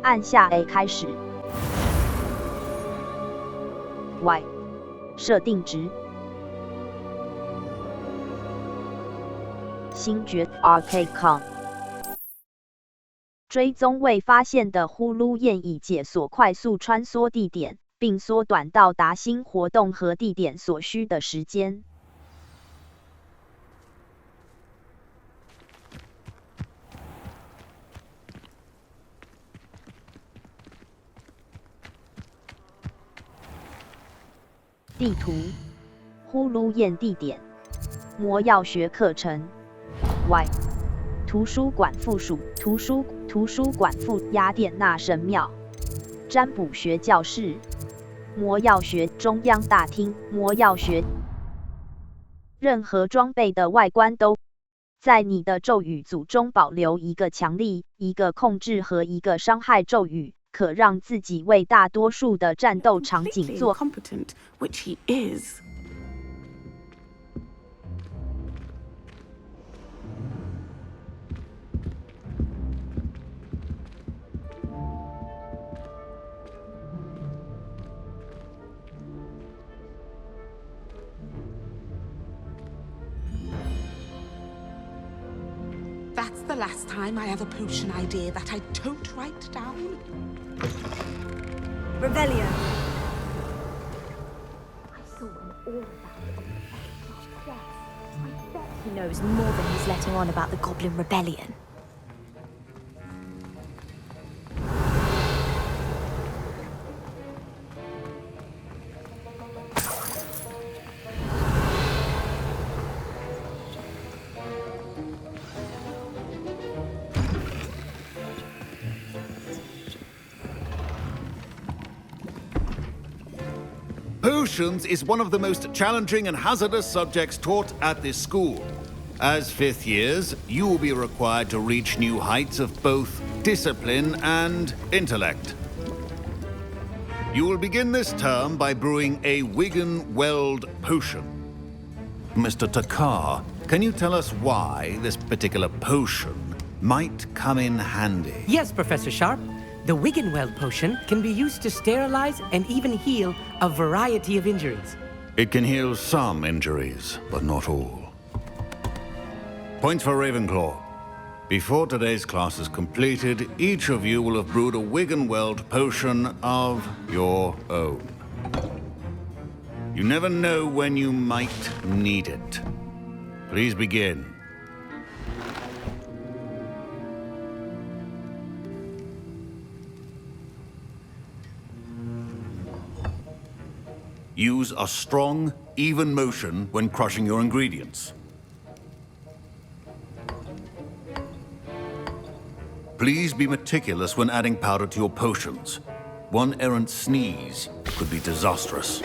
按下 A 开始。Y 设定值。星爵 RK.com 追踪未发现的呼噜燕以解锁快速穿梭地点，并缩短到达新活动和地点所需的时间。地图，呼噜燕地点，魔药学课程。Y 图书馆附属图书馆附雅典娜神庙，占卜学教室，魔药学中央大厅，魔药学。任何装备的外观都在你的咒语组中保留一个强力、一个控制和一个伤害咒语，可让自己为大多数的战斗场景做。That's the last time I have a potion idea that I don't write down. Revelio. I saw him all about the yes. I bet he knows more than he's letting on about the Goblin Rebellion. Potions is one of the most challenging and hazardous subjects taught at this school. As fifth years, you will be required to reach new heights of both discipline and intellect. You will begin this term by brewing a Wigan-Weld potion. Mr. Takar, can you tell us why this particular potion might come in handy? Yes, Professor Sharp. The Wigan-Weld potion can be used to sterilize and even heal a variety of injuries. It can heal some injuries, but not all. Points for Ravenclaw. Before today's class is completed, each of you will have brewed a Wigan-Weld potion of your own. You never know when you might need it. Please begin. Use a strong, even motion when crushing your ingredients. Please be meticulous when adding powder to your potions. One errant sneeze could be disastrous.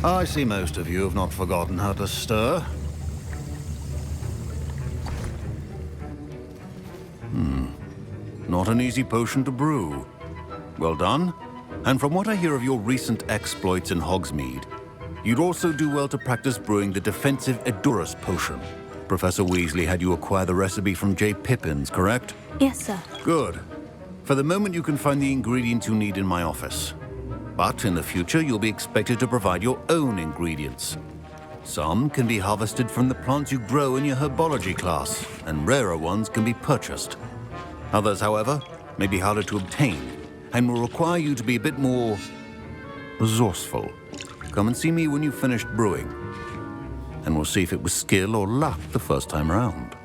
I see most of you have not forgotten how to stir. Not an easy potion to brew. Well done. And from what I hear of your recent exploits in Hogsmeade, you'd also do well to practice brewing the defensive Edurus potion. Professor Weasley had you acquire the recipe from J. Pippins, correct? Yes, sir. Good. For the moment, you can find the ingredients you need in my office. But in the future, you'll be expected to provide your own ingredients. Some can be harvested from the plants you grow in your herbology class, and rarer ones can be purchased. Others, however, may be harder to obtain, and will require you to be a bit more resourceful. Come and see me when you've finished brewing, and we'll see if it was skill or luck the first time around.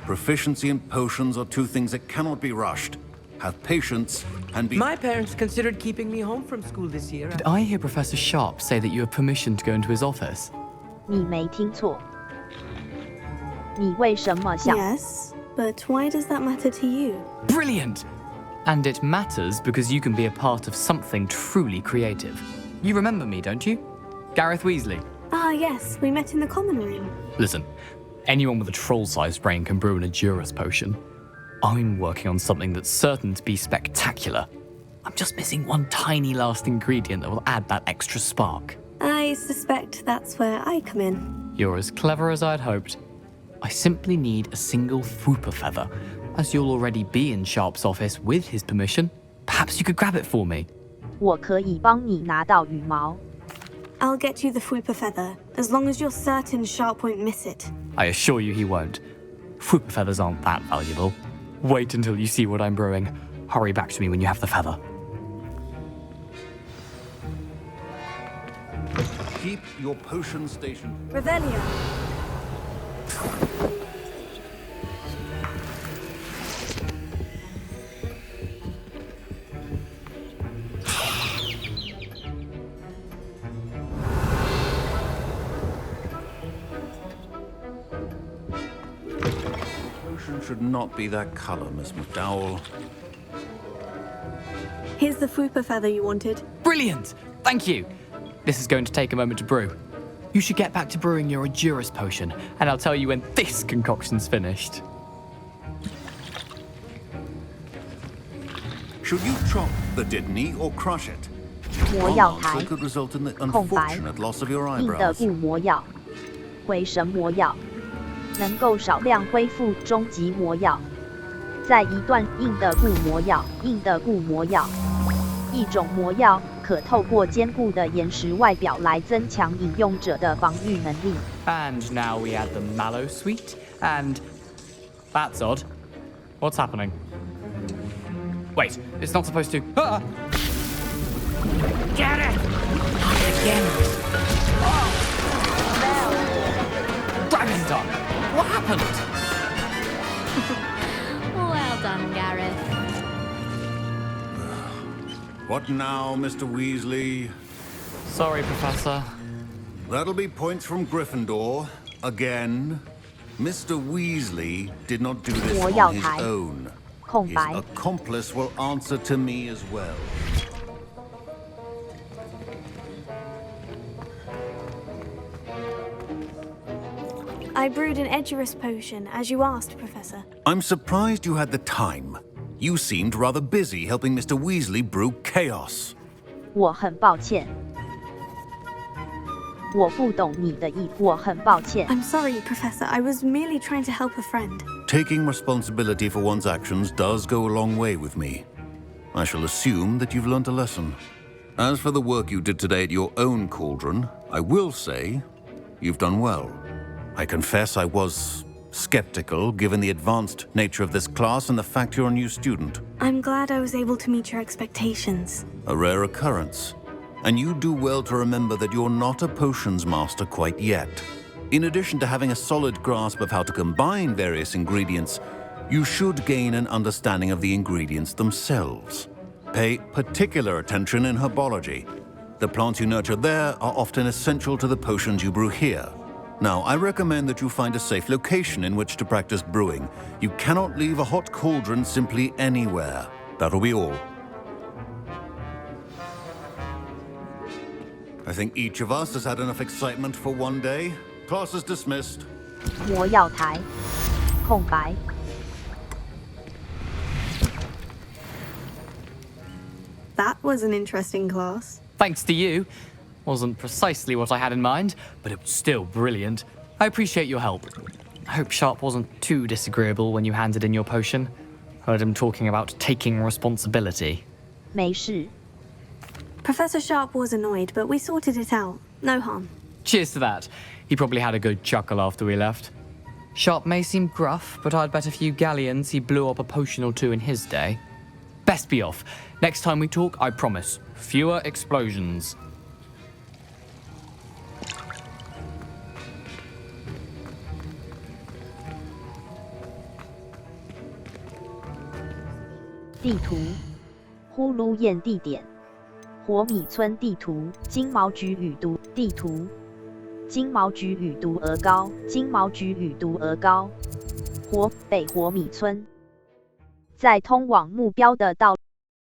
Proficiency and potions are two things that cannot be rushed. Have patience and be... My parents considered keeping me home from school this year. Did I hear Professor Sharp say that you have permission to go into his office? 你没听错。你为什么想？ Yes, but why does that matter to you? Brilliant! And it matters because you can be a part of something truly creative. You remember me, don't you? Gareth Weasley. Ah, yes, we met in the common room. Listen, anyone with a troll-sized brain can brew an Adurus potion. I'm working on something that's certain to be spectacular. I'm just missing one tiny last ingredient that will add that extra spark. I suspect that's where I come in. You're as clever as I'd hoped. I simply need a single Fwooper feather. As you'll already be in Sharp's office with his permission, perhaps you could grab it for me. 我可以帮你拿到羽毛。 I'll get you the Fwooper feather, as long as you're certain Sharp won't miss it. I assure you he won't. Fwooper feathers aren't that valuable. Wait until you see what I'm brewing. Hurry back to me when you have the feather. Keep your potion station. Revelio. Potion should not be that color, Miss McDowell. Here's the Fwooper feather you wanted. Brilliant! Thank you. This is going to take a moment to brew. You should get back to brewing your Adurus potion, and I'll tell you when this concoction's finished. Should you chop the Didney or crush it? 魔 One 药台 answer could result in the 空白 unfortunate loss of your 硬的 eyebrows. 固魔药，回神魔药，能够少量恢复终极魔药。再一段硬的固魔药，硬的固魔药，一种魔药可透过坚固的岩石外表来增强饮用者的防御能力。 And now we add the mallow sweet, and... That's odd. What's happening? Wait, it's not supposed to... Ah! Get it! Again! Oh! Dragon Dog! What happened? Well done, Gareth. What now, Mr. Weasley? Sorry, Professor. That'll be points from Gryffindor. Again. Mr. Weasley did not do this 魔药 on his 台 own. 空 His 白， accomplice will answer to me as well. I brewed an Edurus potion, as you asked, Professor. I'm surprised you had the time. You seemed rather busy helping Mr. Weasley brew chaos. 我很抱歉。我不懂你的意，我很抱歉。 I'm sorry, Professor. I was merely trying to help a friend. Taking responsibility for one's actions does go a long way with me. I shall assume that you've learnt a lesson. As for the work you did today at your own cauldron, I will say you've done well. I confess I was skeptical given the advanced nature of this class and the fact you're a new student. I'm glad I was able to meet your expectations. A rare occurrence. And you do well to remember that you're not a potions master quite yet. In addition to having a solid grasp of how to combine various ingredients, you should gain an understanding of the ingredients themselves. Pay particular attention in herbology. The plants you nurture there are often essential to the potions you brew here. Now, I recommend that you find a safe location in which to practice brewing. You cannot leave a hot cauldron simply anywhere. That'll be all. I think each of us has had enough excitement for one day. Class is dismissed. 魔药台空白， That was an interesting class. Thanks to you. Wasn't precisely what I had in mind, but it was still brilliant. I appreciate your help. I hope Sharp wasn't too disagreeable when you handed in your potion. Heard him talking about taking responsibility. 没事。 Professor Sharp was annoyed, but we sorted it out. No harm. Cheers to that. He probably had a good chuckle after we left. Sharp may seem gruff, but I'd bet a few galleons he blew up a potion or two in his day. Best be off. Next time we talk, I promise, fewer explosions. 地图，呼噜燕地点，火米村地图，金毛菊与毒地图，金毛菊与毒鹅膏，金毛菊与毒鹅膏。北火米村，在通往目标的道路，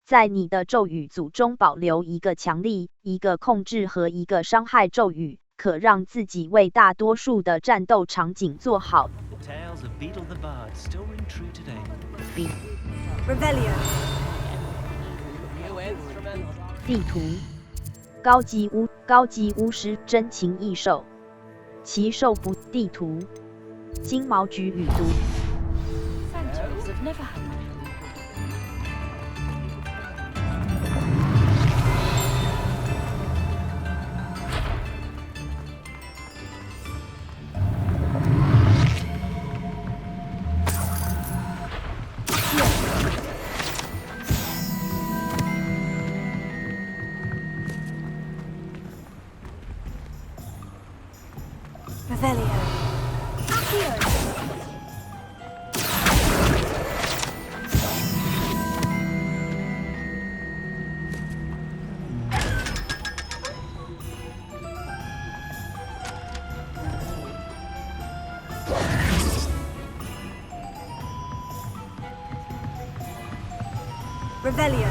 在你的咒语组中保留一个强力、一个控制和一个伤害咒语，可让自己为大多数的战斗场景做好。Rebellion. 地图，高级巫师真情异兽，奇兽不地图，金毛菊与毒。Phantoms have never had. Revelio. Revelio.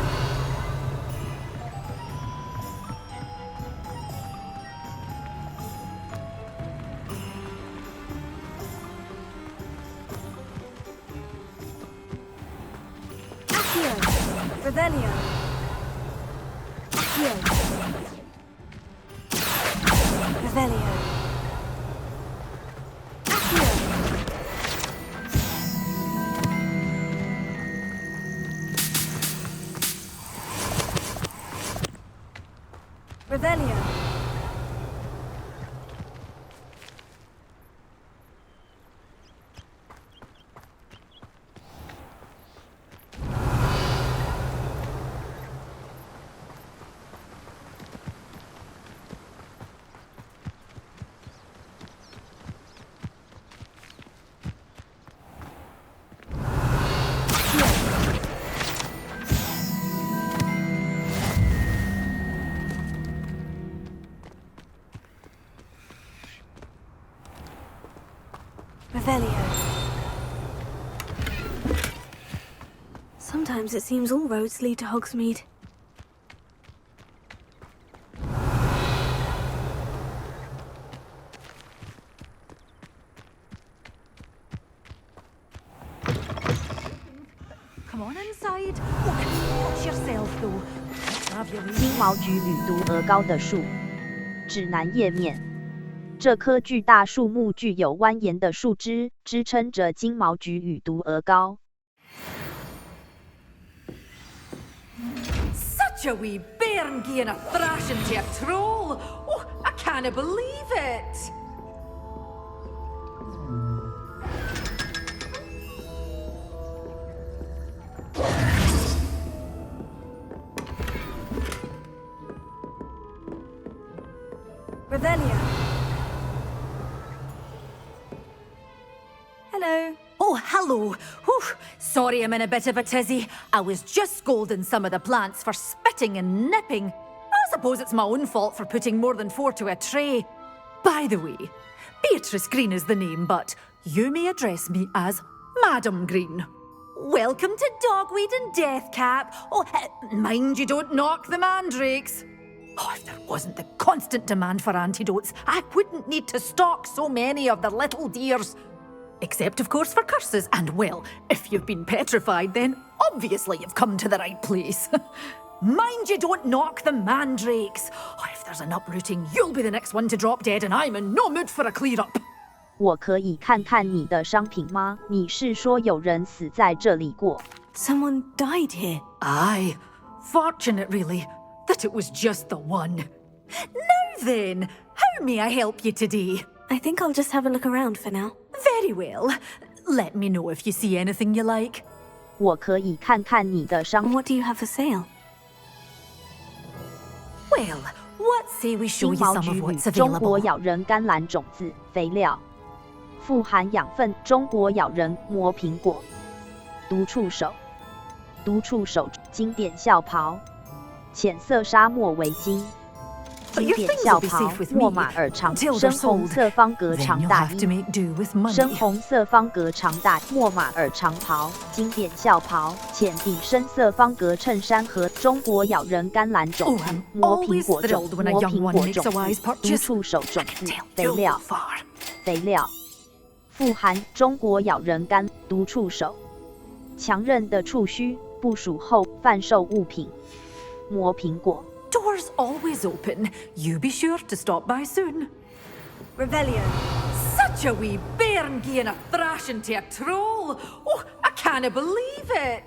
Revelio. Revelio. Revelio. Revelio. Sometimes it seems all roads lead to Hogsmeade. Come on inside. Watch yourself, though. Have your 金毛菊与毒鹅膏的树指南页面。这棵巨大树木具有蜿蜒的树枝，支撑着金毛菊与毒鹅膏。Such a wee bairn gieing a thrashing to a troll! Oh, I can't believe it! Revelio. Hello. Oh, hello. Whew. Sorry I'm in a bit of a tizzy. I was just scolding some of the plants for spitting and nipping. I suppose it's my own fault for putting more than 4 to a tray. By the way, Beatrice Green is the name, but you may address me as Madam Green. Welcome to Dogweed and Deathcap. Oh, mind you don't knock the mandrakes. Oh, if there wasn't the constant demand for antidotes, I wouldn't need to stock so many of the little dears. Except, of course, for curses. And, well, if you've been petrified, then obviously you've come to the right place. Mind you don't knock the mandrakes. Oh, if there's an uprooting, you'll be the next one to drop dead, and I'm in no mood for a clear-up. 我可以看看你的商品吗？你是说有人死在这里过？ Someone died here. Aye. Fortunate, really, that it was just the one. Now then, how may I help you today? I think I'll just have a look around for now. Very well. Let me know if you see anything you like. 我可以看看你的商。 What do you have for sale? Well, what say we show 金 you 毛 some 菊 of 与 what's 中国 available? 咬人甘蓝种子肥料，富含养分。中国咬人磨苹果，毒触手，毒触手经典校袍，浅色沙漠围巾，经典校袍，沃马尔长，深红色方格长大衣，深红色方格长大沃马尔长袍，经典校袍，浅底深色方格衬衫和中国咬人甘蓝种子，磨苹果种子，磨苹果种子，督促手种子，肥料，富含中国咬人甘督促手，强韧的触须，部署后贩售物品，磨苹果。 Doors always open. You be sure to stop by soon. Rebellion. Such a wee bairn gieing a thrashing to a troll. Oh, I can't believe it.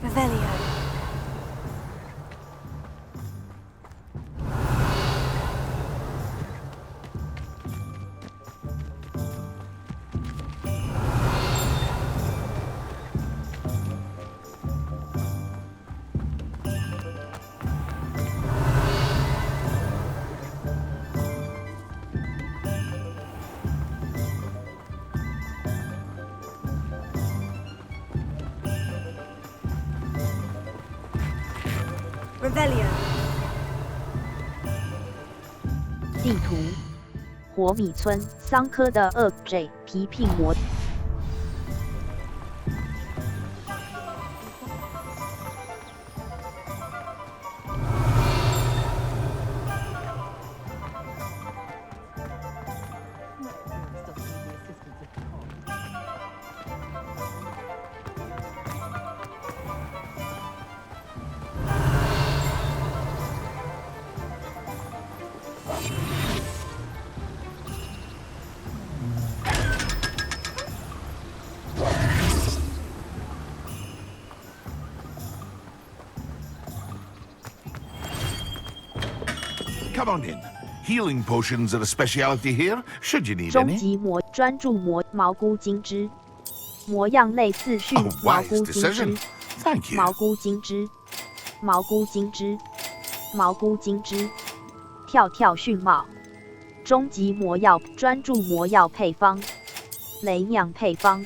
Revelio. Revelio. 地图：活米村桑科的2J 皮聘模。Come on in. Healing potions are a specialty here, should you need 终 any. 极魔专注魔蘑菇金枝，模样类似驯 Oh, 蘑 wise 菇金枝 decision.，Thank you. 蘑菇金枝，蘑菇金枝，蘑菇金枝，跳跳驯帽，终极魔药专注魔药配方，雷酿配方。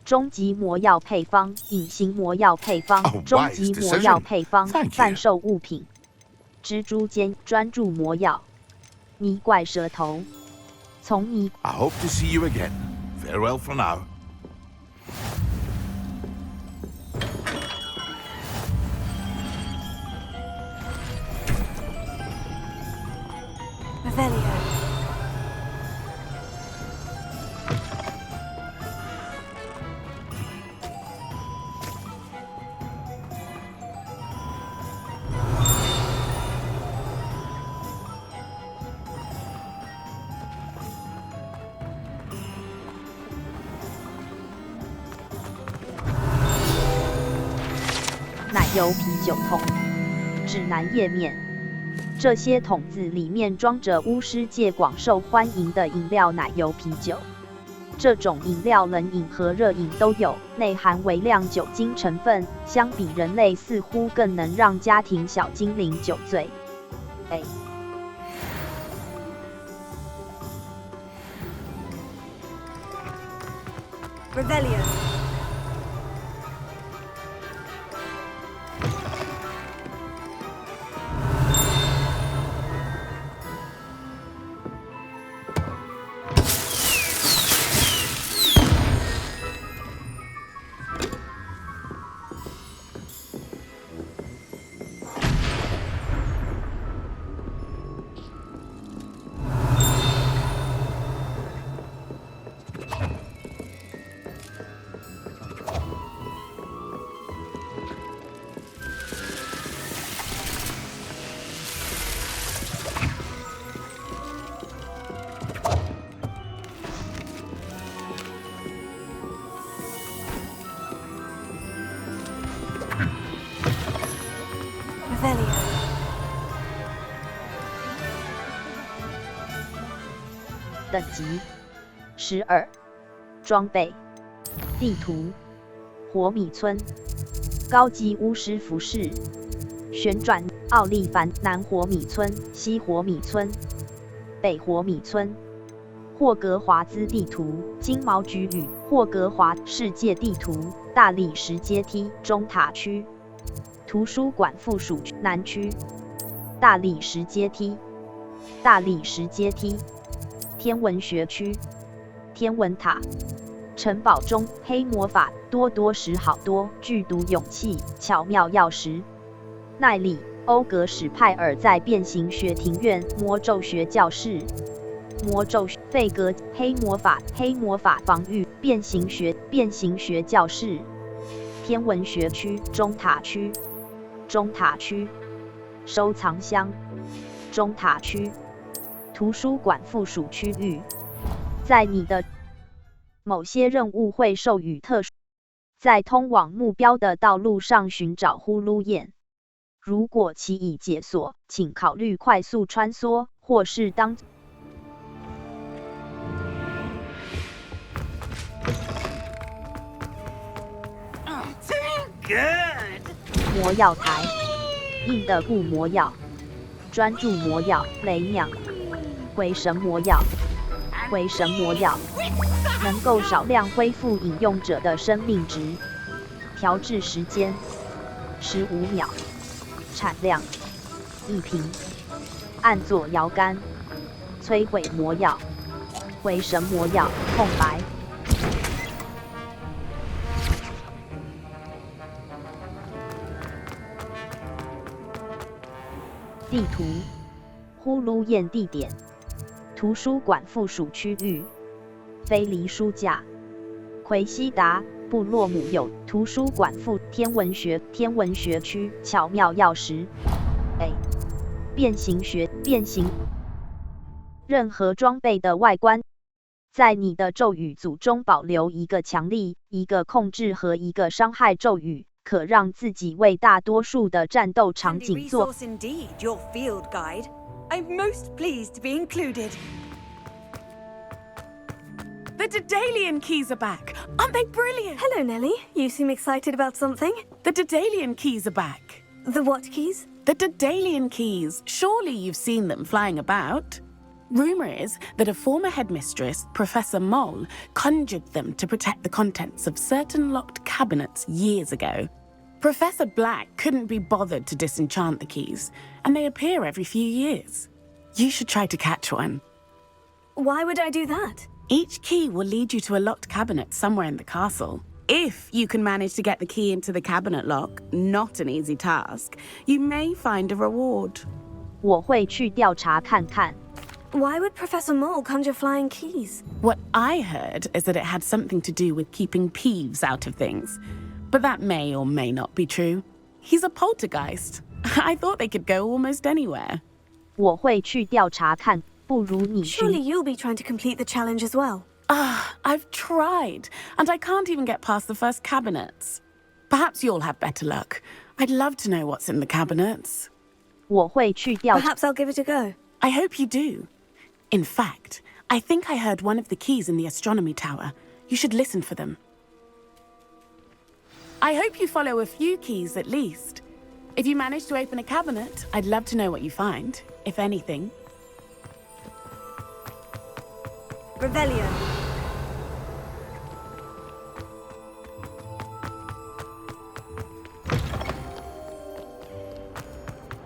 终极魔药配方，隐形魔药配方， Oh, 终 wise 极魔药配方， decision. Thank you. 贩售物品，蜘蛛尖专注魔药，泥怪蛇头，从泥 I hope to see you again. Farewell for now. Revelio.《奶油啤酒桶》指南页面。这些桶子里面装着巫师界广受欢迎的饮料奶油啤酒。这种饮料冷饮和热饮都有，内含微量酒精成分，相比人类似乎更能让家庭小精灵酒醉。Revelio. Revelio. 等级12装备地图火米村高级巫师服饰旋转奥利凡南火米村西火米村北火米村霍格华兹地图金毛菊与霍格华世界地图大理石阶梯中塔区图书馆附属南区大理石阶梯大理石阶梯天文学区天文塔城堡中黑魔法多多时好多剧毒勇气巧妙钥匙奈里欧格史派尔在变形学庭院魔咒学教室魔咒费格黑魔法防御变形学教室天文学区中塔区收藏箱中塔区图书馆附属区域在你的某些任务会授予特殊在通往目标的道路上寻找呼噜燕如果其已解锁请考虑快速穿梭或是当魔药台硬的固魔药专注魔药雷鸟回神魔药能够少量恢复饮用者的生命值调制时间15秒产量1瓶按左摇杆摧毁魔药回神魔药空白地图呼噜燕地点图书馆附属区域飞离书架奎西达部落姆有图书馆附天文学区巧妙钥匙 A 变形任何装备的外观在你的咒语组中保留一个强力一个控制和一个伤害咒语可让自己为大多数的战斗场景做 I'm most pleased to be included. The Daedalian keys are back. Aren't they brilliant? Hello, Nellie. You seem excited about something. The Daedalian keys are back. The what keys? The Daedalian keys. Surely you've seen them flying about. Rumor is that a former headmistress, Professor Moll, conjured them to protect the contents of certain locked cabinets years ago. Professor Black couldn't be bothered to disenchant the keys, and they appear every few years. You should try to catch one. Why would I do that? Each key will lead you to a locked cabinet somewhere in the castle. If you can manage to get the key into the cabinet lock, not an easy task, you may find a reward. 我会去调查看看 Why would Professor Mole conjure flying keys? What I heard is that it had something to do with keeping Peeves out of things. But that may or may not be true. He's a poltergeist. I thought they could go almost anywhere. 我会去调查看不如你 Surely 去 you'll be trying to complete the challenge as well. I've tried, and I can't even get past the first cabinets. Perhaps you'll have better luck. I'd love to know what's in the cabinets. 我会去调查 Perhaps I'll give it a go. I hope you do. In fact, I think I heard one of the keys in the astronomy tower. You should listen for them. I hope you follow a few keys at least. If you manage to open a cabinet, I'd love to know what you find, if anything. Revelio.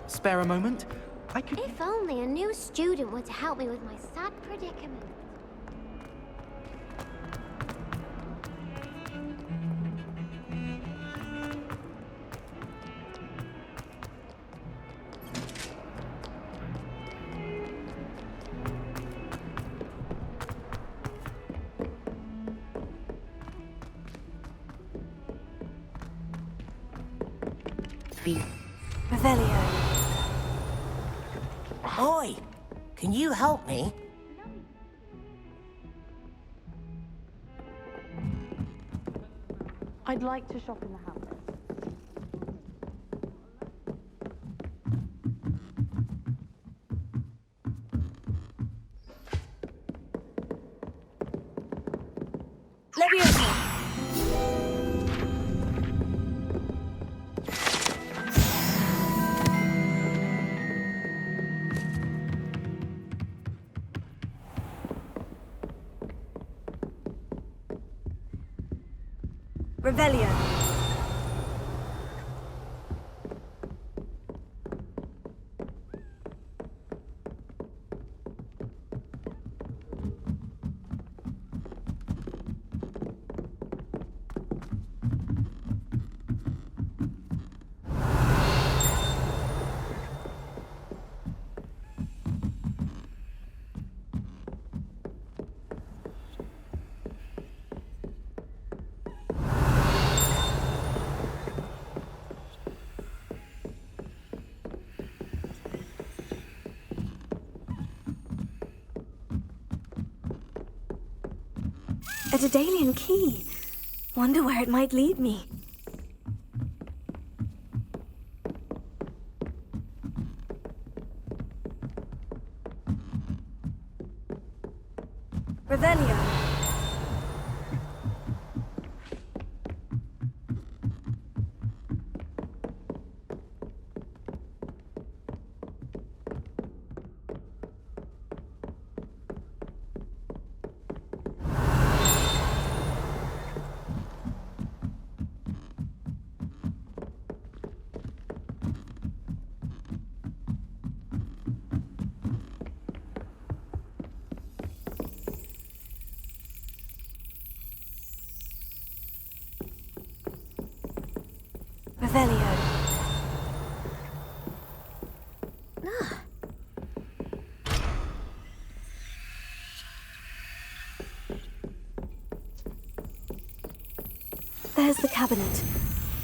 Spare a moment? I could... If only a new student were to help me with my sad predicament. Revelio. Oi! Can you help me? I'd like to shop in the house. Revelio. A Daedalian key. Wonder where it might lead me. Revelio. Revelio. There's the cabinet.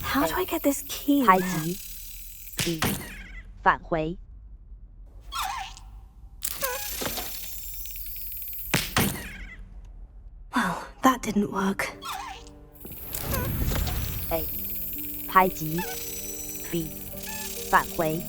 How do I get this key in 排 there? 击 B 返回 Well, that didn't work. A 排击 B 返回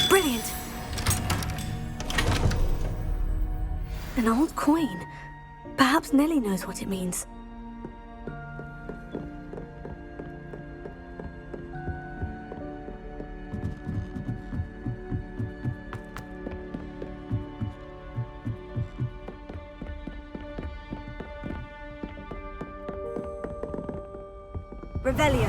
Brilliant! An old coin. Perhaps Nellie knows what it means. Revelio.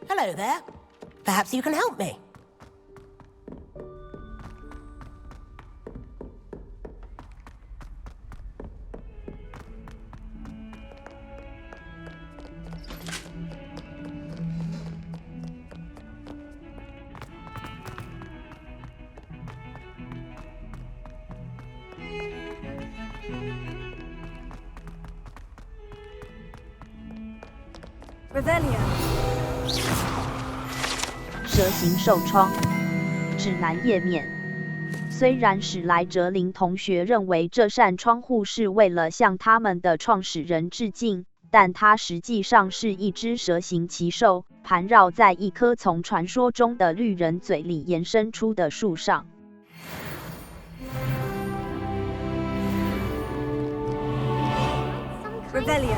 Hello there. Perhaps you can help me. Revelio. 蛇形受创指南页面。虽然史莱哲林同学认为这扇窗户是为了向他们的创始人致敬，但它实际上是一只蛇形奇兽，盘绕在一棵从传说中的绿人嘴里延伸出的树上。Revelio.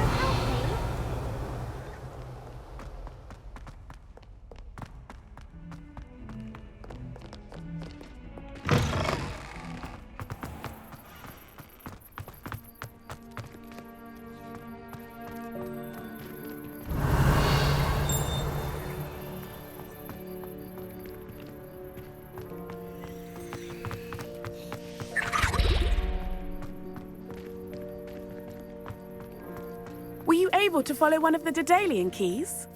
Were you able to follow one of the Daedalian keys?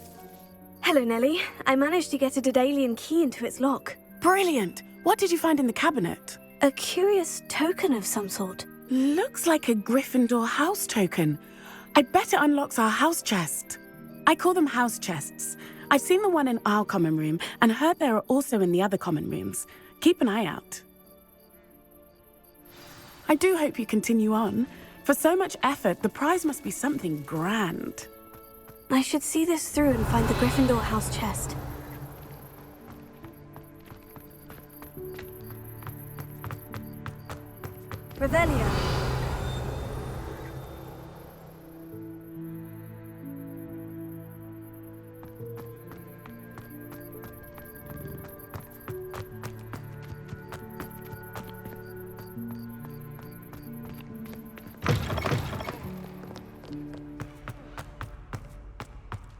Hello, Nellie. I managed to get a Daedalian key into its lock. Brilliant! What did you find in the cabinet? A curious token of some sort. Looks like a Gryffindor house token. I bet it unlocks our house chest. I call them house chests. I've seen the one in our common room and heard there are also in the other common rooms. Keep an eye out. I do hope you continue on. For so much effort, the prize must be something grand. I should see this through and find the Gryffindor house chest. Revelio.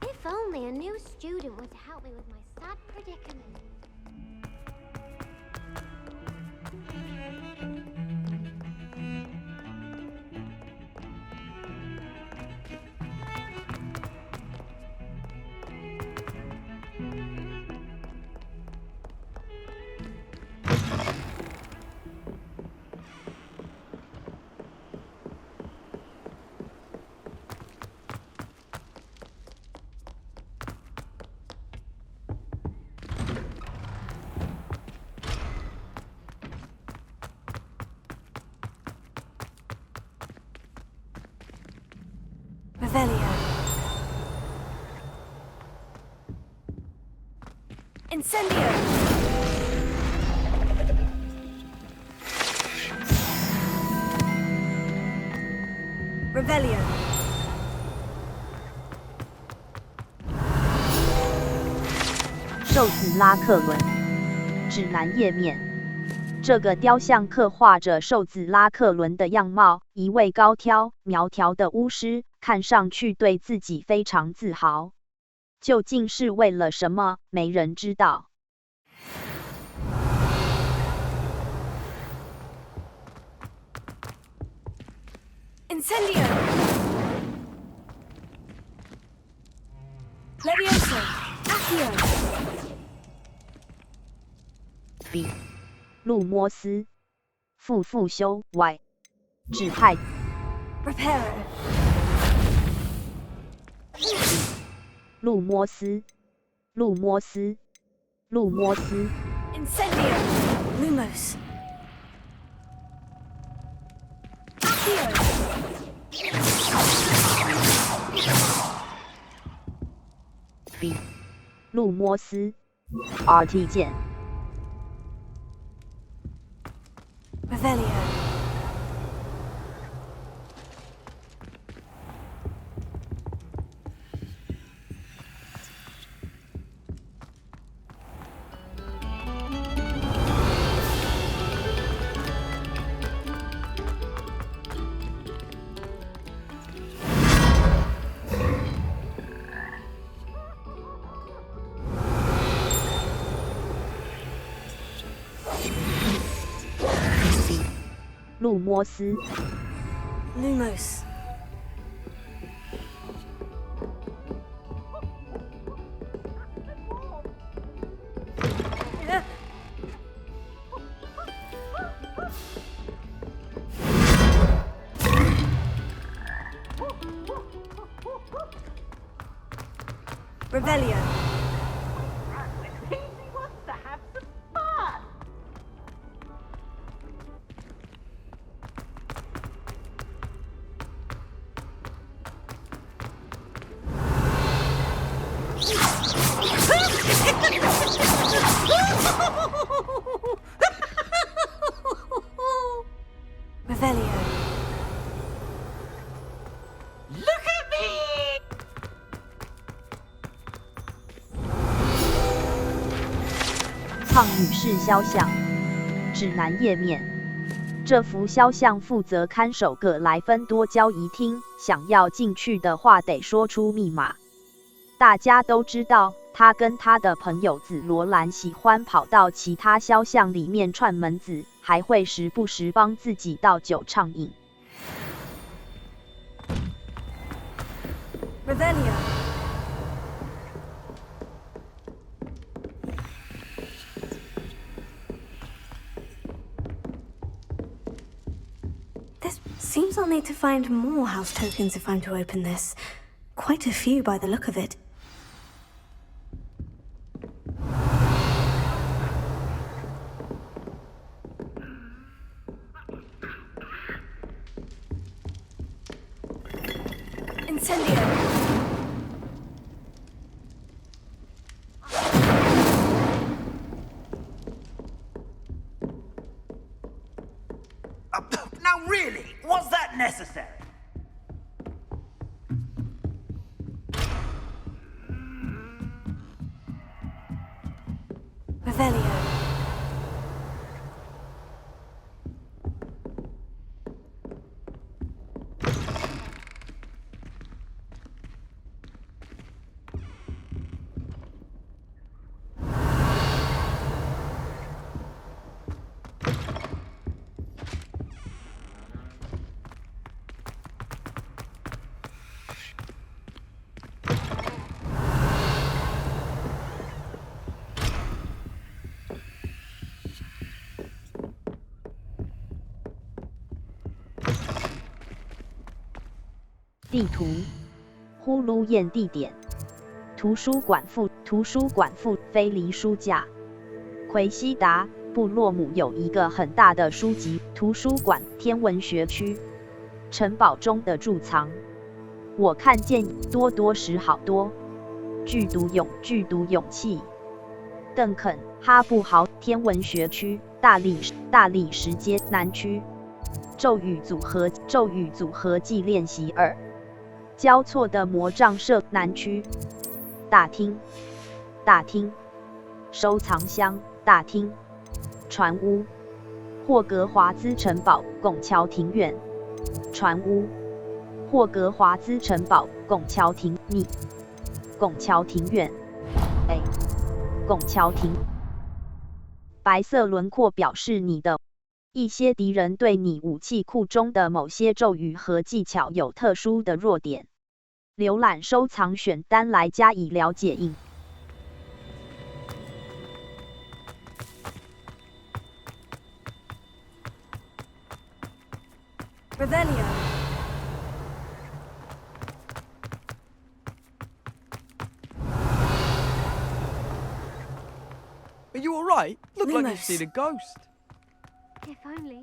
If only a new student were to help me with my sad predicament. Revelio. Incendio. Revelio. 瘦子拉克伦指南页面。这个雕像刻画着瘦子拉克伦的样貌，一位高挑苗条的巫师，看上去对自己非常自豪。究竟是为了什么，没人知道。Incendio. Levioso. Accio. B. 路摩斯复修 Y 指派 Reparo. 路摩斯 Incendio. Lumos. Accio. B 路摩斯 RT 键 Revelio. B 路摩斯 Lumos. Revelio. Revelio. Look 胖女士肖像指南页面。这幅肖像负责看守葛莱芬多交谊厅，想要进去的话得说出密码。大家都知道，他跟他的朋友紫罗兰喜欢跑到其他肖像里面串门子，还会时不时帮自己倒酒畅饮。Revelio. This seems I'll need to find more house tokens if I'm to open this. Quite a few by the look of it. Incendio. Now really, was that necessary? Revelio.地图，呼噜燕地点，图书馆附非离书架。奎西达部落姆有一个很大的书籍图书馆，天文学区，城堡中的贮藏。我看见多时好多，剧毒勇气。邓肯哈布豪天文学区，大理石街南区。咒语组合技练习2。交错的魔杖社南区。大厅，收藏箱，大厅，船屋，霍格华兹城堡，拱桥庭院，船屋，霍格华兹城堡，拱桥庭院，拱桥庭。白色轮廓表示你的一些敌人对你武器库中的某些咒语和技巧有特殊的弱点。浏览收藏选单来加以了解。Revelio. Are you alright? Look like you've seen a ghost. If only.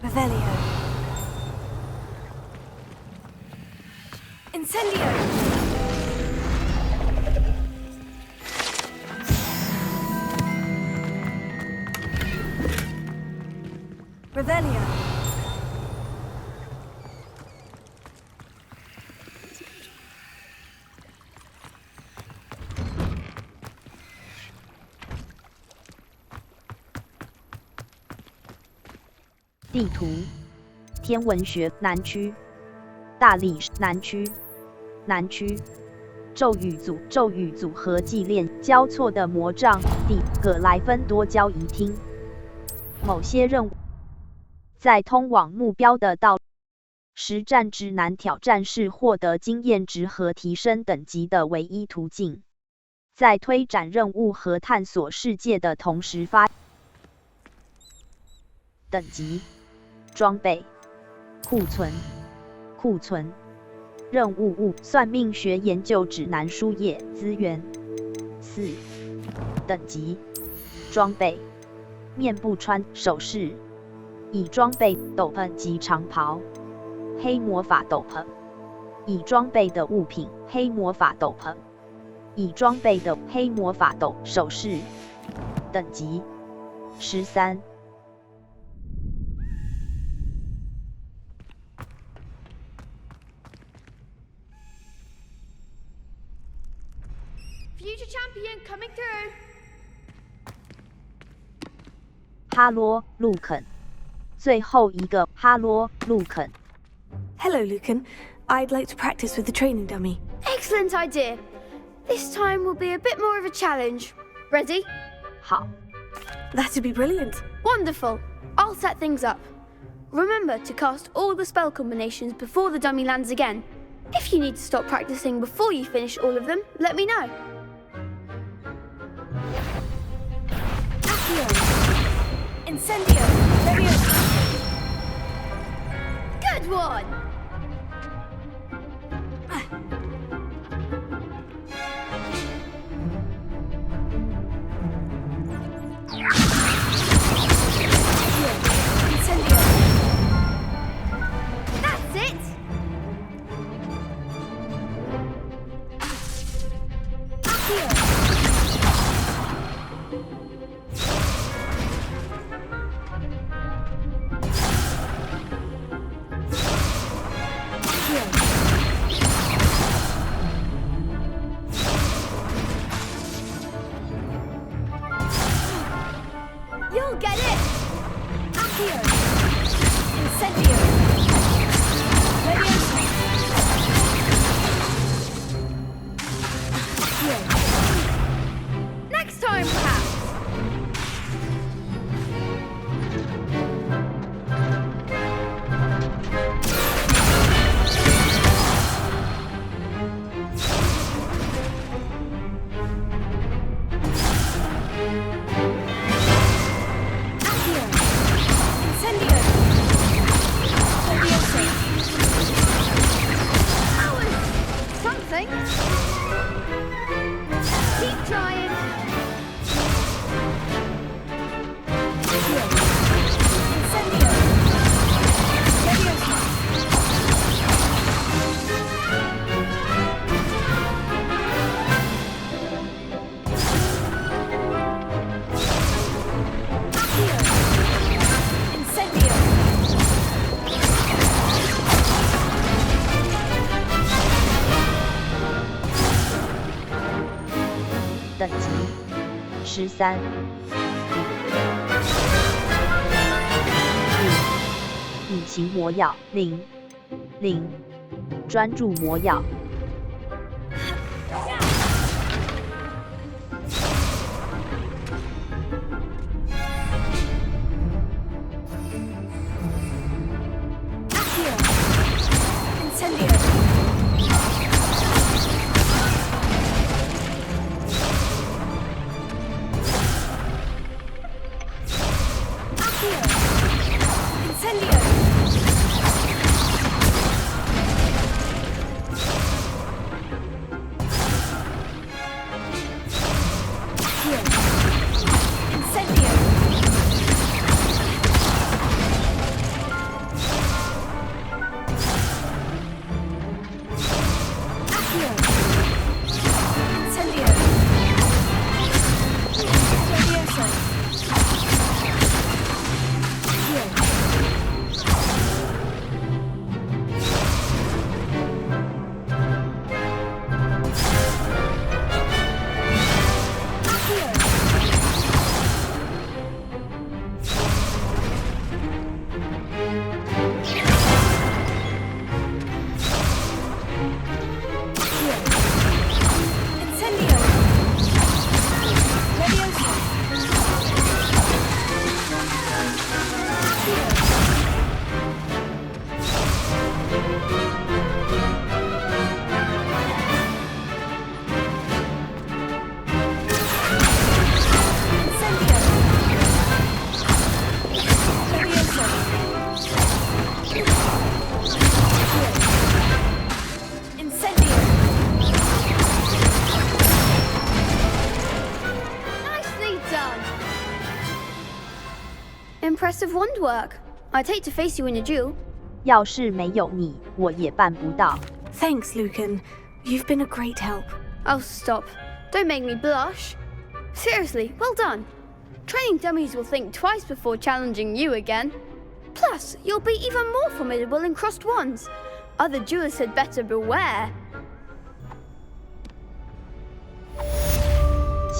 Revelio. Incendio. Revelio.地图，天文学南区，大理南区，咒语组合技练交错的魔杖葛莱芬多交谊厅。某些任务在通往目标的道路实战指南挑战是获得经验值和提升等级的唯一途径。在推展任务和探索世界的同时发等级、装备、库存、任务物、算命学研究指南书页资源。4. 等级、装备、面部穿首饰。已装备斗篷及长袍，黑魔法斗篷。已装备的物品，黑魔法斗篷。已装备的黑魔法斗首饰。等级13。Future champion coming through. 哈罗·路肯。最后一个哈罗·路肯。Hello, Lucan. I'd like to practice with the training dummy. Excellent idea. This time will be a bit more of a challenge. Ready? 好。That'd be brilliant. Wonderful. I'll set things up. Remember to cast all the spell combinations before the dummy lands again. If you need to stop practicing before you finish all of them, let me know. Accio. Incendio. Leviosa. Good one! That's it! You'll get it! Accio! Incendio! Leviosa! Next time, perhaps! Keep trying. Incendio. Leviosa. Accio. Incendio.等级13。隐形魔药0，专注魔药。Accio. Incendio. Incendio! Incendio! impressive wand work. I'd hate to face you in a duel. 要是没有你，我也办不到。Thanks, Lucan. You've been a great help. Oh, stop. Don't make me blush. Seriously, well done. Training dummies will think twice before challenging you again. Plus, you'll be even more formidable in crossed wands. Other duelists had better beware.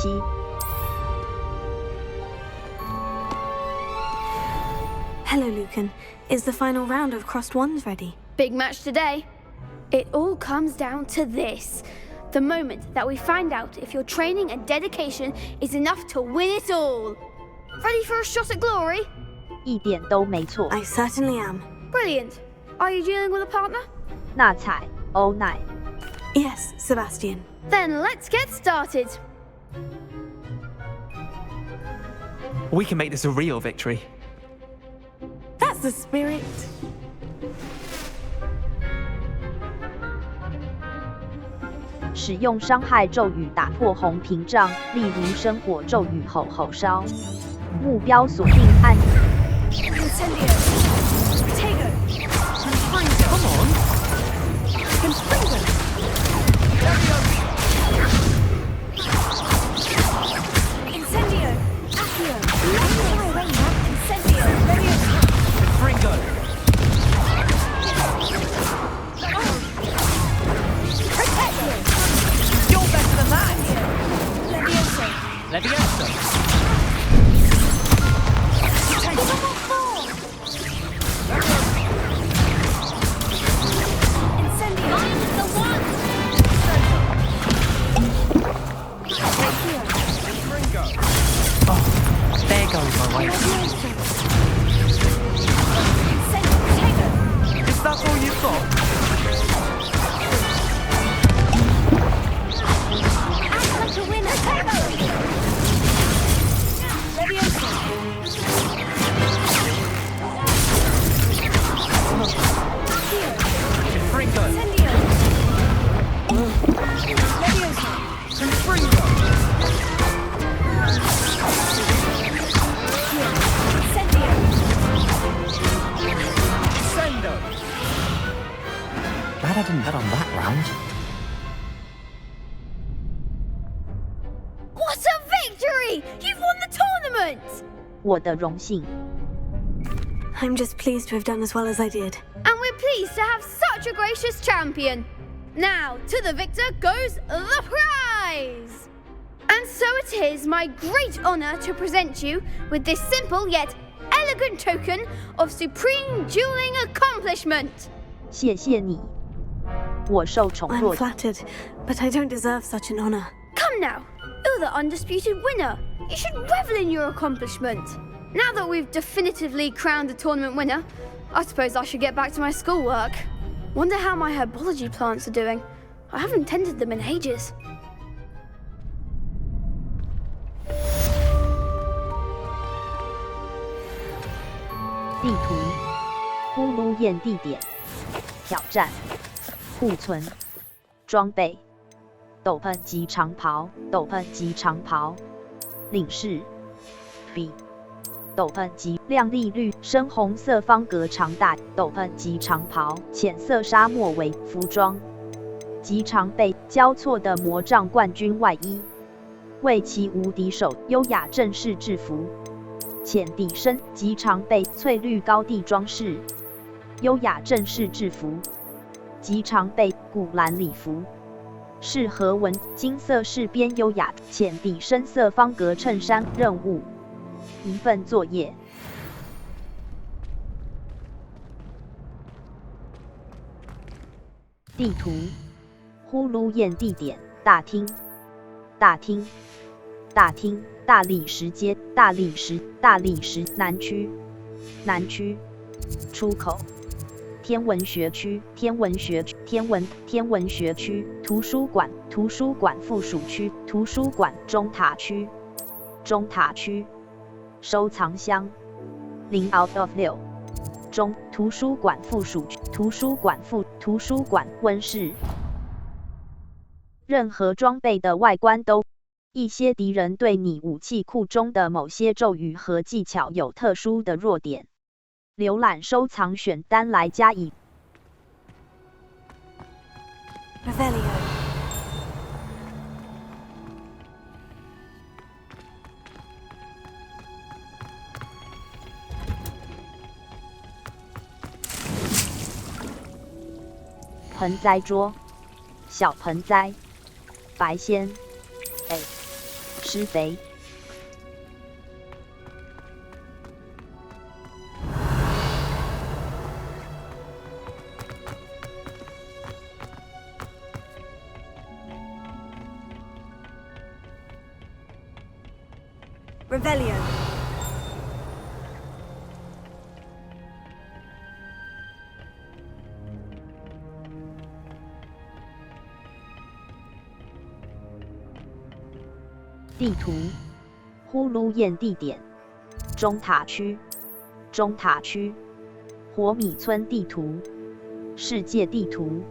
7. Hello, Lucan. Is the final round of crossed wands ready? Big match today. It all comes down to this. The moment that we find out if your training and dedication is enough to win it all. Ready for a shot at glory? 一点都没错。 I certainly am. Brilliant. Are you dealing with a partner? 那彩，欧奈。 Yes, Sebastian. Then let's get started. We can make this a real victory. That's the spirit. 使用伤害咒语打破红屏障，例如生火咒语吼吼烧。目标锁定按。Incendio. Protego. Come on. Confringo. Incendio. Accio. Incendio. Fringo. You're better than that. Levioso. Levioso. Incendio. The one. Fringo. Oh, there goes my way. Is that all you've got? Act like a winner. Levioso. Fringo. Incendio. Levioso. Fringo. Incendio. Sendo. Glad I didn't bet on that round. What a victory! You've won the tournament! 我的荣幸。 I'm just pleased to have done as well as I did. And we're pleased to have such a gracious champion. Now, to the victor goes the prize! And so it is my great honor to present you with this simple yet elegant token of supreme dueling accomplishment. 谢谢你，我受宠 I'm 若。 flattered, but I don't deserve such an honor. Come now, you're the undisputed winner. You should revel in your accomplishment. Now that we've definitively crowned the tournament winner, I suppose I should get back to my schoolwork. Wonder how my herbology plants are doing. I haven't tended them in ages. 地图，呼噜验地点，挑战，库存，装备，斗篷及长袍，斗篷及长袍，领事 ，B， 斗篷及亮丽绿深红色方格长大，斗篷及长袍，浅色沙漠为服装，及长背交错的魔杖冠军外衣，为其无敌手优雅正式制服。浅底深及长背翠绿高地装饰，优雅正式制服，及长背古蓝礼服，适合纹金色饰边优雅，浅底深色方格衬衫。任务：一份作业。地图，呼噜验地点，大厅，大厅，大厅。大理石街，大理石南区，南区出口，天文学区，天文学区，图书馆附属区，图书馆中塔区，中塔区，收藏箱0 out of 6，中图书馆附属区，图书馆温室，任何装备的外观都一些敌人对你武器库中的某些咒语和技巧有特殊的弱点。浏览收藏选单来加以 Revelio. 盆栽桌，小盆栽，白仙 ，A， 施肥。Revelio. 地图，呼噜验地点，中塔区，中塔区，火米村地图，世界地图，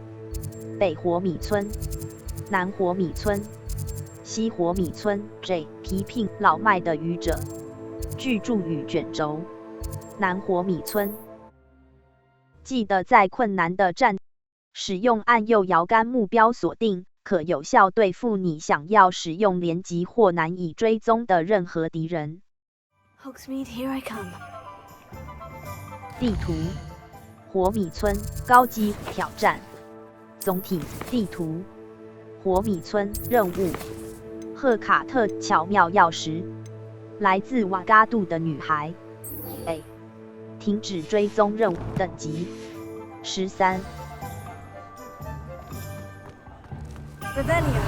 北火米村，南火米村，西火米村 J 皮聘老迈的愚者，巨柱与卷轴，南火米村。记得在困难的战，使用按右摇杆目标锁定。可有效对付你想要使用连击或难以追踪的任何敌人。Hogsmeade, here I come. 地图，火米村高级挑战，总体地图，火米村任务，赫卡特巧妙钥匙，来自瓦嘎杜的女孩 ，A， 停止追踪任务等级13。Revelio.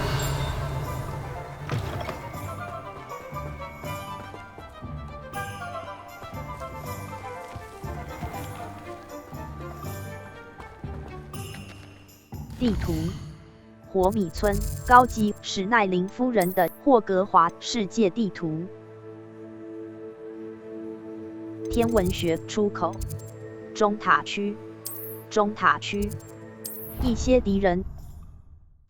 地图，火米村高级史奈林夫人的霍格华世界地图，天文学出口，中塔区，中塔区，一些敌人。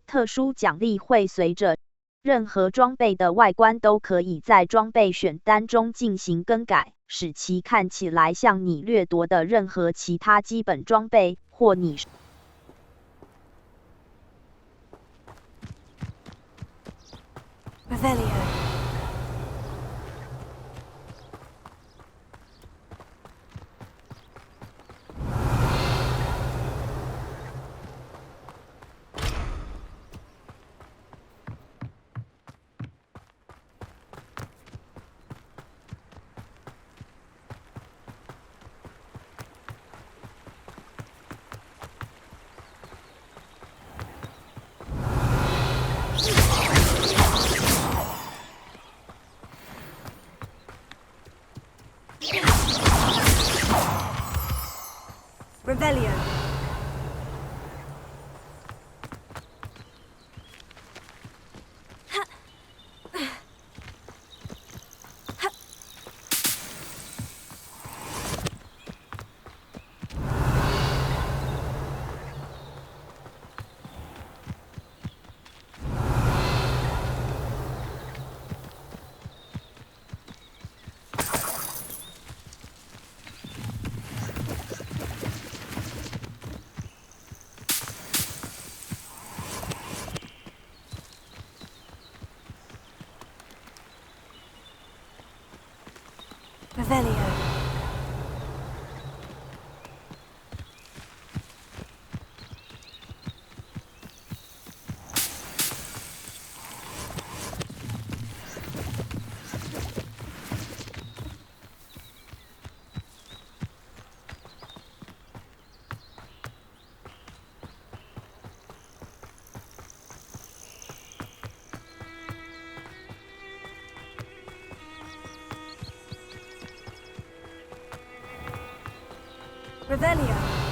特殊奖励会随着任何装备的外观都可以在装备选单中进行更改，使其看起来像你掠夺的任何其他基本装备，或你Revelio. Revelio. Revelio. Revelio.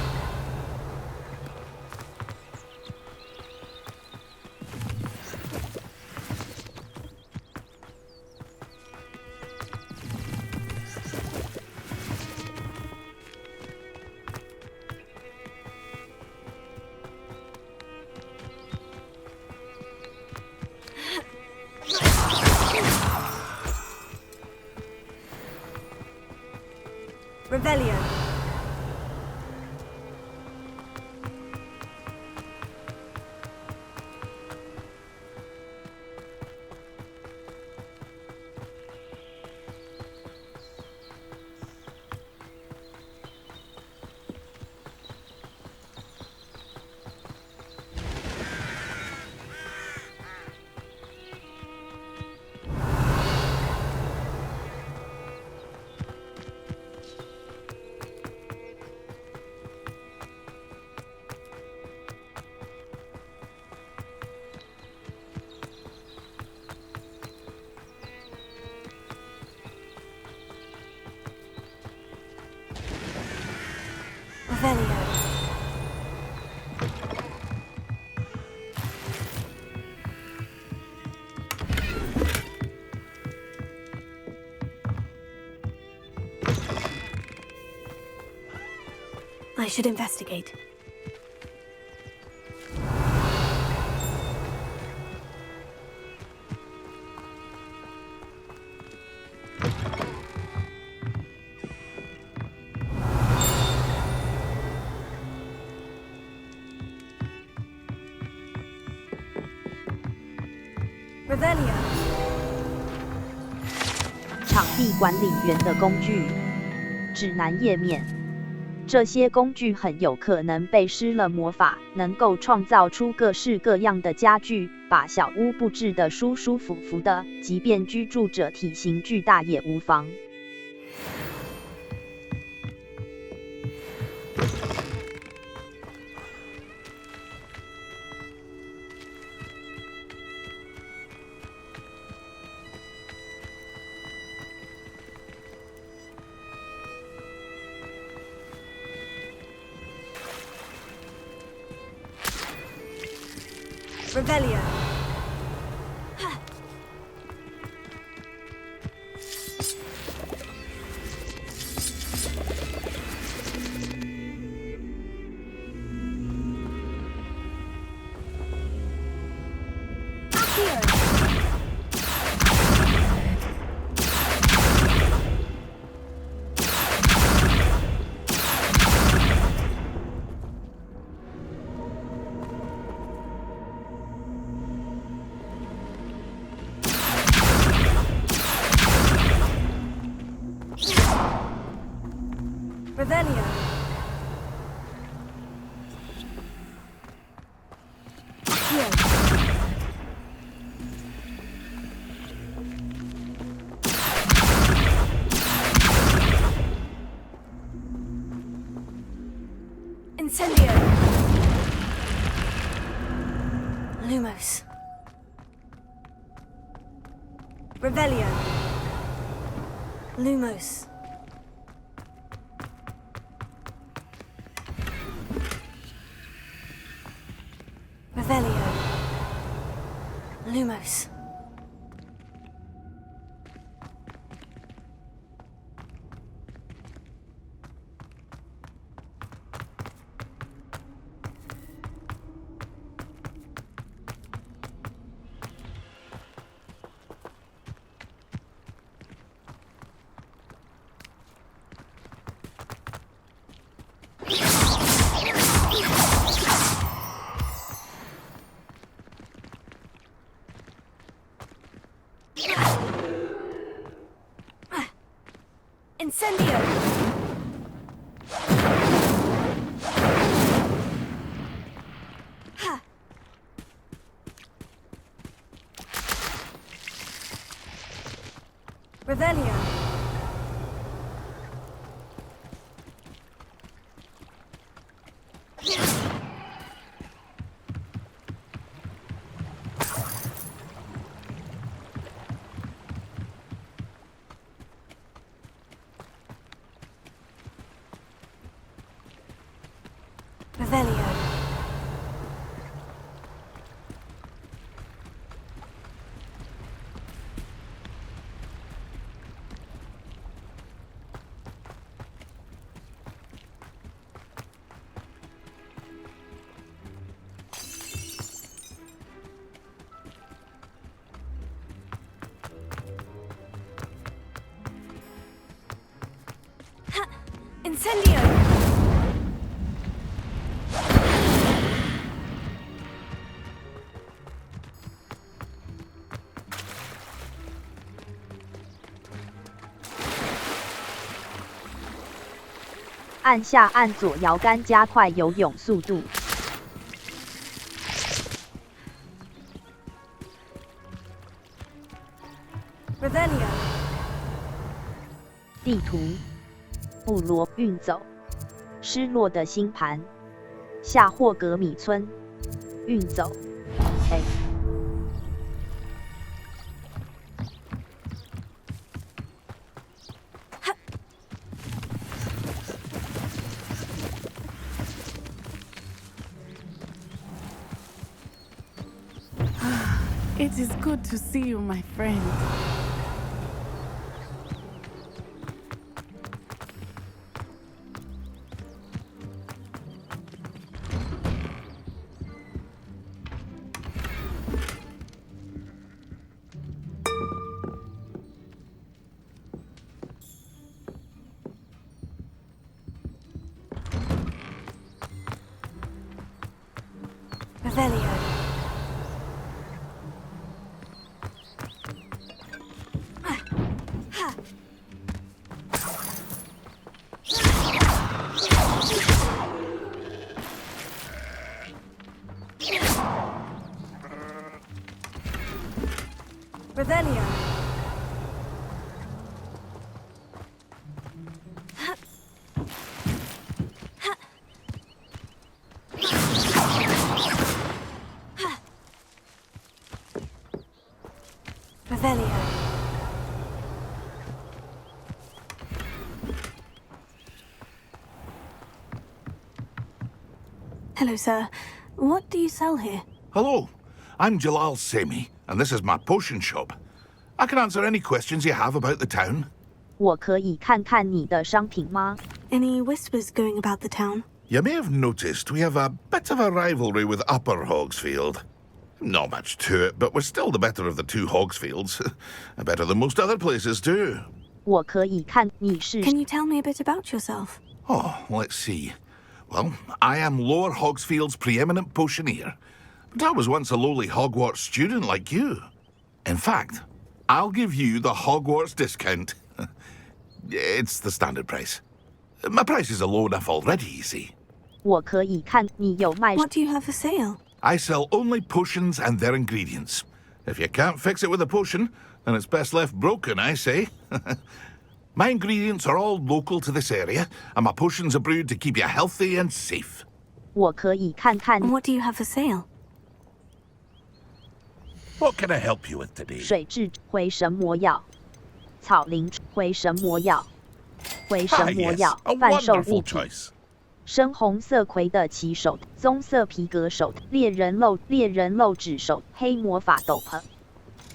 should investigate. Revelio. 场地管理员的工具指南页面，这些工具很有可能被施了魔法，能够创造出各式各样的家具，把小屋布置得舒舒服服的，即便居住者体型巨大也无妨。Revelio. Revelio. Incendio. Lumos. Revelio. Lumos. Revelio. Lumos. Incendio! Ha! Revelio. Revelio. Ha! Incendio! 按下按左摇杆加快游泳速度。Revelio. 地图，部落运走，失落的星盘，下霍格米村，运走。A。It is good to see you, my friend. Revelio. Revelio. Revelio. Hello, sir. What do you sell here? Hello, I'm Jalal Semi, and this is my potion shop. I can answer any questions you have about the town. 我可以看看你的商品吗？ Any whispers going about the town? You may have noticed we have a bit of a rivalry with Upper Hogsfield. Not much to it, but we're still the better of the two Hogsfields. Better than most other places, too. 我可以看你是 Can you tell me a bit about yourself? Oh, let's see. Well, I am Lower Hogsfield's preeminent potioneer. But I was once a lowly Hogwarts student like you. In fact, I'll give you the Hogwarts discount. It's the standard price. My prices are low enough already, you see. 我可以看你有卖 What do you have for sale? I sell only potions and their ingredients. If you can't fix it with a potion, then it's best left broken, I say. My ingredients are all local to this area, and my potions are brewed to keep you healthy and safe. 我可以看看 What do you have for sale? What can I help you with today? 水蛭回神魔药、草灵回神魔药、回神魔药 a 贩售 wonderful 物品。 choice. 深红色魁的旗手、棕色皮革手、猎人漏指手、黑魔法斗篷、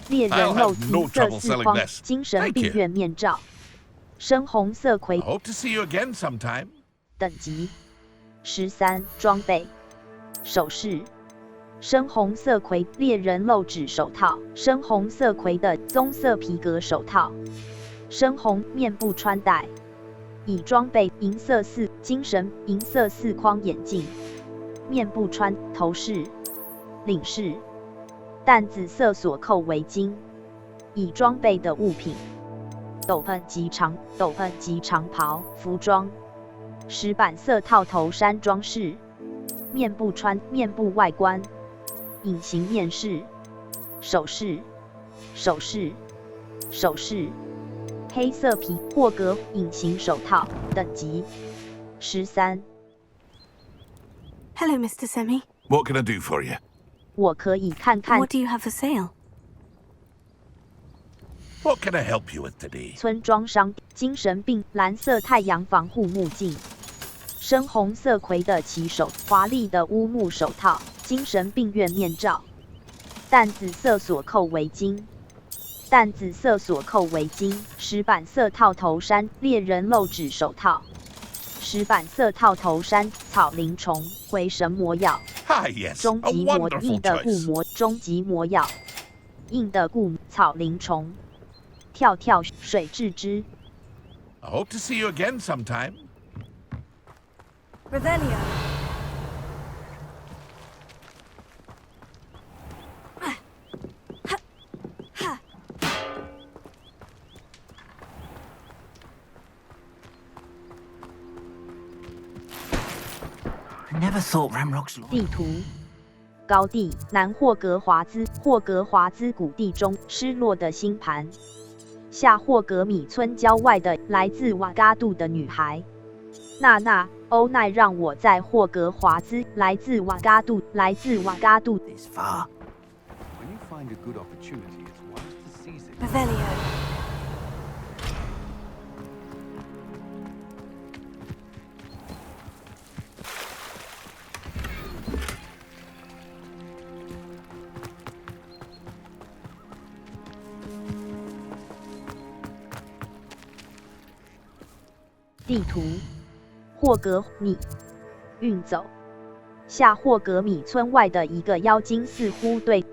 猎人漏 I'll have no 银色 trouble 四 selling 框、 this. 精神 Thank 病 you. 院面罩、深红色魁 Hope to see you again sometime. 等级13装备首饰。深红色魁猎人漏指手套，深红色魁的棕色皮革手套，深红面部穿戴。已装备银色精神银色四框眼镜，面部穿头饰、领饰，淡紫色锁扣围巾。已装备的物品：斗篷及长袍服装，石板色套头衫装饰，面部外观，隐形面饰，首饰。黑色皮霍格隐形手套，等级13。Hello, Mr. Semi. What can I do for you? 我可以看看 What do you have for sale? What can I help you with today? 村庄商精神病蓝色太阳防护目镜，深红色魁的旗手，华丽的乌木手套，精神病院面罩，淡紫色锁扣围巾。石板色套头衫，猎人漏指手套，石板色套头衫，草灵虫回神魔药， yes, 终 a 极魔 wonderful 硬的固 choice. 魔，终极魔药，硬的固草灵虫，跳水蛭之。 I hope to see you again sometime. Revelio. I never thought Ramrock's 地图高地南霍格华兹谷地中失落的星盘，下霍格米村郊外的来自瓦嘎杜的女孩，娜娜欧奈让我在霍格华兹，来自瓦嘎杜。 this far. When you find a good opportunity, it's wise to seize it. Revelio.《地图霍格米运走下霍格米村外的一个妖精似乎对。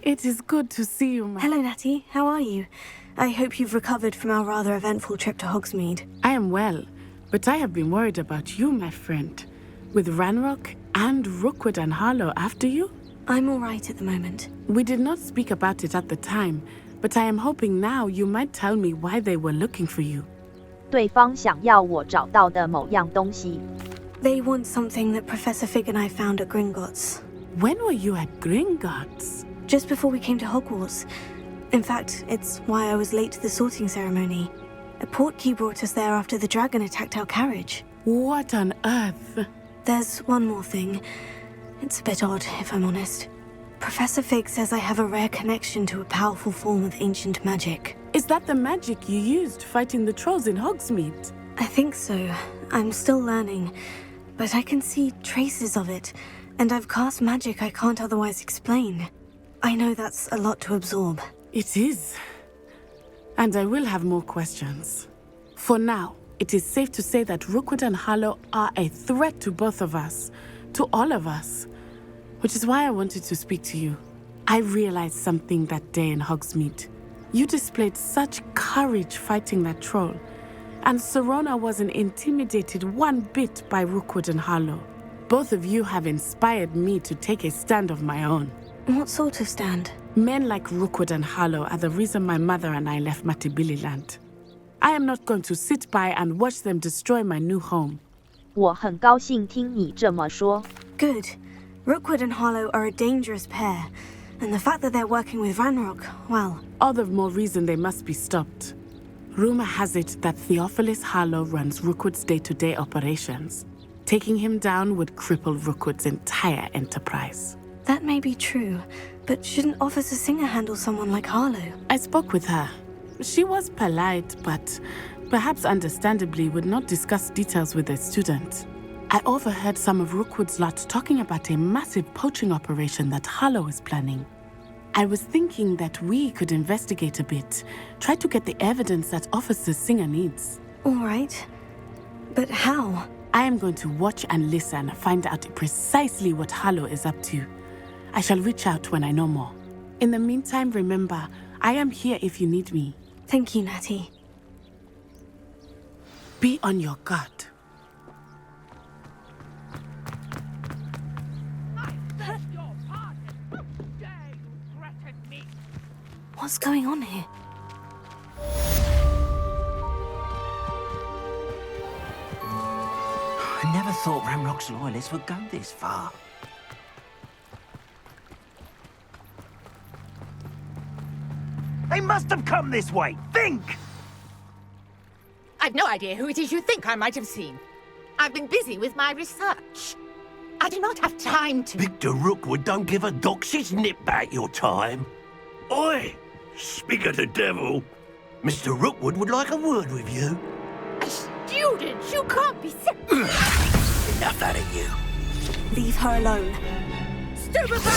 It is good to see you, my... Hello, Natty. How are you? I hope you've recovered from our rather eventful trip to Hogsmeade. I am well, but I have been worried about you, my friend. With Ranrock and Rookwood and Harlow after you? I'm all right at the moment. We did not speak about it at the time, but I am hoping now you might tell me why they were looking for you. 对方想要我找到的某样东西。 They want something that Professor Fig and I found at Gringotts. When were you at Gringotts? Just before we came to Hogwarts. In fact, it's why I was late to the sorting ceremony. A portkey brought us there after the dragon attacked our carriage. What on earth? There's one more thing. It's a bit odd, if I'm honest. Professor Fig says I have a rare connection to a powerful form of ancient magic. Is that the magic you used fighting the trolls in Hogsmeade? I think so. I'm still learning. But I can see traces of it. And I've cast magic I can't otherwise explain. I know that's a lot to absorb. It is. And I will have more questions. For now, it is safe to say that Rookwood and Harlow are a threat to both of us. To all of us. Which is why I wanted to speak to you. I realized something that day in Hogsmeade. You displayed such courage fighting that troll. And Serona wasn't intimidated one bit by Rookwood and Harlow. Both of you have inspired me to take a stand of my own. What sort of stand? Men like Rookwood and Harlow are the reason my mother and I left Matabeleland. I am not going to sit by and watch them destroy my new home. 我很高兴听你这么说。 Good. Rookwood and Harlow are a dangerous pair. And the fact that they're working with Ranrock, well... All the more reason they must be stopped. Rumor has it that Theophilus Harlow runs Rookwood's day-to-day operations. Taking him down would cripple Rookwood's entire enterprise. That may be true, but shouldn't Officer Singer handle someone like Harlow? I spoke with her. She was polite, but perhaps understandably would not discuss details with a student. I overheard some of Rookwood's lot talking about a massive poaching operation that Harlow is planning. I was thinking that we could investigate a bit, try to get the evidence that Officer Singer needs. All right. But how? I am going to watch and listen, find out precisely what Harlow is up to. I shall reach out when I know more. In the meantime, remember, I am here if you need me. Thank you, Natty. Be on your guard. What's going on here? I never thought Ranrock's loyalists would go this far. They must have come this way! Think! I've no idea who it is you think I might have seen. I've been busy with my research. I do not have time to... Victor Rookwood don't give a doxy's nip back your time. Oi! Speak of the devil. Mr. Rookwood would like a word with you. A student? You can't be sick. Enough out of you. Leave her alone. Stupefy!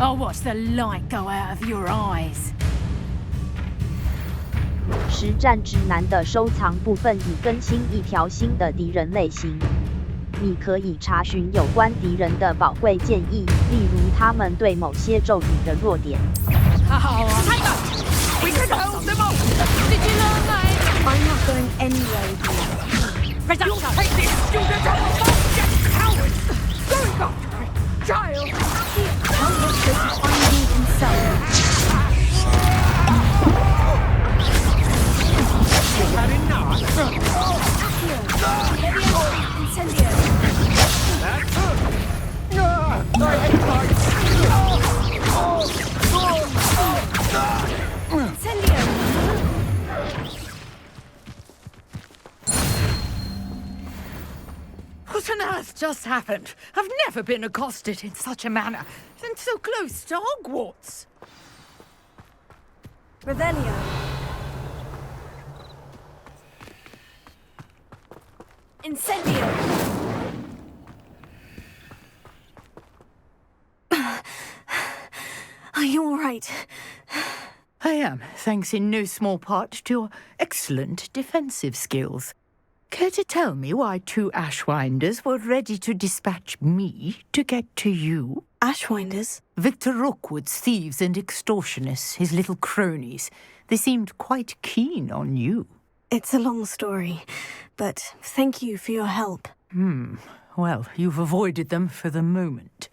I'll watch the light go out of your eyes. 实战指南的收藏部分已更新一条新的敌人类型。你可以查询有关敌人的宝贵建议，例如他们对某些咒语的弱点。We can hold them off! Did you learn that? I'm not going anywhere. You'll take this student off! Cowards! Going after a child! Tell Victor to find me himself. You've had enough! Incendio! I hate lights! Incendio! What on earth just happened? I've never been accosted in such a manner, and so close to Hogwarts. Revelio. Incendio! Are you all right? I am, thanks in no small part to your excellent defensive skills. Care to tell me why 2 Ashwinders were ready to dispatch me to get to you? Ashwinders? Victor Rookwood's thieves and extortionists, his little cronies. They seemed quite keen on you. It's a long story, but thank you for your help. Well, you've avoided them for the moment.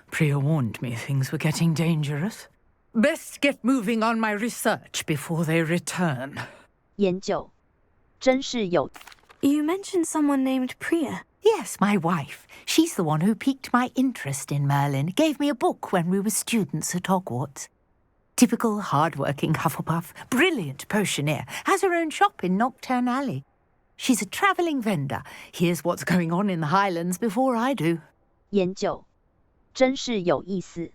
Priya warned me things were getting dangerous. Best get moving on my research before they return. 研究，真是有。 You mentioned someone named Priya. Yes, my wife. She's the one who piqued my interest in Merlin, gave me a book when we were students at Hogwarts. Typical hard-working Hufflepuff, brilliant potioneer, has her own shop in Nocturne Alley. She's a travelling vendor. Hears what's going on in the Highlands before I do. 研究，真是有意思。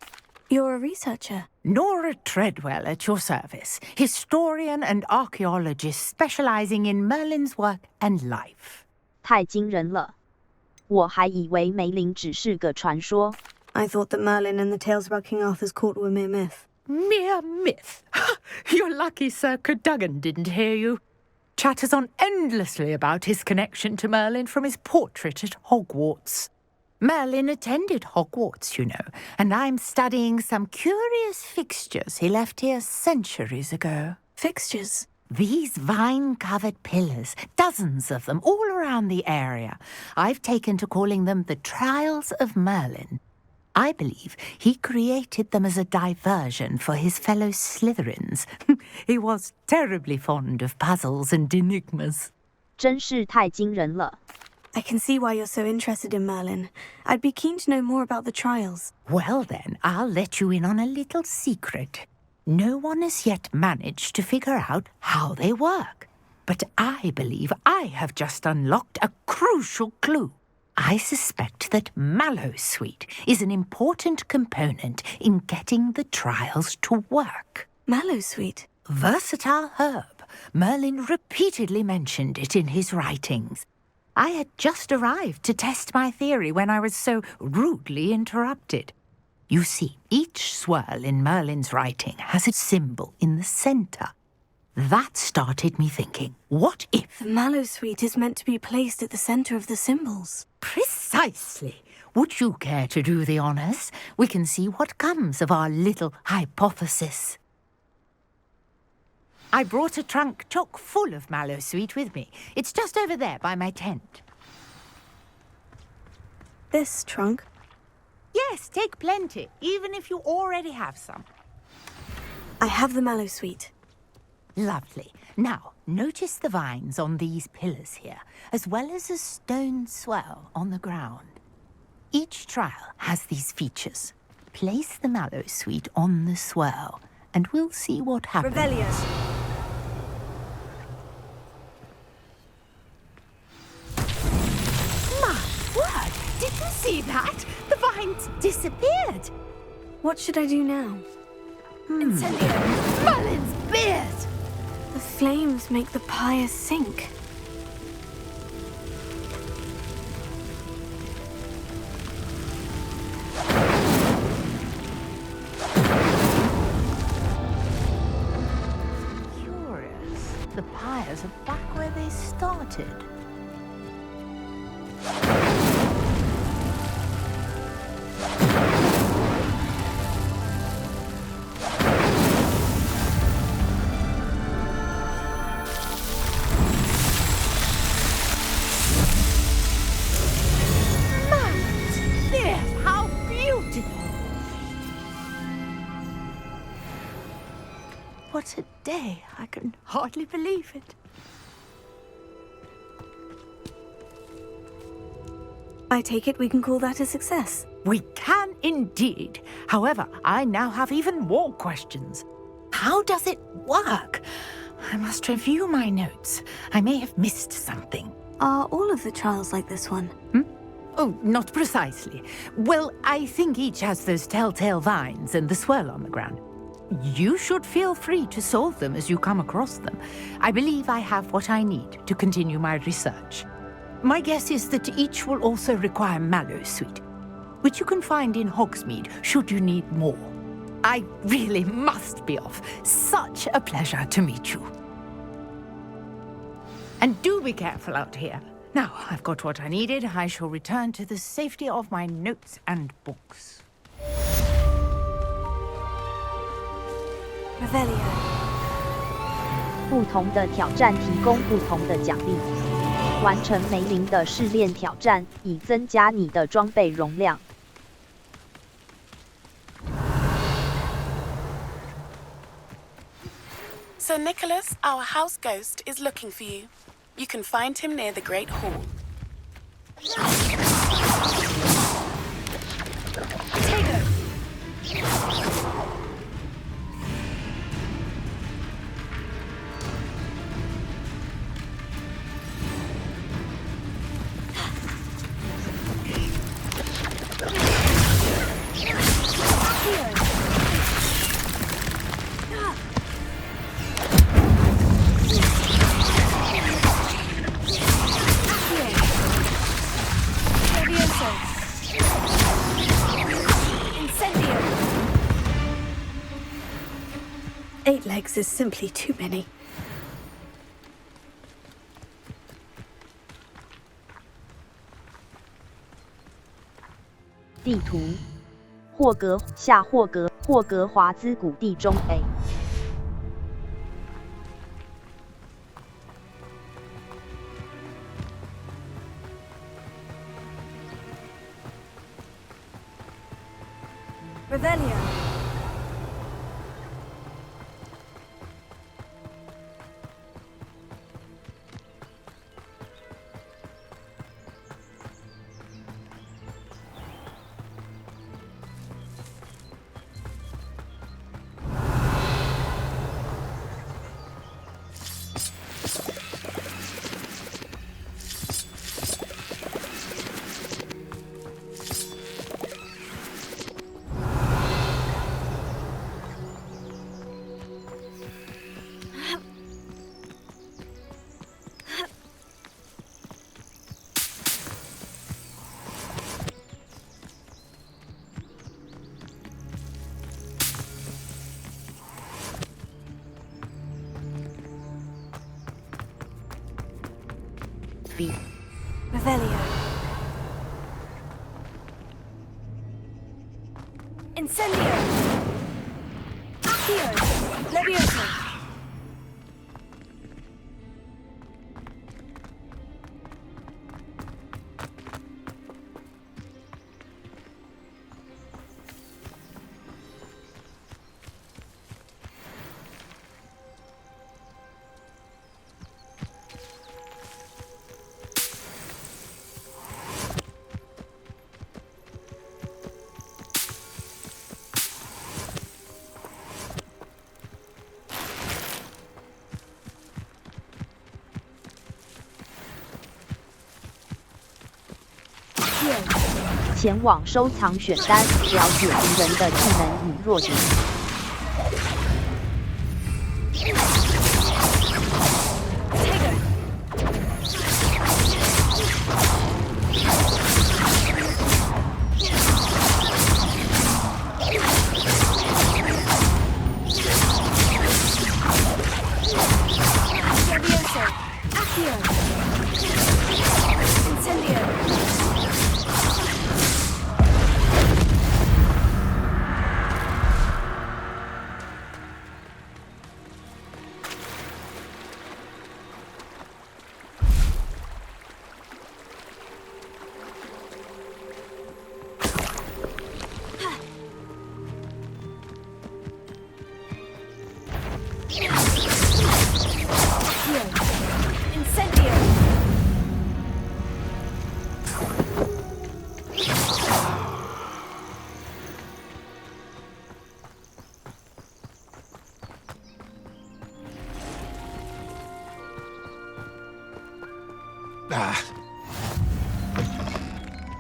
You're a researcher. Nora Treadwell at your service, historian and archaeologist specializing in Merlin's work and life. 太惊人了，我还以为梅林只是个传说。 I thought that Merlin and the tales about King Arthur's court were mere myth. Mere myth? You're lucky Sir Cadogan didn't hear you. Chatters on endlessly about his connection to Merlin from his portrait at Hogwarts. Merlin attended Hogwarts, you know, and I'm studying some curious fixtures he left here centuries ago. Fixtures? These vine-covered pillars, dozens of them all around the area. I've taken to calling them the Trials of Merlin. I believe he created them as a diversion for his fellow Slytherins. He was terribly fond of puzzles and enigmas. 真是太惊人了。 I can see why you're so interested in Merlin. I'd be keen to know more about the trials. Well then, I'll let you in on a little secret. No one has yet managed to figure out how they work. But I believe I have just unlocked a crucial clue. I suspect that Mallowsweet is an important component in getting the trials to work. Mallowsweet? Versatile herb. Merlin repeatedly mentioned it in his writings. I had just arrived to test my theory when I was so rudely interrupted. You see, each swirl in Merlin's writing has a symbol in the centre. That started me thinking, what if... The Mallowsweet is meant to be placed at the centre of the symbols. Precisely. Would you care to do the honours? We can see what comes of our little hypothesis. I brought a trunk chock full of Mallowsweet with me. It's just over there by my tent. This trunk? Yes, take plenty, even if you already have some. I have the Mallowsweet. Lovely. Now, notice the vines on these pillars here, as well as a stone swell on the ground. Each trial has these features. Place the Mallowsweet on the swirl, and we'll see what happens. Revelio. Word! Did you see that? The vines disappeared. What should I do now? Incendio! Merlin's beard! The flames make the pyre sink. Curious. The pyres are back where they started. What a day. I can hardly believe it. I take it we can call that a success. We can indeed. However, I now have even more questions. How does it work? I must review my notes. I may have missed something. Are all of the trials like this one? Oh, not precisely. Well, I think each has those telltale vines and the swirl on the ground. You should feel free to solve them as you come across them. I believe I have what I need to continue my research. My guess is that each will also require Mallowsweet, which you can find in Hogsmeade should you need more. I really must be off. Such a pleasure to meet you. And do be careful out here. Now, I've got what I needed. I shall return to the safety of my notes and books. Revelio. 不同的挑战提供不同的奖励。完成梅林的试炼挑战，以增加你的装备容量。So Nicholas, our house ghost, is looking for you. You can find him near the Great Hall. Eight legs is simply too many. 地图：霍格华兹谷地中 A。Revelio. Revelio. Incendio. Accio. Levioso.前往收藏选单，了解敌人的技能与弱点。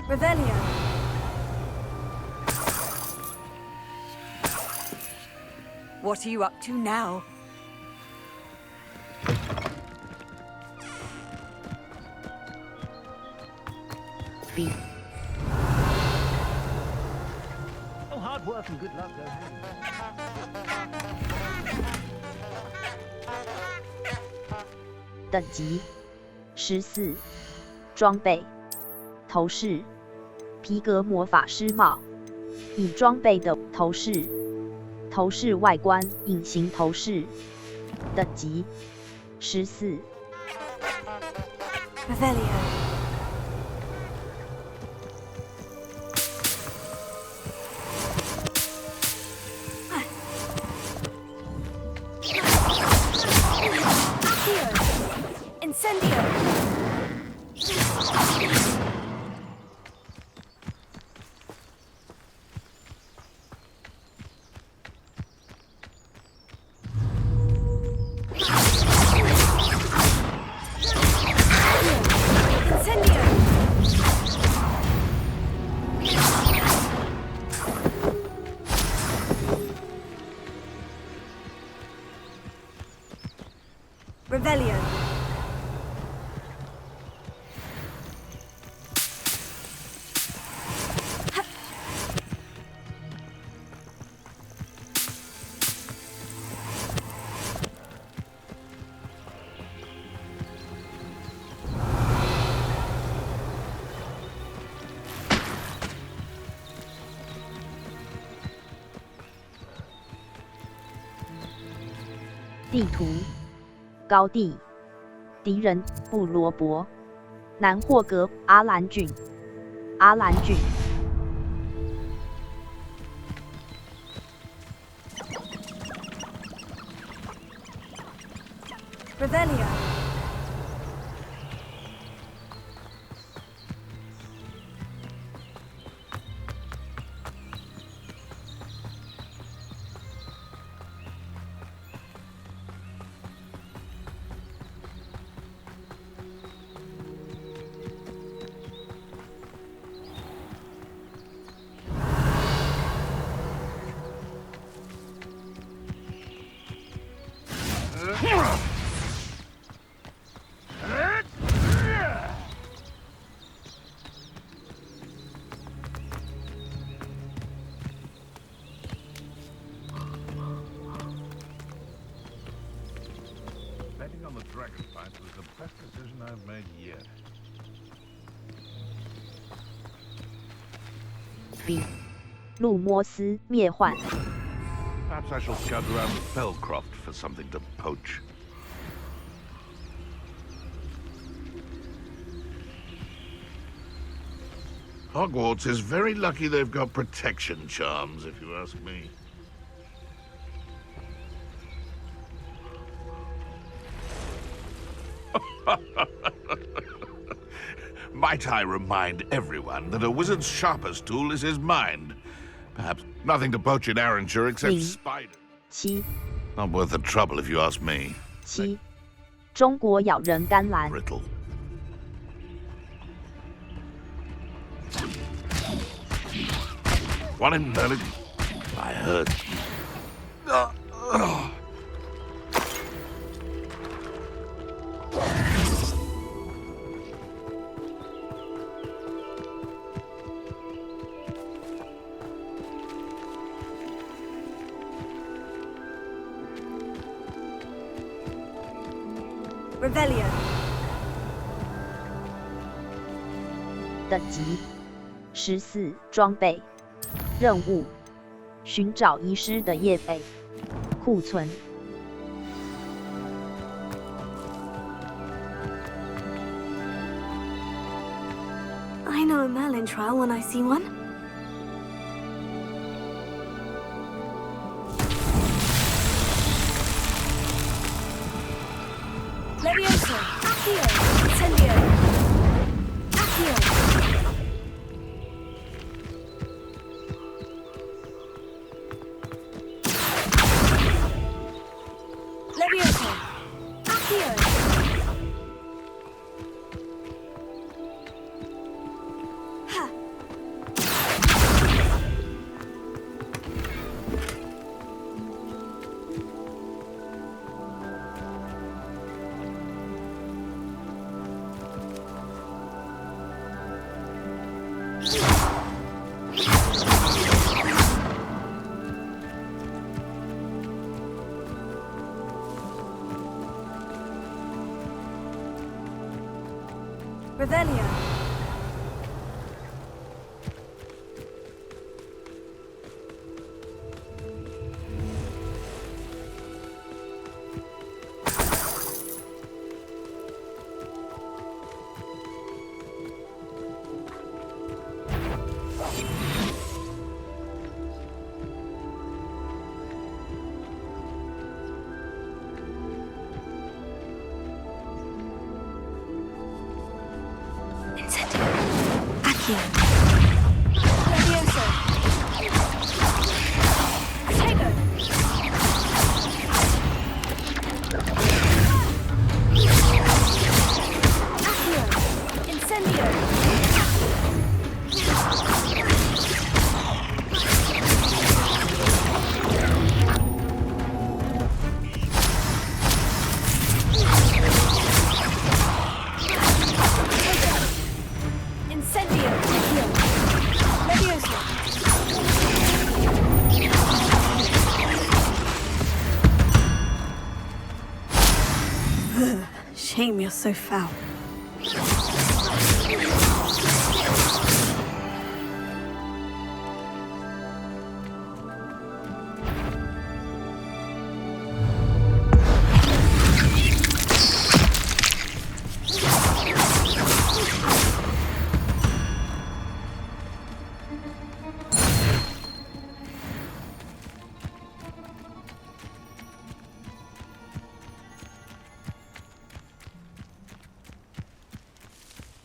Revelio. What are you up to now? Oh, hard work and good luck go hand in hand. 等级14，装备头饰皮革魔法师帽，已装备的头饰，头饰外观隐形头饰，等级14。Revelio.地图高地敌人布罗伯南霍格阿兰郡阿兰郡Revelio. Betting on the dragon fight was the best decision I've made yet. 比路摩斯灭幻 Perhaps I shall scout around Fellcroft for something to poach. Hogwarts is very lucky they've got protection charms, if you ask me. Might I remind everyone that a wizard's sharpest tool is his mind? Perhaps nothing to poach in Arranshire except spiders. 7 Not worth the trouble if you ask me. 7中国咬人甘蓝 Brittle. One in Merlin. I heard. Revelio. 等级14装备任务寻找遗失的叶贝库存 I know a Merlin trial when I see one. Levioso, Accio, Incendio, Accio. Levioso, Accio. Ha. Revelio. Shame you're so foul.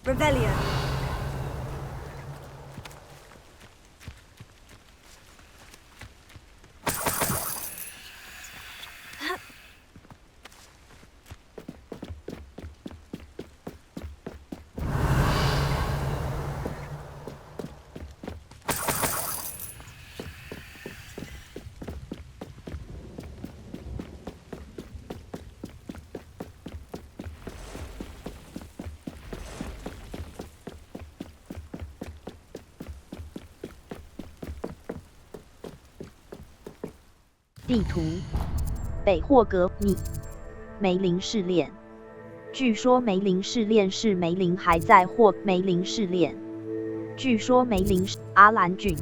Revelio. "地图，北霍格米梅林试炼。据说梅林试炼是梅林还在梅林试炼。据说梅林阿兰菌，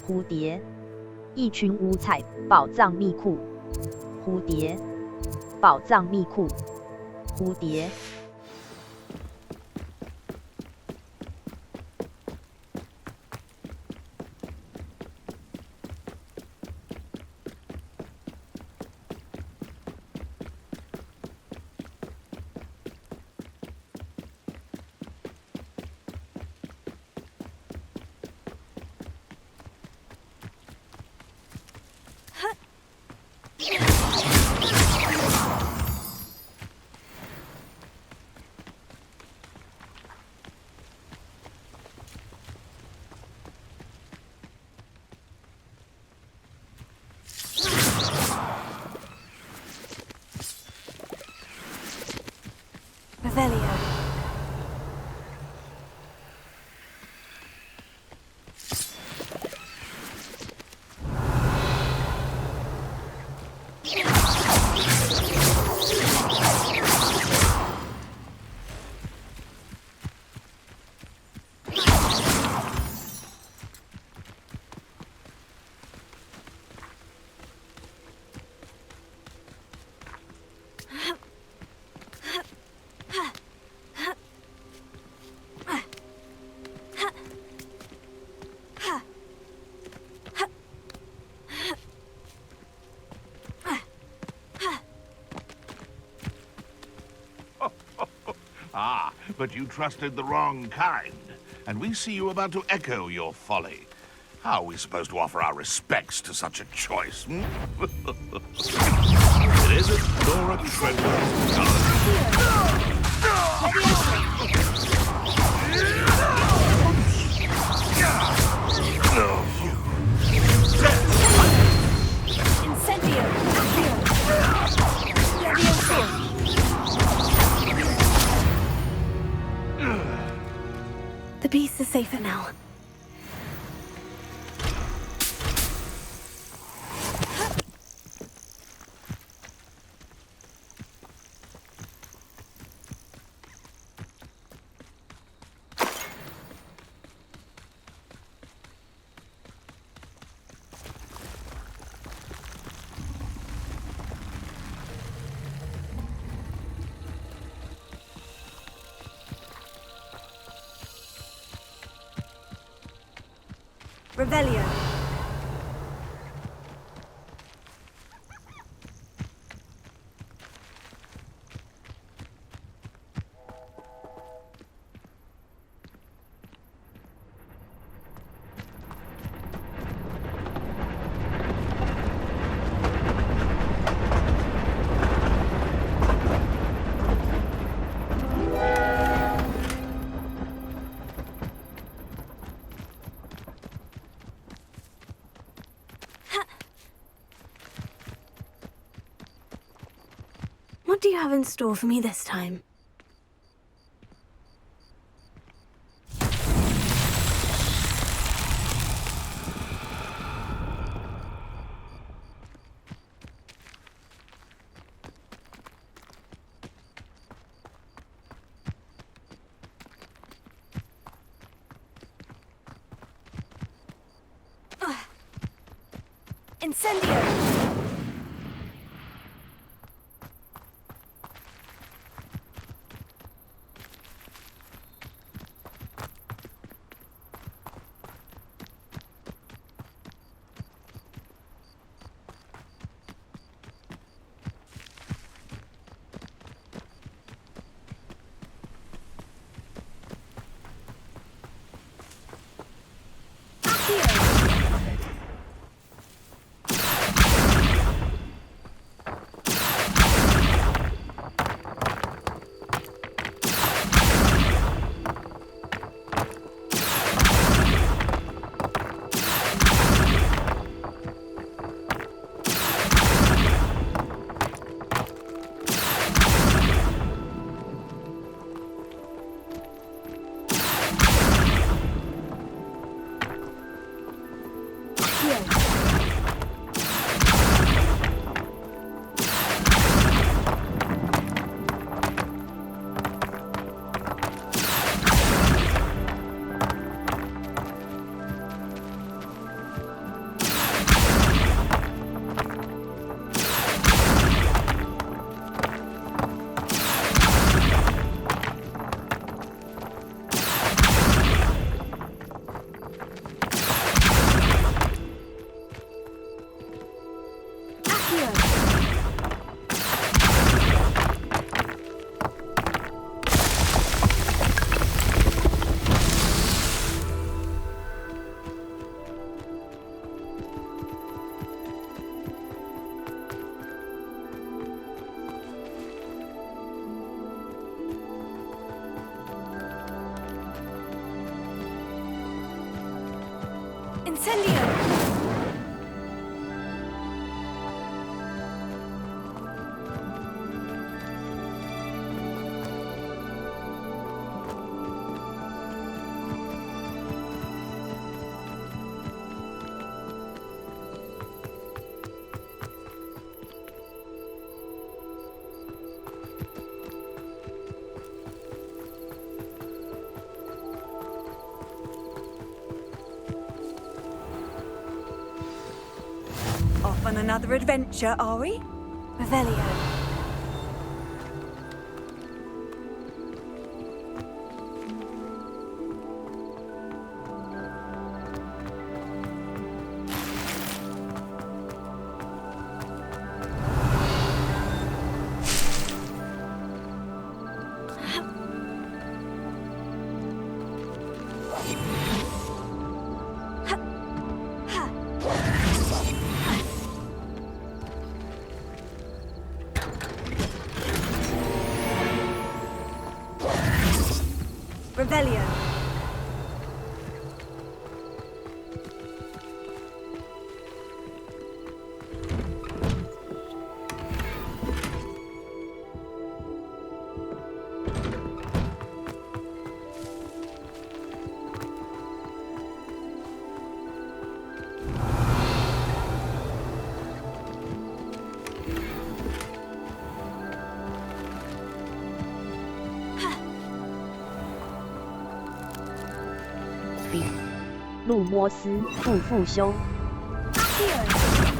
蝴蝶，一群五彩宝藏密库，蝴蝶，宝藏密库，蝴蝶。Revelio. But you trusted the wrong kind, and we see you about to echo your folly. How are we supposed to offer our respects to such a choice? It isn't Nora The beast is safer now. Revelio. What do you have in store for me this time? Incendio! Incendio! Off on another adventure, are we? Revelio. Revelio. Speed. 路摩斯复修。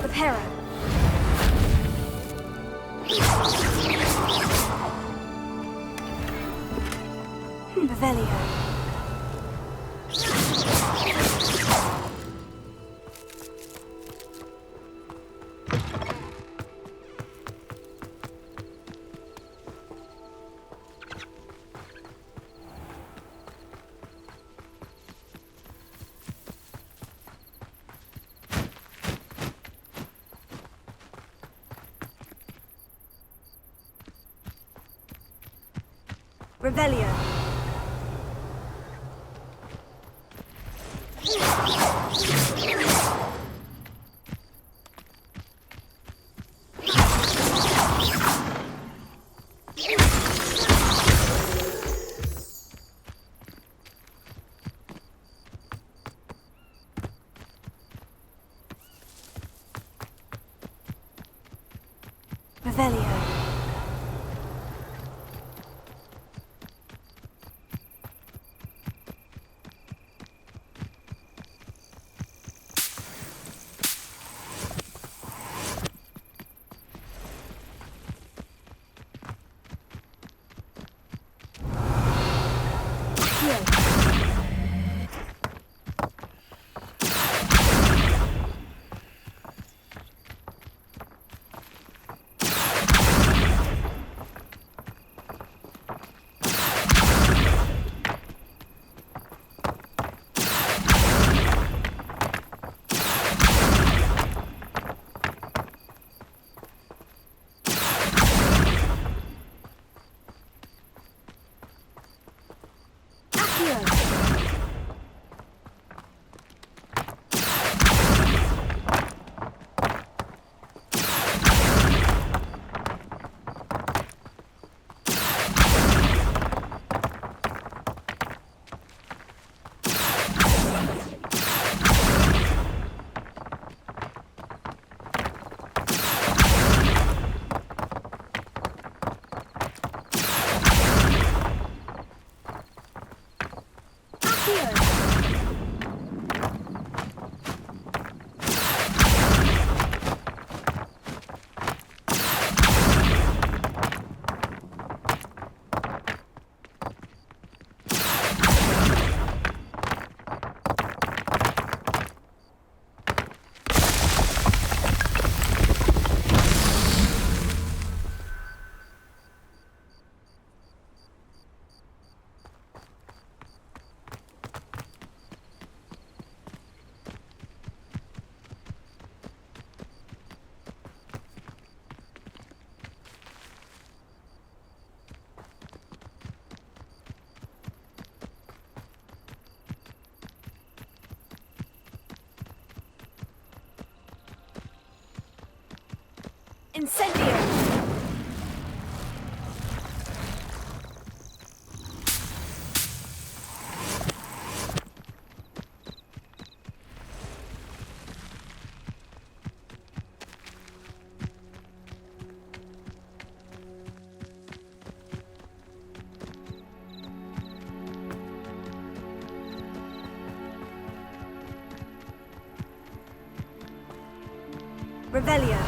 Reparo. Revelio. Revelio. Revelio. Incendio! Revelio.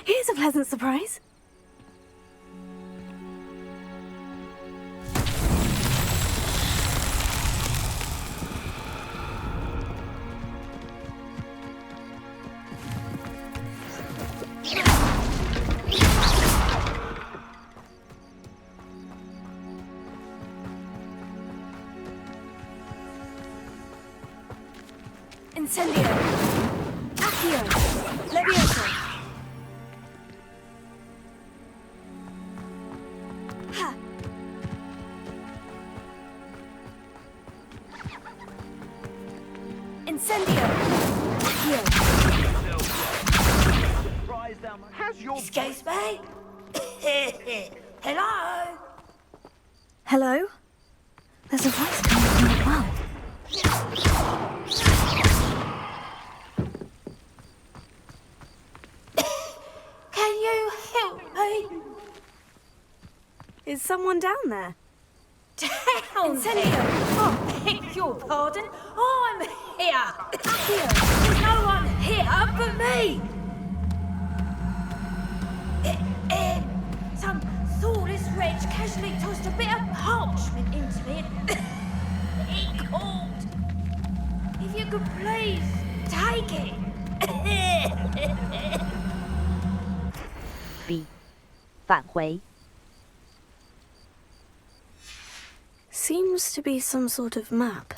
Here's a pleasant surprise. Incendio. Accio. Levioso. Ha. Incendio. Accio. Excuse me? Hello? Hello? There's a voice coming from the well. Can you help me? Is someone down there? Down there? Oh, beg your pardon. I'm here. There's no one here. it up for me! Some thoughtless wretch casually tossed a bit of parchment into it. It called. If you could please take it. B 返回 Seems to be some sort of map.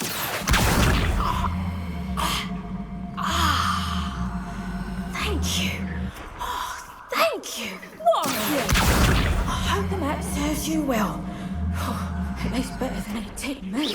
Thank you. Oh, thank you. What? I hope the map serves you well. At least better than it did me.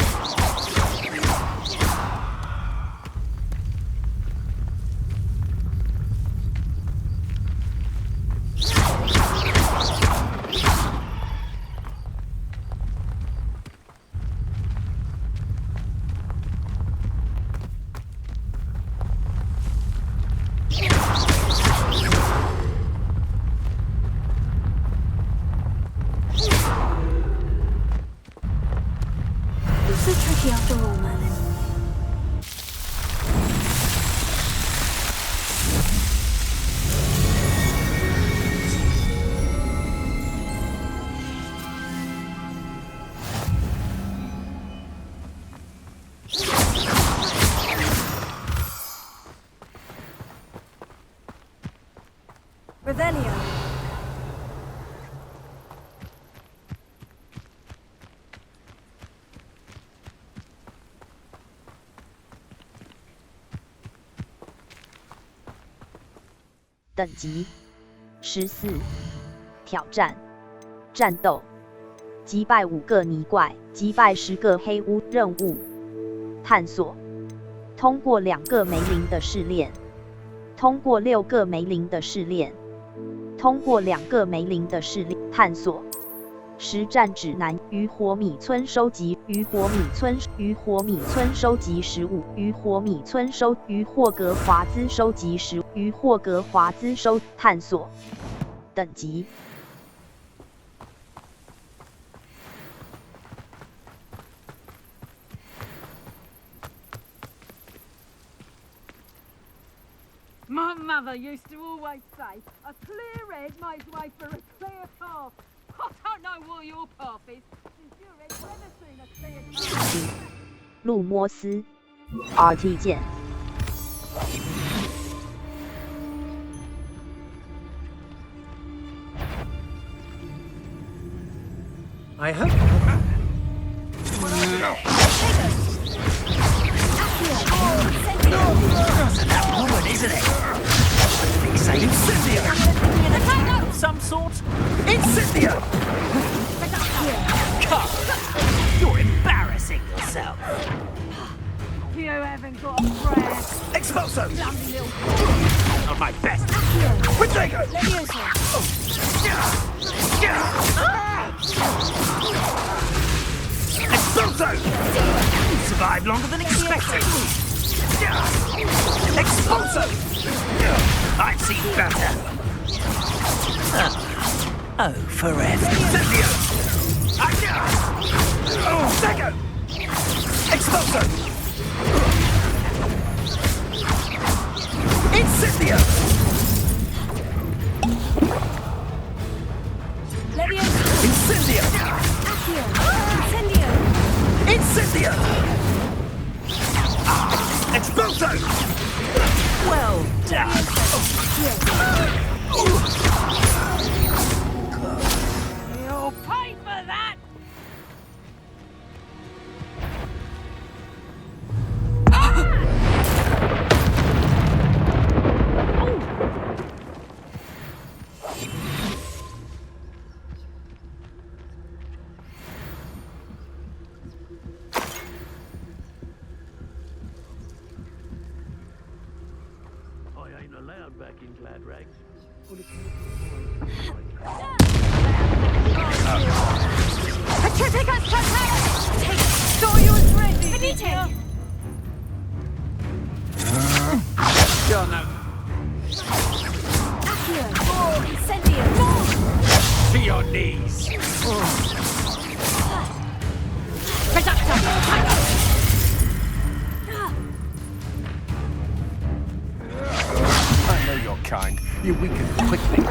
So tricky after all, Merlin. Revelio.等级14挑战战斗击败5个泥怪，击败10个黑屋任务探索通过2个梅林的试炼，通过6个梅林的试炼，通过2个梅林的试炼探索实战指南于火米村收集于火米村收集15于火米村收于霍格华兹收集15于霍格华兹收探索等级My mother used to always say, a clear head makes way for a clear path. I don't know what your path is, since your head's never seen a clear path. 路摩斯 RT 键 I hope. That's that woman, isn't it? It's an incendio! Of some sort? Incendio! Come! You're embarrassing yourself! You haven't got a prayer. Expulso! Bloody little Not my best! Protego! Expulso! You survived longer than expected! Expulso! I've seen better! Oh, forever! Incendio! Second! Expulso! Incendio! Incendio! Incendio! Expulso! Well done! You'll pay for that! I ain't allowed back in glad rags. Petrificus Totalus! Take Storius ready! Finite! Sure, no. Incendio! To your knees! You weaken quickly.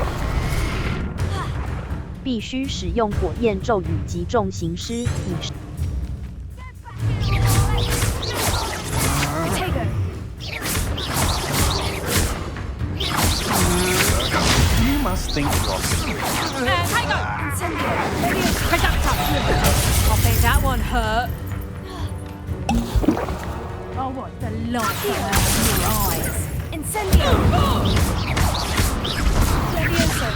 必须使用火焰咒语击中行尸以。You must think wrong. Hang on! I think that one hurt. Oh, what the light in your eyes. Incendio! Levioso!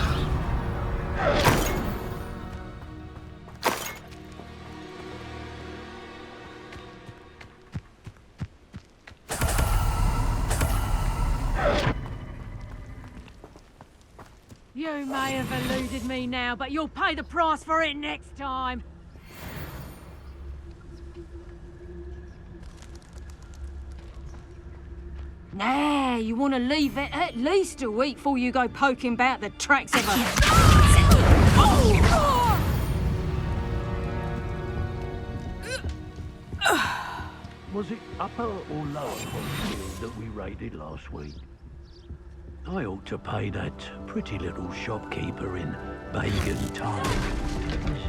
You may have eluded me now, but you'll pay the price for it next time. Nah, you want to leave it at least a week before you go poking about the tracks of a... Was it upper or lower Hogsfield that we raided last week? I ought to pay that pretty little shopkeeper in Bagan time. Is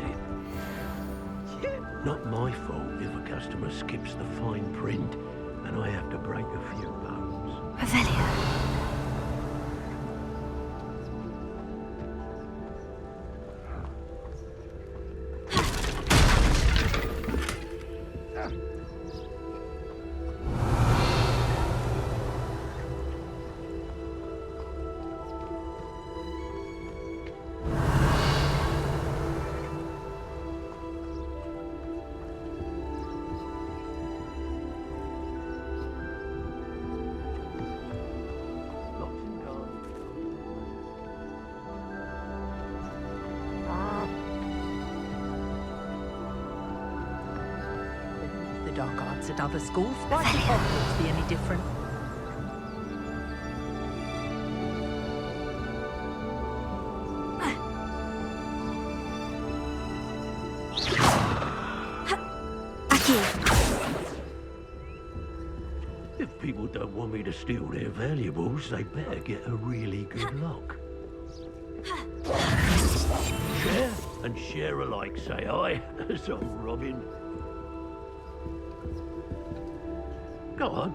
it? Not my fault if a customer skips the fine print and I have to break a few bones. Revelio. The dark arts at other schools. Why should Hogwarts be any different? If people don't want me to steal their valuables, they better get a really good lock. Share and share alike, say I, as I'm Robin. Go on.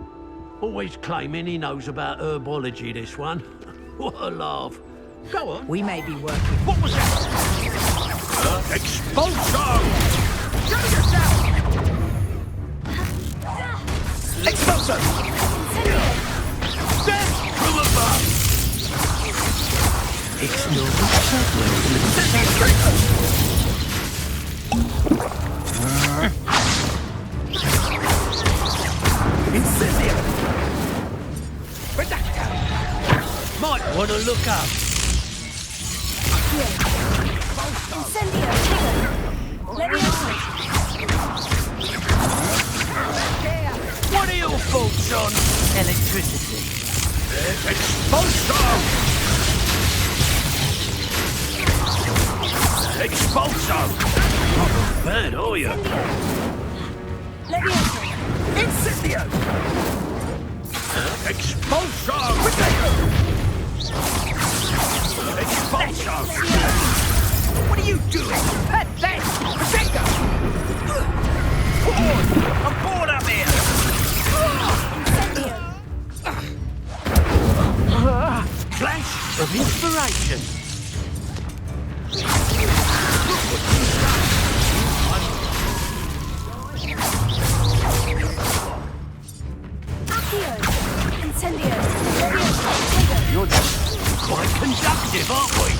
Always claiming he knows about herbology, this one. What a laugh. Go on. We may be working. What was that? Expulso! Show yourself! Expulso! Death from above! It's no Incendio! Redacto! Might want to look up. Incendio! Levioso! What are your thoughts on electricity? Expulso! Expulso! Not bad, are you? Levioso! Incendio! Expulso! Expulso! What are you doing? That! Protector! Forward! I'm bored up here! Flash of inspiration! Look what you've done! Incendio! You're just quite conductive, aren't we?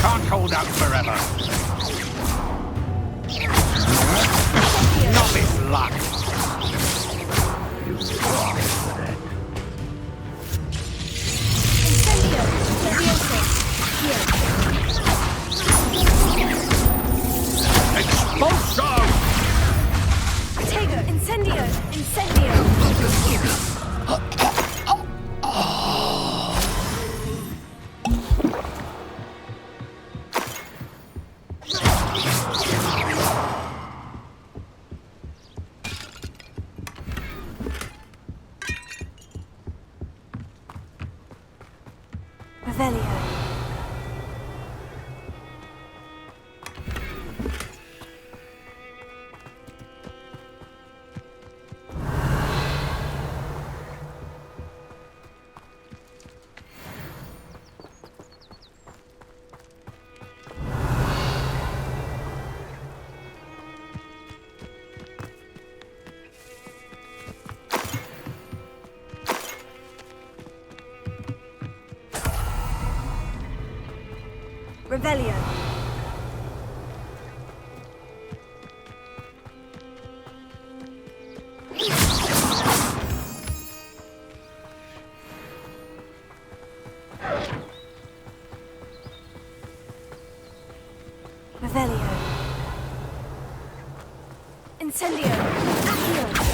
Can't hold out forever. Novice luck. Incendio! Levioso! Expulso! Revelio. Revelio. Revelio. Incendio. Accio.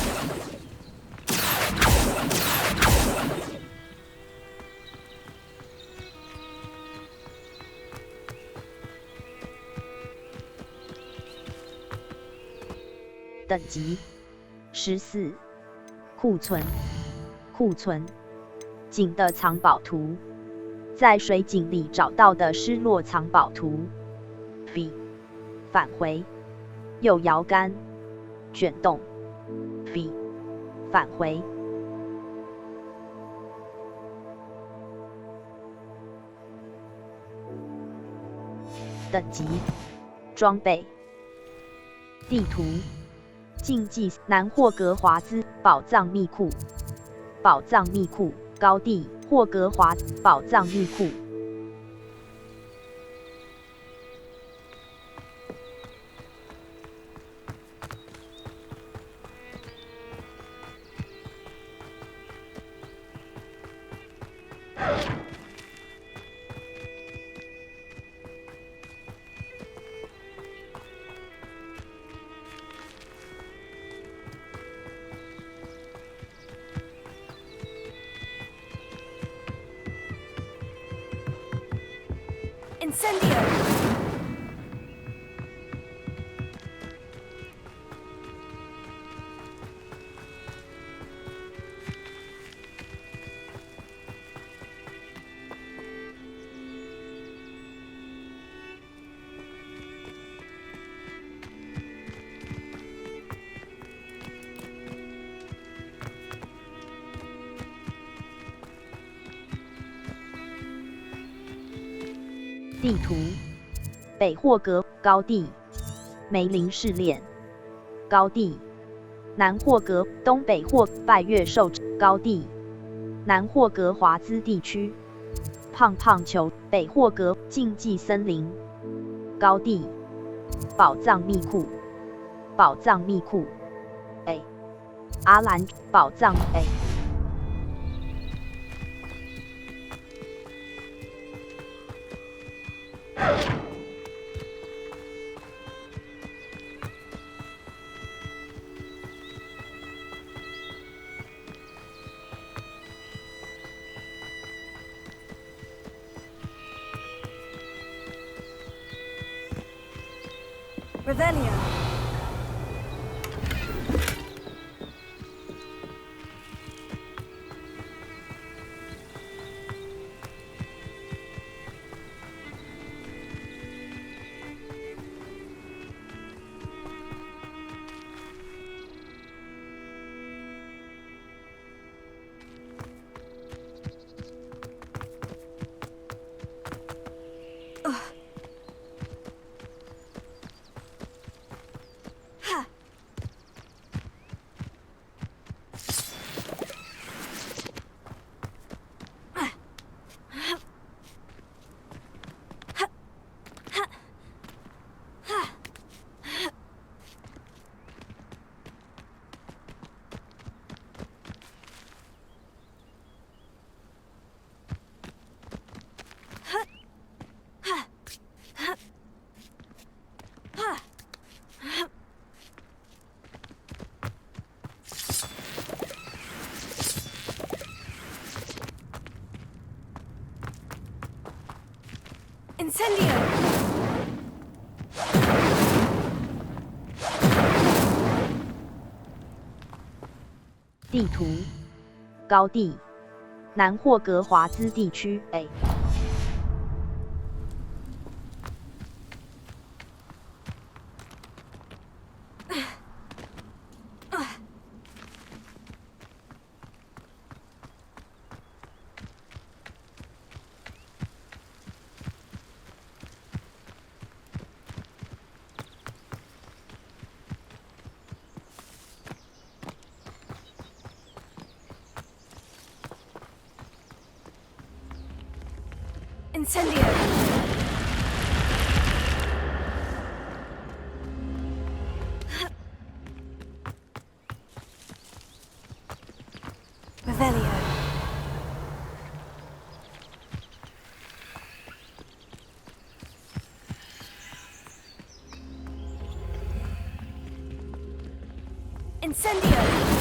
等级14，库存，井的藏宝图，在水井里找到的失落藏宝图。B， 返回，右摇杆，卷动。B， 返回。等级，装备，地图。竞技南霍格华兹宝藏密库，高地霍格华兹宝藏密库。Incendio.地图，北霍格高地，梅林试炼高地，南霍格东北霍拜月兽高地，南霍格华兹地区，胖胖球北霍格竞技森林高地，宝藏密库A， 阿兰宝藏 A。Revelio. Incendio! 地图，高地，南霍格华兹地区 A。Incendio! Revelio. Incendio!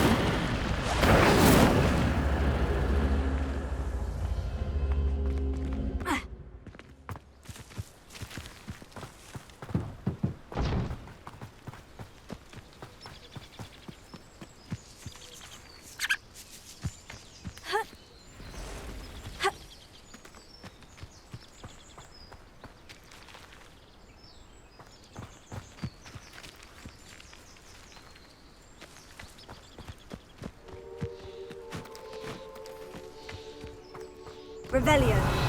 Revelio.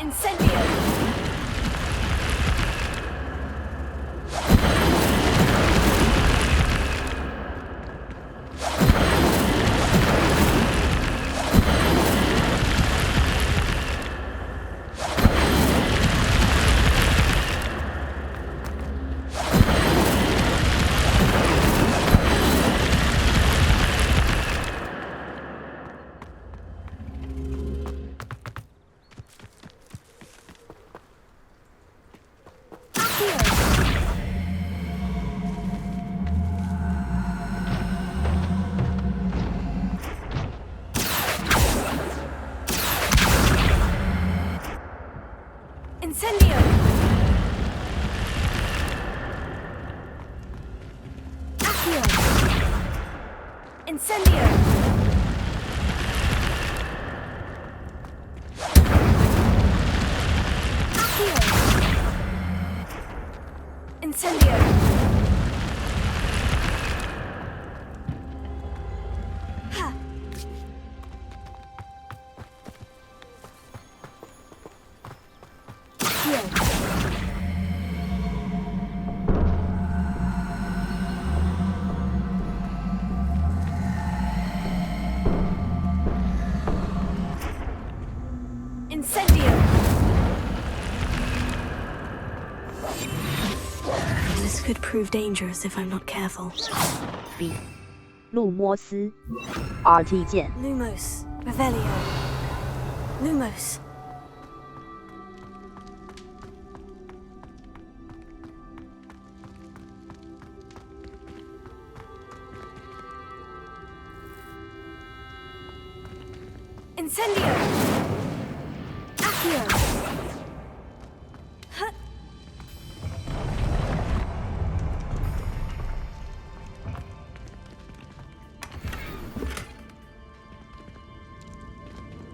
Incendio! Incendio! Accio! Incendio! Accio! Incendio! Ha! Incendio! This could prove dangerous if I'm not careful. B. 路摩斯 RT 键 Lumos, Revelio. Lumos. Incendio! Accio!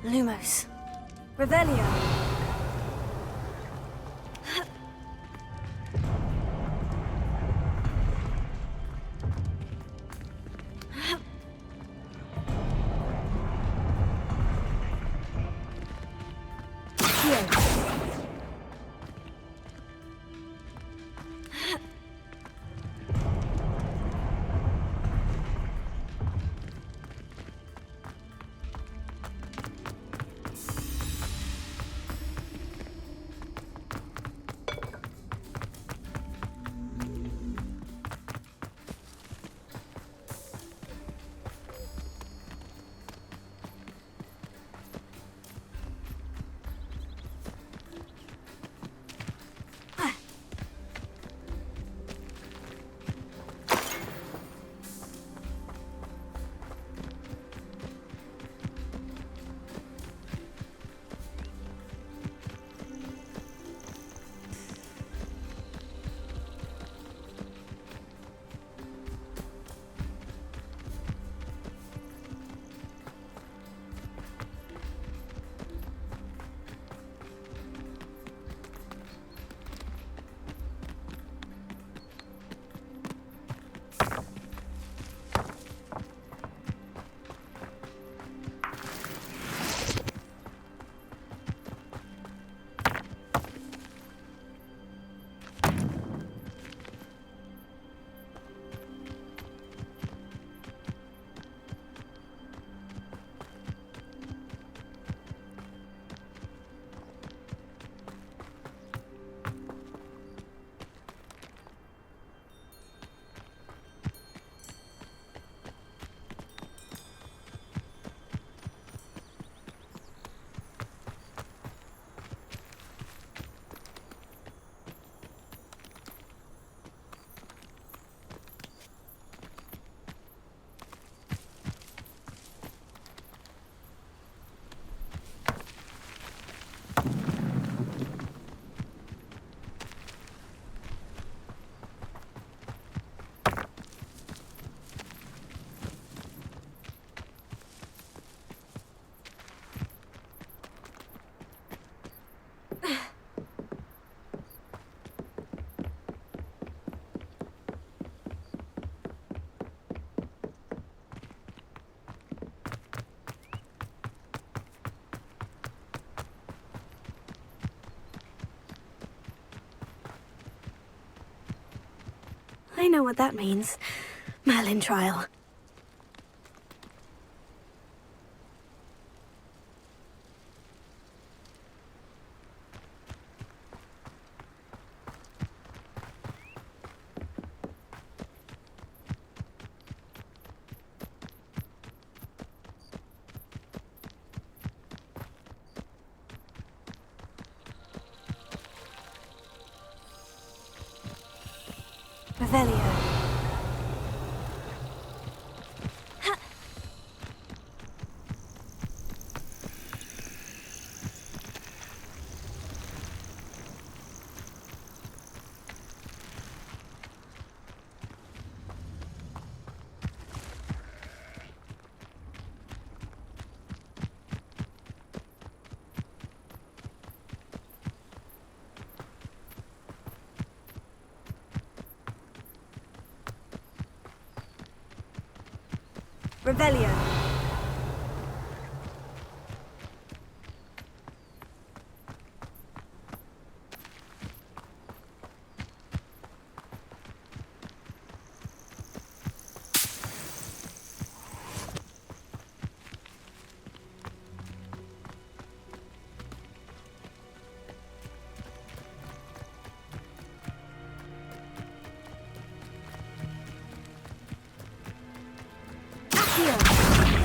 Lumos. Revelio. I know what that means. Merlin trial. Revelio. Revelio. Accio.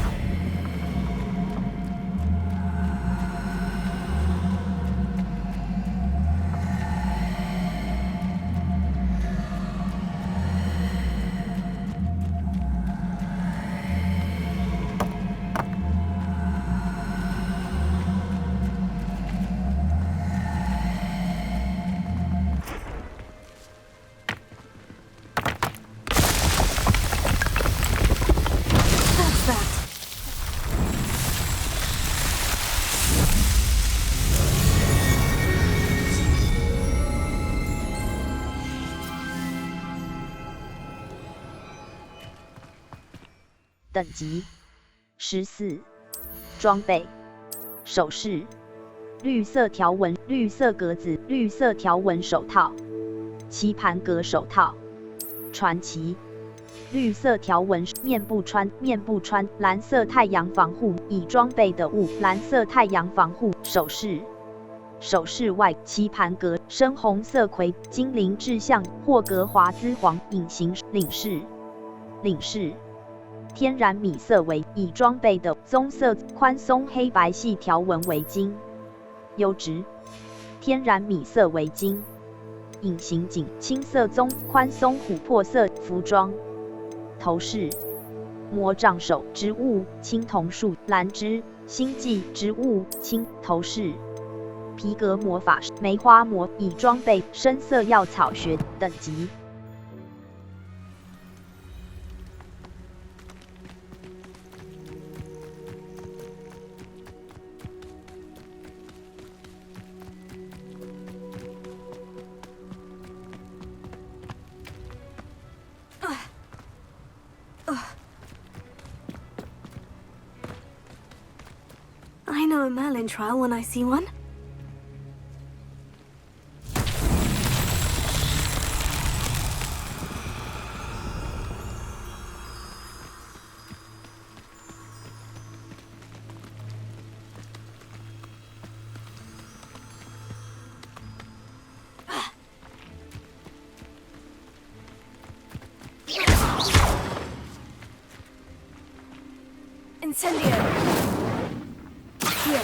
等级14。装备首饰绿色条纹、绿色格子、绿色条纹手套、棋盘格手套、传奇绿色条纹面部穿蓝色太阳防护已装备的物蓝色太阳防护首饰外棋盘格深红色葵精灵志向霍格华兹黄隐形领饰天然米色围已装备的棕色宽松黑白细条纹围巾优质天然米色围巾隐形颈青色棕宽松琥珀色服装头饰魔杖手植物青铜树兰芝星际植物青头饰皮革魔法梅花魔已装备深色药草学等级I know a Merlin trial when I see one. Incendio. Accio.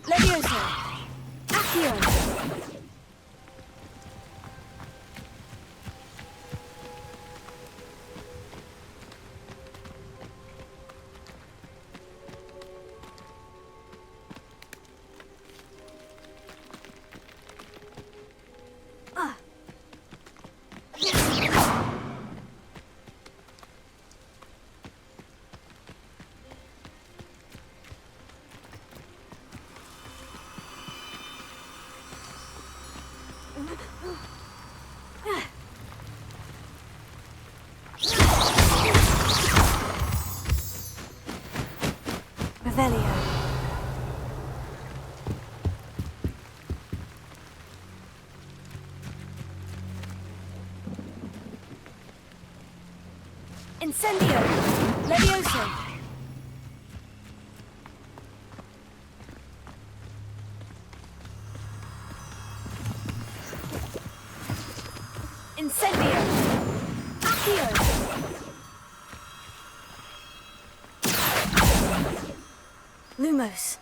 Levioso. Accio. Revelio. Incendio. Levioso. Incendio. Accio. Lumos.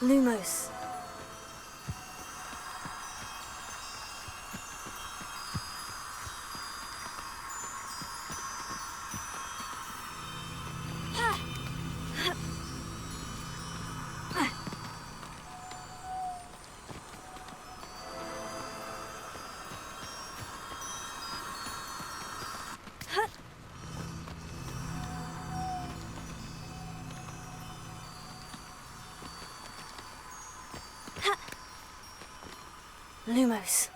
Lumos. Lumos.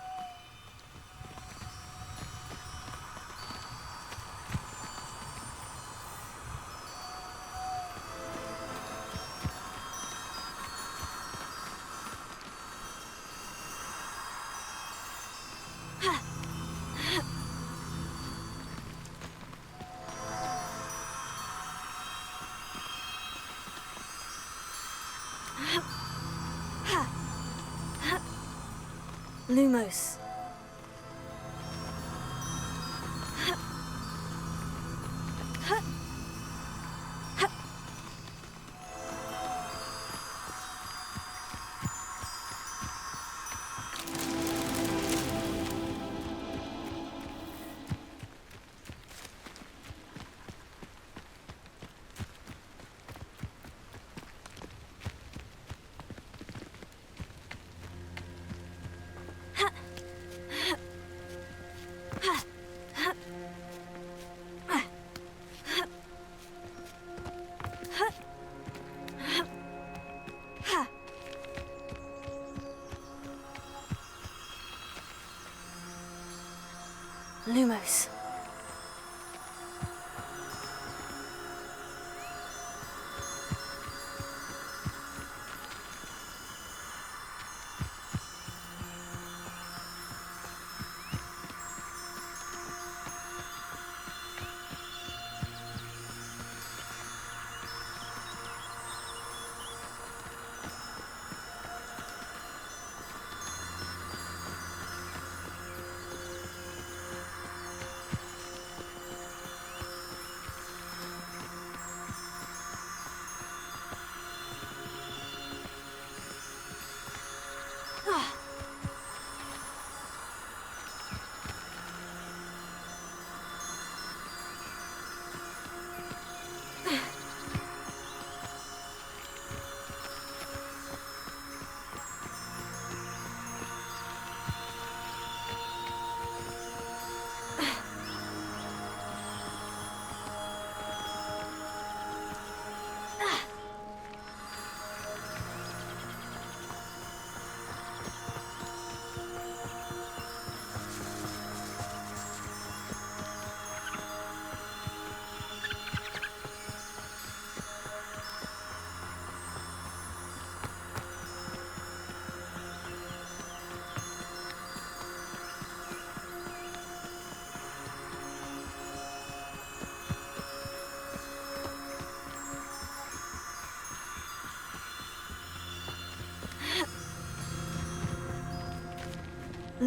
Lumos.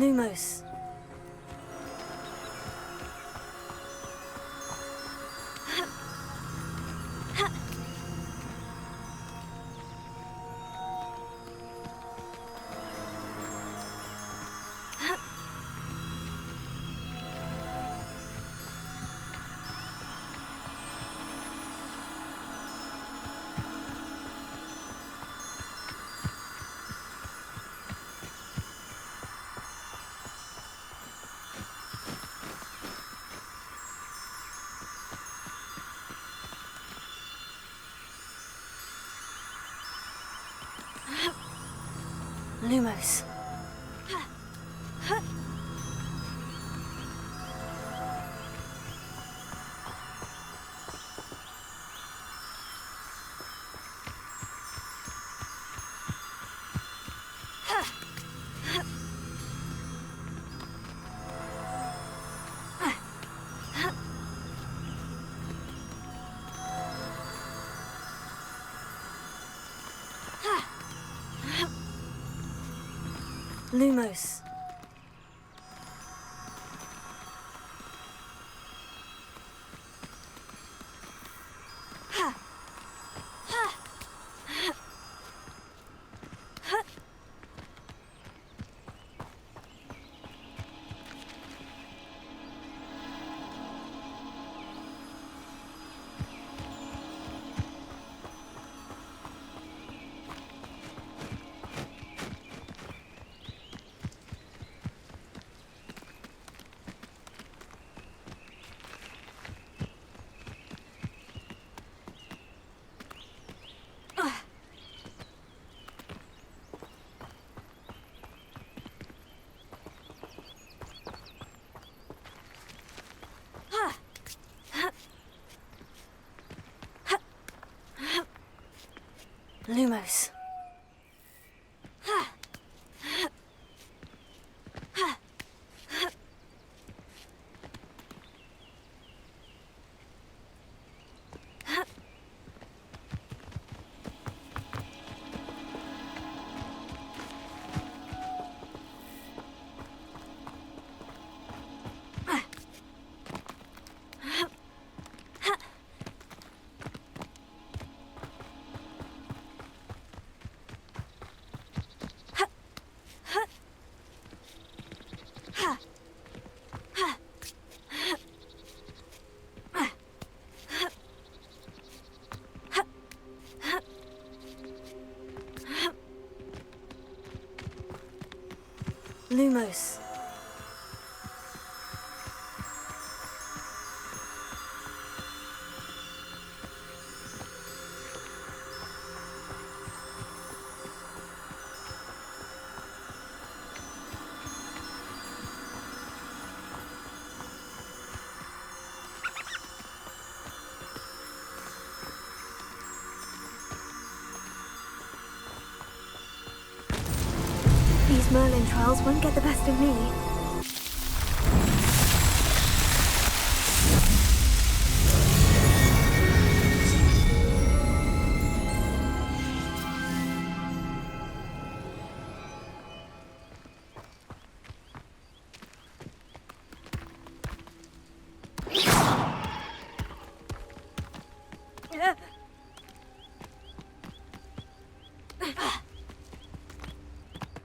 Lumos. Lumos. Lumos. Lumos. Lumos. These Merlin trials won't get the best of me.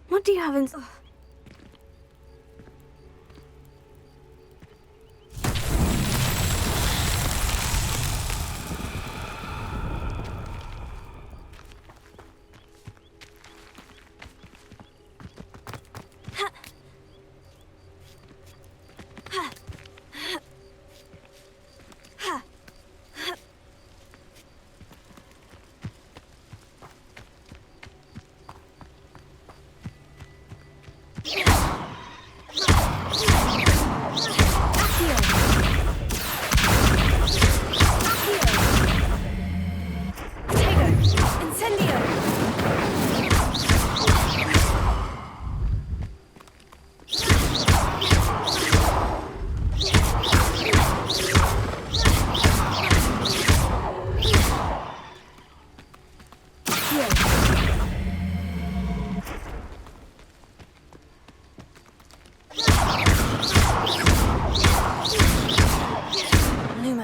What do you have in...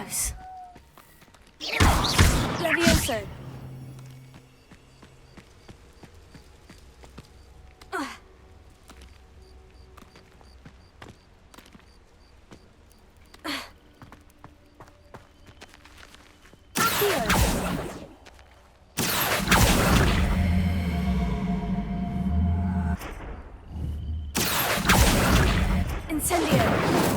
close. Levioso. Incendio.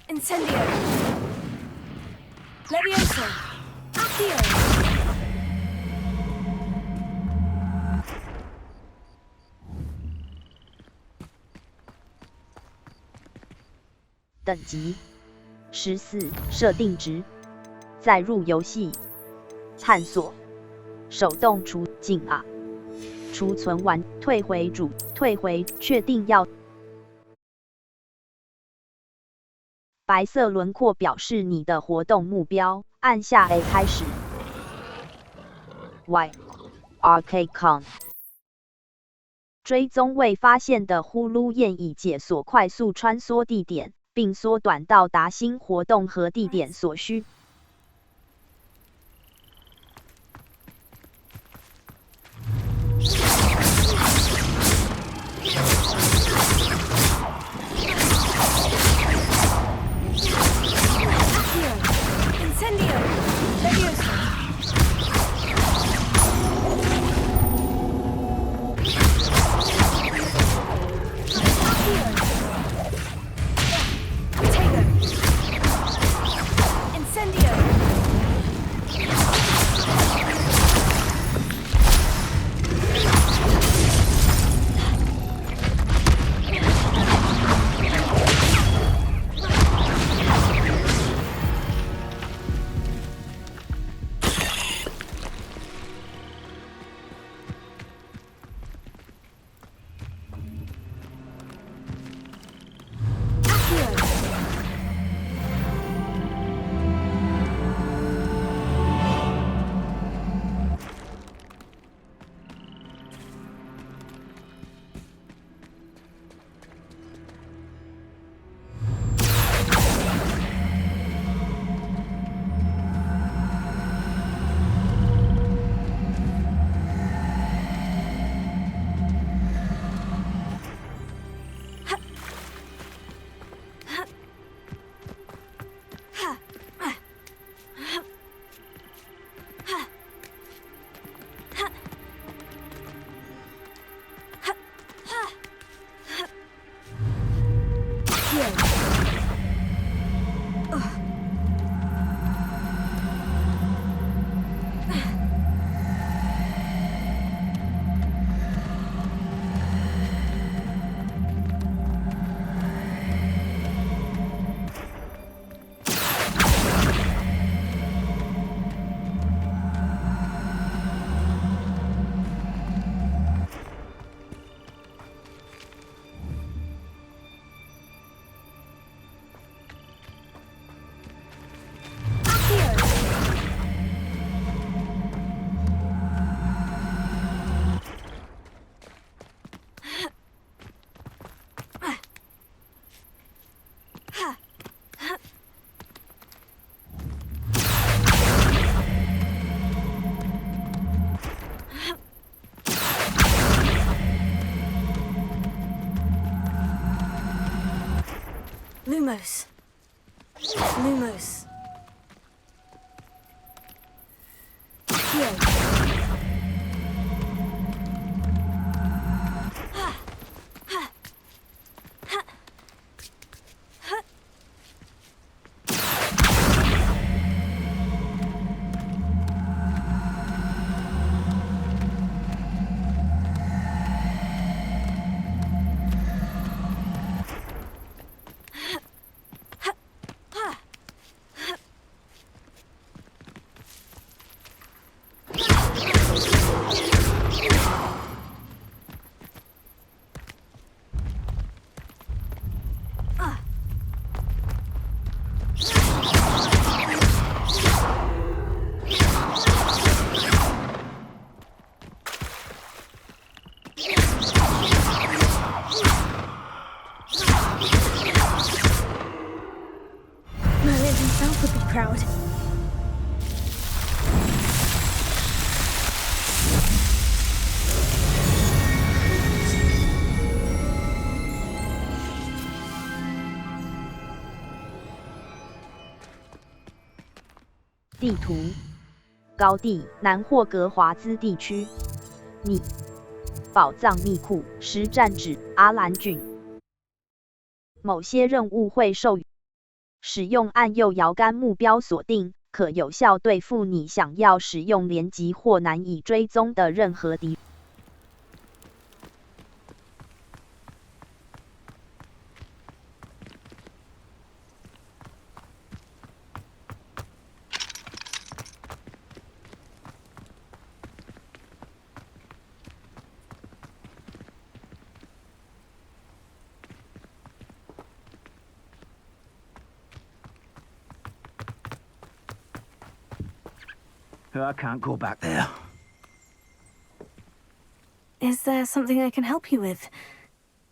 Incendio! Levioso! Accio! 等级14，设定值，载入游戏，探索，手动除境啊，储存完，退回主，退回，确定要。白色轮廓表示你的活动目标，按下 A 开始。Y，RK Con。追踪未发现的呼噜燕已解锁快速穿梭地点，并缩短到达新活动和地点所需。Incendio! Levioso! Incendio! Lumos. Lumos. Here. Merlin himself would be proud. "地图，高地南霍格华兹地区，你，宝藏密库实战指阿兰郡。某些任务会授予。使用按右摇杆目标锁定，可有效对付你想要使用连击或难以追踪的任何敌人。I can't go back there. Is there something I can help you with,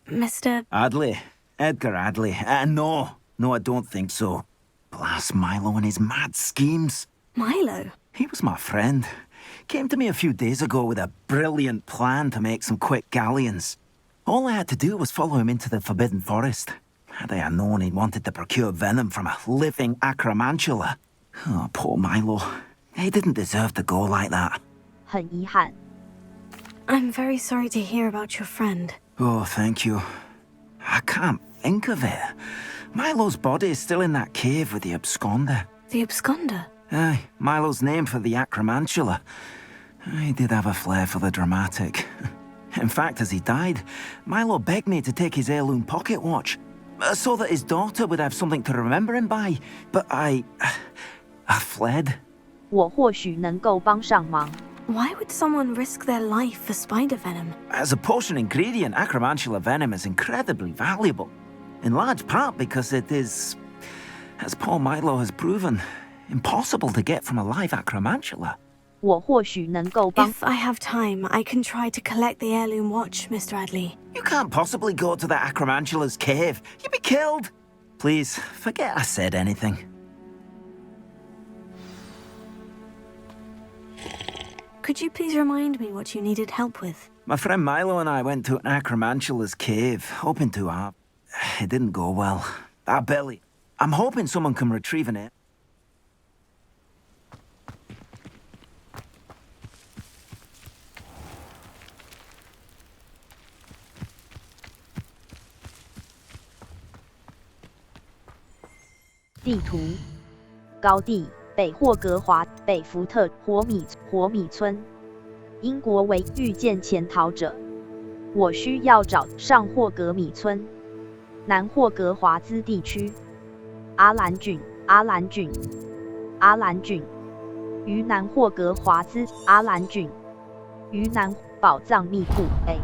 Mr. Adley? Edgar Adley? No, I don't think so. Blast Milo and his mad schemes. Milo? He was my friend. Came to me a few days ago with a brilliant plan to make some quick galleons. All I had to do was follow him into the Forbidden Forest. Had I known he wanted to procure venom from a living acromantula. Oh, poor Milo. He didn't deserve to go like that. 很遗憾。I'm very sorry to hear about your friend. Oh, thank you. I can't think of it. Milo's body is still in that cave with the absconder. The absconder? Aye, Milo's name for the acromantula. He did have a flair for the dramatic. In fact, as he died, Milo begged me to take his heirloom pocket watch, so that his daughter would have something to remember him by. But I fled. 我或许能够帮上忙。Why would someone risk their life for spider venom? As a potion ingredient, acromantula venom is incredibly valuable. In large part because it is, as poor Milo has proven, impossible to get from a live acromantula. 我或许能够帮。If I have time, I can try to collect the heirloom watch, Mr. Adley. You can't possibly go to the acromantula's cave. You'd be killed. Please, forget I said anything. Could you please remind me what you needed help with? My friend Milo and I went to an acromantula's cave, hoping to it didn't go well. I'm hoping someone can retrieve it. 地图高地北霍格华北福特火米村，英国为遇见潜逃者。我需要找上霍格米村，南霍格华兹地区，阿兰郡，于南霍格华兹，阿兰郡，于南宝藏密库 A。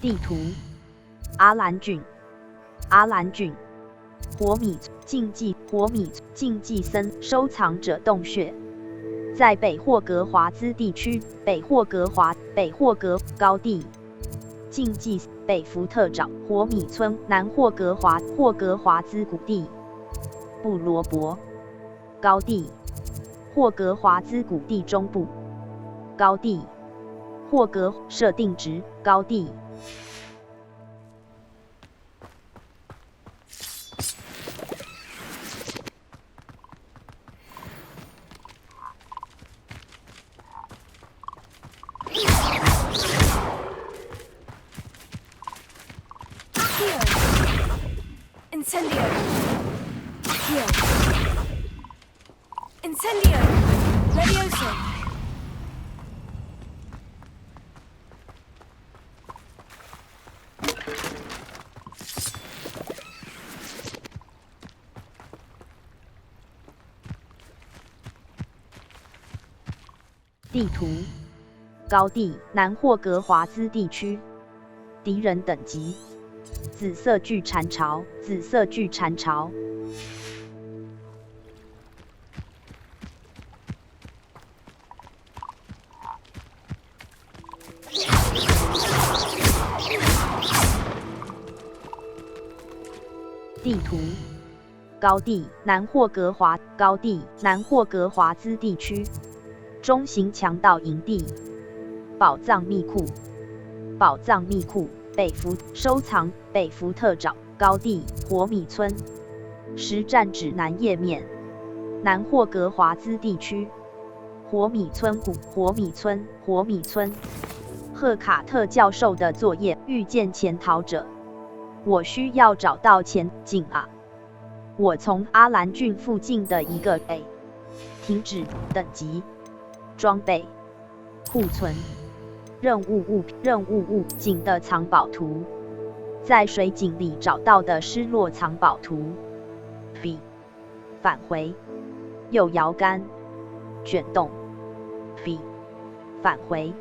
地图阿兰郡，火米竞技森收藏者洞穴，在北霍格华兹地区，北霍格高地，竞技北福特沼火米村，南霍格华兹谷地，布罗伯高地，霍格华兹谷地中部高地，霍格设定值高地。地图高地南霍格华兹地区，敌人等级紫色巨蝉巢，地图高地南霍格华兹地区，中型强盗营地，宝藏密库，收藏北福特沼高地火米村，实战指南页面，南霍格华兹地区，火米村，赫卡特教授的作业，遇见潜逃者。我需要找到前景啊！我从阿兰郡附近的一个 A 停止等级装备库存任务物井的藏宝图，在水井里找到的失落藏宝图。B 返回右摇杆卷动 B 返回。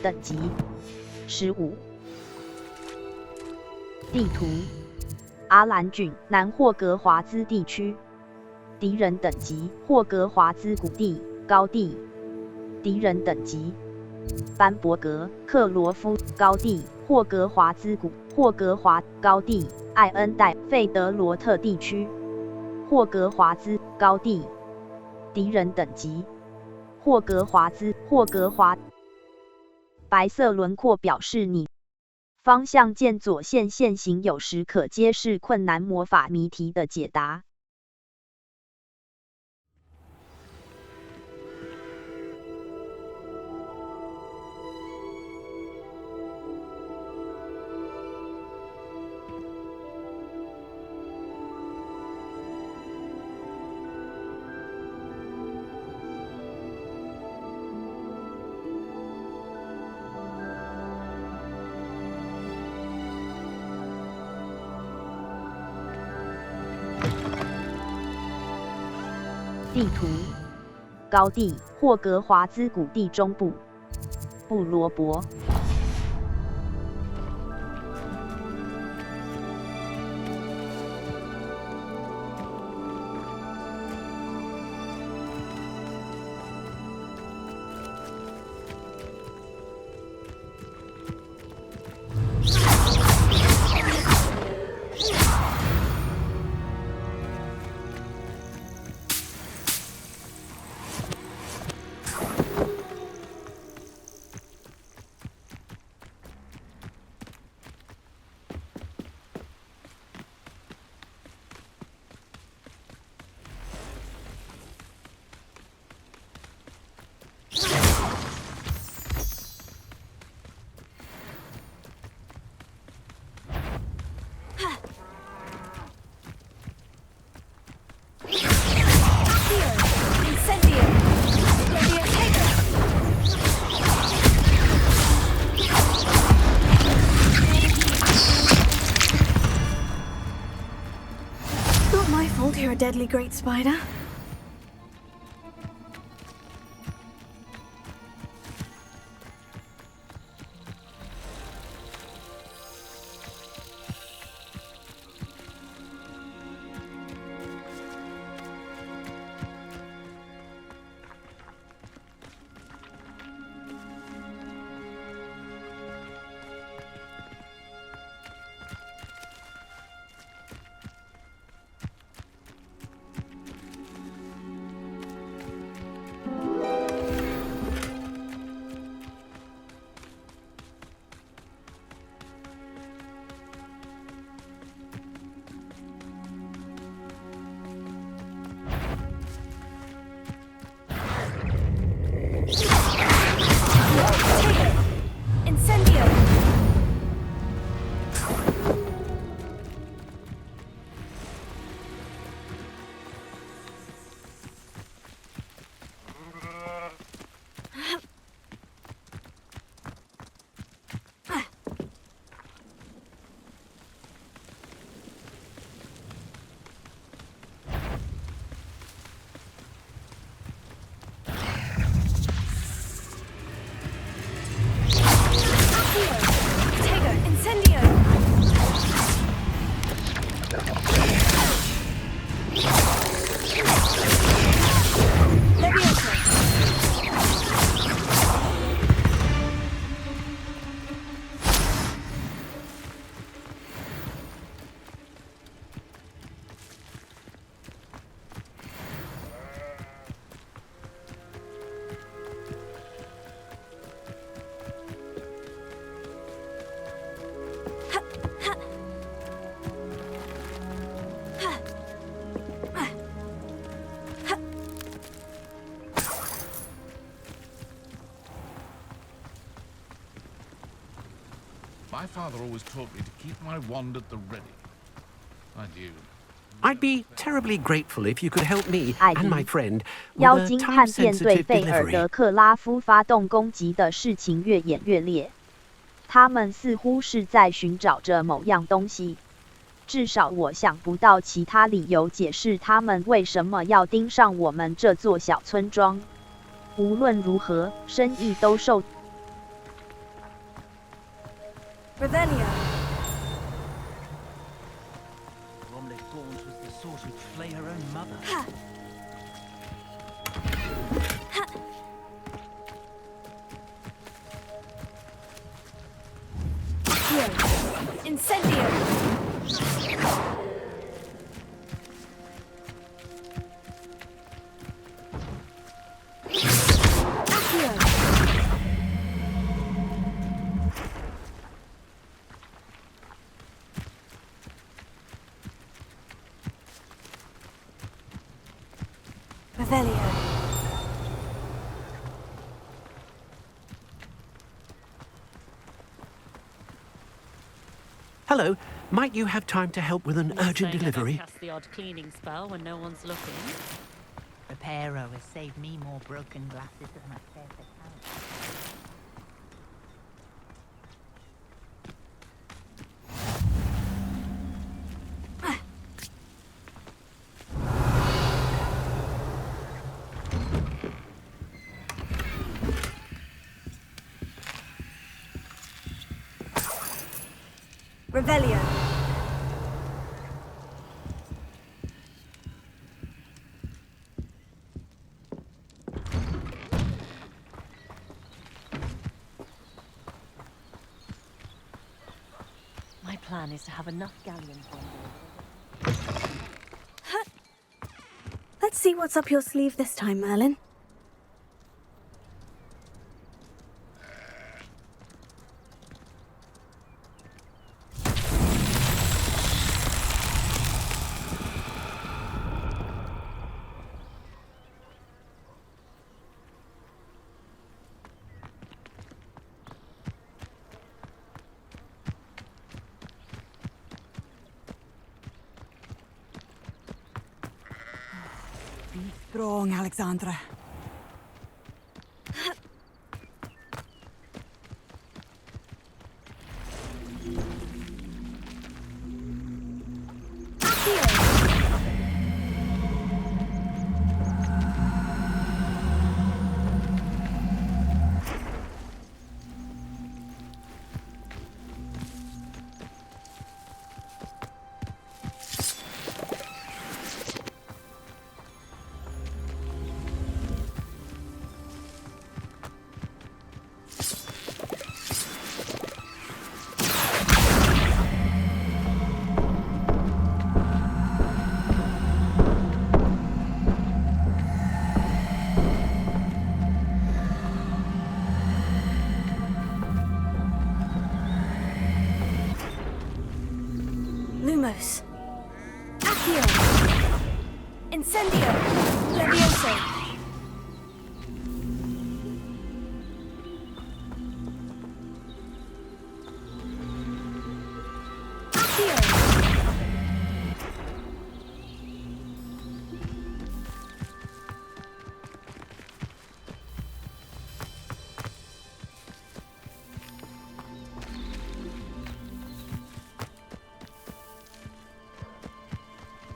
等级15。地图：阿兰郡南霍格华兹地区。敌人等级：霍格华兹谷地高地。敌人等级：班伯格、克罗夫高地、霍格华兹谷、霍格华高地、艾恩戴、费德罗特地区。霍格华兹高地。敌人等级：霍格华兹、霍格华。白色轮廓表示你方向键左线线型有时可揭示困难魔法谜题的解答。地图：高地霍格华兹谷地中部。布罗伯。You're a deadly great spider. My father always taught me to keep my wand at the ready. I do. I'd be terribly grateful if you could help me and my friend 妖 with a 精叛变对 time-sensitive 费尔德 delivery. 克拉夫发动攻击的事情越演越烈。他们似乎是在寻找着某样东西，至少我想不到其他理由解释他们为什么要盯上我们这座小村庄。无论如何，生意都受 Revelio. Romley Gaunt was the sort who'd flay her own mother. Incendio. Revelio. Hello, might you have time to help with an urgent delivery? Cast the odd cleaning spell when no one's looking. Reparo has saved me more broken glasses than my favorite house. Revelio. My plan is to have enough galleons on board. Let's see what's up your sleeve this time, Merlin. Be strong, Alexandra. Lumos. Accio. Incendio. Levioso.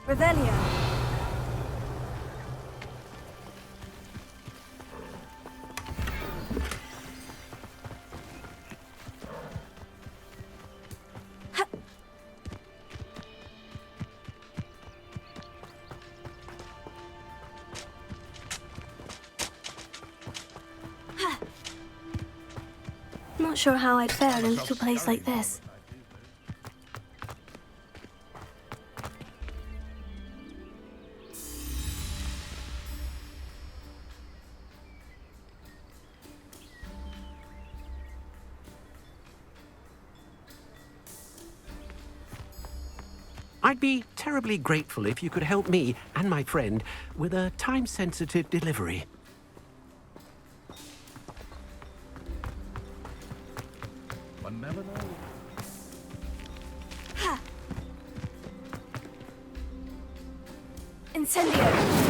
Revelio. Not sure how I'd fare in a little place like this. I'd be terribly grateful if you could help me and my friend with a time-sensitive delivery. One never knows. Incendio.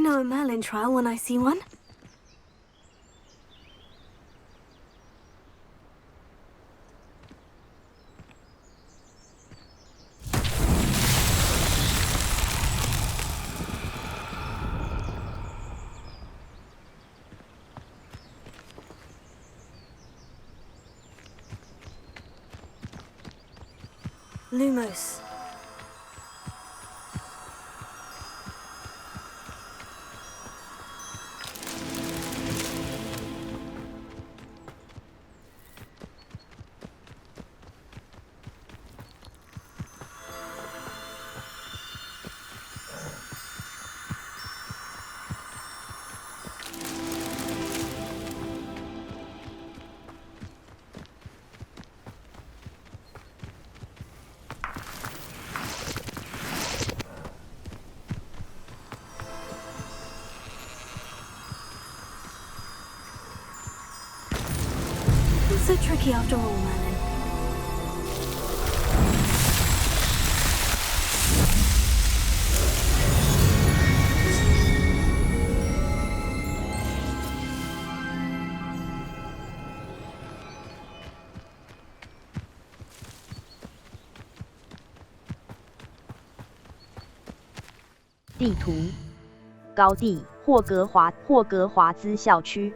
know a Merlin trial when I see one. Lumos. So tricky after all, Merlin. Map 地图高地霍格华兹校区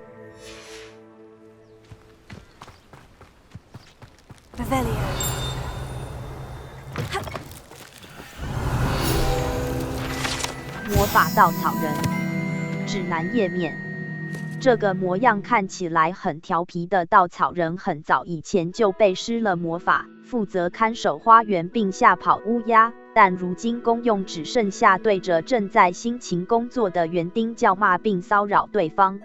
魔法稻草人指南页面。这个模样看起来很调皮的稻草人，很早以前就被施了魔法，负责看守花园并吓跑乌鸦，但如今功用只剩下对着正在辛勤工作的园丁叫骂并骚扰对方。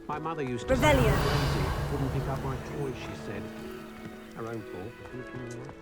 My mother used to say I was lazy, wouldn't pick up my toys, she said. Her own fault for thinking I wasn't.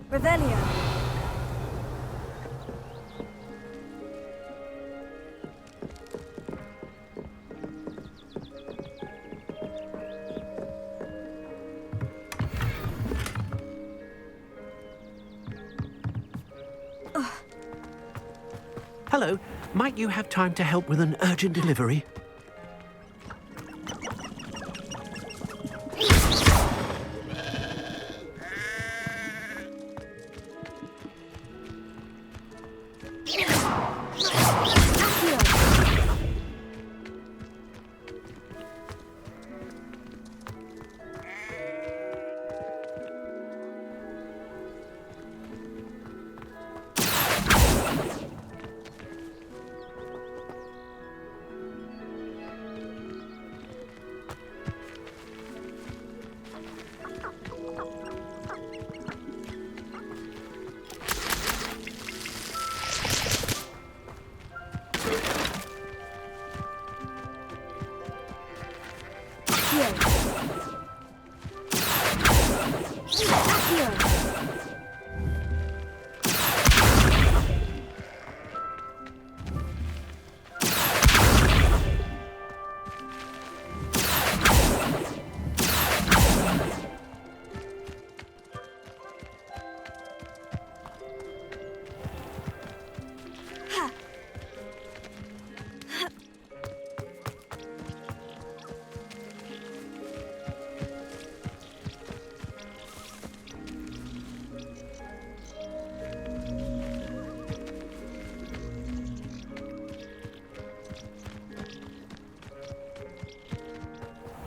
Revelio. Hello, might you have time to help with an urgent delivery?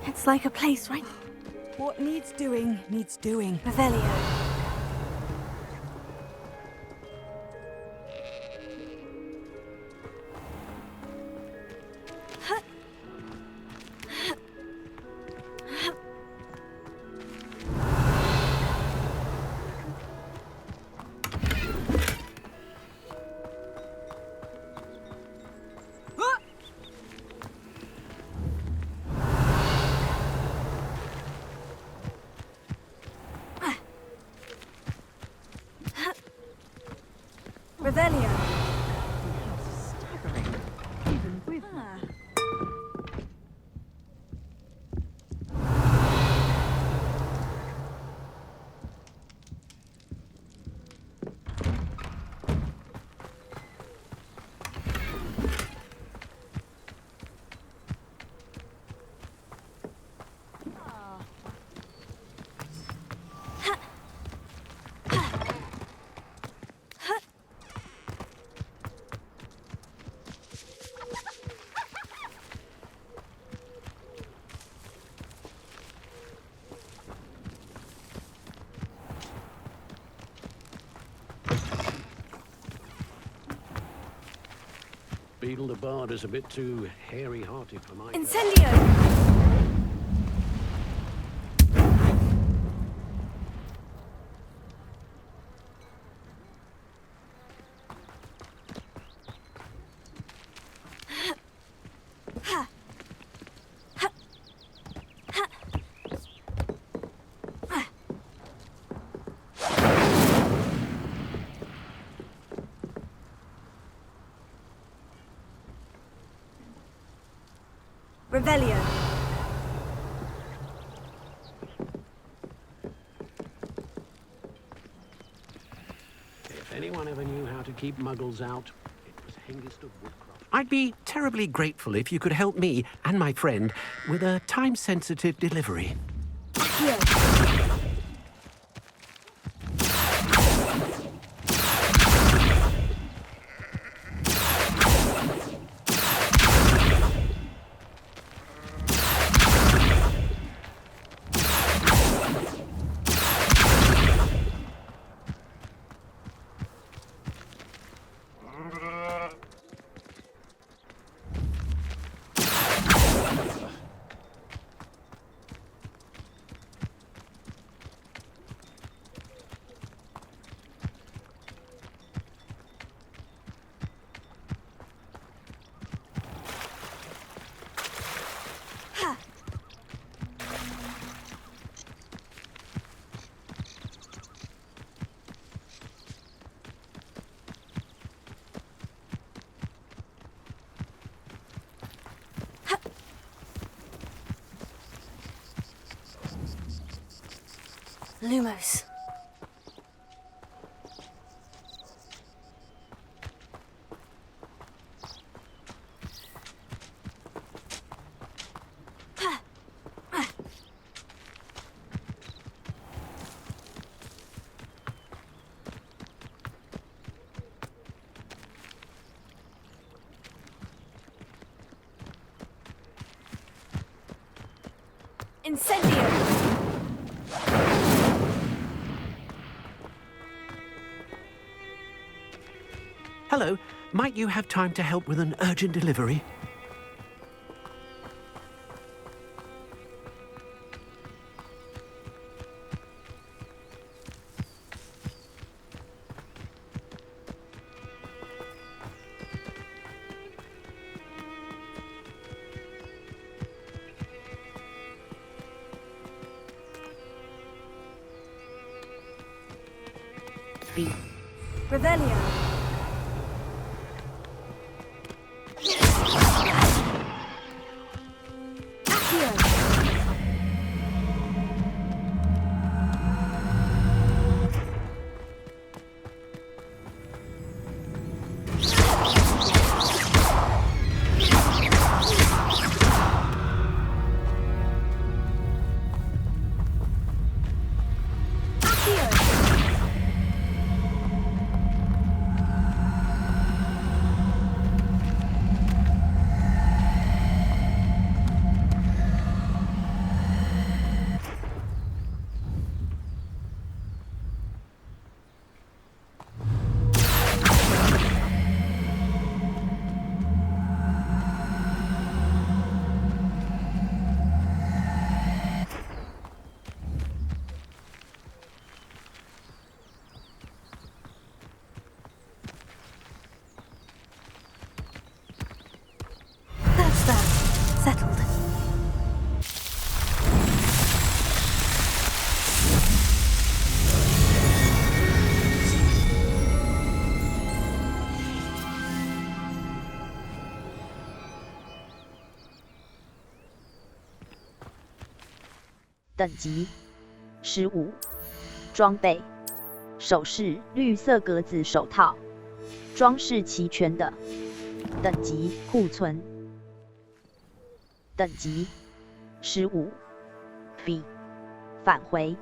It's like a place, right? What needs doing, needs doing. Revelio. Revelio. Even with Beetle the Bard is a bit too hairy-hearted for my... Incendio! Revelio. If anyone ever knew how to keep muggles out, it was Hengist of Woodcroft. I'd be terribly grateful if you could help me and my friend with a time-sensitive delivery. Here. Lumos. Incendio! Hello, might you have time to help with an urgent delivery? Revelio. 等级15。装备首饰绿色格子手套，装饰齐全的。等级库存等级15。B 返回。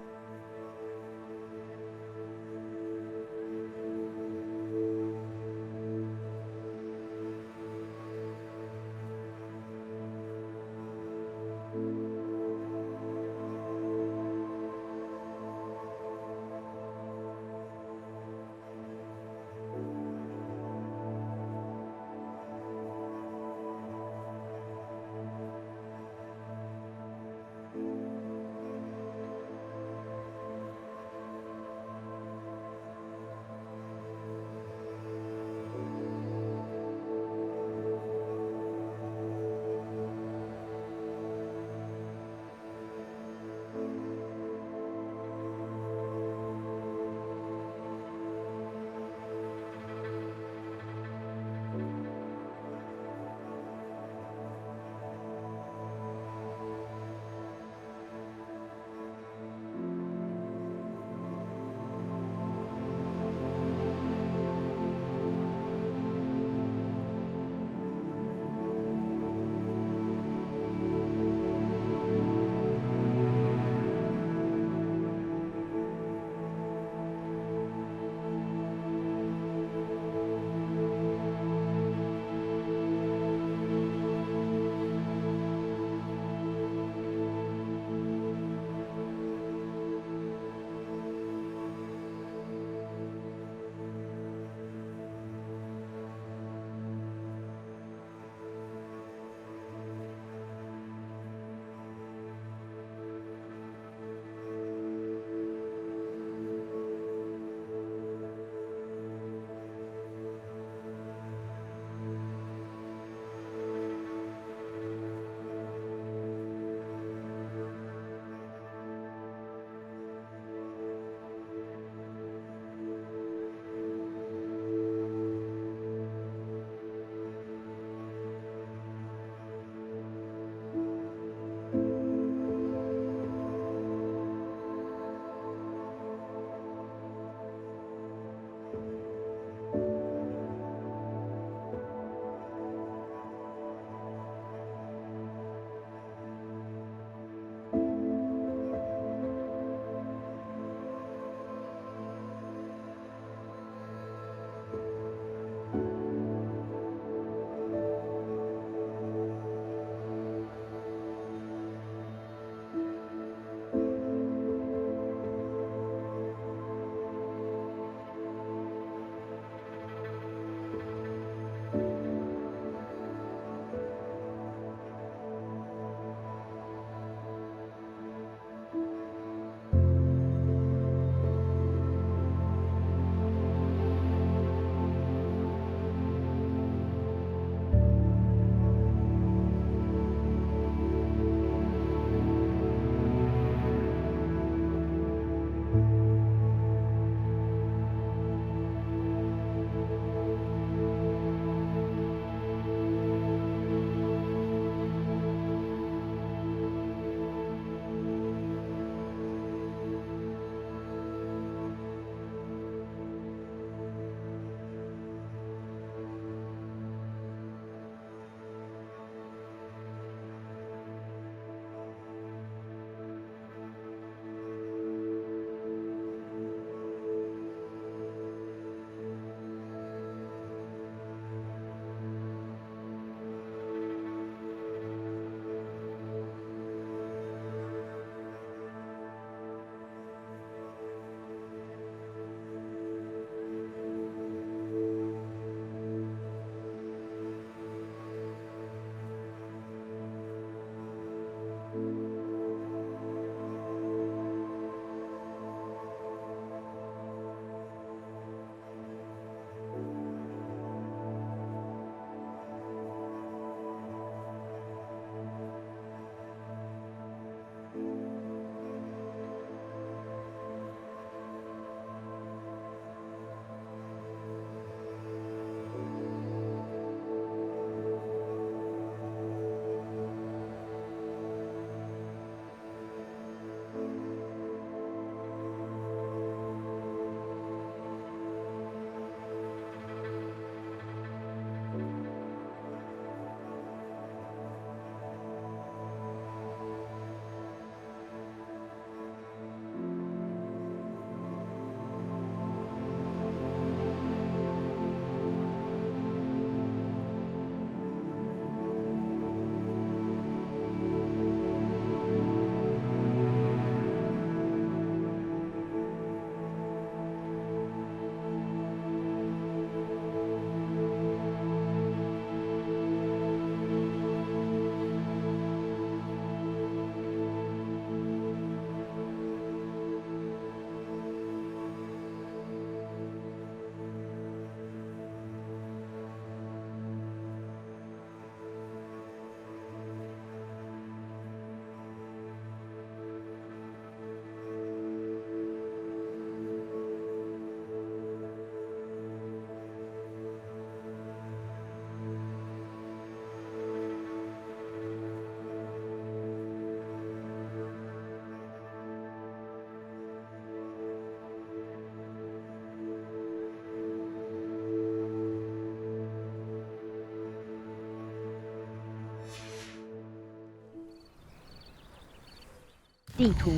地图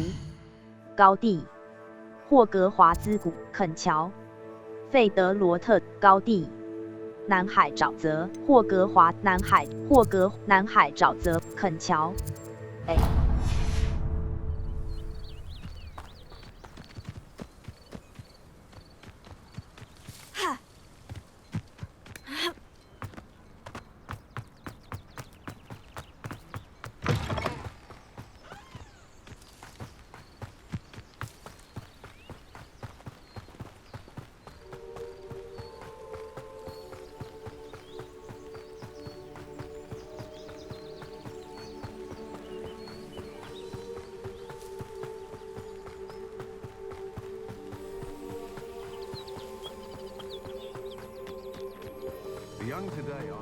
高地霍格华兹谷肯桥费德罗特高地南海沼泽霍格华南海沼泽肯桥 A。The young today are...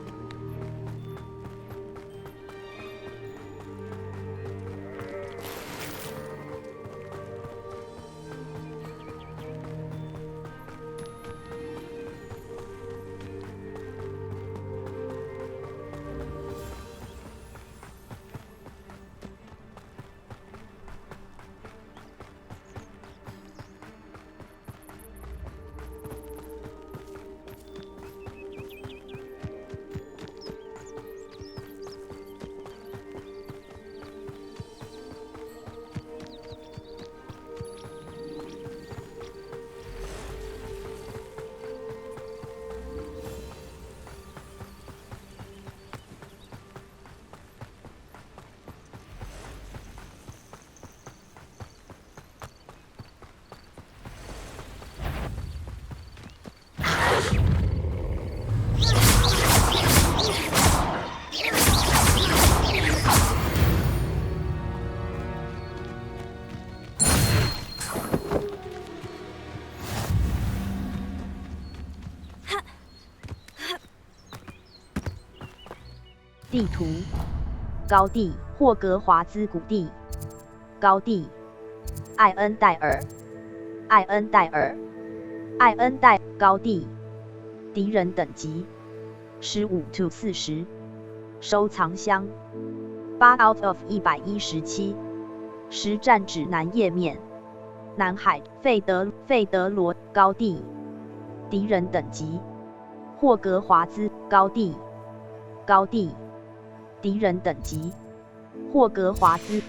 地图高地霍格华兹谷地高地艾恩戴尔高地敌人等级15-40收藏箱8 out of 117实战指南页面南海费德罗高地敌人等级霍格华兹高地敌人等级霍格华兹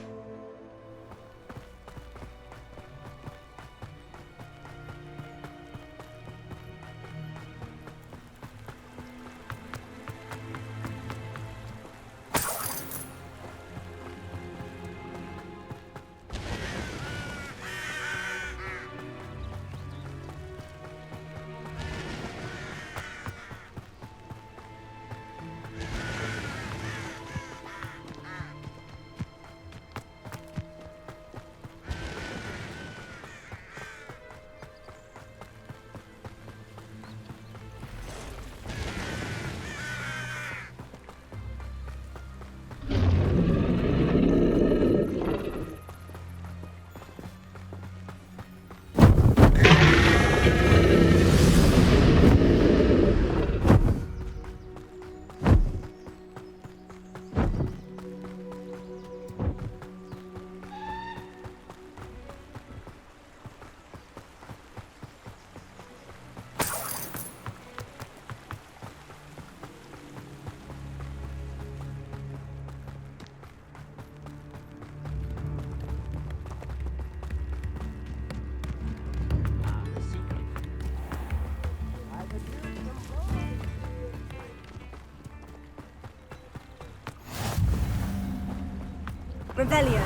Revelio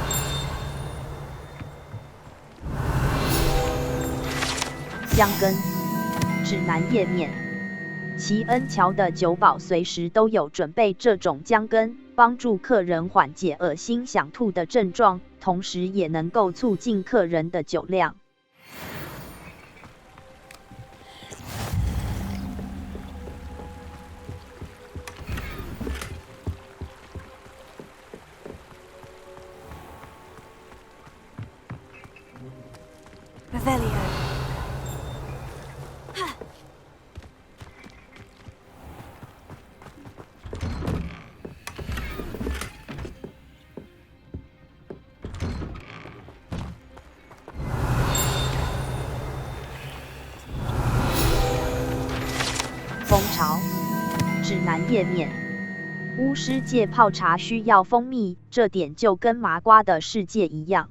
香根指南页面奇恩桥的酒保随时都有准备这种姜根，帮助客人缓解恶心想吐的症状，同时也能够促进客人的酒量。Revelio 蜂巢。指南页面：巫师界泡茶需要蜂蜜，这点就跟麻瓜的世界一样。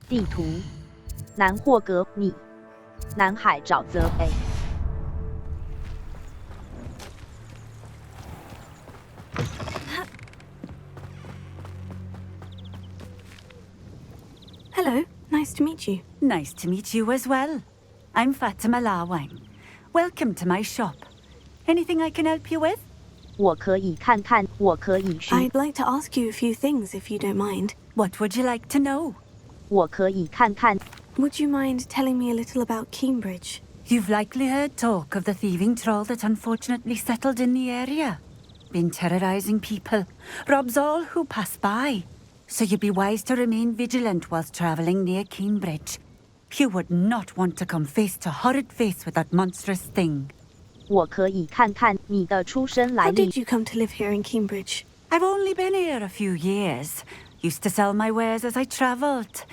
地图：南霍格米，南海沼泽 A。Hello, nice to meet you. Nice to meet you as well. I'm Fatima Lawang. Welcome to my shop. Anything I can help you with? 我可以看看，我可以询。I'd like to ask you a few things if you don't mind. What would you like to know? 我可以看看。Would you mind telling me a little about Cambridge? You've likely heard talk of the thieving troll that unfortunately settled in the area. Been terrorizing people, robs all who pass by. So you'd be wise to remain vigilant whilst traveling near Cambridge. You would not want to come face to horrid face with that monstrous thing. 我可以看看你的出身来 How 历。 did you come to live here in Cambridge? I've only been here a few years. Used to sell my wares as I travelled.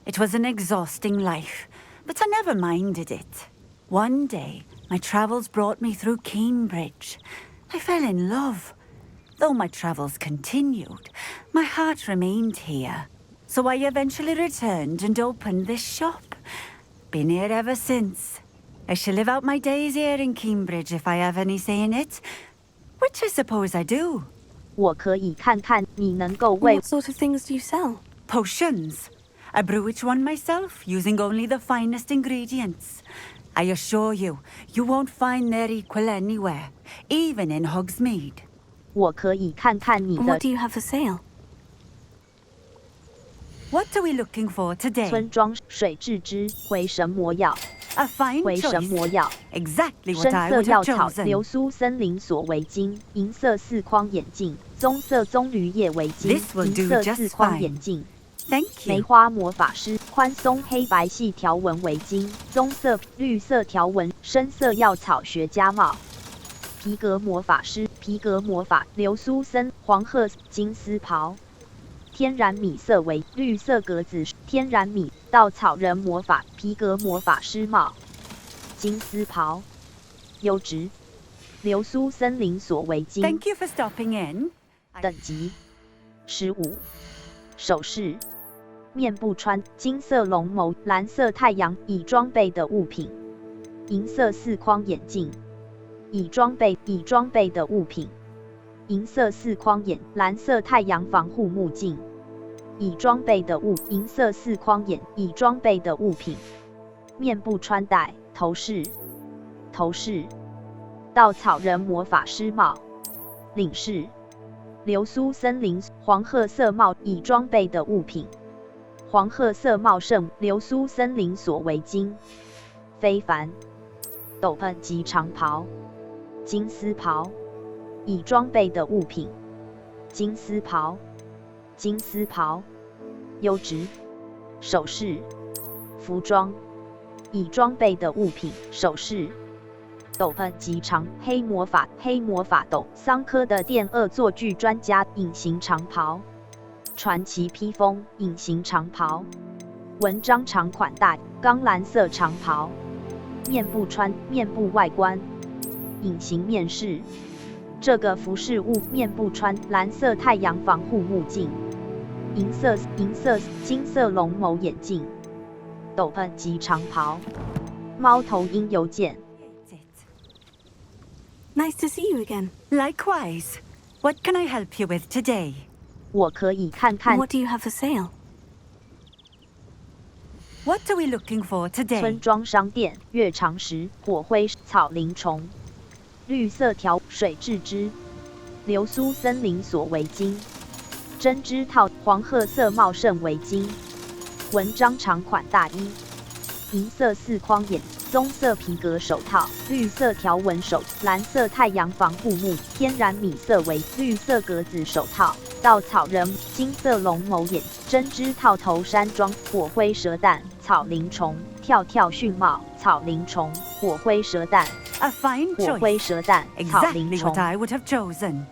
It was an exhausting life, but I never minded it. One day, my travels brought me through Cambridge. I fell in love. Though my travels continued, my heart remained here. So I eventually returned and opened this shop. Been here ever since. I shall live out my days here in Cambridge if I have any say in it, which I suppose I do. 我可以看看你能够为 What sort of things do you sell? Potions. I brew each one myself, using only the finest ingredients. I assure you, you won't find their equal anywhere, even in Hogsmeade. 我可以看看你 And 的 what do you have for sale? What are we looking for today? 村庄水蛭之回神魔药。 A fine 回神 choice. 魔药。 Exactly 深 what I 色 would 药 have 草 chosen. 流苏森林锁围巾，银色四框眼镜，棕色棕榈叶围巾， This will 银 do 色 just 四框 fine. 眼镜。 Thank 梅 you. 花魔法师宽松黑白细条纹围巾，棕色绿色条纹，深色药草学家帽。皮革魔法师皮革魔法流苏森黄褐金丝袍。天然米色为绿色格子，天然米稻草人魔法皮革魔法师帽。金丝袍。优质。流苏森林锁围巾。 Thank you for stopping in. 等级15。首饰。面部穿金色龙眸，蓝色太阳已装备的物品。银色四框眼镜。已装备的物品。银色四框眼，蓝色太阳防护目镜。已装备的银色四框眼，已装备的物品。面部穿戴，头饰。稻草人魔法师帽。领饰。流苏森林黄褐色帽，已装备的物品。黄褐色帽胜流苏森林锁围巾。非凡。斗篷及长袍。金丝袍。已装备的物品。金丝袍。优质。首饰。服装。已装备的物品。首饰。斗篷及长黑魔法斗，桑科的电恶作剧专家隐形长袍。传奇披风隐形长袍。文章长款大钢蓝色长袍。面部外观。隐形面饰。这个服饰物面部穿蓝色太阳防护目镜。银色金色龙眸眼镜。斗篷及长袍。猫头鹰邮件。 Nice to see you again. Likewise. What can I help you with today? 我可以看看。 What do you have for sale? What are we looking for today? 村庄商店月长石火灰草灵虫。绿色条水蛭之。流苏森林锁围巾。针织套黄褐色帽胜围巾。文章长款大衣。银色四框眼。 棕色皮革手套，绿色条纹手，蓝色太阳防护目，天然米色围，绿色格子手套，稻草人，金色龙眸眼，针织套头山庄，火灰蛇蛋，草灵虫，跳迅帽，草灵虫，火灰蛇蛋 A fine choice. 火灰蛇蛋，草灵 Exactly 虫 what。I would have chosen.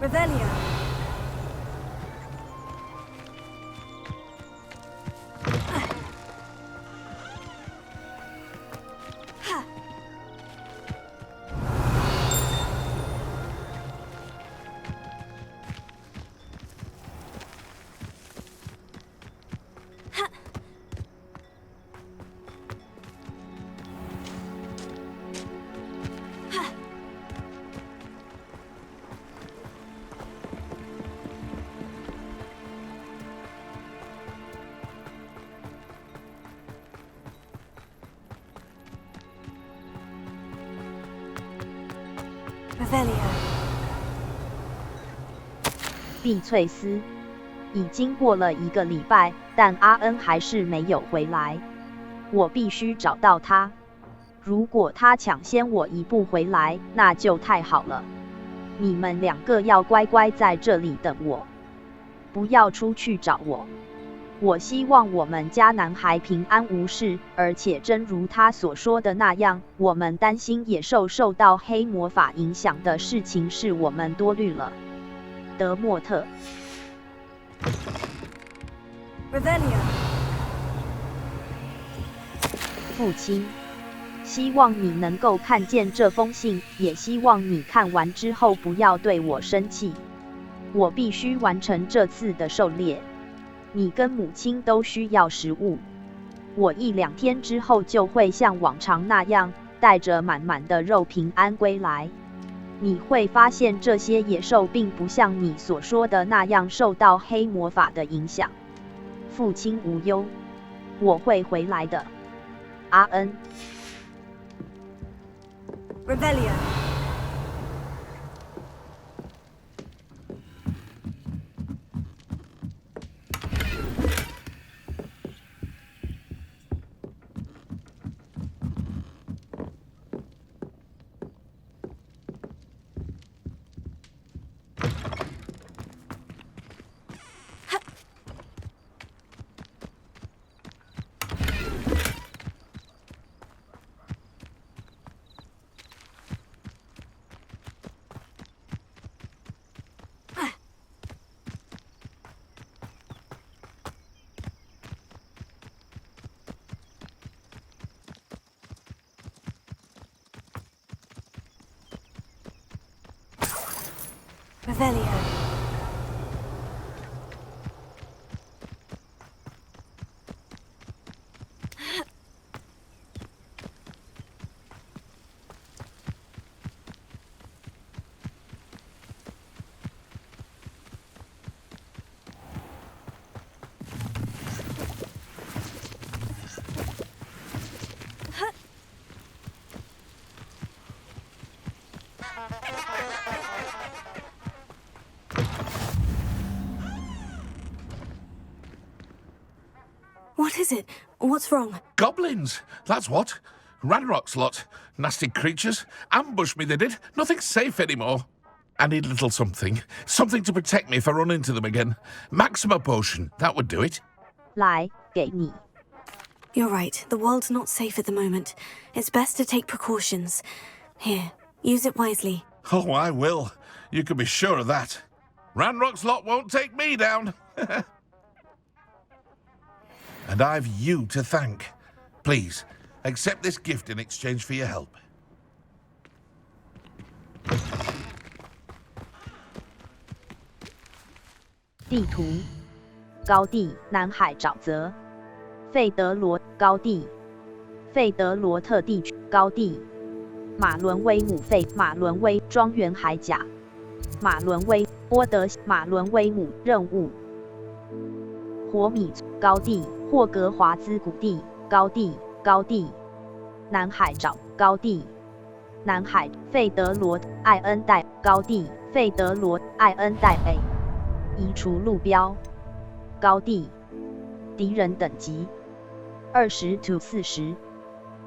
Revelio. 碧翠丝，已经过了1个礼拜，但阿恩还是没有回来。我必须找到他。如果他抢先我1步回来，那就太好了。你们2个要乖乖在这里等我，不要出去找我。我希望我们家男孩平安无事，而且真如他所说的那样，我们担心野兽受到黑魔法影响的事情是我们多虑了。德莫特。父亲，希望你能够看见这封信，也希望你看完之后不要对我生气。我必须完成这次的狩猎。你跟母亲都需要食物。我1、2天之后就会像往常那样，带着满满的肉平安归来。你会发现这些野兽并不像你所说的那样受到黑魔法的影响。父亲无忧，我会回来的。阿恩。What is it? What's wrong? Goblins, that's what. Ranrock's lot. Nasty creatures. Ambushed me, they did. Nothing's safe anymore. I need a little something. Something to protect me if I run into them again. Maxima potion, that would do it. 来，给你。 You're right. The world's not safe at the moment. It's best to take precautions. Here, use it wisely. Oh, I will. You can be sure of that. Ranrock's lot won't take me down. And I've you to thank. Please, accept this gift in exchange for your help. 地图，高地，南海沼泽，费德罗高地，费德罗特地区高地，马伦威姆马伦威庄园海甲，马伦威波德马伦威姆任务，火米高地，霍格华兹谷地高地高地，南海沼高地，南海费德罗艾恩戴高地，费德罗艾恩戴北。 移除路标，高地，敌人等级20 to 40，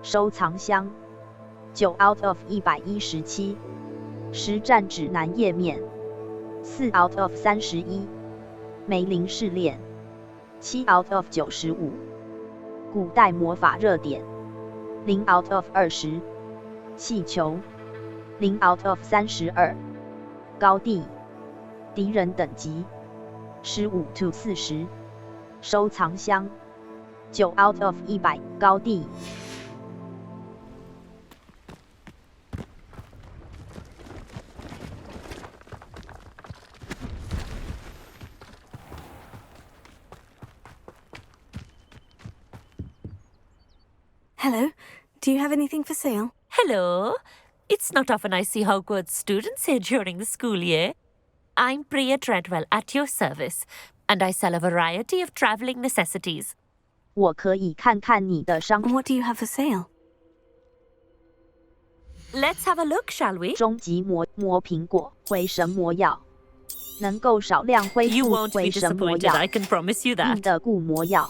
收藏箱9 out of 117，实战指南页面4 out of 31，梅林试炼7 out of 95，古代魔法热点0 out of 20，气球0 out of 32，高地，敌人等级。 15 to 40，收藏箱9 out of 100，高地。Hello, do you have anything for sale? Hello. It's not often I see Hogwarts students here during the school year. I'm Priya Treadwell at your service, and I sell a variety of traveling necessities. 我可以看看你的商。 What do you have for sale? Let's have a look, shall we? 终极魔苹果回神魔药，能够少量恢 You 复 won't 回 be 神魔 disappointed, 药。 I can promise you 硬 that. 的固魔药，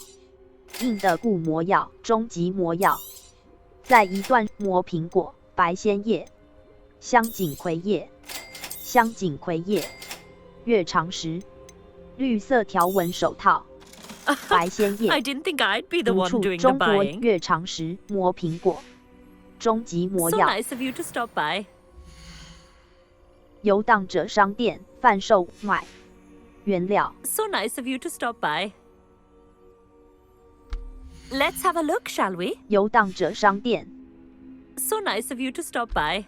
硬的固魔药，终极魔药。再一段魔苹果、白仙叶、香锦葵叶、香锦葵叶、月长石、绿色条纹手套、白仙叶。 I didn't think I'd be the 如 one 处 doing the 中国 buying. 月长石魔苹果，终极魔 So 药。 nice of you to stop by. 游荡者商店贩售买原料。 So nice of you to stop by. Let's have a look, shall we? 游荡者商店。 So nice of you to stop by.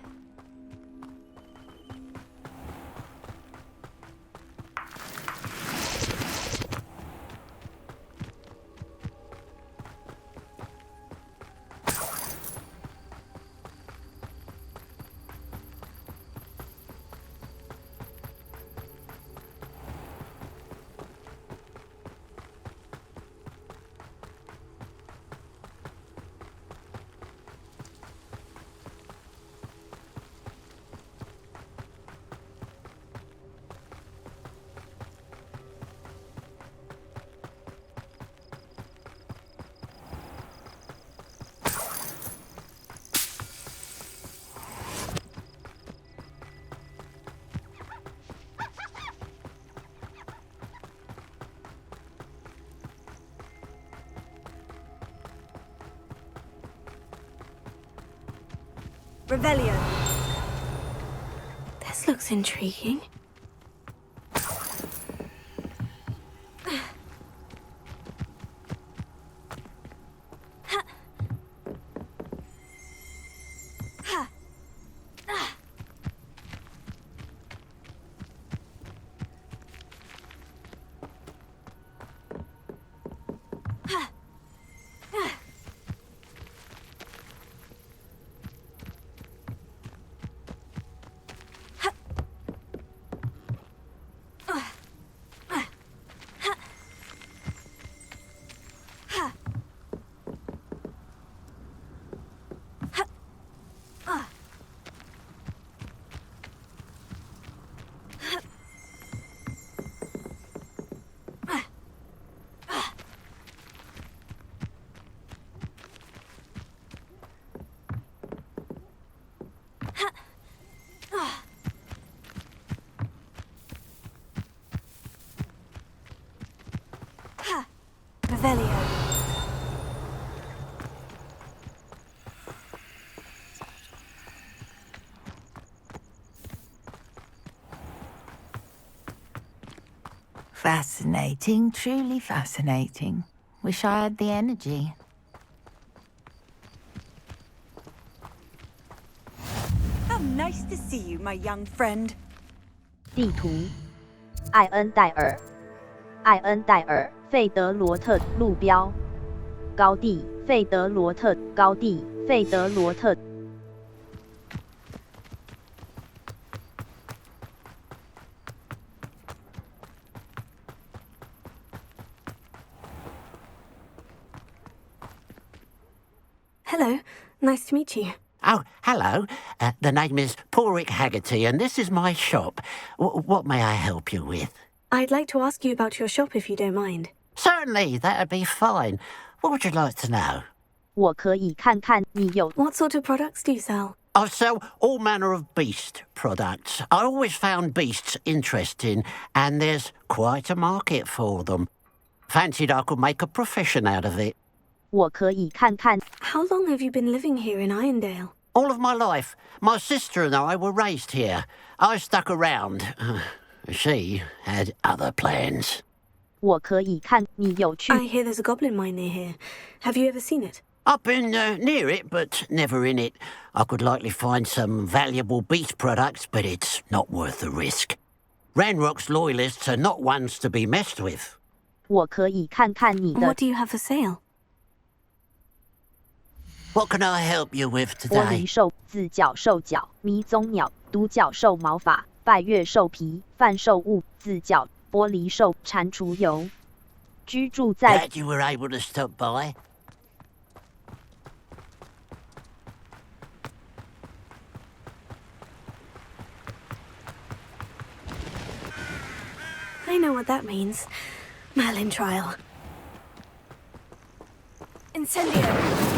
Revelio. This looks intriguing. Revelio. Fascinating, truly fascinating. Wish I had the energy. How nice to see you, my young friend. 地图，艾恩戴尔，费德罗特路标，高地，费德罗特，高地，费德罗特。Hello, nice to meet you. Oh, hello. The name is Porrick Haggerty, and this is my shop. What may I help you with? I'd like to ask you about your shop if you don't mind. Certainly, that'd be fine. What would you like to know? 我可以看看你有 What sort of products do you sell? I sell all manner of beast products. I always found beasts interesting, and there's quite a market for them. Fancied I could make a profession out of it. 我可以看看 How long have you been living here in Irondale? All of my life. My sister and I were raised here. I stuck around. She had other plans. 我可以看你有去 I hear there's a goblin mine near here. Have you ever seen it? I've been near it, but never in it. I could likely find some valuable beast products, but it's not worth the risk. Ranrock's loyalists are not ones to be messed with. 我可以看看你的 What do you have for sale? What can I help you with 玻璃 today? 兽、自角兽角、迷踪鸟、独角兽毛发、拜月兽皮、贩售物、自角、玻璃兽、蟾蜍油。居住在 Glad you were able to stop by. I know what that means. Merlin trial. Incendio!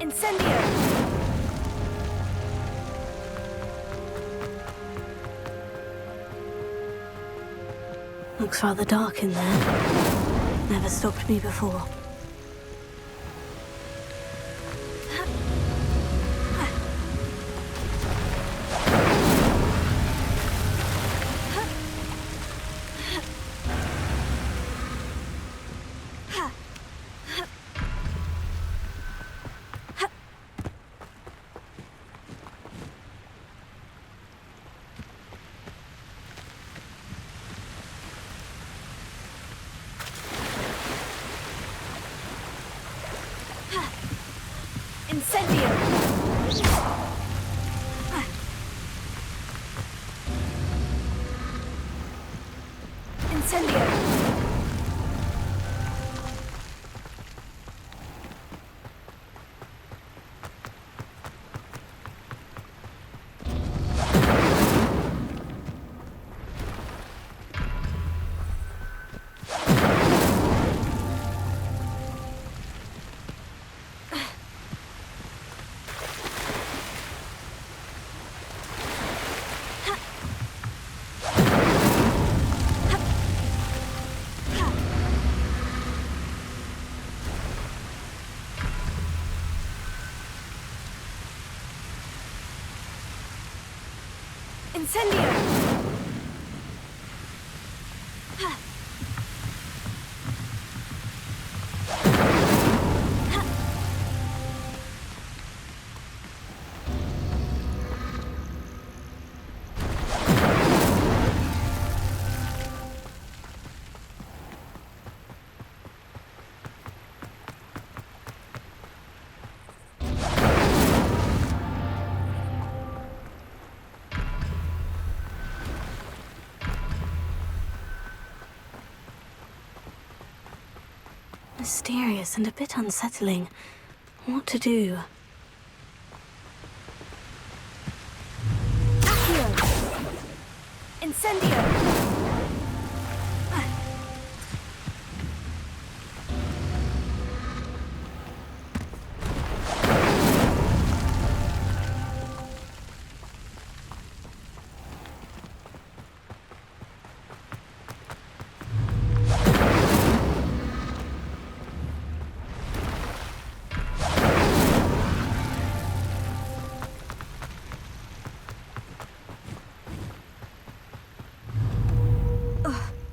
Incendio! Looks rather dark in there. Never stopped me before. Incendio! Incendio! Incendio! Mysterious and a bit unsettling. What to do? Accio! Incendio!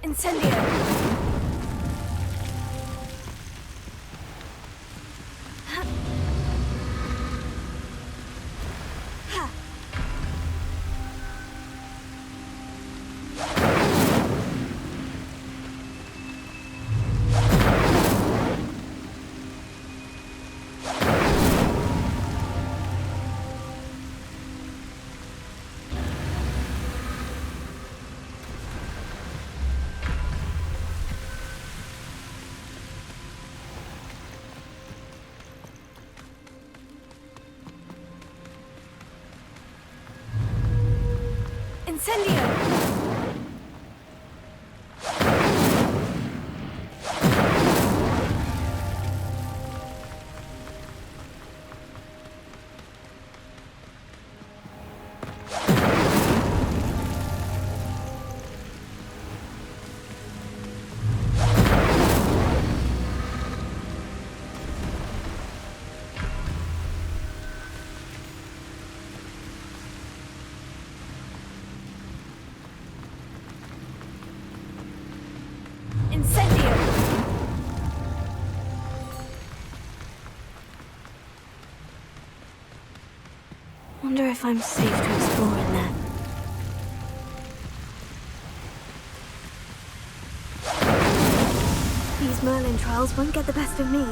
Incendio! Incendio! Wonder if I'm safe to explore in there. These Merlin trials won't get the best of me.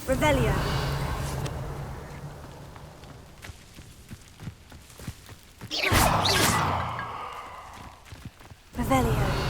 Revelio. Revelio.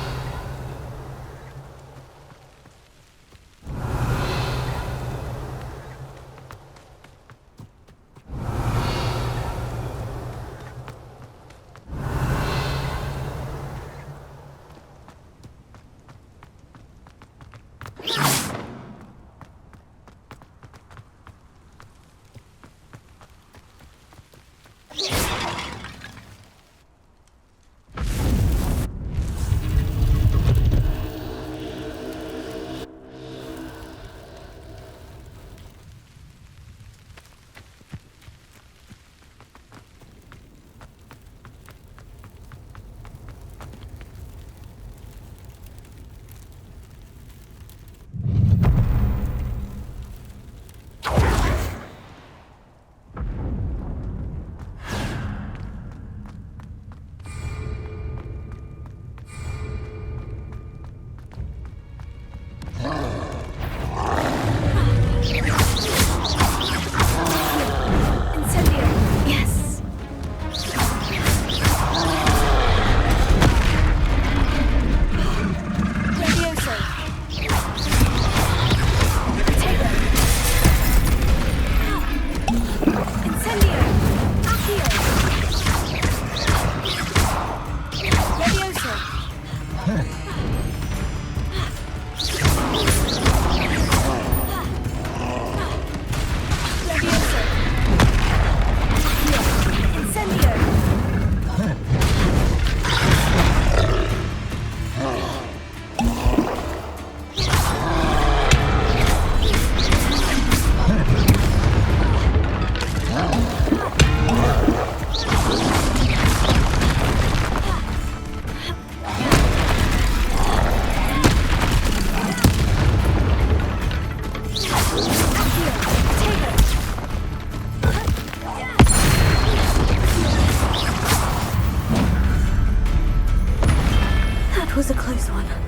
was a close one.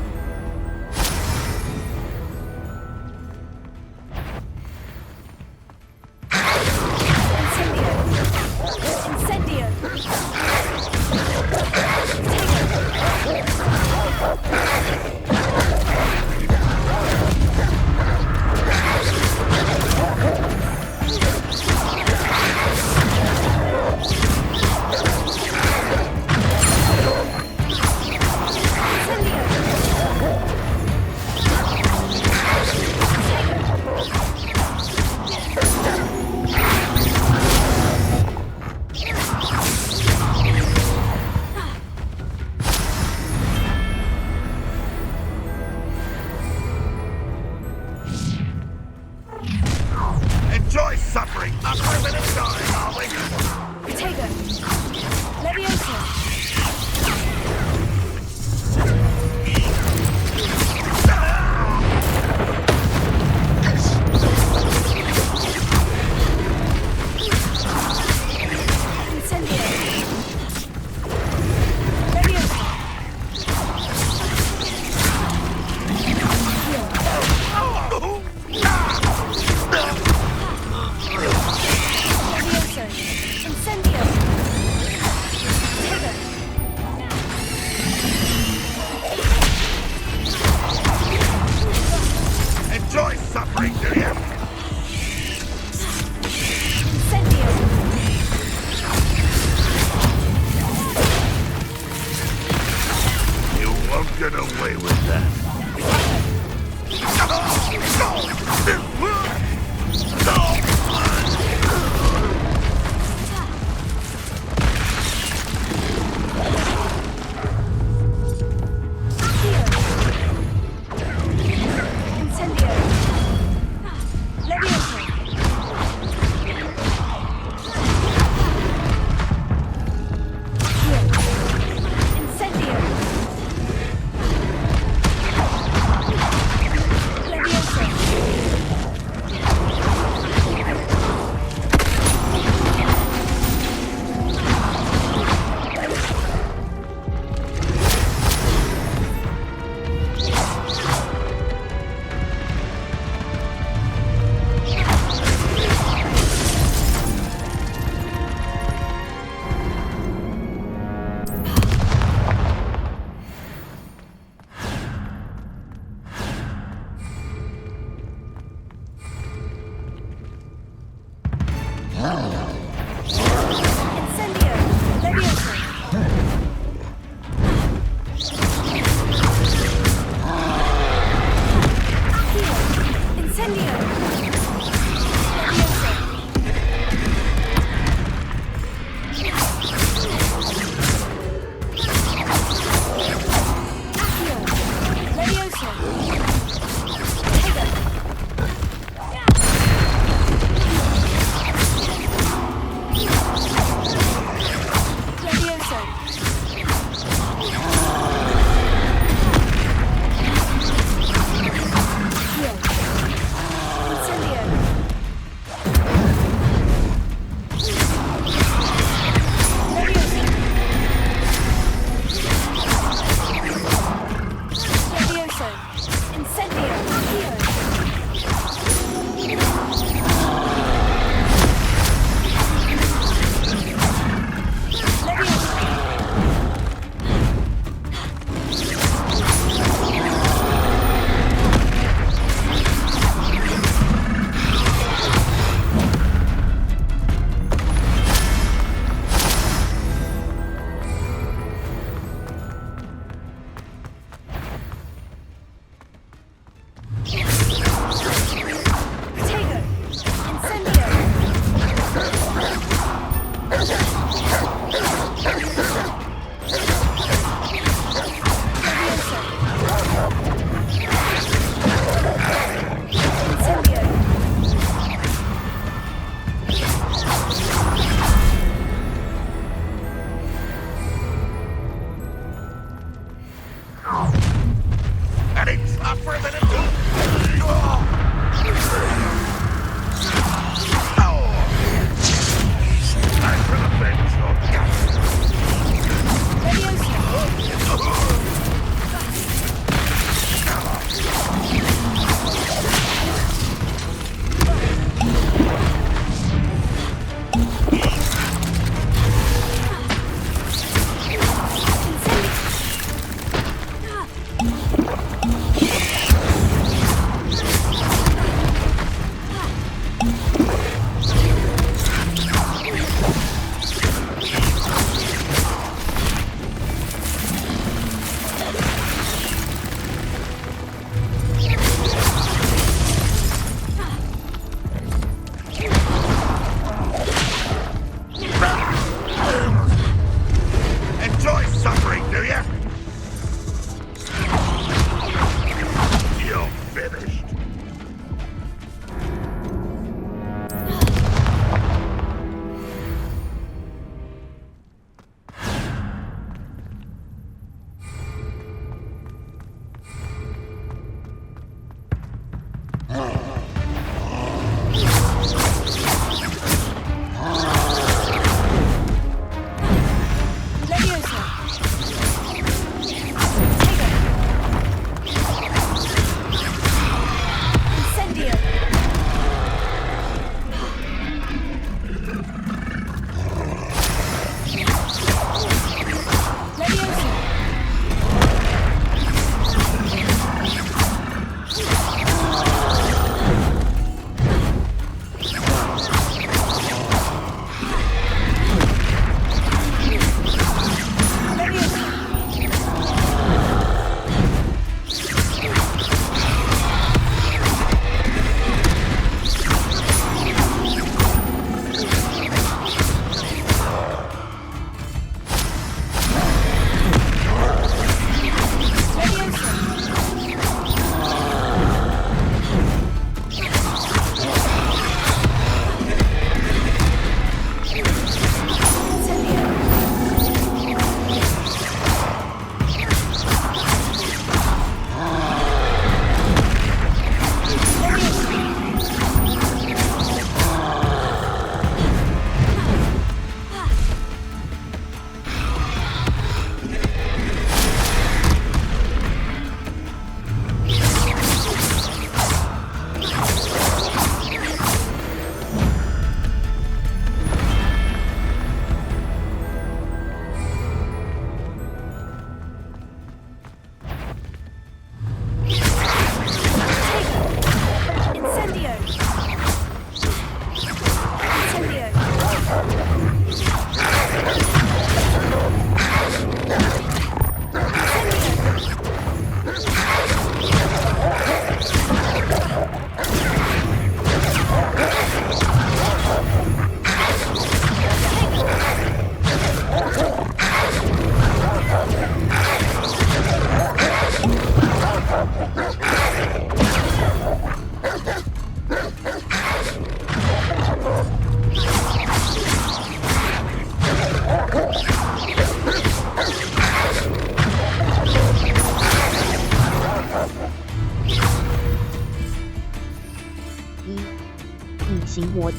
魔1，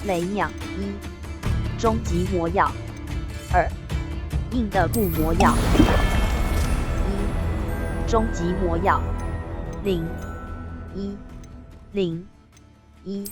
雷鸟1，终极魔药2，硬的固魔药1，终极魔药0 1 0 1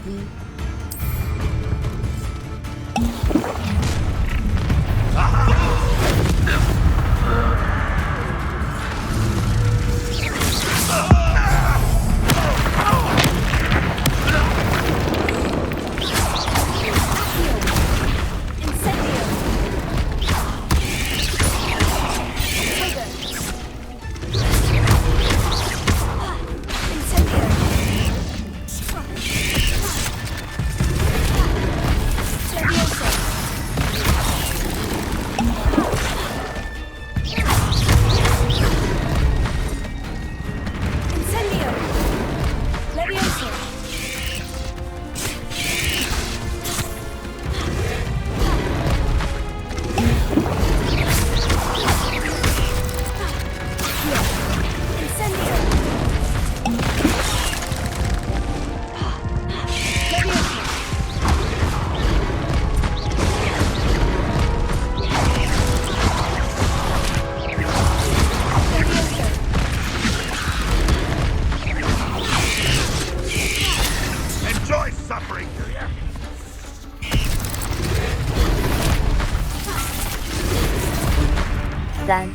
1。3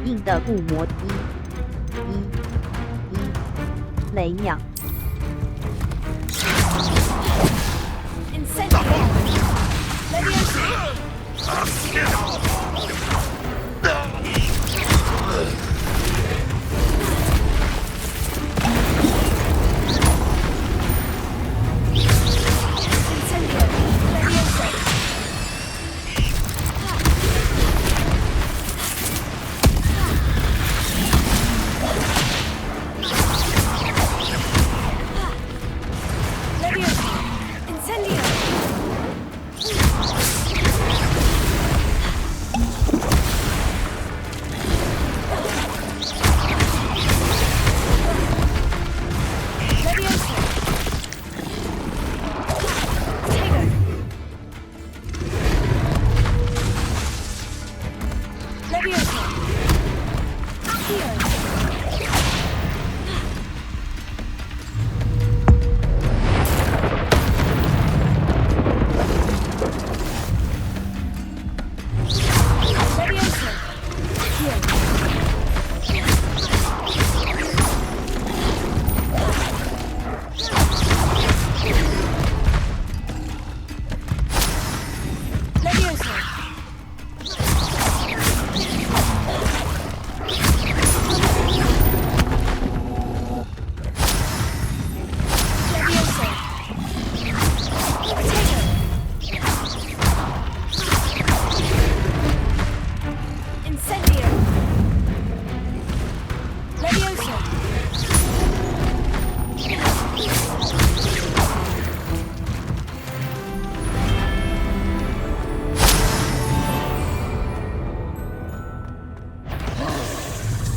1，硬的固魔1 1 1，雷鸟。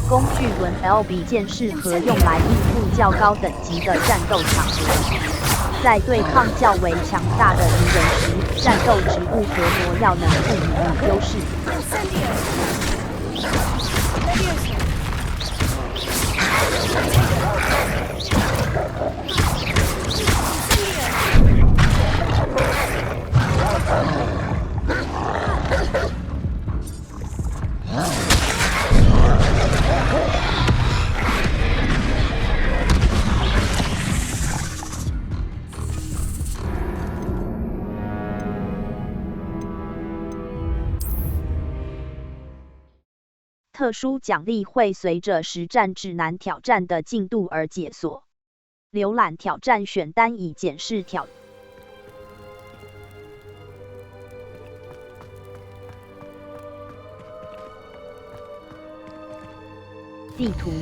工具轮 L 比剑适合用来应付较高等级的战斗场合，在对抗较为强大的敌人时，战斗植物和魔药能赋予优势。特殊奖励会随着实战指南挑战的进度而解锁。浏览挑战选单以检视挑。地图、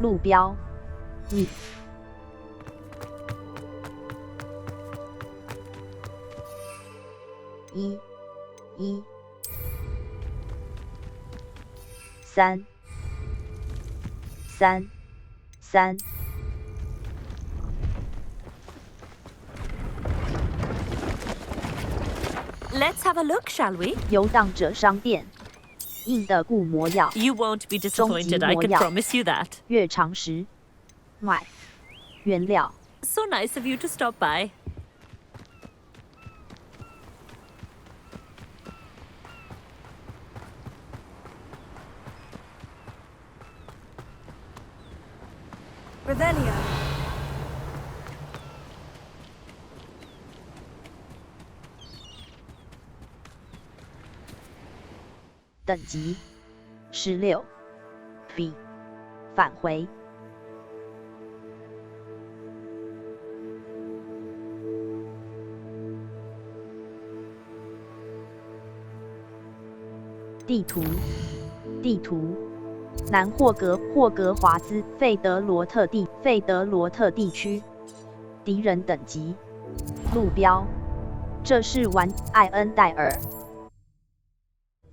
路标、1、3、3。Let's have a look, shall we? 游荡者商店，硬的固魔药。 You won't be 终极 disappointed, I 魔 can 药。 promise you that. 越长时，买原料。 So nice of you to stop by. Revelio. 等级16 B 返回。地图南霍格华兹费德罗特地区。敌人等级路标，这是艾恩戴尔。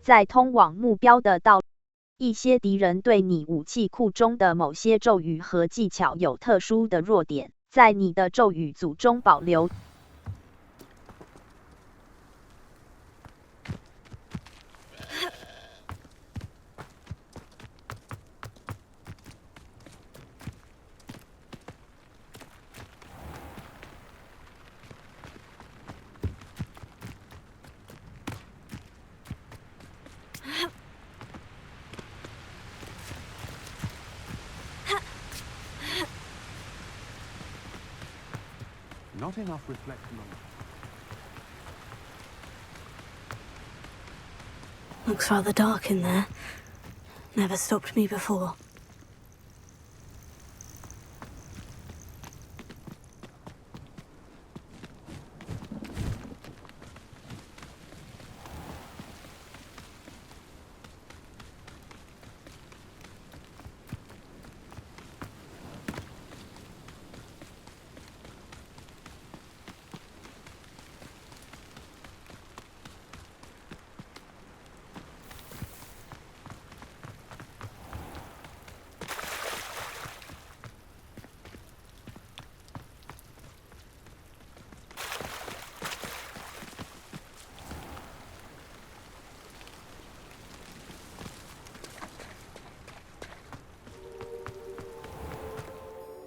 在通往目标的道路，一些敌人对你武器库中的某些咒语和技巧有特殊的弱点，在你的咒语组中保留。Not enough reflection on Looks rather dark in there. Never stopped me before.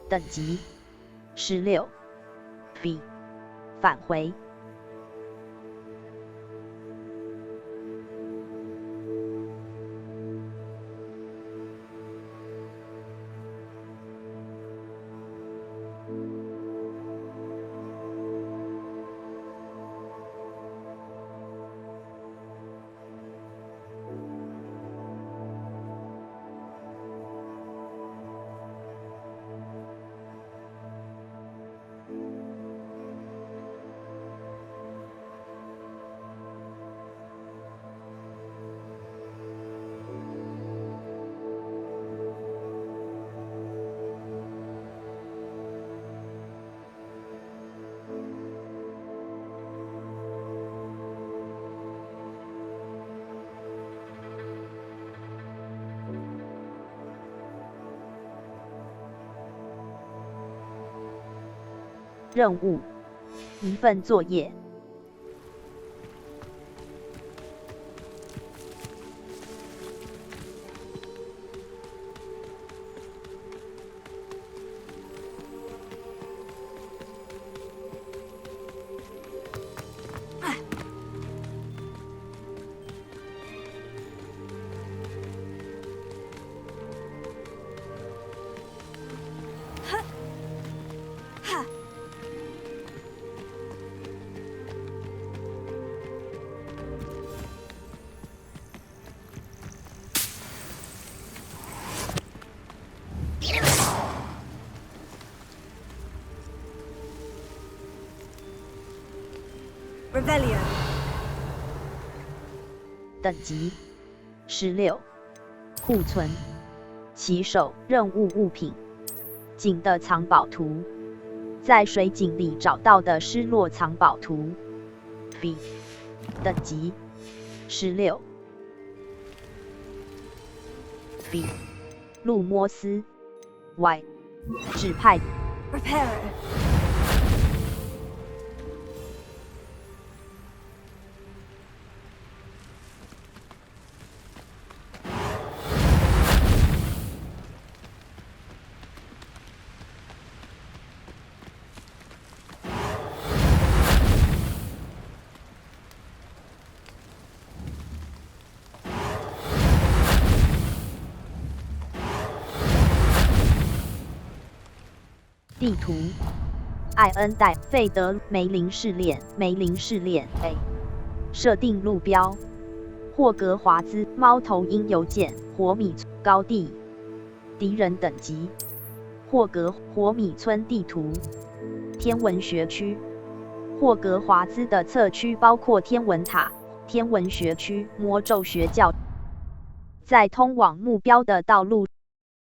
等级16 B 返回。任务一份作业。Revelio. 等级16库存骑手任务物品井的藏宝图，在水井里找到的失落藏宝图。B 等级16 B 路摩斯 Y 指派 Repairer. 地图，艾恩戴费德梅林试炼A， 设定路标，霍格华兹猫头鹰邮件，火米高地，敌人等级，火米村地图，天文学区，霍格华兹的侧区包括天文塔、天文学区、魔咒学校。在通往目标的道路，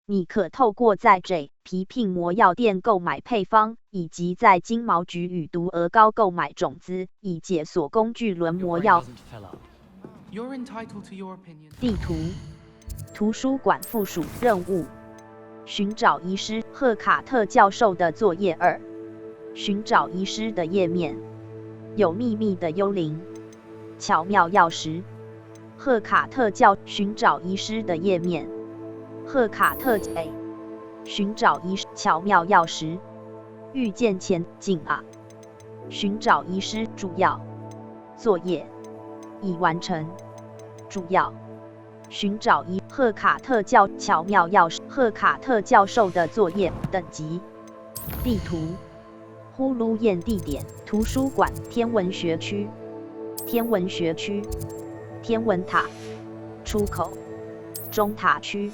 你可透过在 J.P. 魔药店购买配方，以及在金毛菊与毒鹅膏购买种子，以解锁工具轮魔药。地图，图书馆附属任务，寻找遗失赫卡特教授的作业2，寻找遗失的页面，有秘密的幽灵，巧妙钥匙，赫卡特寻找遗失的页面。赫卡特 A， 寻找遗失巧妙钥匙，遇见前景啊！寻找遗失主要作业已完成，主要寻找赫卡特巧妙钥匙，赫卡特教授的作业等级。地图，呼噜宴地点，图书馆，天文学区，天文学区，天文塔，出口，中塔区。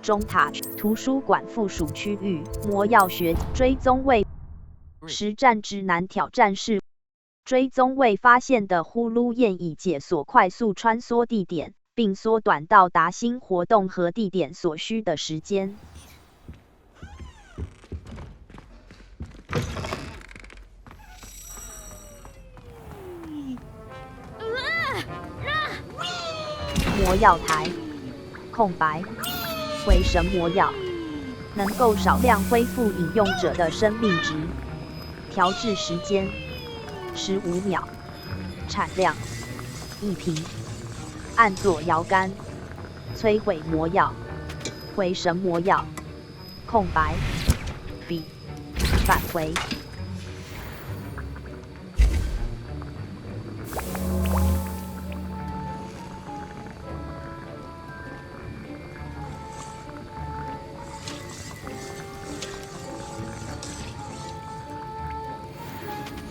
中塔区图书馆附属区域，魔药学追踪未实战指南挑战是追踪未发现的呼噜宴，以解锁快速穿梭地点，并缩短到达新活动和地点所需的时间。魔药台，空白。回神魔药能够少量恢复饮用者的生命值，调制时间15秒，产量1瓶。按左摇杆摧毁魔药，回神魔药，空白 B 返回。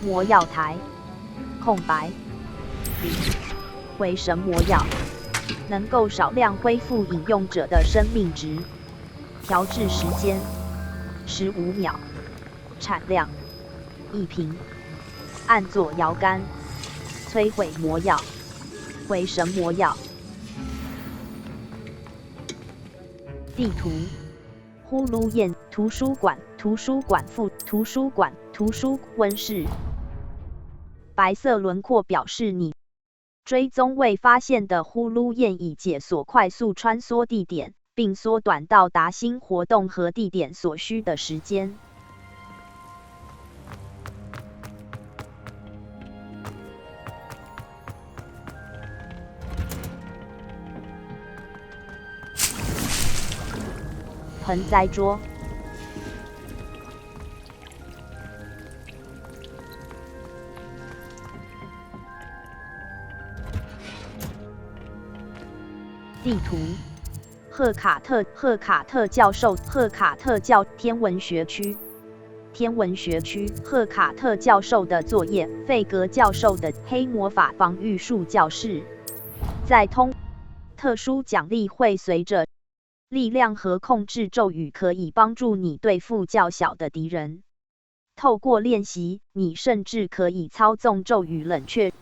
魔药台，空白 B 回神魔药能够少量恢复饮用者的生命值，调制时间15秒，产量1瓶。按左摇杆摧毁魔药，回神魔药。地图，呼噜宴图书馆温室。白色轮廓表示你追踪未发现的呼噜宴，以解锁快速穿梭地点，并缩短到达新活动和地点所需的时间。盆栽桌。地图，赫卡特教授，天文学区，赫卡特教授的作业，费格教授的黑魔法防御术教室。在特殊奖励会随着力量和控制咒语，可以帮助你对付较小的敌人。透过练习，你甚至可以操纵咒语冷却。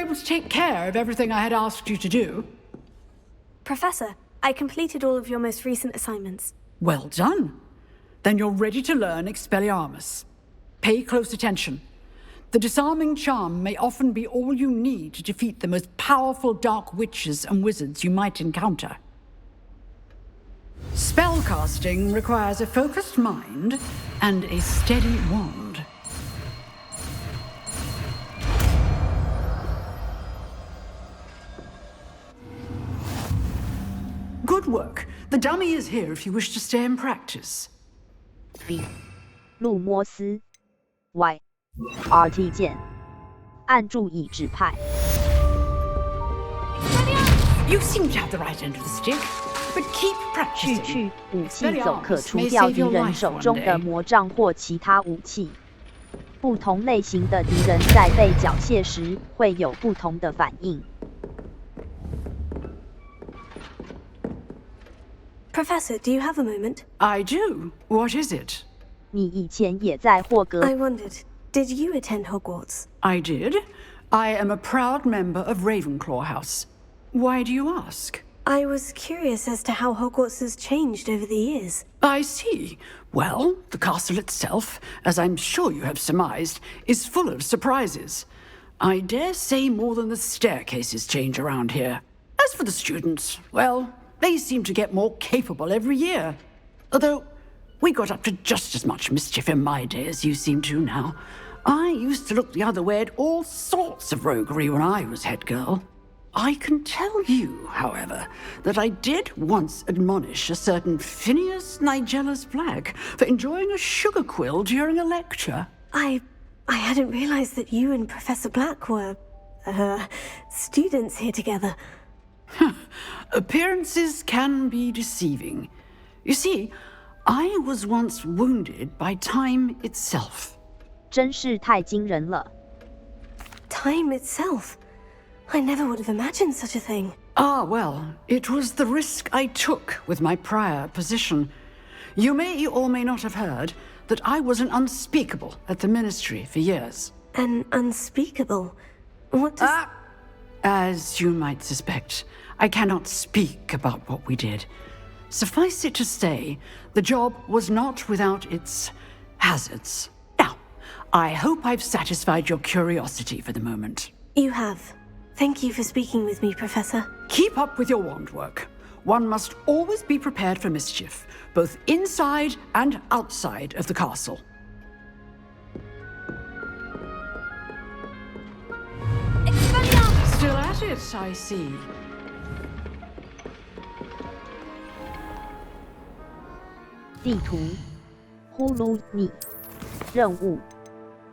able to take care of everything I had asked you to do? Professor, I completed all of your most recent assignments. Well done. Then you're ready to learn Expelliarmus. Pay close attention. The disarming charm may often be all you need to defeat the most powerful dark witches and wizards you might encounter. Spellcasting requires a focused mind and a steady wand. Good work. The dummy is here if you wish to stay and practice. B. 路摩斯 Y. RT 键，按住已指派。You seem to have the right end of the stick, but keep practicing. 去武器走可除掉敌人手中的魔杖或其他武器。不同类型的敌人在被缴械时会有不同的反应。Professor, do you have a moment? I do. What is it? 你以前也在霍格。I wondered, did you attend Hogwarts? I did. I am a proud member of Ravenclaw House. Why do you ask? I was curious as to how Hogwarts has changed over the years. I see. Well, the castle itself, as I'm sure you have surmised, is full of surprises. I dare say more than the staircases change around here. As for the students, well, they seem to get more capable every year. Although, we got up to just as much mischief in my day as you seem to now. I used to look the other way at all sorts of roguery when I was head girl. I can tell you, however, that I did once admonish a certain Phineas Nigellus Black for enjoying a sugar quill during a lecture. I hadn't realized that you and Professor Black were, students here together. Appearances can be deceiving. You see, I was once wounded by time itself. 真是太惊人了。Time itself? I never would have imagined such a thing. Ah, well, it was the risk I took with my prior position. You may or may not have heard that I was an unspeakable at the ministry for years. An unspeakable? What does... As you might suspect, I cannot speak about what we did. Suffice it to say, the job was not without its hazards. Now, I hope I've satisfied your curiosity for the moment. You have. Thank you for speaking with me, Professor. Keep up with your wand work. One must always be prepared for mischief, both inside and outside of the castle. Still at it, I see. 地图，呼噜你，任务，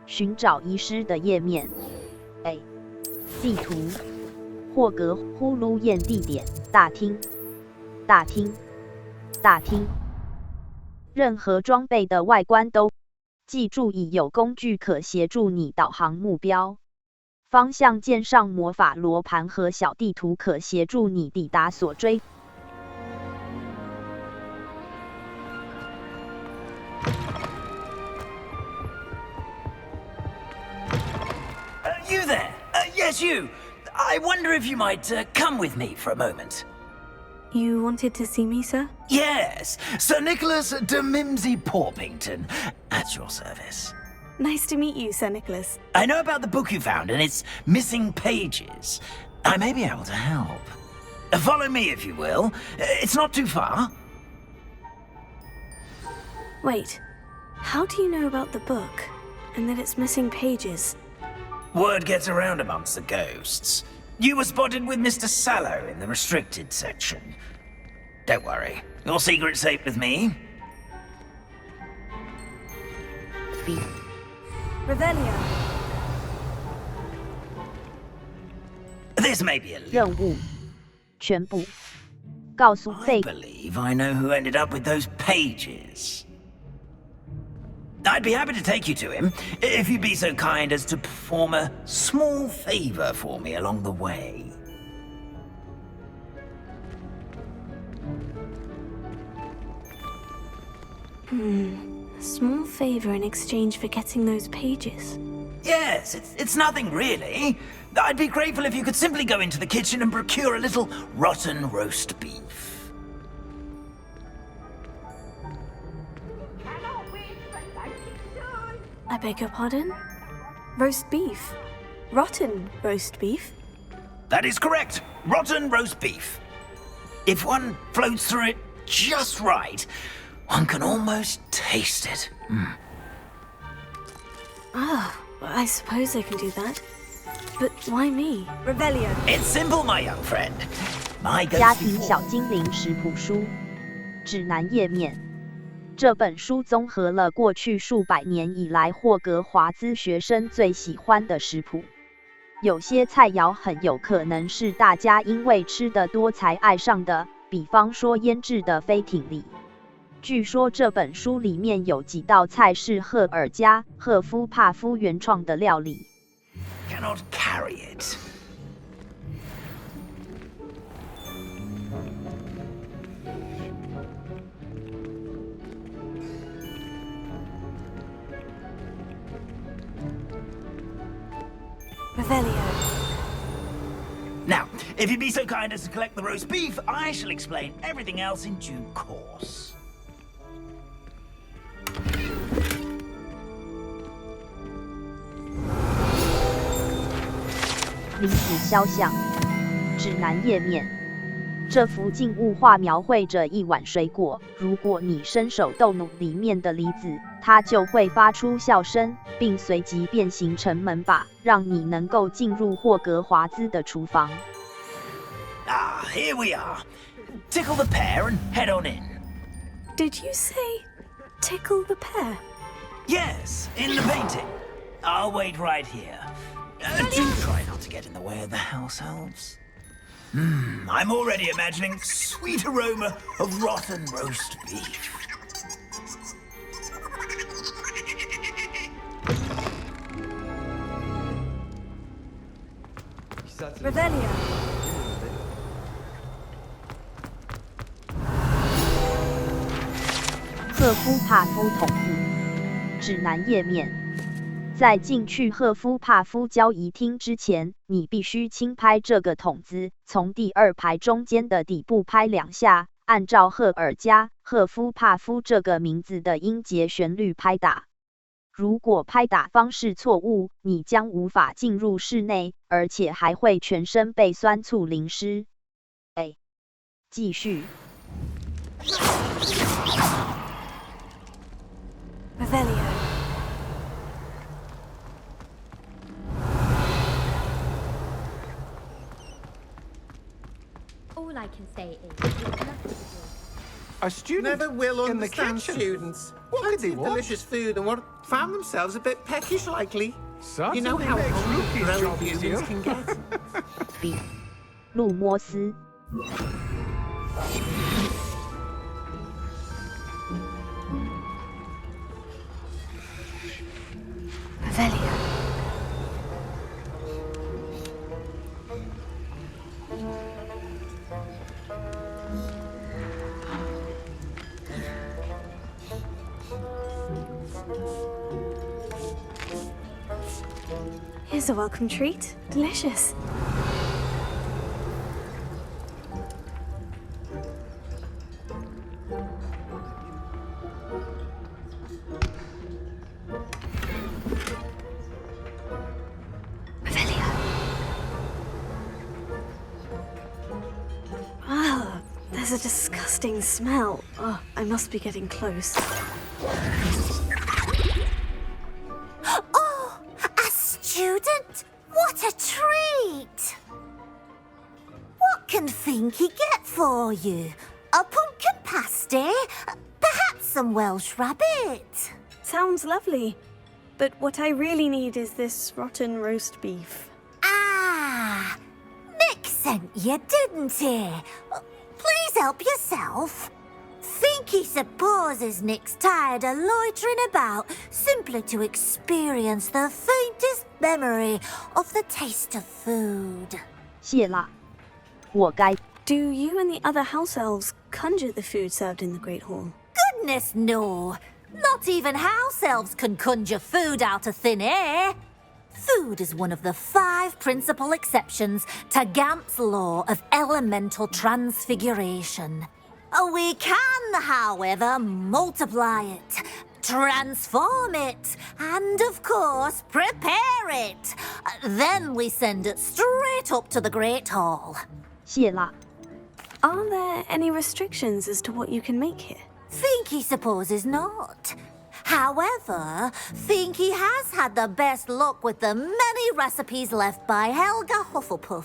寻找遗失的页面。A， 地图，霍格呼噜宴地点，大厅，大厅，大厅。任何装备的外观都，记住已有工具可协助你导航目标。方向键上魔法罗盘和小地图可协助你抵达所追。You there? Yes, you. I wonder if you might come with me for a moment. You wanted to see me, sir? Yes, Sir Nicholas de Mimsy Porpington, at your service. Nice to meet you, Sir Nicholas. I know about the book you found and its missing pages. I may be able to help. Follow me, if you will. It's not too far. Wait, how do you know about the book and that it's missing pages? Word gets around amongst the ghosts. You were spotted with Mr. Sallow in the restricted section. Don't worry, your secret's safe with me. Revelio. This may be a任务，全部，告诉 I believe I know who ended up with those pages. I'd be happy to take you to him, if you'd be so kind as to perform a small favor for me along the way. A small favor in exchange for getting those pages. Yes, it's nothing really. I'd be grateful if you could simply go into the kitchen and procure a little rotten roast beef. I beg your pardon? Roast beef? Rotten roast beef? That is correct. Rotten roast beef. If one floats through it just right, one can almost taste it. Oh, I suppose I can do that. But why me? Rebellion. It's simple, my young friend. My 家庭小精灵食谱书指南页面。这本书综合了过去数百年以来霍格华兹学生最喜欢的食谱。有些菜肴很有可能是大家因为吃得多才爱上的，比方说腌制的飞艇里。据说这本书里面有几道菜是赫尔加·赫夫帕夫原创的料理。Cannot carry it. Revelio. Now, if you'd be so kind as to collect the roast beef, I shall explain everything else in due course. 林子肖像指南页面。这幅静物画描绘着一碗水果，如果你伸手逗弄里面的梨子，它就会发出笑声，并随即变形成门把，让你能够进入霍格华兹的厨房。Ah, here we are. Tickle the pear and head on in. Did you say tickle the pear? Yes, in the painting. I'll wait right here. Do try not to get in the way of the house elves. I'm already imagining sweet aroma of rotten roast beef. Revelio. 赫夫帕夫桶子指南页面。在进去赫夫帕夫交易厅之前，你必须轻拍这个桶子，从第二排中间的底部拍2下，按照赫尔加·赫夫帕夫这个名字的音节旋律拍打。如果拍打方式错误，你将无法进入室内，而且还会全身被酸醋淋湿。继续。Revelio. All I can say is A student Never will in the understand kitchen. students. What could they Plenty of want? delicious food and what found themselves a bit peckish likely. Certainly You know how makes hungry Ruki's grown job humans easier. can get. 路摩斯。Revelio. Here's a welcome treat. Delicious. Ah, there's a disgusting smell. Oh, I must be getting close. Oh, a student? What a treat! What can Finky get for you? A pumpkin pasty? Perhaps some Welsh rabbit? Sounds lovely. But what I really need is this rotten roast beef. Ah, Nick sent you, didn't he? Please help yourself. Finky supposes Nick's tired of loitering about simply to experience the faintest memory of the taste of food. 谢啦，我该。Do you and the other house elves conjure the food served in the Great Hall? Goodness, no. Not even house elves can conjure food out of thin air. Food is one of the 5 principal exceptions to Gamp's law of elemental transfiguration. We can, however, multiply it, transform it, and of course, prepare it. Then we send it straight up to the Great Hall. 谢啦。 Are there any restrictions as to what you can make here? Finky supposes not. However, Finky has had the best luck with the many recipes left by Helga Hufflepuff.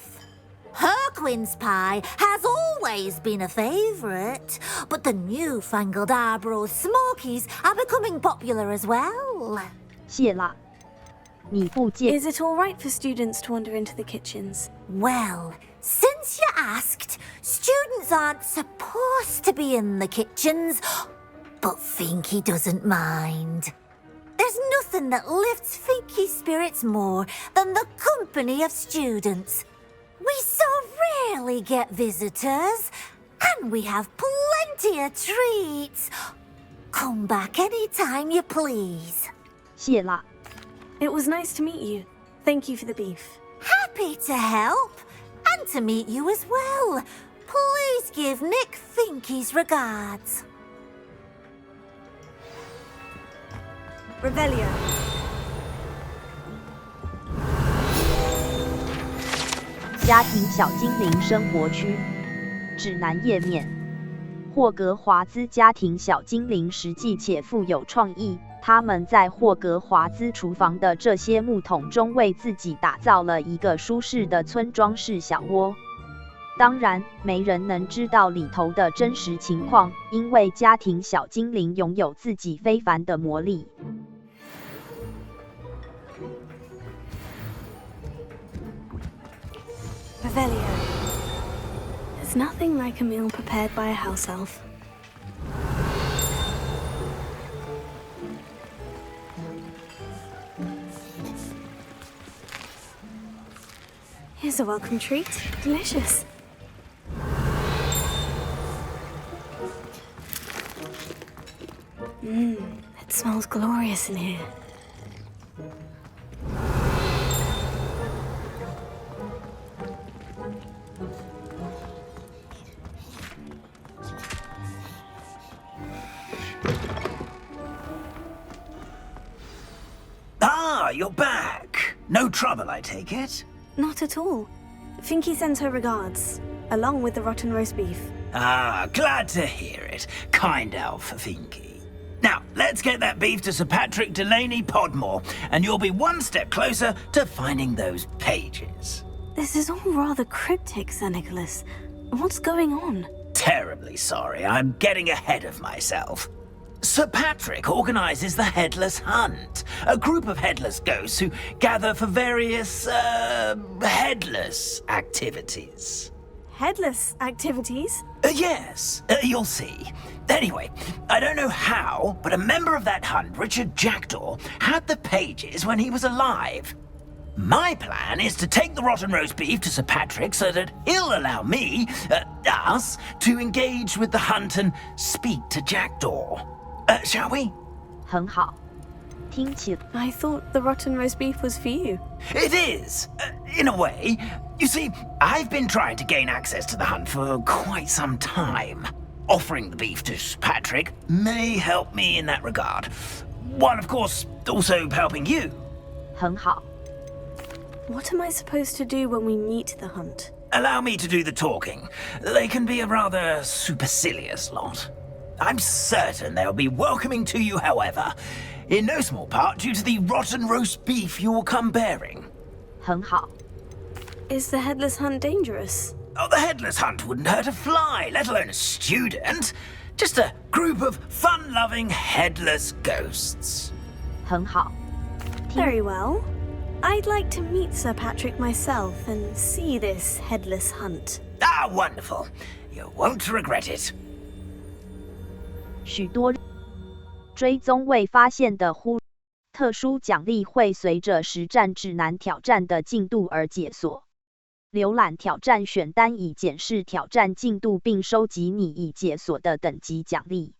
Her quince pie has always been a favourite, but the newfangled Arbroath Smokies are becoming popular as well. 谢啦。你不介 Is it all right for students to wander into the kitchens? Well, since you asked, students aren't supposed to be in the kitchens, but Finky doesn't mind. There's nothing that lifts Finky's spirits more than the company of students. We so rarely get visitors, and we have plenty of treats. Come back anytime you please. 谢啦。 It was nice to meet you. Thank you for the beef. Happy to help, and to meet you as well. Please give Nick Finky's regards. Revelio. 家庭小精灵生活区指南页面。霍格华兹家庭小精灵实际且富有创意，他们在霍格华兹厨房的这些木桶中为自己打造了一个舒适的村庄式小窝。当然，没人能知道里头的真实情况，因为家庭小精灵拥有自己非凡的魔力。Revelio. There's nothing like a meal prepared by a house elf. Here's a welcome treat. Delicious. It smells glorious in here. Ah, you're back. No trouble, I take it? Not at all. Finky sends her regards, along with the rotten roast beef. Ah, glad to hear it. Kind elf, Finky. Now, let's get that beef to Sir Patrick Delaney Podmore, and you'll be one step closer to finding those pages. This is all rather cryptic, Sir Nicholas. What's going on? Terribly sorry, I'm getting ahead of myself. Sir Patrick organises the Headless Hunt, a group of headless ghosts who gather for various, headless activities. Headless activities? Yes, you'll see. Anyway, I don't know how, but a member of that hunt, Richard Jackdaw, had the pages when he was alive. My plan is to take the rotten roast beef to Sir Patrick so that he'll allow me, us, to engage with the hunt and speak to Jackdaw. Shall we? 很好，听起 I thought the rotten roast beef was for you. It is, in a way. You see, I've been trying to gain access to the hunt for quite some time. Offering the beef to Patrick may help me in that regard. While, of course, also helping you. 很好。 What am I supposed to do when we meet the hunt? Allow me to do the talking. They can be a rather supercilious lot. I'm certain they'll be welcoming to you, however, in no small part due to the rotten roast beef you'll come bearing. 很好。 Is the headless hunt dangerous? Oh, the headless hunt wouldn't hurt a fly, let alone a student. Just a group of fun-loving headless ghosts. 很好。 Very well. I'd like to meet Sir Patrick myself and see this headless hunt. Ah, wonderful. You won't regret it. 许多追踪未发现的特殊奖励会随着实战指南挑战的进度而解锁。浏览挑战选单以检视挑战进度并收集你已解锁的等级奖励。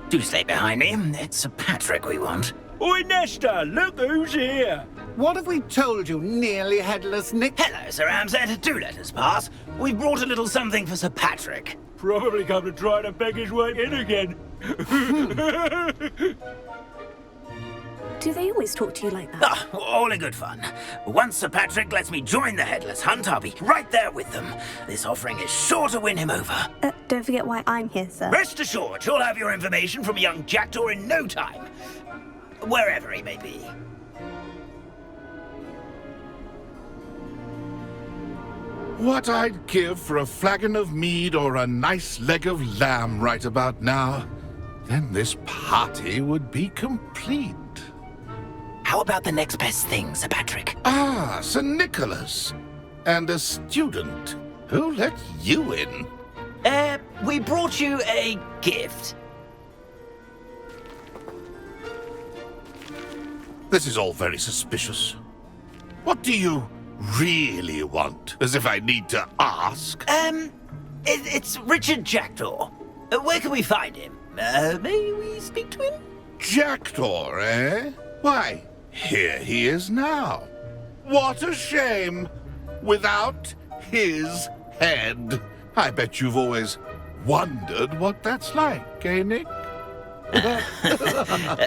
Do stay behind me. It's Sir Patrick we want. Oi, Nesta, look who's here. What have we told you, nearly headless Nick? Hello, Sir Ramsed. Do let us pass. We've brought a little something for Sir Patrick. Probably come to try to beg his way in again. Do they always talk to you like that? Ah, all in good fun. Once Sir Patrick lets me join the Headless Hunt, I'll be right there with them. This offering is sure to win him over. Don't forget why I'm here, sir. Rest assured, you'll have your information from a young jackdaw in no time. Wherever he may be. What I'd give for a flagon of mead or a nice leg of lamb right about now. Then this party would be complete. How about the next best thing, Sir Patrick? Ah, Sir Nicholas. And a student. Who let you in? We brought you a gift. This is all very suspicious. What do you really want? As if I need to ask. It's Richard Jackdaw. Where can we find him? May we speak to him? Jackdaw, eh? Why, here he is now. What a shame. Without his head. I bet you've always wondered what that's like, eh, Nick?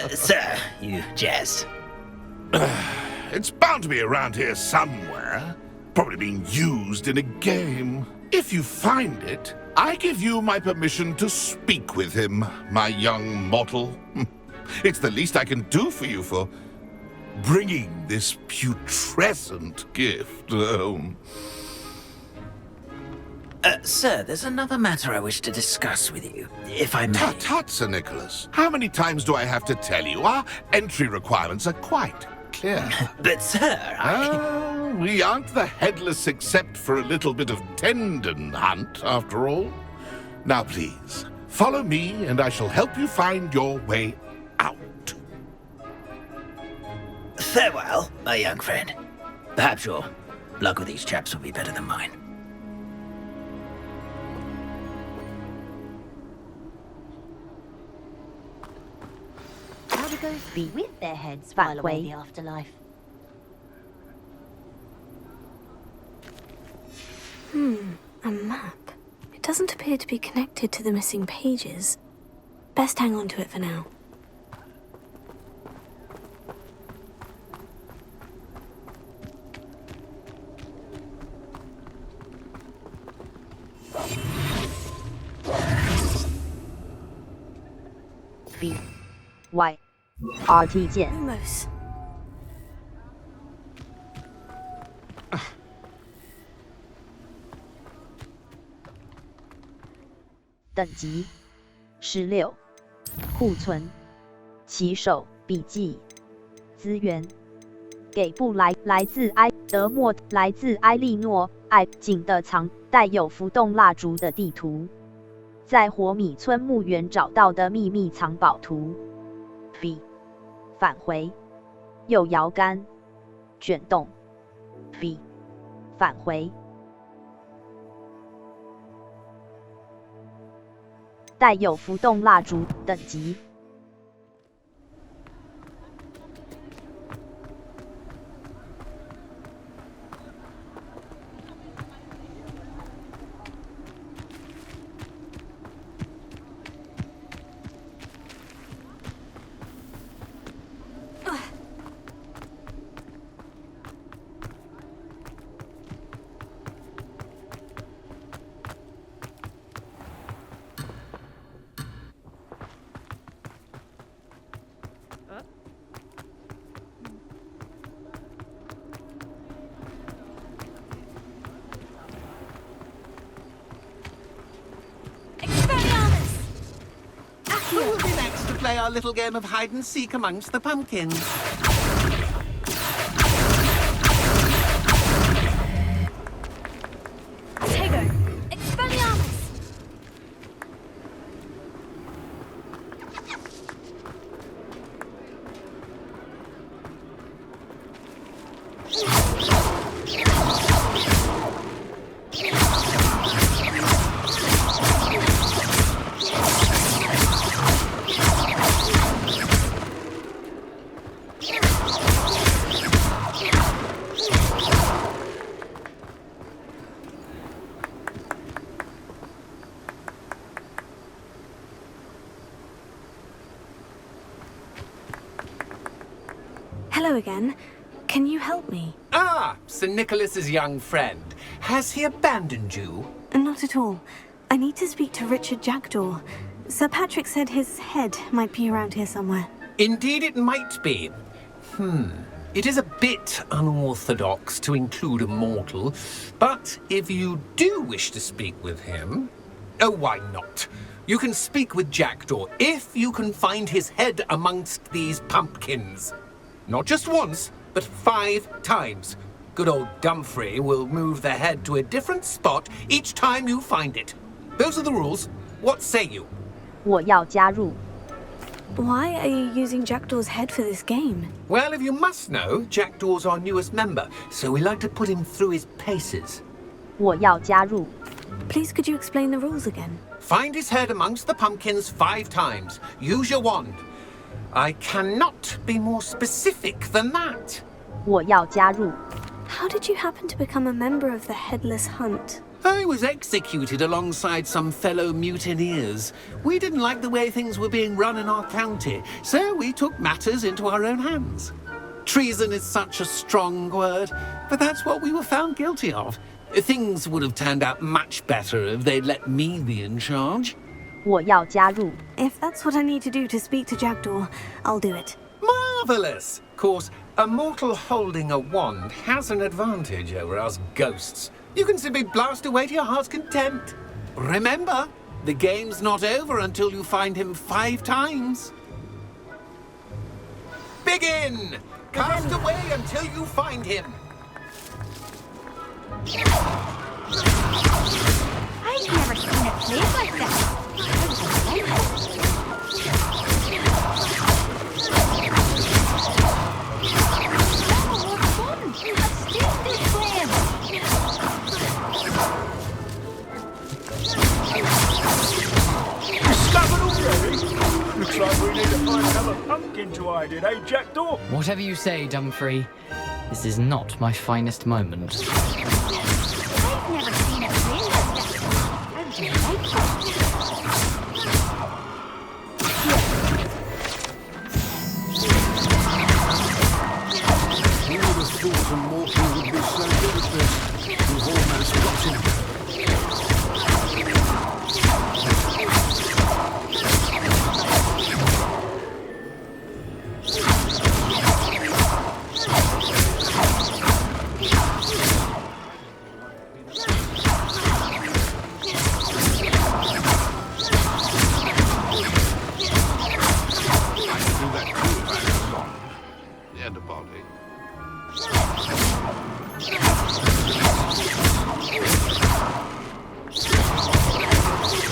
Sir, you jest. It's bound to be around here somewhere. Probably being used in a game. If you find it, I give you my permission to speak with him, my young mortal. It's the least I can do for you for bringing this putrescent gift home. Sir, there's another matter I wish to discuss with you, if I may. Tut, Sir Nicholas. How many times do I have to tell you? Our entry requirements are quite clear. But, sir, we aren't the headless except for a little bit of tendon hunt, after all. Now, please, follow me, and I shall help you find your way out. Farewell, my young friend. Perhaps your luck with these chaps will be better than mine. How do ghosts be with their heads file away the afterlife? A map. It doesn't appear to be connected to the missing pages. Best hang on to it for now. B Y R T 键。 Almost. 等级16，库存，骑手笔记，资源，给布来自埃德莫，来自埃莉诺爱景的藏带有浮动蜡烛的地图，在火米村墓园找到的秘密藏宝图。B 返回，右摇杆，卷动。B 返回。 带有浮动蜡烛等级。Who will be next to play our little game of hide and seek amongst the pumpkins? Tego, Expelliarmus! Hello again. Can you help me? Ah, Sir Nicholas's young friend. Has he abandoned you? Not at all. I need to speak to Richard Jackdaw. Sir Patrick said his head might be around here somewhere. Indeed it might be. It is a bit unorthodox to include a mortal, but if you do wish to speak with him... Oh, why not? You can speak with Jackdaw if you can find his head amongst these pumpkins. Not just once, but 5 times. Good old Dumfrey will move the head to a different spot each time you find it. Those are the rules. What say you? 我要加入。 Why are you using Jackdaw's head for this game? Well, if you must know, Jackdaw's our newest member, so we like to put him through his paces. 我要加入。 Please could you explain the rules again? Find his head amongst the pumpkins 5 times. Use your wand. I cannot be more specific than that. 我要加入。 How did you happen to become a member of the Headless Hunt? I was executed alongside some fellow mutineers. We didn't like the way things were being run in our county, so we took matters into our own hands. Treason is such a strong word, but that's what we were found guilty of. Things would have turned out much better if they'd let me be in charge. 我要加入。 If that's what I need to do to speak to Jackdaw, I'll do it. Marvelous! Of course, a mortal holding a wand has an advantage over us ghosts. You can simply blast away to your heart's content. Remember, the game's not over until you find him 5 times. Begin! Cast away until you find him. I've never seen it played like this. Looks like we need to find another pumpkin to hide in, eh, Jackdaw? Whatever you say, Dumfrey. This is not my finest moment. I've never seen it played like this. How delightful. Who would have thought a mortal would be so good at this? We've almost got him.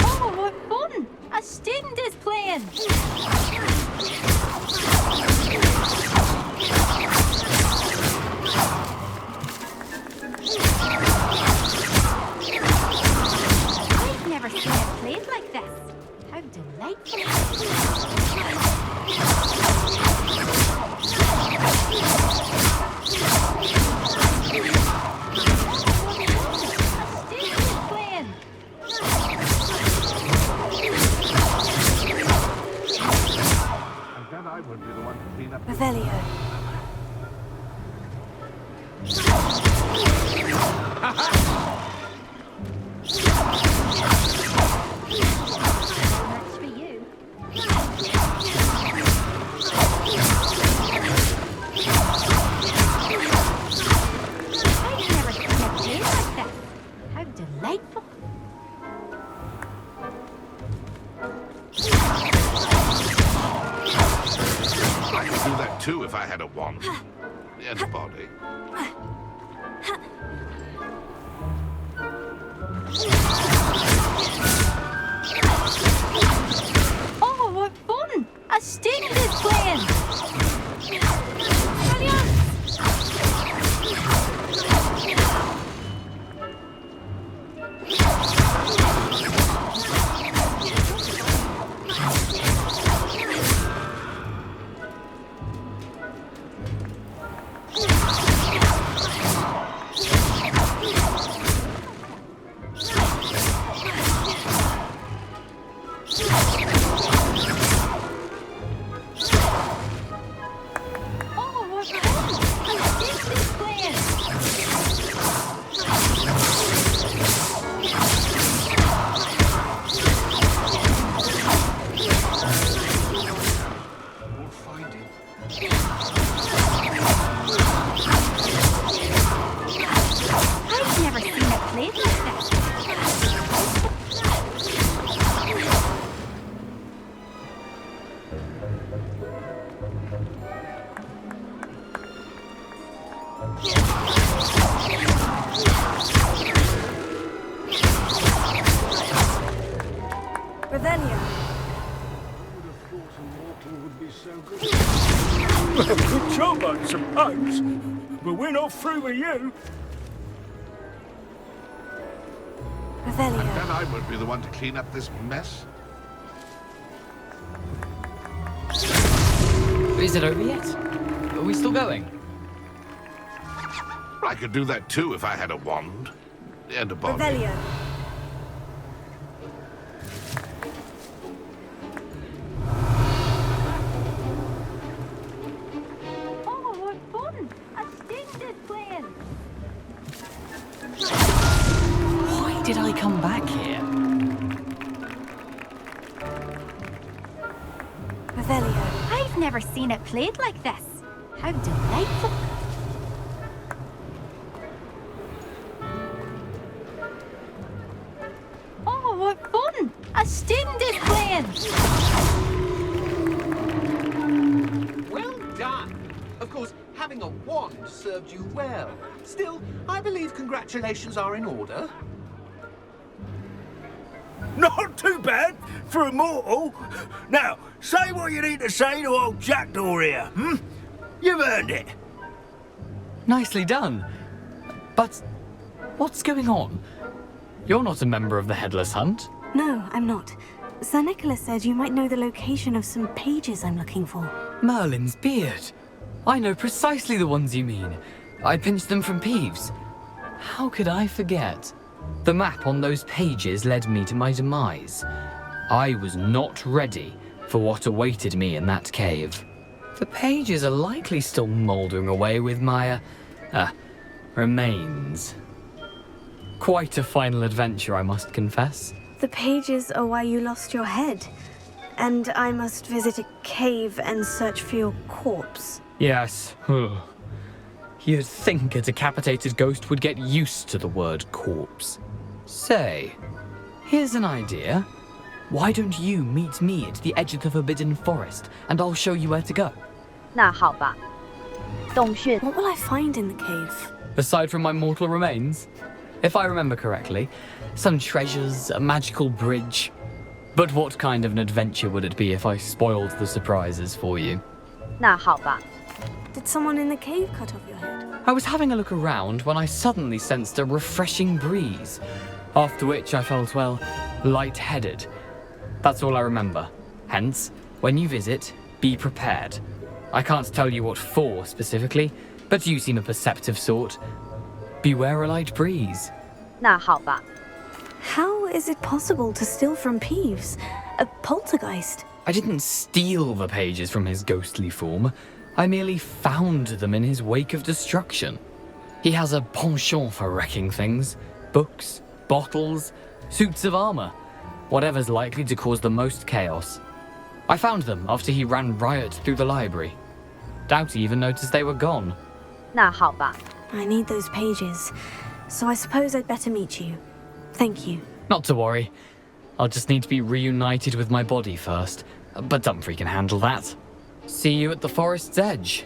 Oh, what fun! A student is playing! I've never seen it played like this. How delightful. Revelio. That's for you. I've never seen it played like this. How delightful. I could do that too if I had a wand. And a body. Oh, what fun! A student is playing! Revelio. Good job, I suppose. But we're not through with you. Revelio. Then I won't be the one to clean up this mess. Is it over yet? Are we still going? I could do that too if I had a wand. And a body. Revelio. Oh, what fun! A sting is playing. Why did I come back here? Revelio. I've never seen it played like this. How delightful. Oh, what fun! A student is playing. Well done. Of course, having a wand served you well. Still, I believe congratulations are in order. Not too bad for a mortal. Now, say what you need to say to old Jackdaw here, hmm? You've earned it. Nicely done. But what's going on? You're not a member of the Headless Hunt. No, I'm not. Sir Nicholas said you might know the location of some pages I'm looking for. Merlin's beard. I know precisely the ones you mean. I pinched them from Peeves. How could I forget? The map on those pages led me to my demise. I was not ready for what awaited me in that cave. The pages are likely still mouldering away with my, remains. Quite a final adventure, I must confess. The pages are why you lost your head. And I must visit a cave and search for your corpse. Yes. You'd think a decapitated ghost would get used to the word corpse. Say, here's an idea. Why don't you meet me at the edge of the Forbidden Forest, and I'll show you where to go? 那好吧。洞穴。 What will I find in the cave? Aside from my mortal remains? If I remember correctly, some treasures, a magical bridge. But what kind of an adventure would it be if I spoiled the surprises for you? 那好吧。 Did someone in the cave cut off your head? I was having a look around when I suddenly sensed a refreshing breeze, after which I felt, well, lightheaded. That's all I remember. Hence, when you visit, be prepared. I can't tell you what for specifically, but you seem a perceptive sort. Beware a light breeze. 那好吧。 How is it possible to steal from Peeves? A poltergeist? I didn't steal the pages from his ghostly form. I merely found them in his wake of destruction. He has a penchant for wrecking things. Books, bottles, suits of armor. Whatever's likely to cause the most chaos. I found them after he ran riot through the library. Doubt he even noticed they were gone. 那好吧。 I need those pages, so I suppose I'd better meet you. Thank you. Not to worry. I'll just need to be reunited with my body first. But Dumfries can handle that. See you at the forest's edge.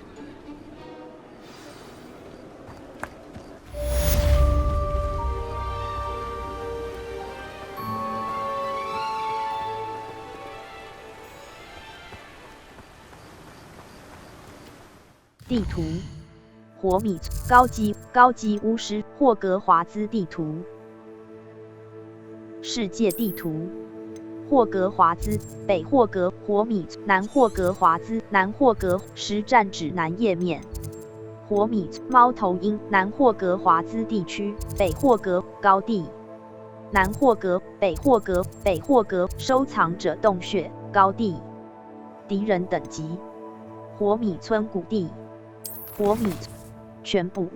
"地图，火米高级巫师霍格华兹地图，世界地图。霍格华兹，北霍格火米，南霍格华兹，南霍格实战指南页面。火米猫头鹰，南霍格华兹地区，北霍格高地，南霍格，北霍格收藏者洞穴高地。敌人等级，火米村谷地，火米全部，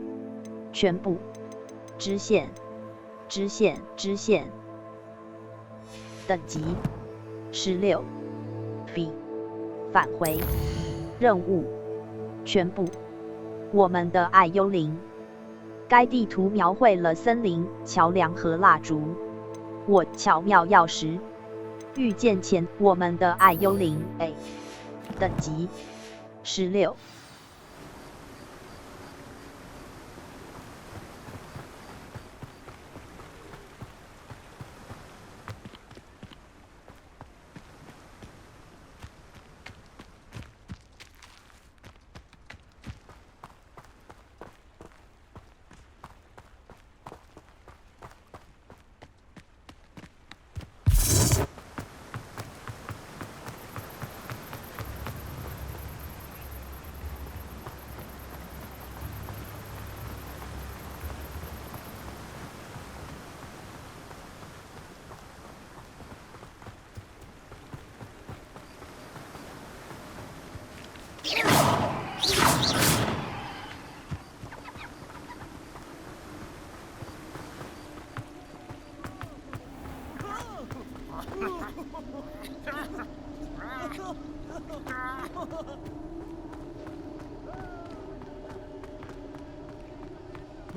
支线。等级16 B 返回任务全部我们的爱幽灵。该地图描绘了森林、桥梁和蜡烛。我巧妙钥匙遇见前我们的爱幽灵 A 等级16。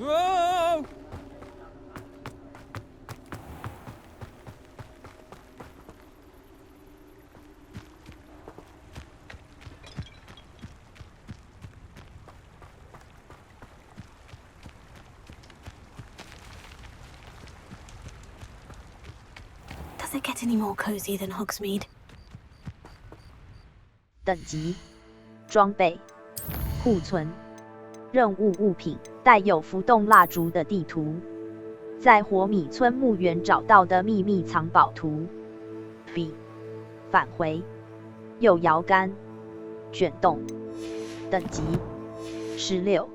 Whoa! Does it get any more cozy than Hogsmeade? 等级、装备、库存、任务物品，带有浮动蜡烛的地图，在火米村墓园找到的秘密藏宝图。B， 返回，右摇杆，卷动，等级16。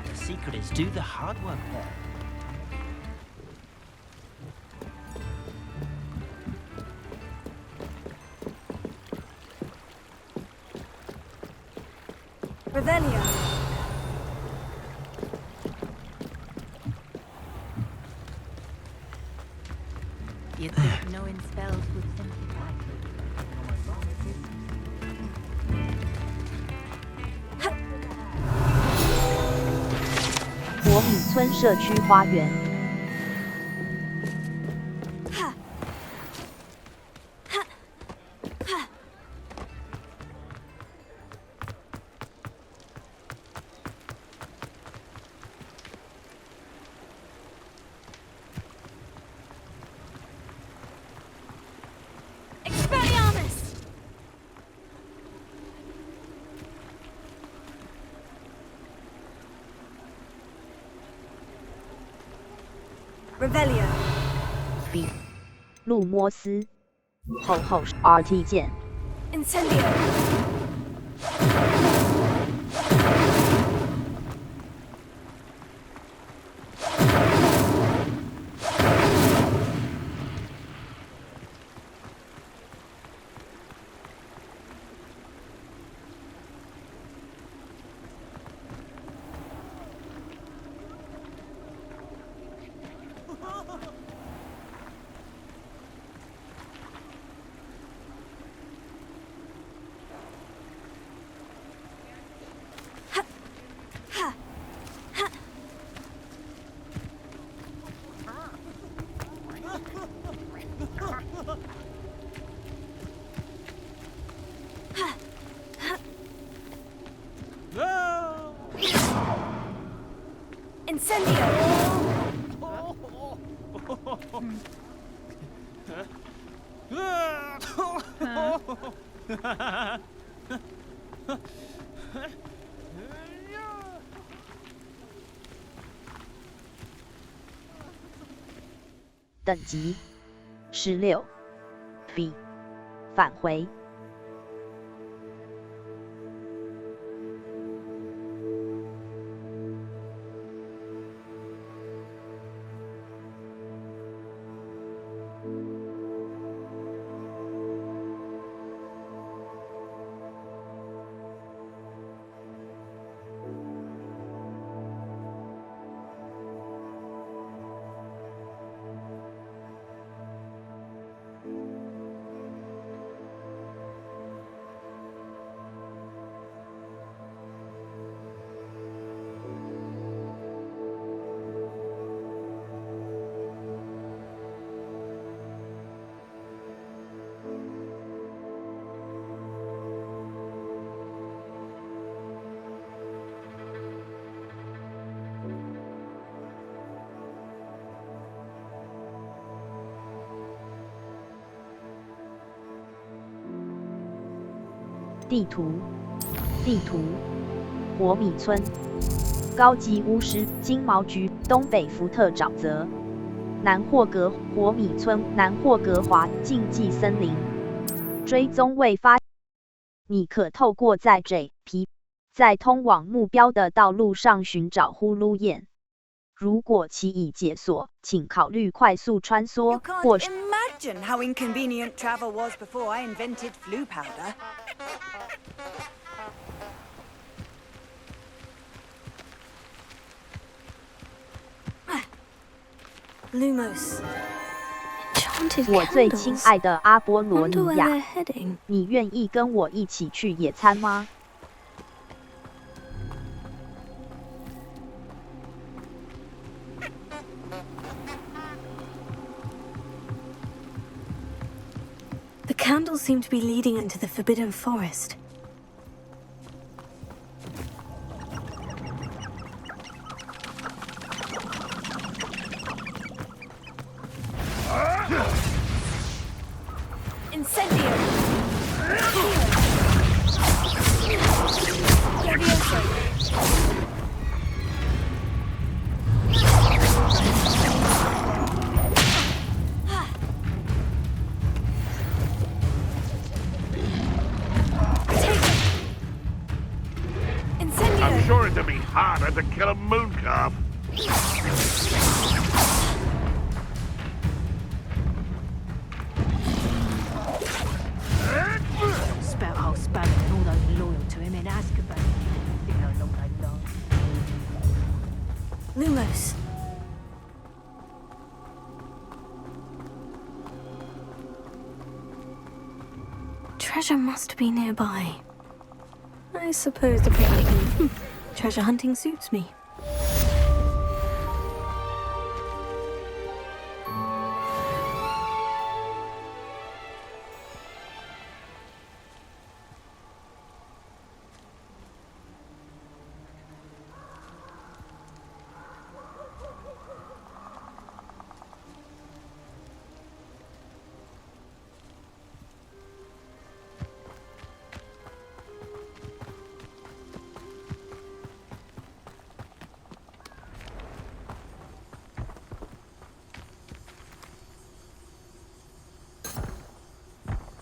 The secret is do the hard work there. Revelio. You'd think knowing spells would simplify. 火米村社区花园。Revelio. B. 路摩斯。后 RT 键。Incendio. 等级16 B 返回。地图，火米村，高级巫师，金毛菊，东北福特沼泽，南霍格火米村，南霍格华禁忌森林，追踪未发，你可透过在 EP 在通往目标的道路上寻找呼噜燕。如果其已解锁，请考虑快速穿梭，或是 Imagine how inconvenient travel was before I invented flu powder. Lumos. 我最亲爱的阿波罗尼亚，你愿意跟我一起去野餐吗？The candles seem to be leading into the forbidden forest. Incendio! I'm sure it'd be harder to kill a moon calf. Spout how Spanner and all those loyal to him in Azkaban. Been a long time long. Lumos. Treasure must be nearby. I suppose the picnic and treasure hunting suits me.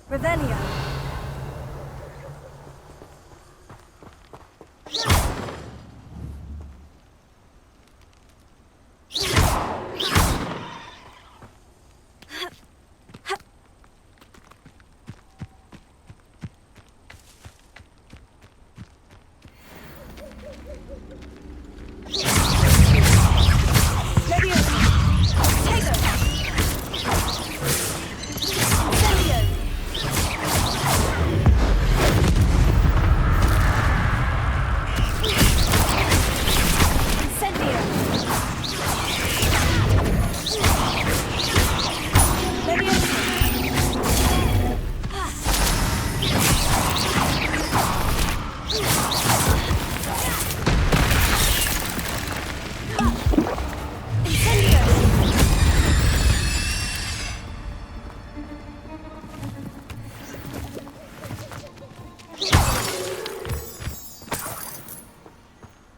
Revelio.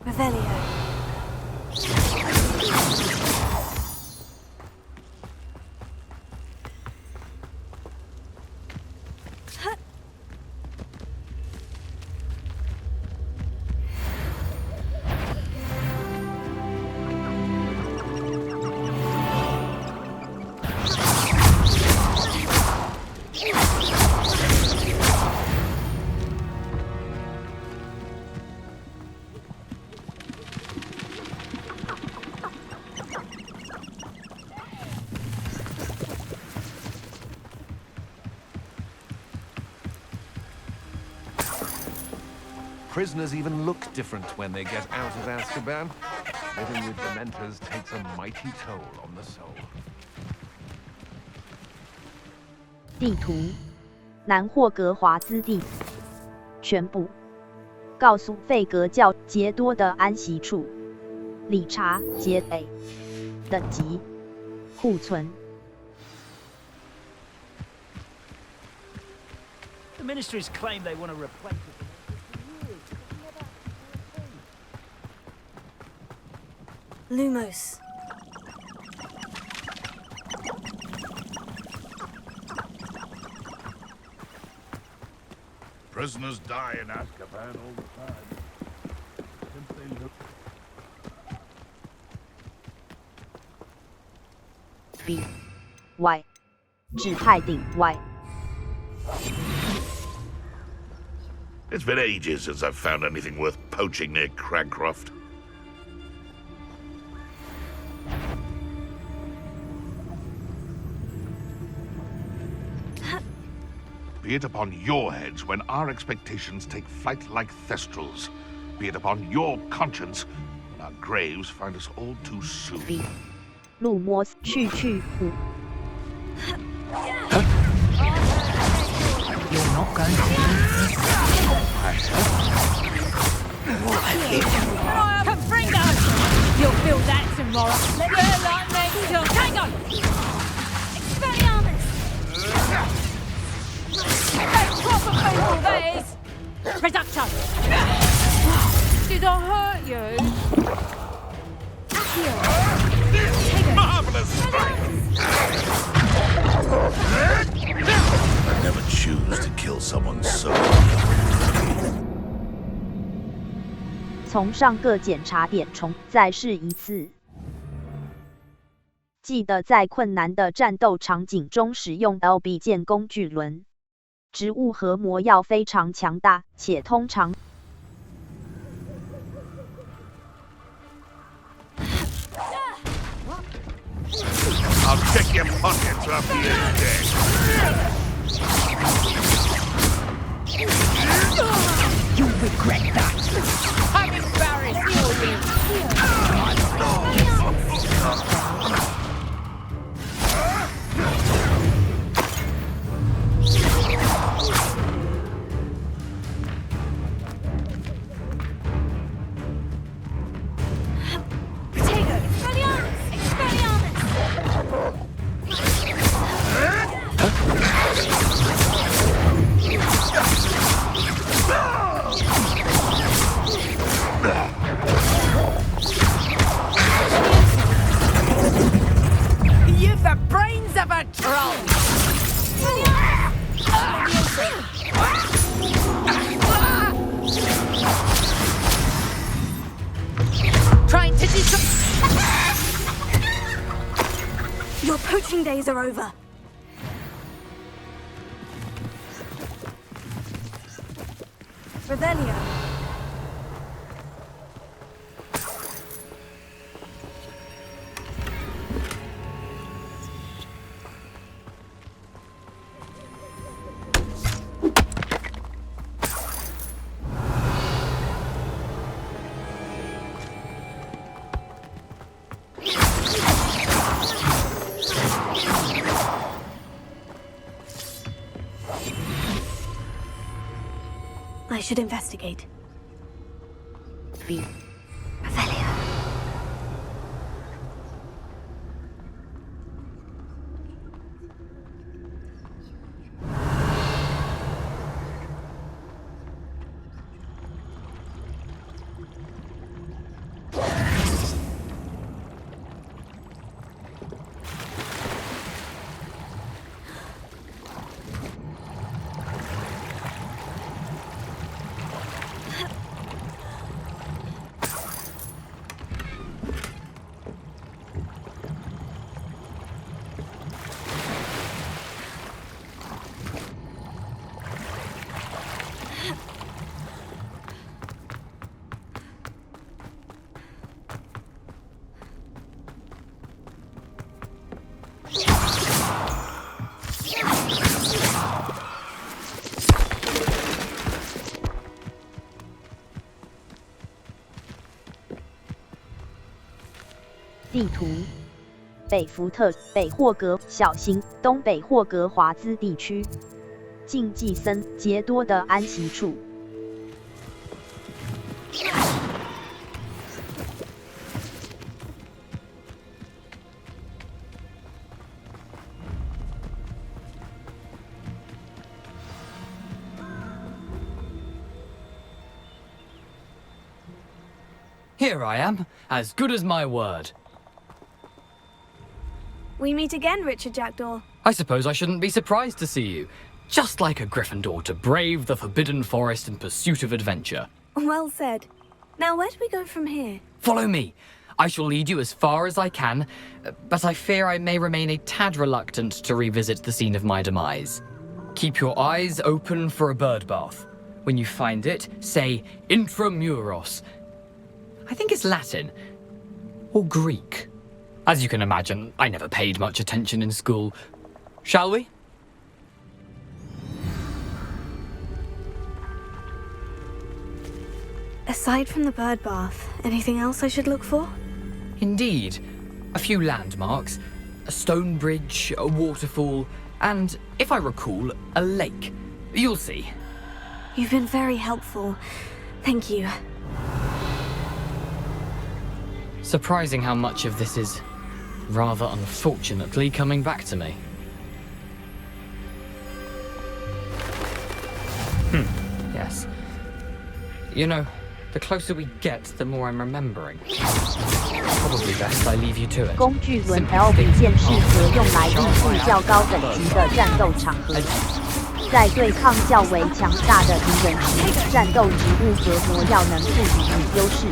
Revelio. Prisoners even look different when they get out of Azkaban. Living with Dementors takes a mighty toll on the soul. 地图，南霍格华兹地，全部。告诉费格教杰多的安息处。理查杰 A 等级，库存。The ministries claim they want to replace it. Lumos. Prisoners die in Azkaban all the time. Simply look. B Y 指派顶 Y。 It's been ages since I've found anything worth poaching near Cragcroft. Be it upon your heads when our expectations take flight like thestrals. Be it upon your conscience when our graves find us all too soon. 路摸去虎。 You're not going to Confringo! You'll feel that tomorrow. You're like me till Tango! Expelliarmus! That's proper people, that is! Reducto! Did I hurt you? Accio! Marvelous strike! I never choose to kill someone so. 从上个检查点重再试一次。记得在困难的战斗场景中使用 LB 剑工具轮。植物和魔药非常强大，且通常。 I'll check your pockets after you're dead. You'll regret that. I'm embarrassed for you. You've the brains of a troll. Trying to Your poaching days are over. Revelio. I should investigate. B. Revelio. 地图：北福特、北霍格、小型东北霍格华兹地区，禁忌森杰多的安息处。Here I am, as good as my word. We meet again, Richard Jackdaw. I suppose I shouldn't be surprised to see you. Just like a Gryffindor to brave the Forbidden Forest in pursuit of adventure. Well said. Now, where do we go from here? Follow me. I shall lead you as far as I can, but I fear I may remain a tad reluctant to revisit the scene of my demise. Keep your eyes open for a bird bath. When you find it, say Intramuros. I think it's Latin. Or Greek. As you can imagine, I never paid much attention in school. Shall we? Aside from the bird bath, anything else I should look for? Indeed. A few landmarks. A stone bridge, a waterfall, and, if I recall, a lake. You'll see. You've been very helpful. Thank you. Surprising how much of this is, rather unfortunately, coming back to me. Yes. You know, the closer we get, the more I'm remembering. Probably best I leave you to it. 工具轮 LB 剑适合用来应付较高等级的战斗场合，在对抗较为强大的敌人时，战斗植物隔膜要能赋予你优势。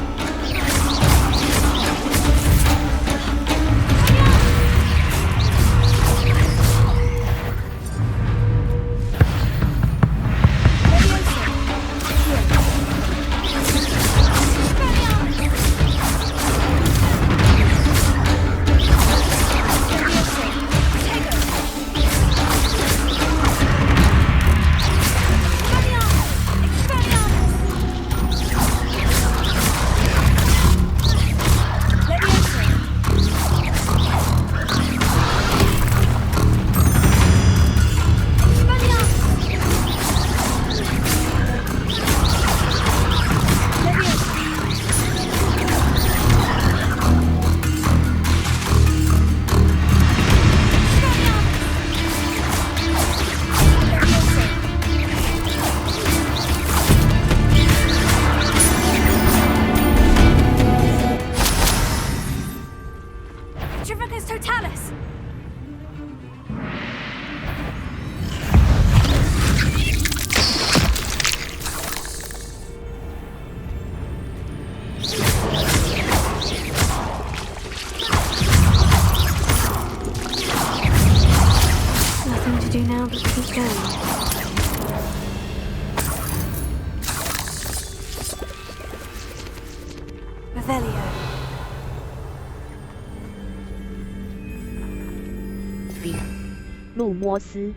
路摩斯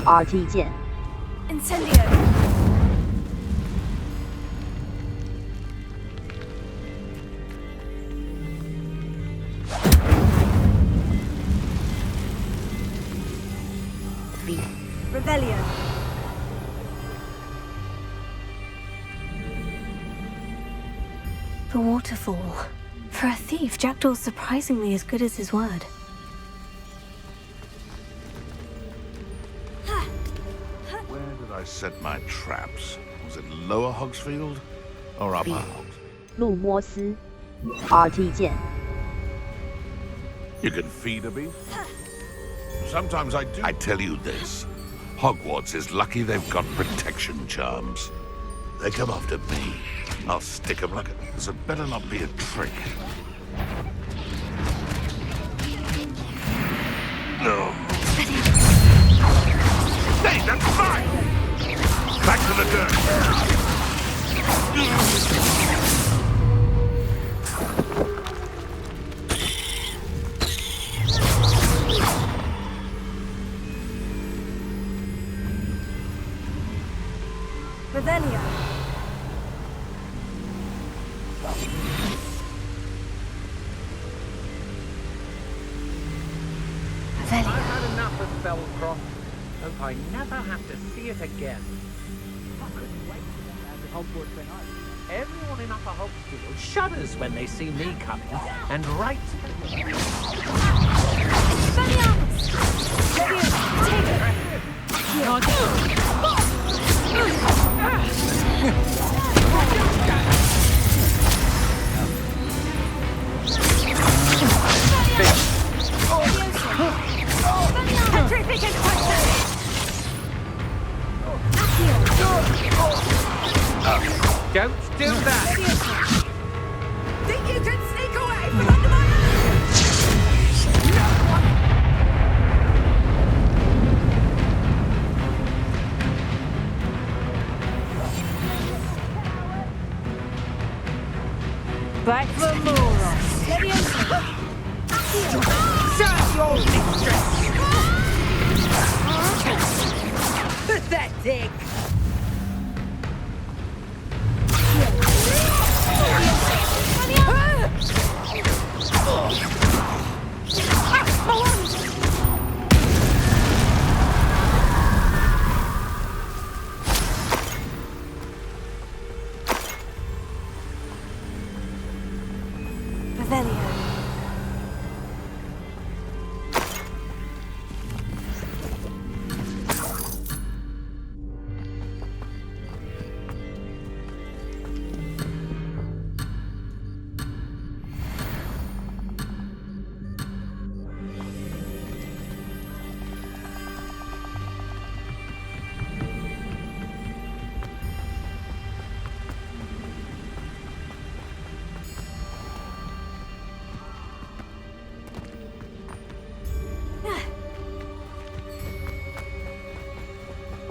RT 键 Incendio. Revelio. The waterfall. For a thief, Jackdaw's surprisingly as good as his word. Where did I set my traps? Was it Lower Hogsfield or Upper Hogs? 路摩斯 RT 键 You can feed a beast? Sometimes I do. I tell you this. Hogwarts is lucky they've got protection charms. They come after me. I'll stick 'em like a... This had better not be a trick. No. Hey, that's mine! Back to the dirt. Revelio. spellcroft. Hope I never have to see it again. I couldn't wait to get out of Hogwarts when everyone in Upper Hogsfield shudders when they see me coming, and right. Don't do that! Think you can sneak away from under my Back for more. Shut your mistress! Pathetic! Revelio.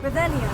Revelio.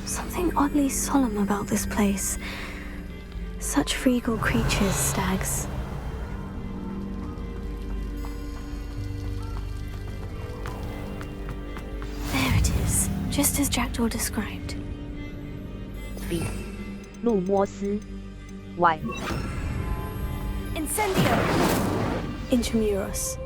Something oddly solemn about this place. Such regal creatures, stags. There it is, just as Jackdaw described. B. 路摩斯 Y. Incendio! Intramuros.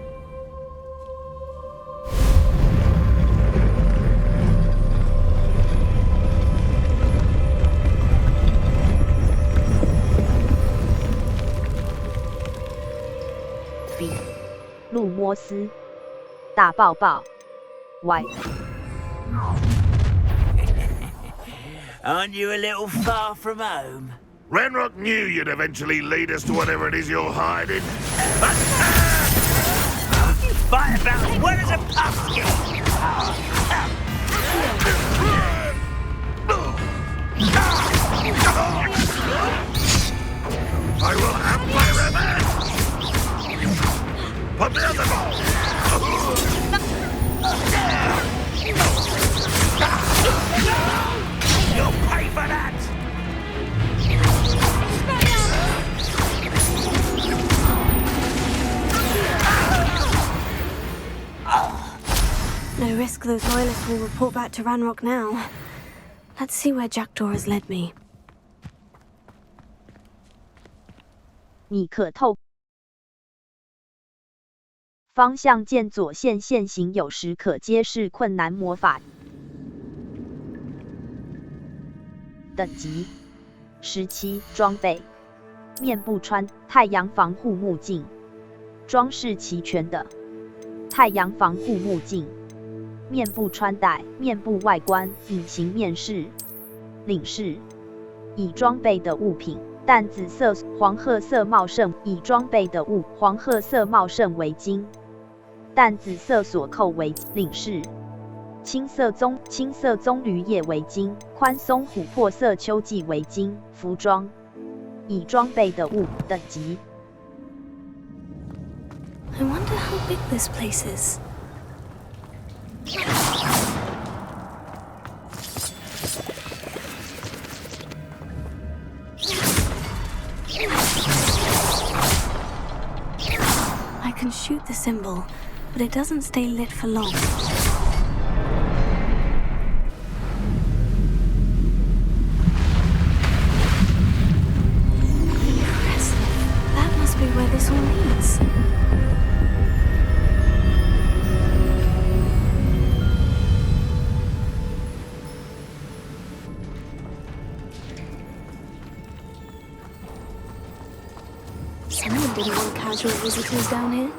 B. 路摩斯大抱抱 Y. Aren't you a little far from home? Ranrock knew you'd eventually lead us to whatever it is you're hiding. You fight about as well as a pumpkin! I will have my revenge! Put the other ball! You'll pay for that! No risk those loyalists will report back to Ranrock now. Let's see where Jackdaw has led me. 你可透方向键左线线行，有时可揭示困难魔法。等级17，装备面部穿太阳防护目镜，装饰齐全的太阳防护目镜，面部穿戴，面部外观，隐形面饰，领饰，已装备的物品。淡紫色、黄褐色茂盛已装备的物，黄褐色茂盛围巾，淡紫色锁扣围领饰，青色棕榈叶围巾，宽松琥珀色秋季围巾，服装已装备的物等级。I wonder how big this place is. I can shoot the symbol, but it doesn't stay lit for long. Impressive. That must be where this all leads. Someone didn't want casual visitors down here.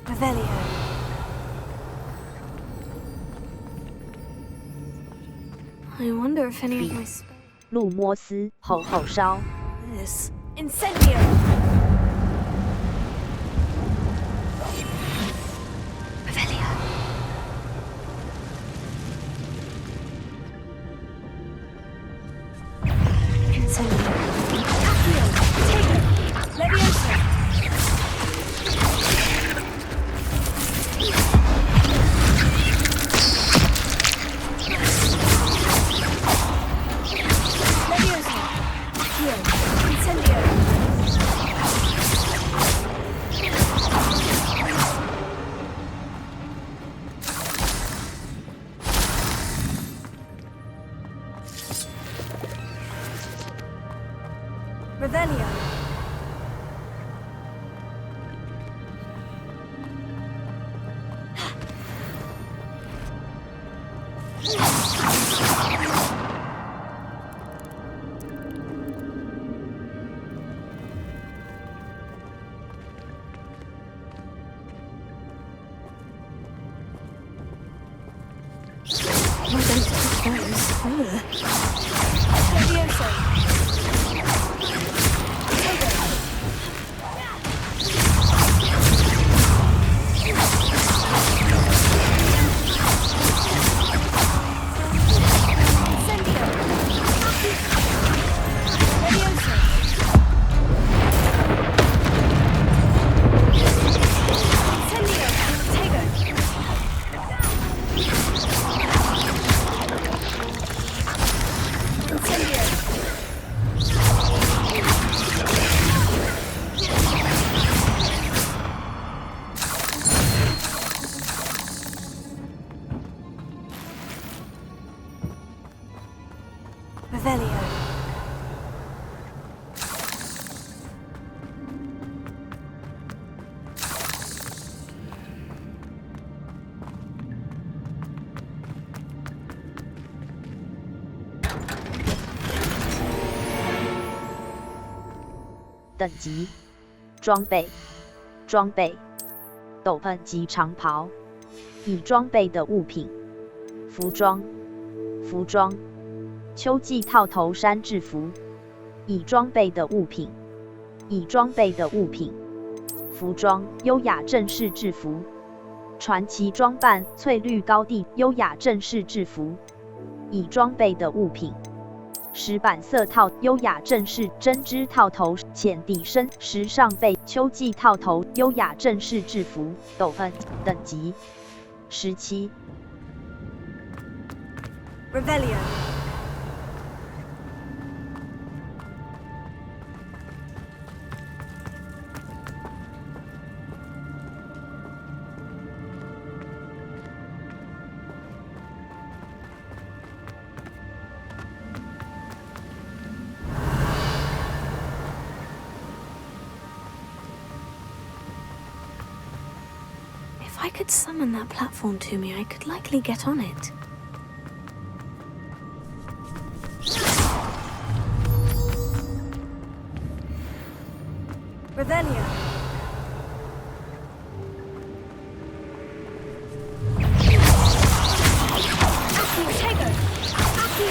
Revelio. I wonder if any of my... 路摩斯吼吼烧 This. Incendio! Revelio. Incendio. Leviosa! Leviosa! Heal! Incendio! Revelio! Why don't you put those? Leviosa! Revelio. (等级装备斗篷及长袍已装备的物品服装秋季套头衫制服已装备的物品服装优雅正式制服传奇装扮翠绿高地优雅正式制服已装备的物品石板色套优雅正式针织套头浅底深时尚背秋季套头优雅正式制服斗篷等级17 Revelio. If I could summon that platform to me, I could likely get on it. Revelio. Accio Tego. Accio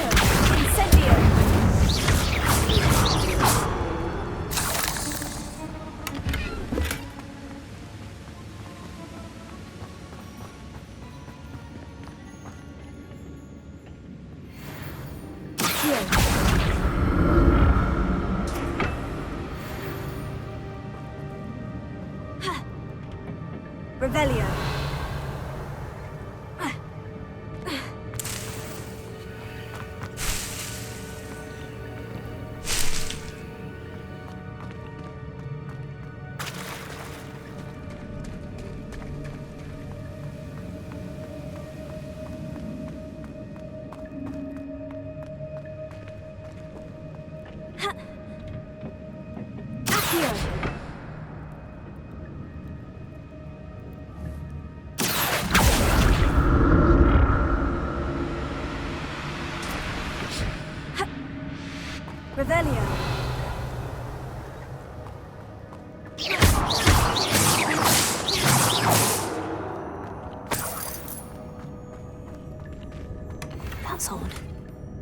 Revelio. Revelio. That's odd.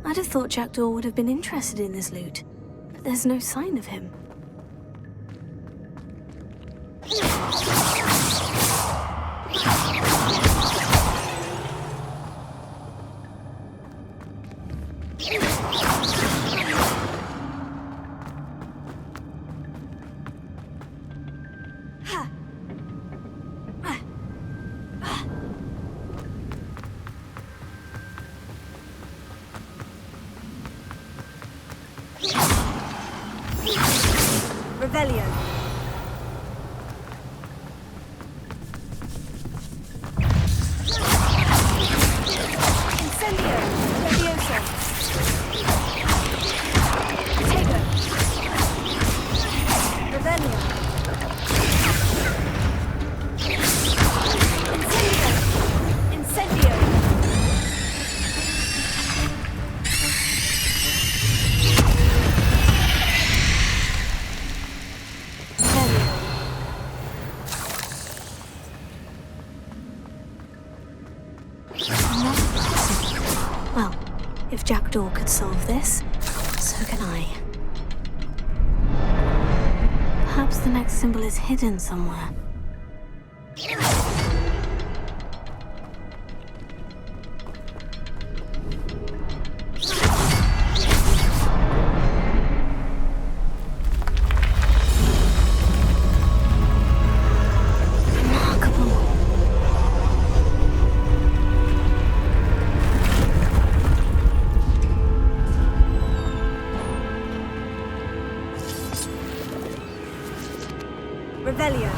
I'd have thought Jackdaw would have been interested in this loot, but there's no sign of him. Revelio. Incendio. Levioso. Tego. Revelio. Incendio. Incendio. Well, if Jackdaw could solve this, so can I. Perhaps the next symbol is hidden somewhere. Revelio.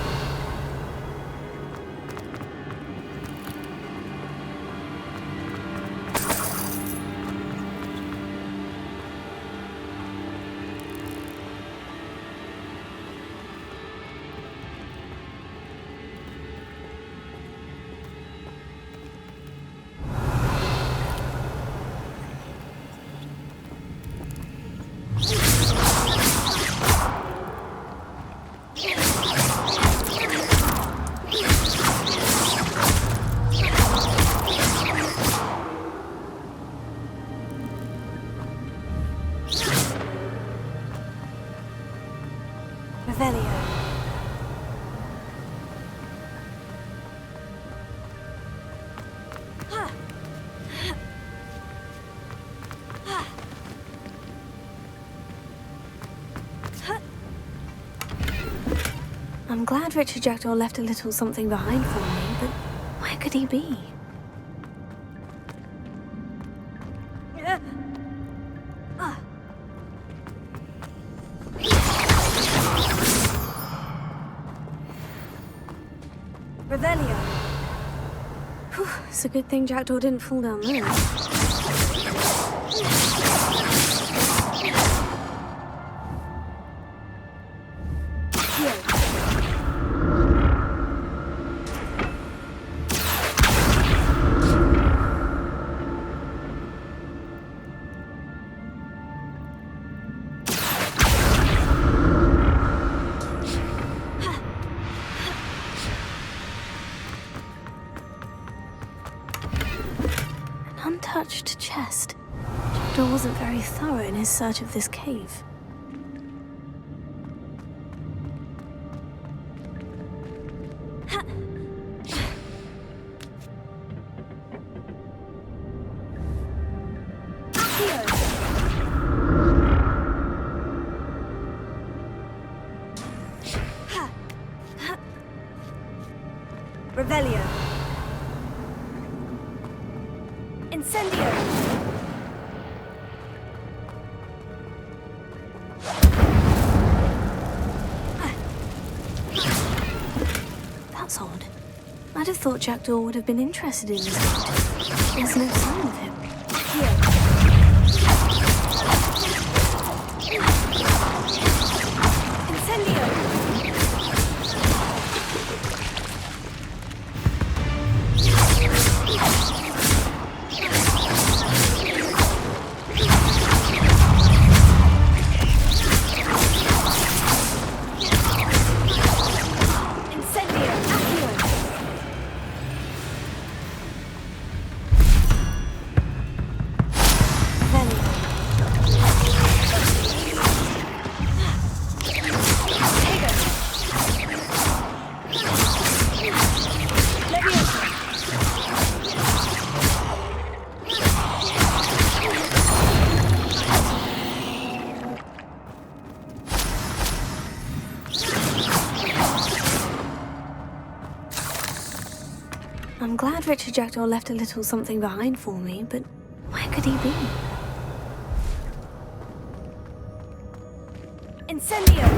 Revelio. I'm glad Richard Jackdaw left a little something behind for me, but where could he be? Revelio. Whew, it's a good thing Jackdaw didn't fall down there. Untouched chest. Jackdaw wasn't very thorough in his search of this cave. Revelio. Incendio. That's odd. I'd have thought Jackdaw would have been interested in this. There's no sign of him. Here. Incendio. I'm glad Richard Jackdaw left a little something behind for me, but where could he be? Incendio!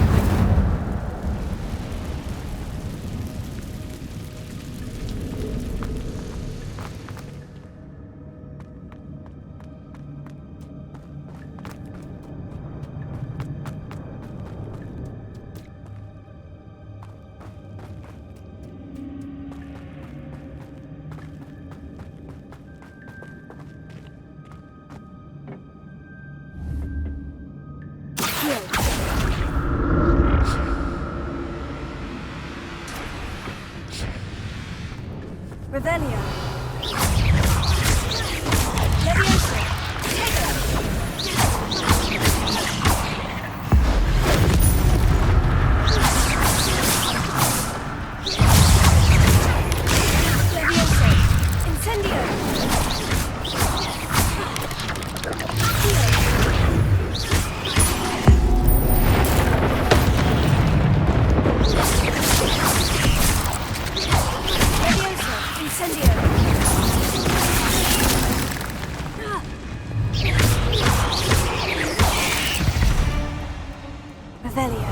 Revelio. Leviosa. Leviosa. Incendio. Revelio.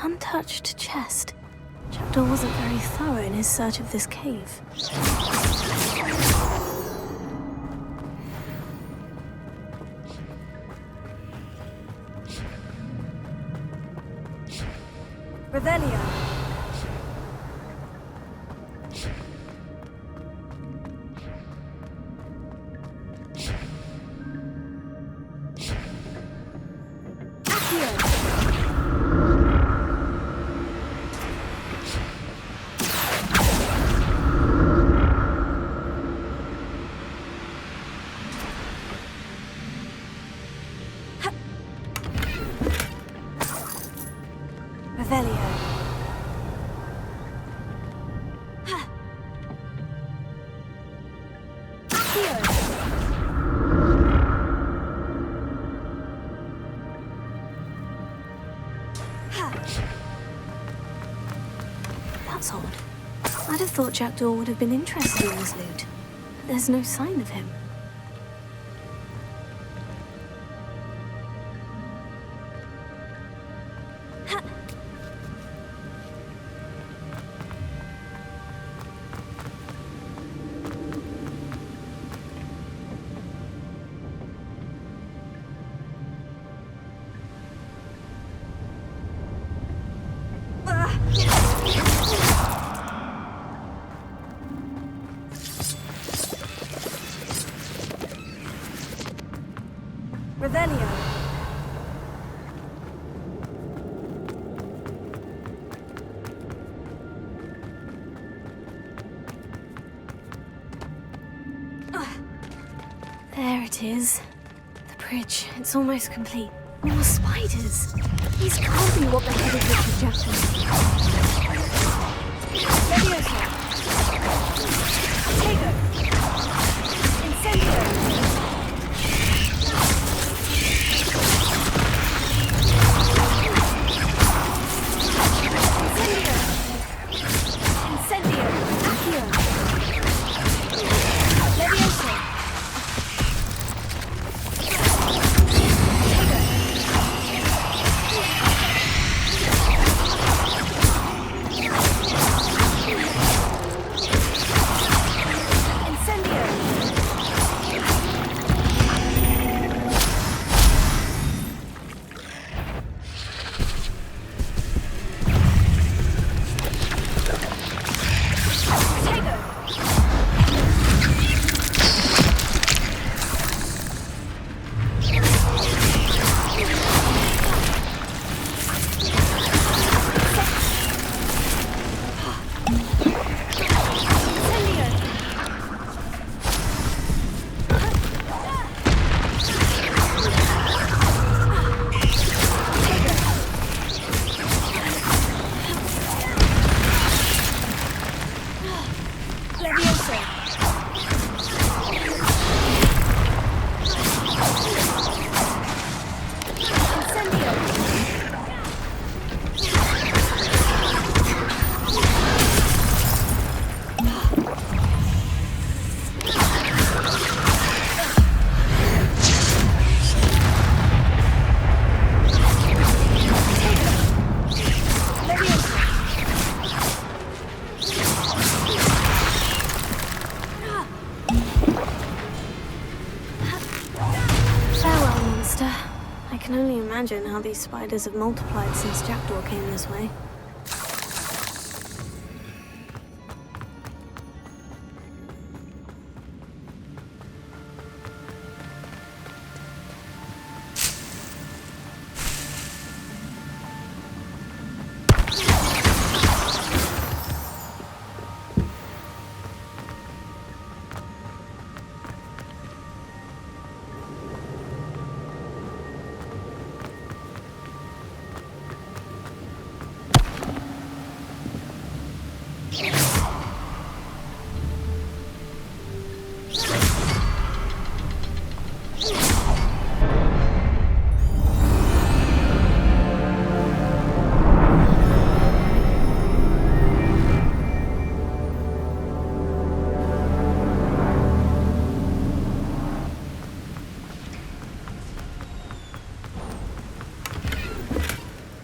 An untouched chest. Jackdaw wasn't very thorough in his search of this cave. Revelio. Revelio. That's odd. I'd have thought Jackdaw would have been interested in this loot. There's no sign of him. Revelio. There it is. The Rich, it's almost complete. More spiders. These can't be what the head of Richard Jackson. Leviosa. Tego. Incendio. Incendio. Accio. Leviosa. I can only imagine how these spiders have multiplied since Jackdaw came this way.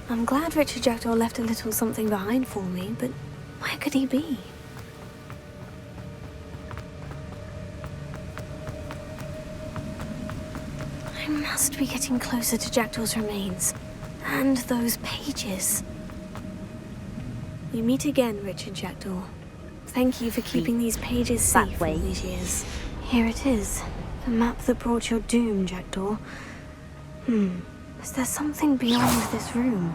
I'm glad Richard Jackdaw left a little something behind for me, but where could he be? I must be getting closer to Jackdaw's remains. And those pages. We meet again, Richard Jackdaw. Thank you for keeping these pages safe all these years. Here it is. The map that brought your doom, Jackdaw. Is there something beyond this room?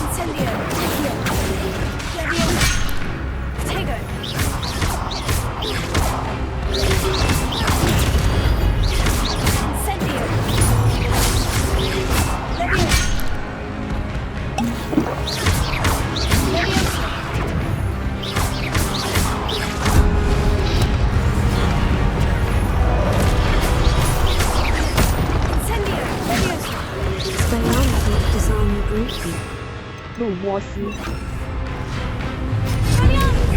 Incendio! Leviosa! Tego! Incendio! Leviosa! Leviosa! Incendio! 路摩斯。 Leviosa!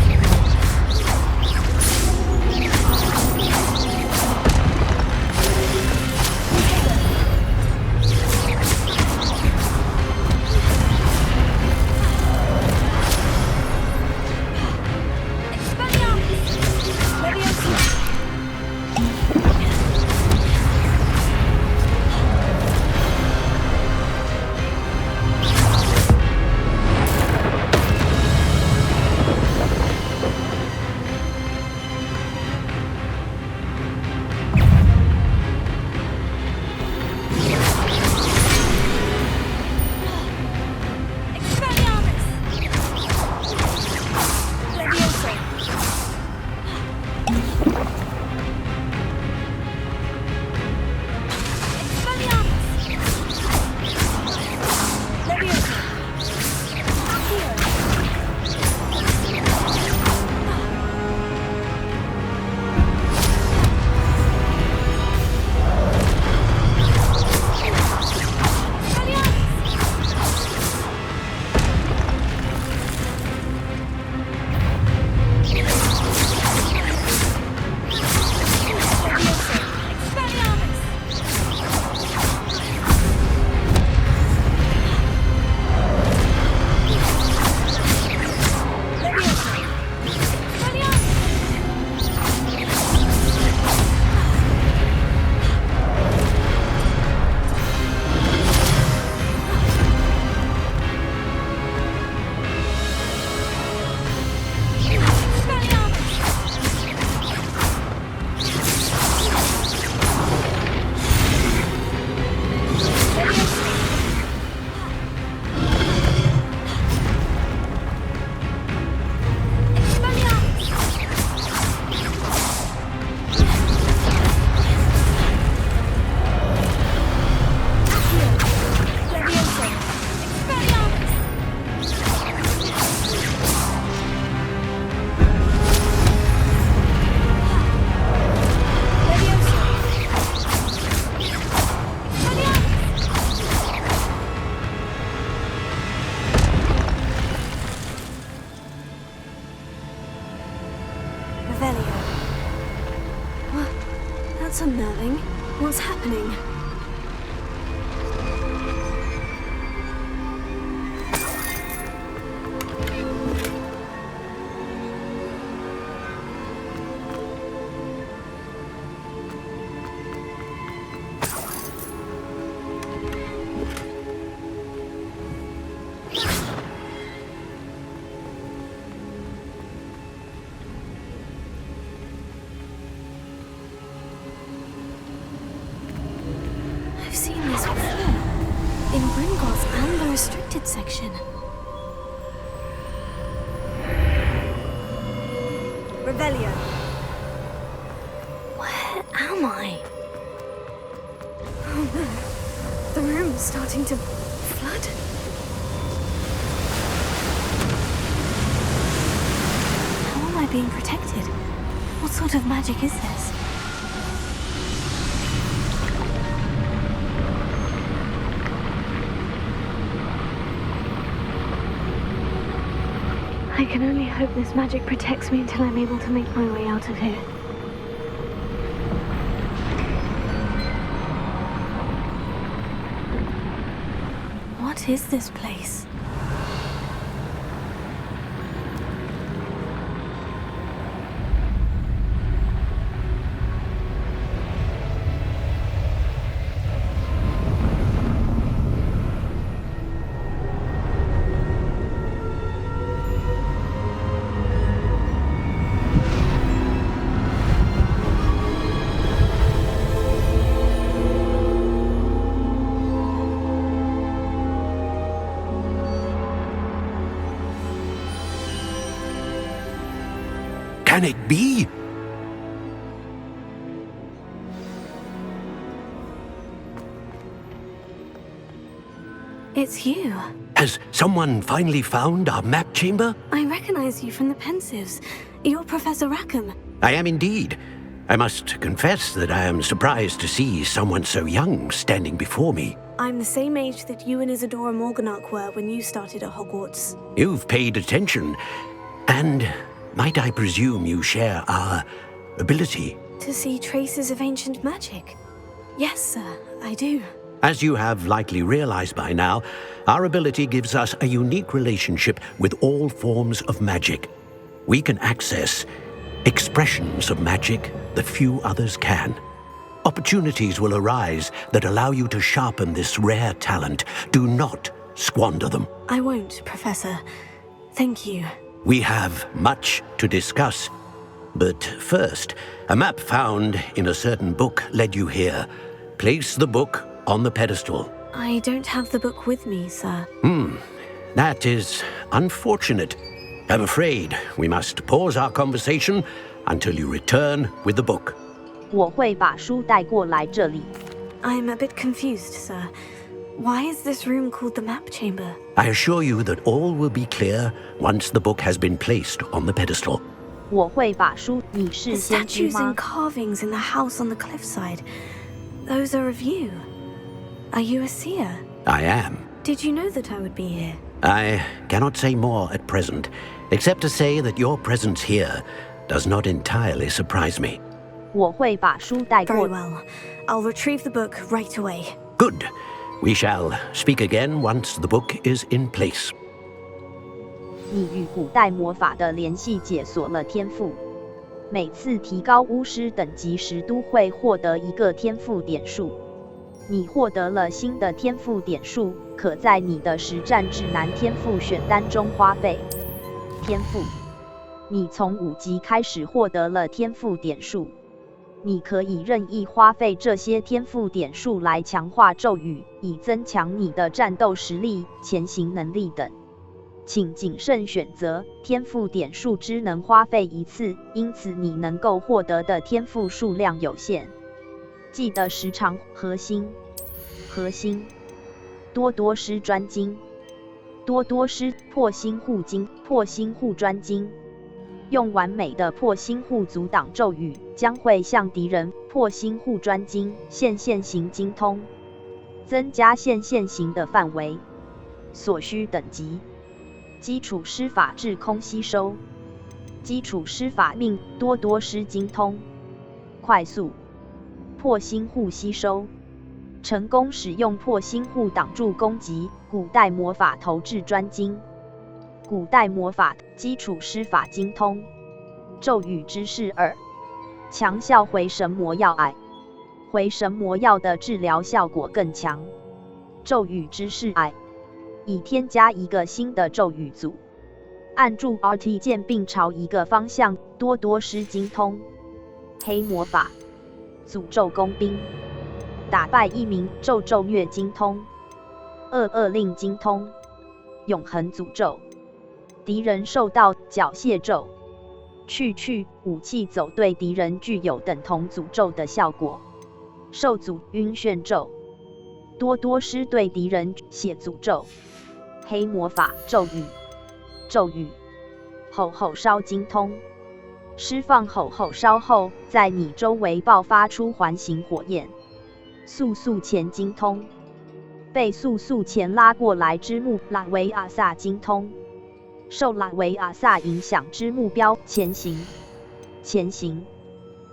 Revelio. What? That's unnerving. What's happening? I've seen this before. In Gringotts and the restricted section. Revelio. Where am I? Oh no. The room's starting to flood. How am I being protected? What sort of magic is this? I can only hope this magic protects me until I'm able to make my way out of here. What is this place? Can it be? It's you. Has someone finally found our map chamber? I recognize you from the Pensives. You're Professor Rackham. I am indeed. I must confess that I am surprised to see someone so young standing before me. I'm the same age that you and Isadora Morganach were when you started at Hogwarts. You've paid attention, and might I presume you share our ability? To see traces of ancient magic? Yes, sir, I do. As you have likely realized by now, our ability gives us a unique relationship with all forms of magic. We can access expressions of magic that few others can. Opportunities will arise that allow you to sharpen this rare talent. Do not squander them. I won't, Professor. Thank you. We have much to discuss. But first, a map found in a certain book led you here. Place the book on the pedestal. I don't have the book with me, sir. That is unfortunate. I'm afraid we must pause our conversation until you return with the book. 我会把书带过来这里。 I'm a bit confused, sir. Why is this room called the map chamber? I assure you that all will be clear once the book has been placed on the pedestal. 我会把书，你是 The 先知 statues and 吗？ carvings in the house on the cliffside. Those are of you. Are you a seer? I am. Did you know that I would be here? I cannot say more at present, except to say that your presence here does not entirely surprise me. 我会把书带 Very 过。 well. I'll retrieve the book right away. Good. We shall speak again once the book is in place. 你与古代魔法的联系解锁了天赋。每次提高巫师等级时都会获得一个天赋点数。你获得了新的天赋点数，可在你的实战指南天赋选单中花费。天赋，你从5级开始获得了天赋点数。你可以任意花费这些天赋点数来强化咒语，以增强你的战斗实力、前行能力等。请谨慎选择，天赋点数只能花费一次，因此你能够获得的天赋数量有限。记得时常核心，多多施专精，多多施破心护精，破心护专精。用完美的破心护阻挡咒语，将会向敌人破心护专精，线型精通，增加线型的范围。所需等级：基础施法至空吸收，基础施法命，多多施精通。快速破心护吸收，成功使用破心护挡住攻击。古代魔法投掷专精，古代魔法基础施法精通。咒语知识2，强效回神魔药癌，回神魔药的治疗效果更强。咒语知识癌，已添加一个新的咒语组，按住 RT 键并朝一个方向，多多施精通。黑魔法诅咒工兵，打败一名咒虐精通。22令精通，永恒诅咒，敌人受到缴械咒。去武器走对敌人具有等同诅咒的效果。受诅晕眩咒，多多施对敌人写诅咒。黑魔法咒语，吼吼烧精通，释放吼吼烧后，在你周围爆发出环形火焰。速前精通，被速前拉过来之目拉维阿萨精通，受拉维阿萨影响之目标前行。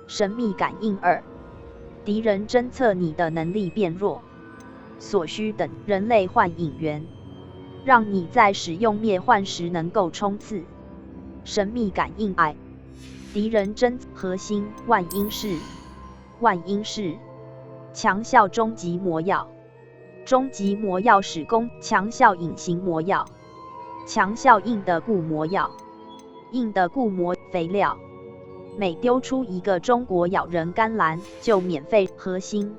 神秘感应2，敌人侦测你的能力变弱，所需等人类幻影源，让你在使用灭幻时能够冲刺。神秘感应癌，敌人核心万应式，强效终极魔药，终极魔药使攻强效隐形魔药，强效硬的固魔药，硬的固魔肥料，每丢出一个中国咬人甘蓝就免费核心。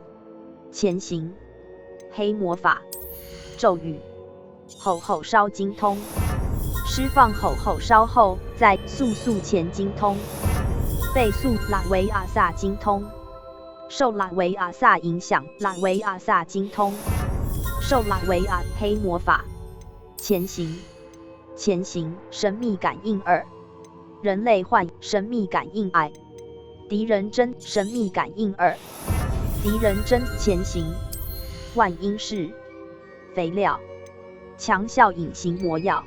前行黑魔法咒语，吼吼烧精通，释放吼吼烧后，在速前精通，被速拉维阿萨精通，受拉维阿萨影响拉维阿萨精通，受拉维阿黑魔法前行神秘感应2，人类幻神秘感应癌，敌人神秘感应2，敌人前行万应式肥料，强效隐形魔药，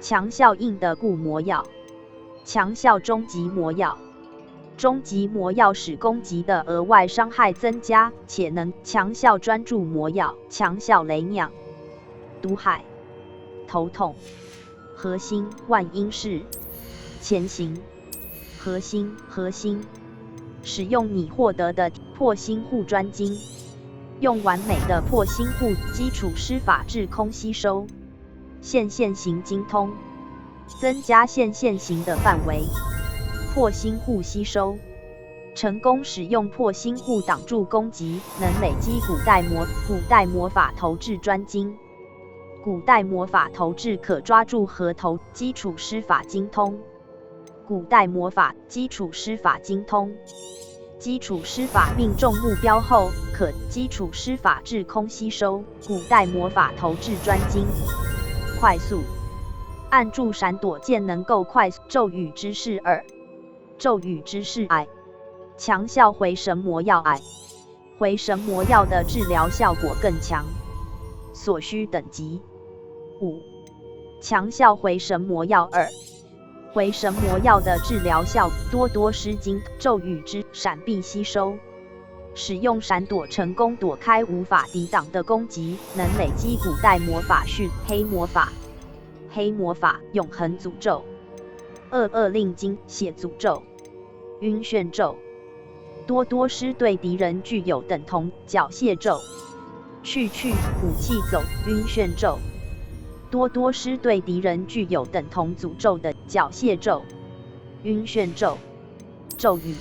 强效硬的固魔药，强效终极魔药，终极魔药使攻击的额外伤害增加，且能强效专注魔药，强效雷酿。毒海头痛，核心万应式前行核心，使用你获得的破心护专精，用完美的破心护基础施法制空吸收。线型精通，增加线型的范围。破心护吸收，成功使用破心护挡住攻击，能累积古代魔法投掷专精。古代魔法投掷可抓住和投，基础施法精通。古代魔法基础施法精通，基础施法命中目标后，可基础施法制空吸收。古代魔法投掷专精，快速，按住闪躲键能够快速。咒语知识2，咒语知识癌，强效回神魔药癌，回神魔药的治疗效果更强。所需等级5，强效回神魔药2，回神魔药的治疗效果多施精。咒语之闪避吸收，使用闪躲成功躲开无法抵挡的攻击，能累积古代魔法训。黑魔法永恒诅咒，22令精血诅咒，晕眩咒，多施对敌人具有等同缴械咒。去武器走晕眩咒，多施对敌人具有等同诅咒的缴械咒。晕眩咒咒语，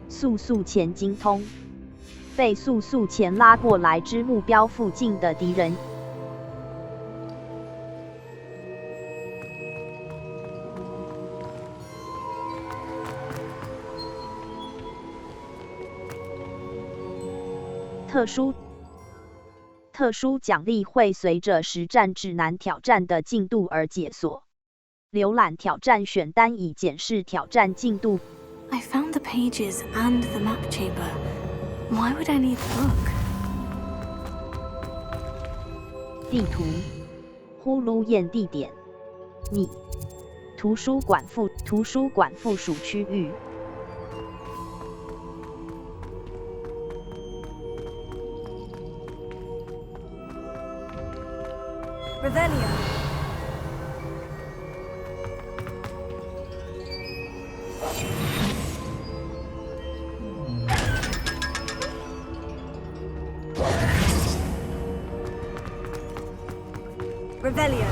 速前精通，被速前拉过来之目标附近的敌人。特殊奖励会随着实战指南挑战的进度而解锁。浏览挑战选单以检视挑战进度。I found the pages and the map chamber. Why would I need the book? 地图，呼噜燕地点，你图书馆附属区域。Revelio. Revelio.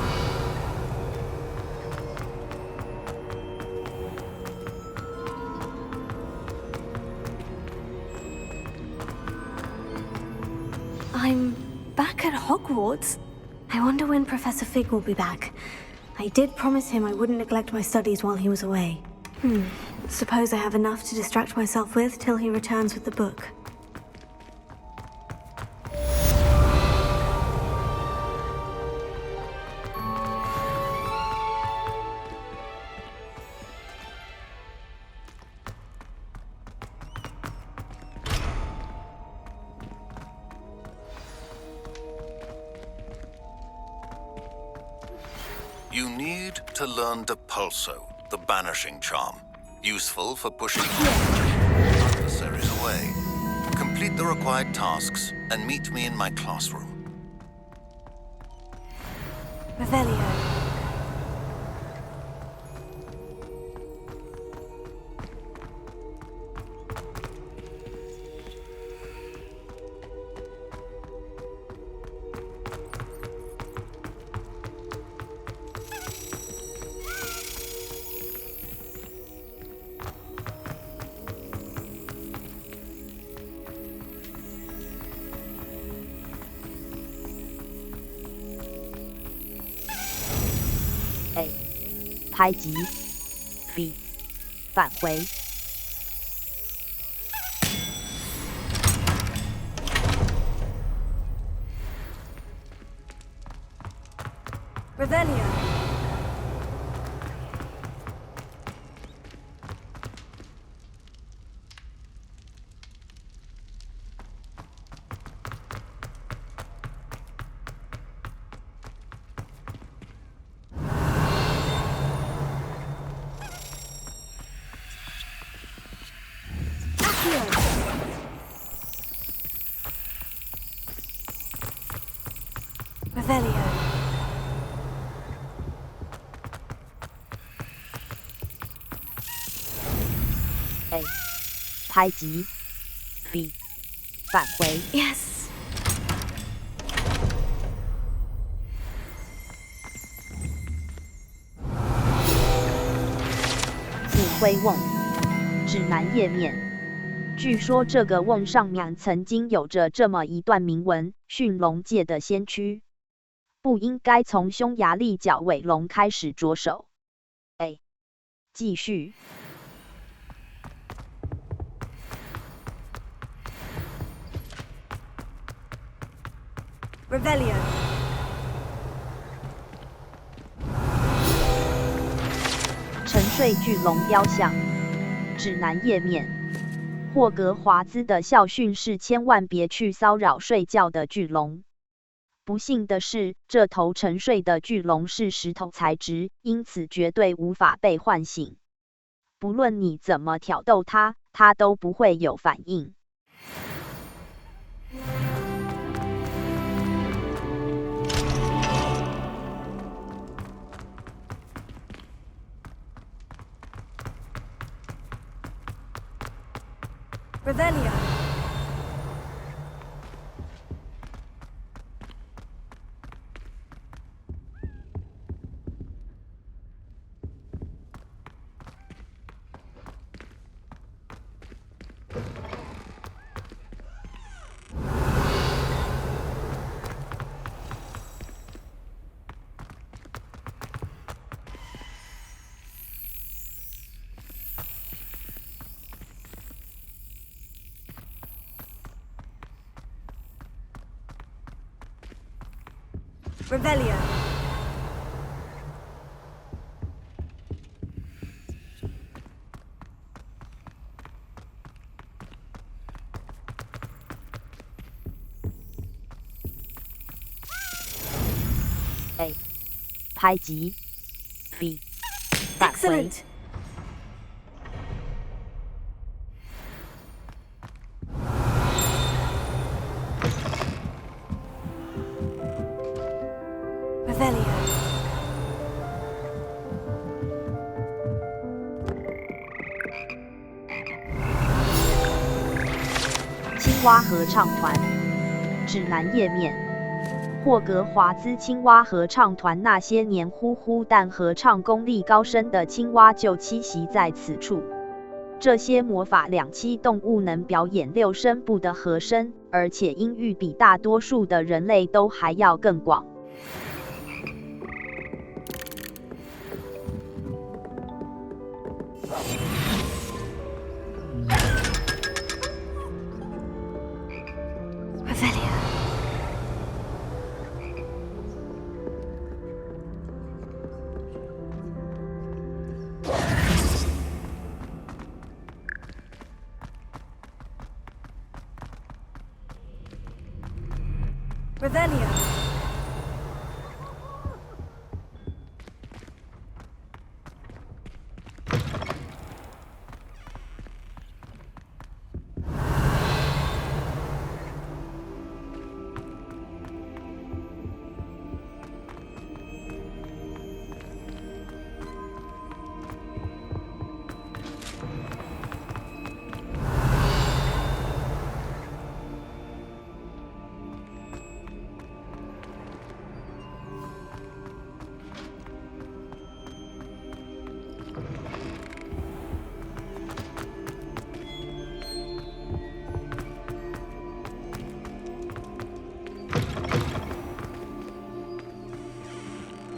I'm back at Hogwarts. I wonder when Professor Fig will be back. I did promise him I wouldn't neglect my studies while he was away. Suppose I have enough to distract myself with till he returns with the book. You need to learn Depulso, the banishing charm. Useful for pushing adversaries away. Complete the required tasks and meet me in my classroom. Revelio. A 拍击 B 返回 Revelio. Revelio. A 拍击 B 返回 Yes. 骨灰瓮指南页面。据说这个瓮上面曾经有着这么一段铭文：驯龙界的先驱，不应该从匈牙利角尾龙开始着手。A 继续。Revelio. 沉睡巨龙雕像指南页面。霍格华兹的校训是千万别去骚扰睡觉的巨龙。不幸的是，这头沉睡的巨龙是石头材质，因此绝对无法被唤醒。不论你怎么挑逗它，它都不会有反应。Revelio. Revelio. A 拍击 B 返回。青蛙合唱团指南页面。霍格华兹青蛙合唱团那些年呼呼但合唱功力高深的青蛙就栖息在此处。这些魔法两栖动物能表演6声部的和声，而且音域比大多数的人类都还要更广。Revelio.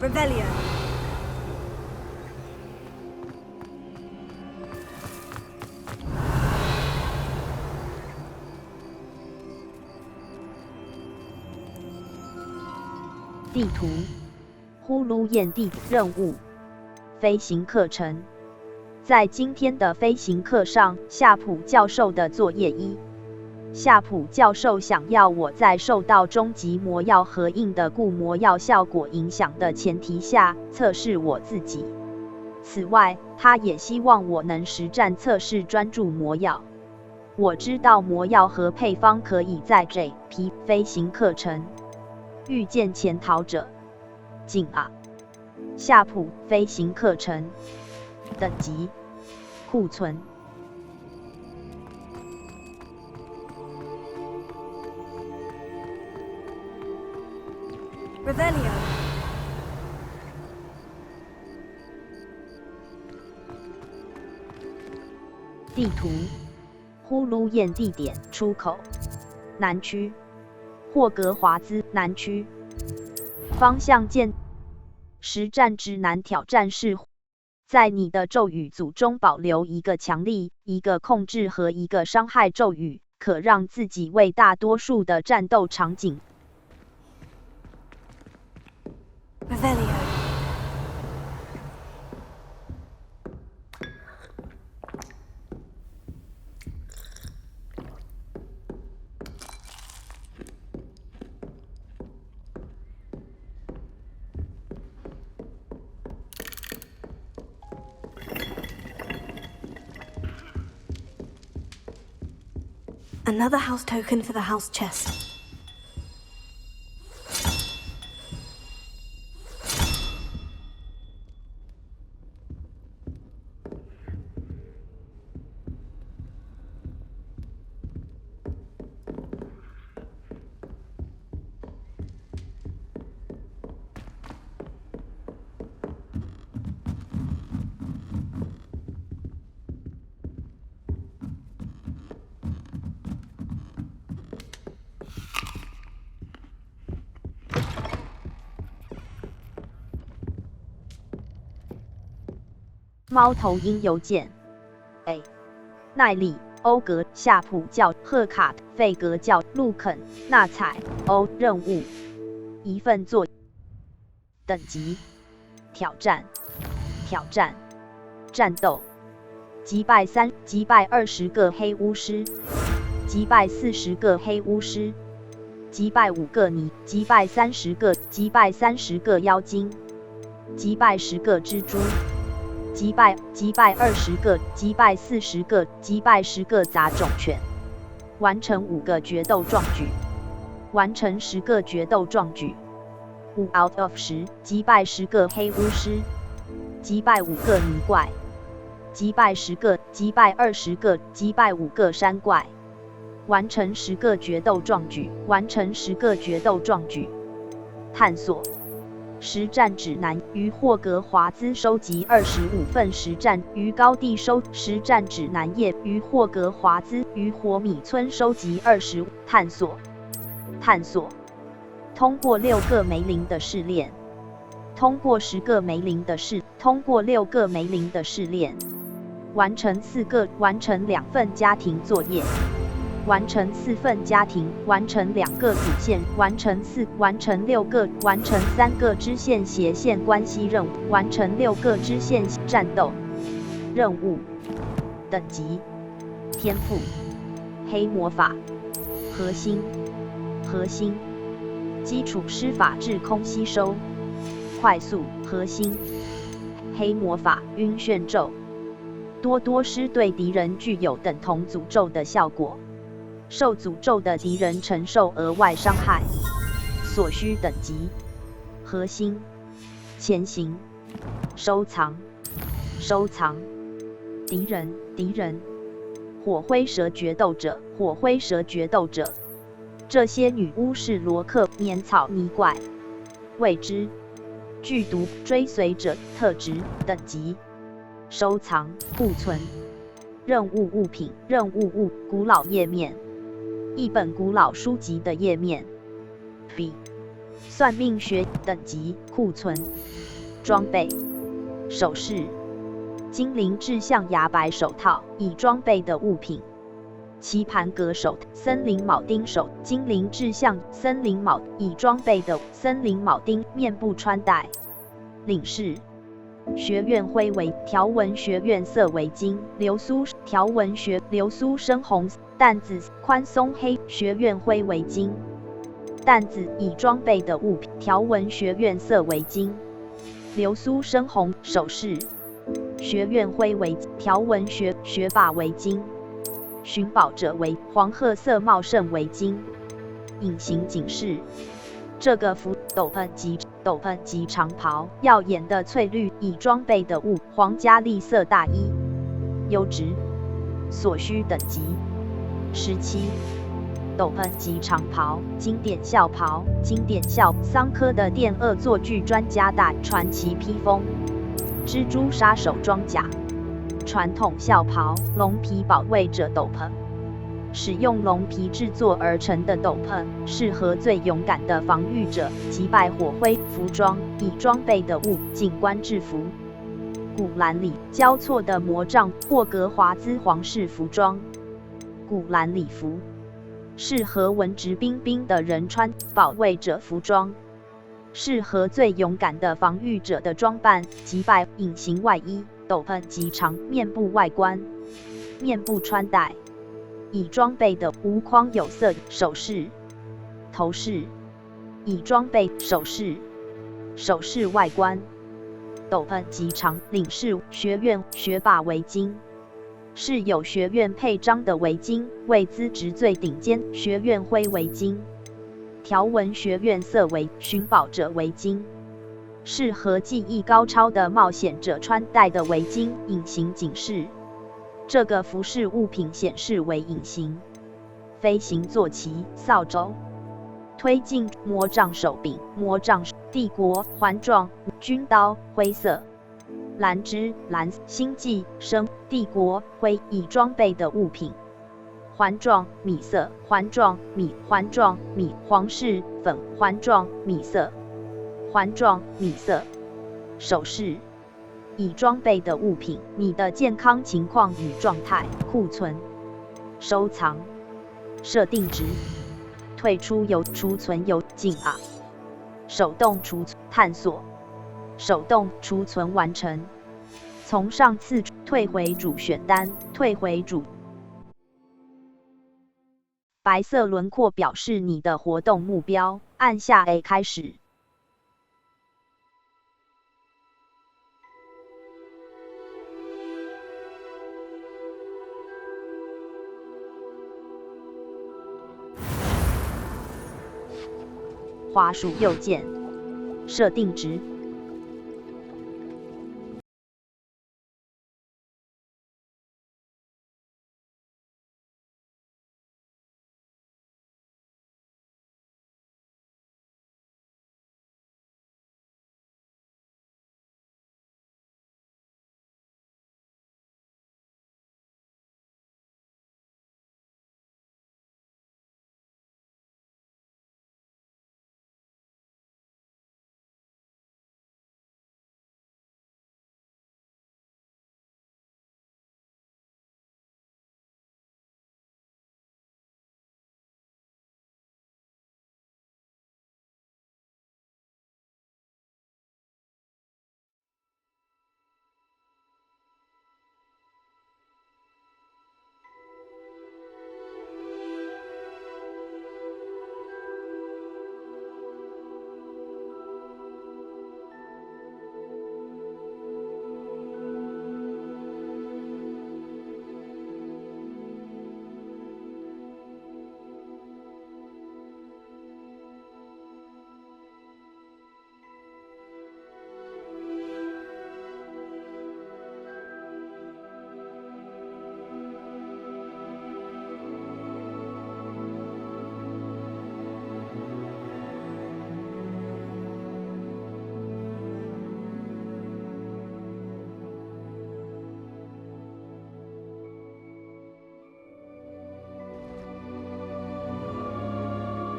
Revelio.《地图呼噜焰地任务飞行课程》。在今天的飞行课上，夏普教授的作业1。夏普教授想要我在受到终极魔药合印的固魔药效果影响的前提下测试我自己。此外，他也希望我能实战测试专注魔药。我知道魔药和配方可以在 EP 飞行课程遇见潜逃者。进啊！夏普飞行课程等级库存。Revelio. 地图呼噜焰地点出口南区，霍格华兹南区。方向键实战指南挑战是在你的咒语组中保留一个强力、一个控制和一个伤害咒语，可让自己为大多数的战斗场景。Revelio. Another house token for the house chest.猫头鹰邮件 A 奈里、欧格、夏普教、赫卡、费格教、路肯、纳采、欧任务一份作等级挑战战斗击败20个黑巫师，击败40个黑巫师，击败5个你，击败30个妖精，击败10个蜘蛛。击败20个，击败40个，击败10个杂种犬，完成5个决斗壮举，完成10个决斗壮举。5 out of 10，击败10个黑巫师，击败5个泥怪，击败10个，击败20个，击败5个山怪，完成10个决斗壮举，完成10个决斗壮举。探索实战指南，于霍格华兹收集25份实战，于高地收实战指南页，于霍格华兹于火米村收集25。探索通过6个梅林的试炼，通过10个梅林的通过6个梅林的试炼，完成2份家庭作业，完成4份家庭，完成2个主线，完成6个，完成3个支线斜线关系任务，完成6个支线战斗任务。等级：天赋、黑魔法、核心、基础施法制空吸收、快速、核心、黑魔法、晕眩咒。多施对敌人具有等同诅咒的效果，受诅咒的敌人承受额外伤害。所需等级：核心、前行、收藏、敌人、火灰蛇决斗者。这些女巫是罗克棉草泥怪，未知剧毒追随者特质等级。收藏库存任务物品古老页面，一本古老书籍的页面。B 算命学等级库存装备首饰精灵志象牙白手套已装备的物品。棋盘格手森林铆钉手精灵志象森林铆已装备的森林铆钉面部穿戴。领饰学院徽围条纹学院色围巾流苏条纹流苏深红担子宽松黑学院徽围巾。担子已装备的物品条纹学院色围巾流苏深红首饰学院徽围条纹学法围巾。寻宝者为黄褐色茂盛围巾。隐形警示这个服斗篷及长袍，耀眼的翠绿已装备的物皇家栗色大衣。优质所需等级17。斗篷及长袍经典校袍桑科的电恶作剧专家大传奇披风蜘蛛杀手装甲传统校袍龙皮保卫者斗篷使用龙皮制作而成的斗篷，适合最勇敢的防御者。击败火灰服装已装备的物警官制服。古兰里交错的魔杖霍格华兹皇室服装。古兰礼服适合文质彬彬的人穿。保卫者服装适合最勇敢的防御者的装扮。击败隐形外衣斗篷及长面部外观。面部穿戴已装备的无框有色首饰头饰已装备首饰外观。斗篷及长领饰学院学霸围巾是有学院配章的围巾，为资质最顶尖学院徽围巾。条纹学院色围寻宝者围巾适合技艺高超的冒险者穿戴的围巾。隐形警示这个服饰物品显示为隐形。飞行坐骑扫帚推进魔杖手柄魔杖帝国环状军刀灰色。蓝之蓝星际生帝国灰已装备的物品。环状米色环状米皇室粉环状米色首饰已装备的物品。你的健康情况与状态库存收藏设定值退出由储存由进啊手动储存探索手动储存完成。从上次退回主选单退回主白色轮廓表示你的活动目标，按下 A 开始。滑鼠右键，设定值。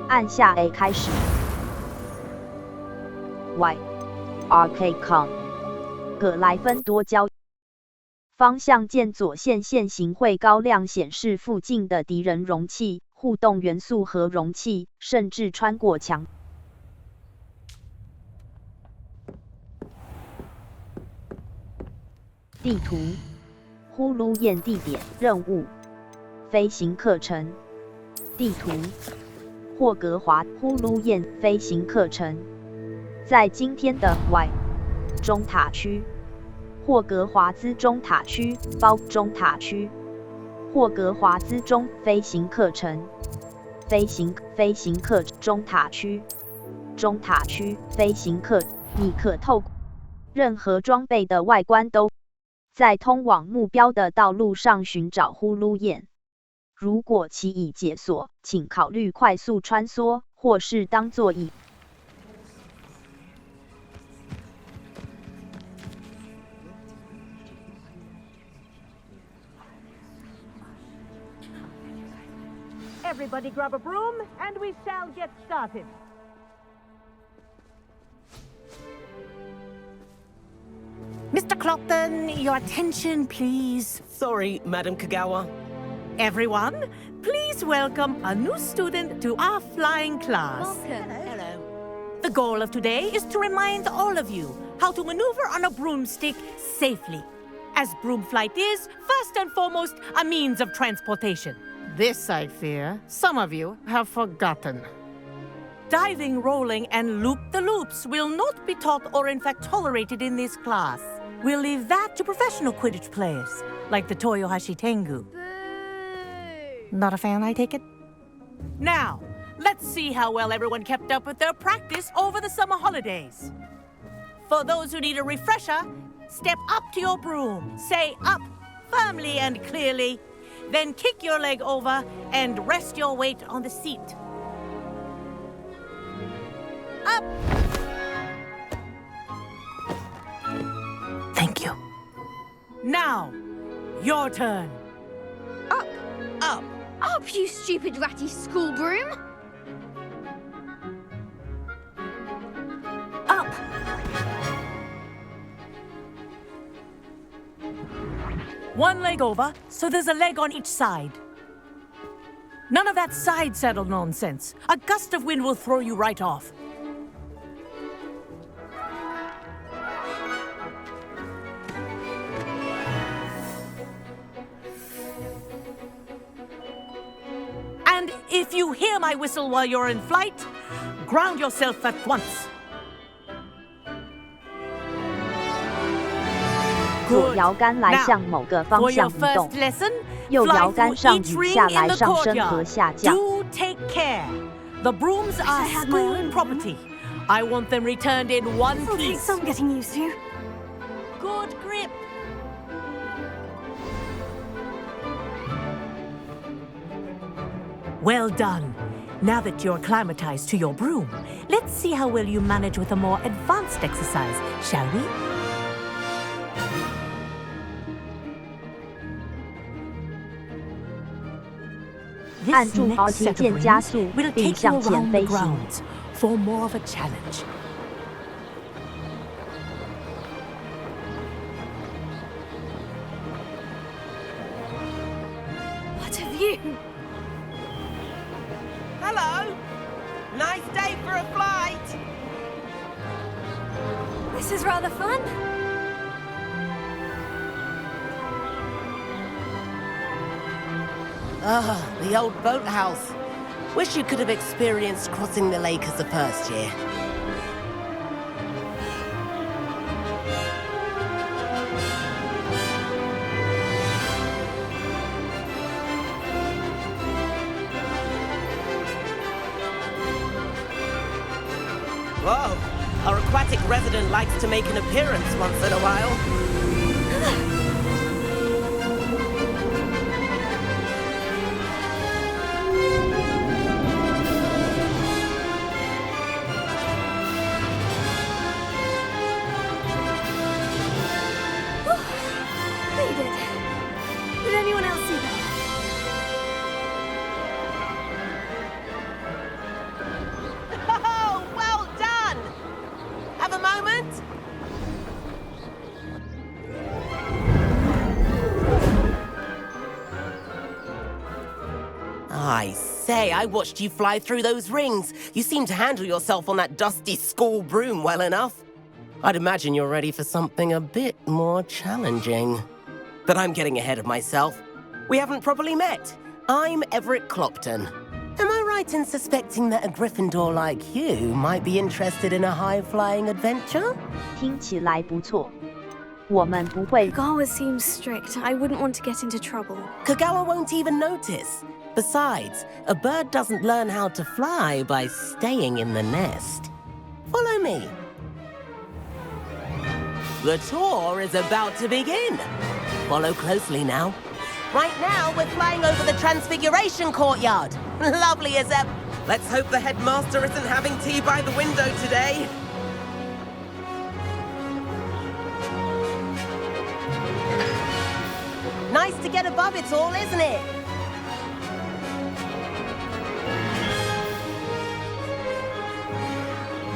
按下 A 开始。Y，RK 葛莱芬多交。方向键左线线型会高亮显示附近的敌人容器、互动元素和容器，甚至穿过墙。地图，呼噜燕地点任务，飞行课程。地图。霍格华呼噜燕飞行课程，在今天的 Y 中塔区，霍格华兹中塔区包中塔区，霍格华兹中飞行课程，飞行课中塔区，中塔区飞行课，你可透过任何装备的外观都在通往目标的道路上寻找呼噜燕。如果其已解锁，请考虑快速穿梭，或是当作椅。Everybody grab a broom, and we shall get started. Mr. Clopton, your attention, please. Sorry, Madam Kagawa. Everyone, please welcome a new student to our flying class. Welcome. Hello. The goal of today is to remind all of you how to maneuver on a broomstick safely, as broom flight is, first and foremost, a means of transportation. This, I fear, some of you have forgotten. Diving, rolling, and loop-the-loops will not be taught or in fact tolerated in this class. We'll leave that to professional Quidditch players, like the Toyohashi Tengu. Not a fan, I take it? Now, let's see how well everyone kept up with their practice over the summer holidays. For those who need a refresher, step up to your broom, say up firmly and clearly, then kick your leg over and rest your weight on the seat. Up! Thank you. Now, your turn. Up! Up! Up, you stupid ratty school broom! Up! One leg over, so there's a leg on each side. None of that side saddle nonsense. A gust of wind will throw you right off. And if you hear my whistle while you're in flight, ground yourself at once. 左摇杆来向某个方向移动，右摇杆上与下来上升和下降。Do take care. The brooms are school property. I want them returned in one piece. Some getting used to. Good grip. Well done. Now that you're acclimatized to your broom, let's see how well you manage with a more advanced exercise, shall we? 按住 RT 键加速，并向前飞行。 For more of a challenge. What a view! Hello! Nice day for a flight! This is rather fun. Ah, the old boathouse. Wish you could have experienced crossing the lake as a first year. Whoa, our aquatic resident likes to make an appearance once in a while. Did anyone else see that? Oh, well done! Have a moment? I say, I watched you fly through those rings. You seem to handle yourself on that dusty school broom well enough. I'd imagine you're ready for something a bit more challenging. But I'm getting ahead of myself. We haven't properly met. I'm Everett Clopton. Am I right in suspecting that a Gryffindor like you might be interested in a high-flying adventure? 听起来不错。我们不会。 Kagawa seems strict. I wouldn't want to get into trouble. Kagawa won't even notice. Besides, a bird doesn't learn how to fly by staying in the nest. Follow me. The tour is about to begin. Follow closely now. Right now, we're flying over the Transfiguration Courtyard. Lovely as ever. Let's hope the headmaster isn't having tea by the window today. Nice to get above it all, isn't it?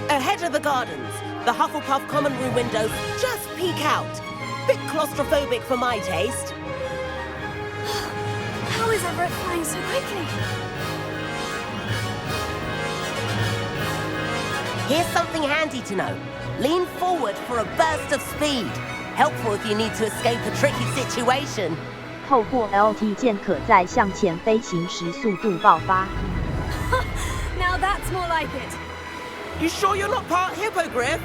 Ahead of the gardens, the Hufflepuff common room windows just peek out. Bit claustrophobic for my taste. How is Everett flying so quickly? Here's something handy to know. Lean forward for a burst of speed. Helpful if you need to escape a tricky situation. 透过 LT 键可在向前飞行时速度爆发。Now that's more like it. You sure you're not part hippogriff?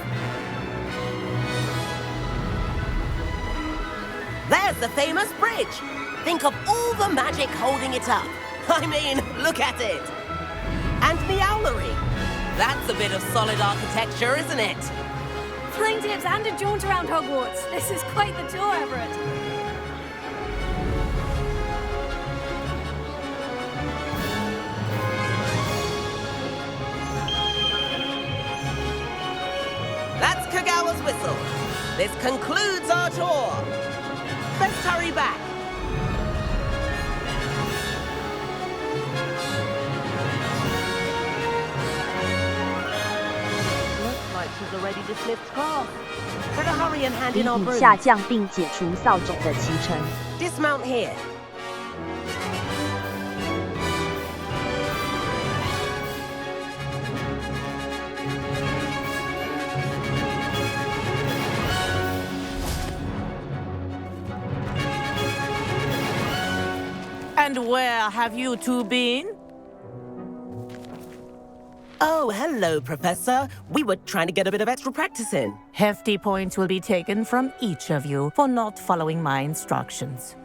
There's the famous bridge. Think of all the magic holding it up. I mean, look at it. And the owlery. That's a bit of solid architecture, isn't it? Flying tips and a jaunt around Hogwarts. This is quite the tour, Everett. That's Kagawa's whistle. This concludes our tour. Let's hurry back. Looks like she's already dismissed class. Better hurry and hand in our 离 broom. 影下降并解除扫帚的骑乘。 Dismount here. And where have you two been? Oh, hello, Professor. We were trying to get a bit of extra practice in. Hefty points will be taken from each of you for not following my instructions.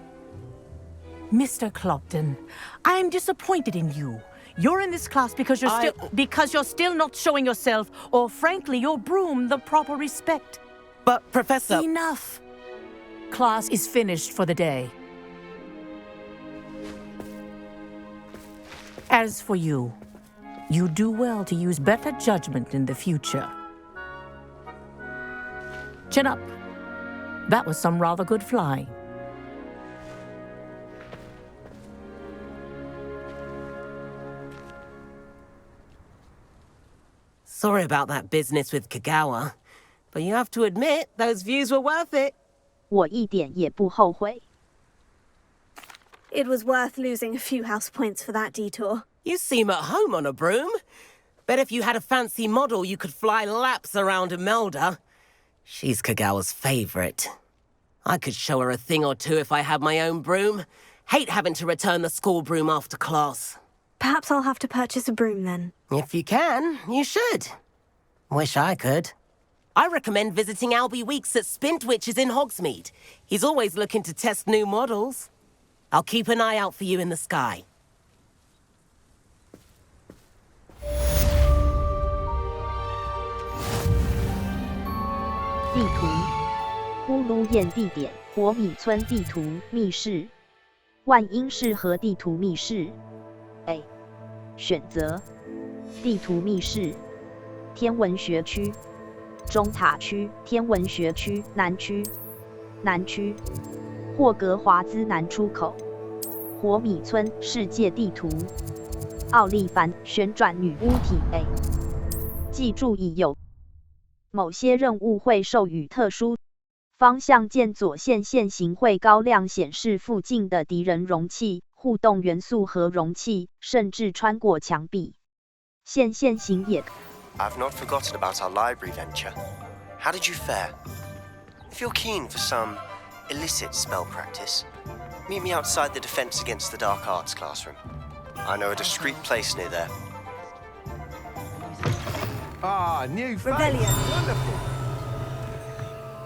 Mr. Clopton, I'm disappointed in you. You're in this class because you're still not showing yourself, or frankly, your broom the proper respect. But, Professor... Enough. Class is finished for the day. As for you, you do well to use better judgment in the future. Chin up. That was some rather good flying. Sorry about that business with Kagawa, but you have to admit, those views were worth it. 我一点也不后悔。 It was worth losing a few house points for that detour. You seem at home on a broom. Bet if you had a fancy model, you could fly laps around Imelda. She's Kagawa's favorite. I could show her a thing or two if I had my own broom. Hate having to return the school broom after class. Perhaps I'll have to purchase a broom then. If you can, you should. Wish I could. I recommend visiting Albie Weeks at Spintwitches in Hogsmeade. He's always looking to test new models. I'll keep an eye out for you in the sky. 地图，呼噜燕地点，火米村地图密室，万英市和地图密室。A. 选择地图密室，天文学区，中塔区，天文学区，南区，南区，霍格华兹南出口，火米村世界地图，奥利凡旋转女巫体 A。记住已有。 某些任务会授予特殊方向键左线线型会高亮显示附近的敌人容器、互动元素和容器，甚至穿过墙壁。线型也。I've not forgotten about our library venture. How did you fare? If you're keen for some illicit spell practice, meet me outside the Defense Against the Dark Arts classroom. I know a discreet place near there. Ah, new face. Rebellion. Wonderful.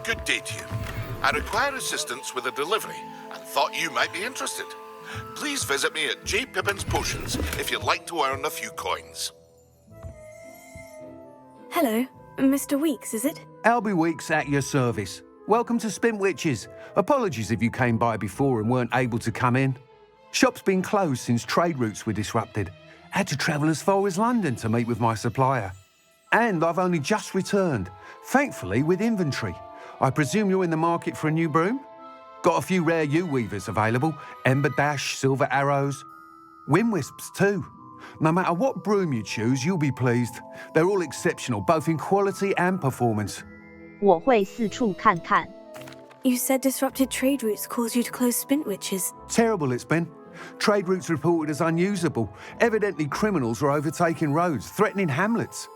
Good day to you. I require assistance with a delivery and thought you might be interested. Please visit me at J. Pippin's Potions if you'd like to earn a few coins. Hello, Mr. Weeks, is it? Albie Weeks at your service. Welcome to Spintwitches. Apologies if you came by before and weren't able to come in. Shop's been closed since trade routes were disrupted. Had to travel as far as London to meet with my supplier. And I've only just returned, thankfully with inventory. I presume you're in the market for a new broom? Got a few rare U-weavers available, Ember Dash, Silver Arrows. Wind Wisps too. No matter what broom you choose, you'll be pleased. They're all exceptional, both in quality and performance. 我会四处看看。 You said disrupted trade routes caused you to close Spintwitches. Terrible it's been. Trade routes reported as unusable. Evidently criminals are overtaking roads, threatening hamlets.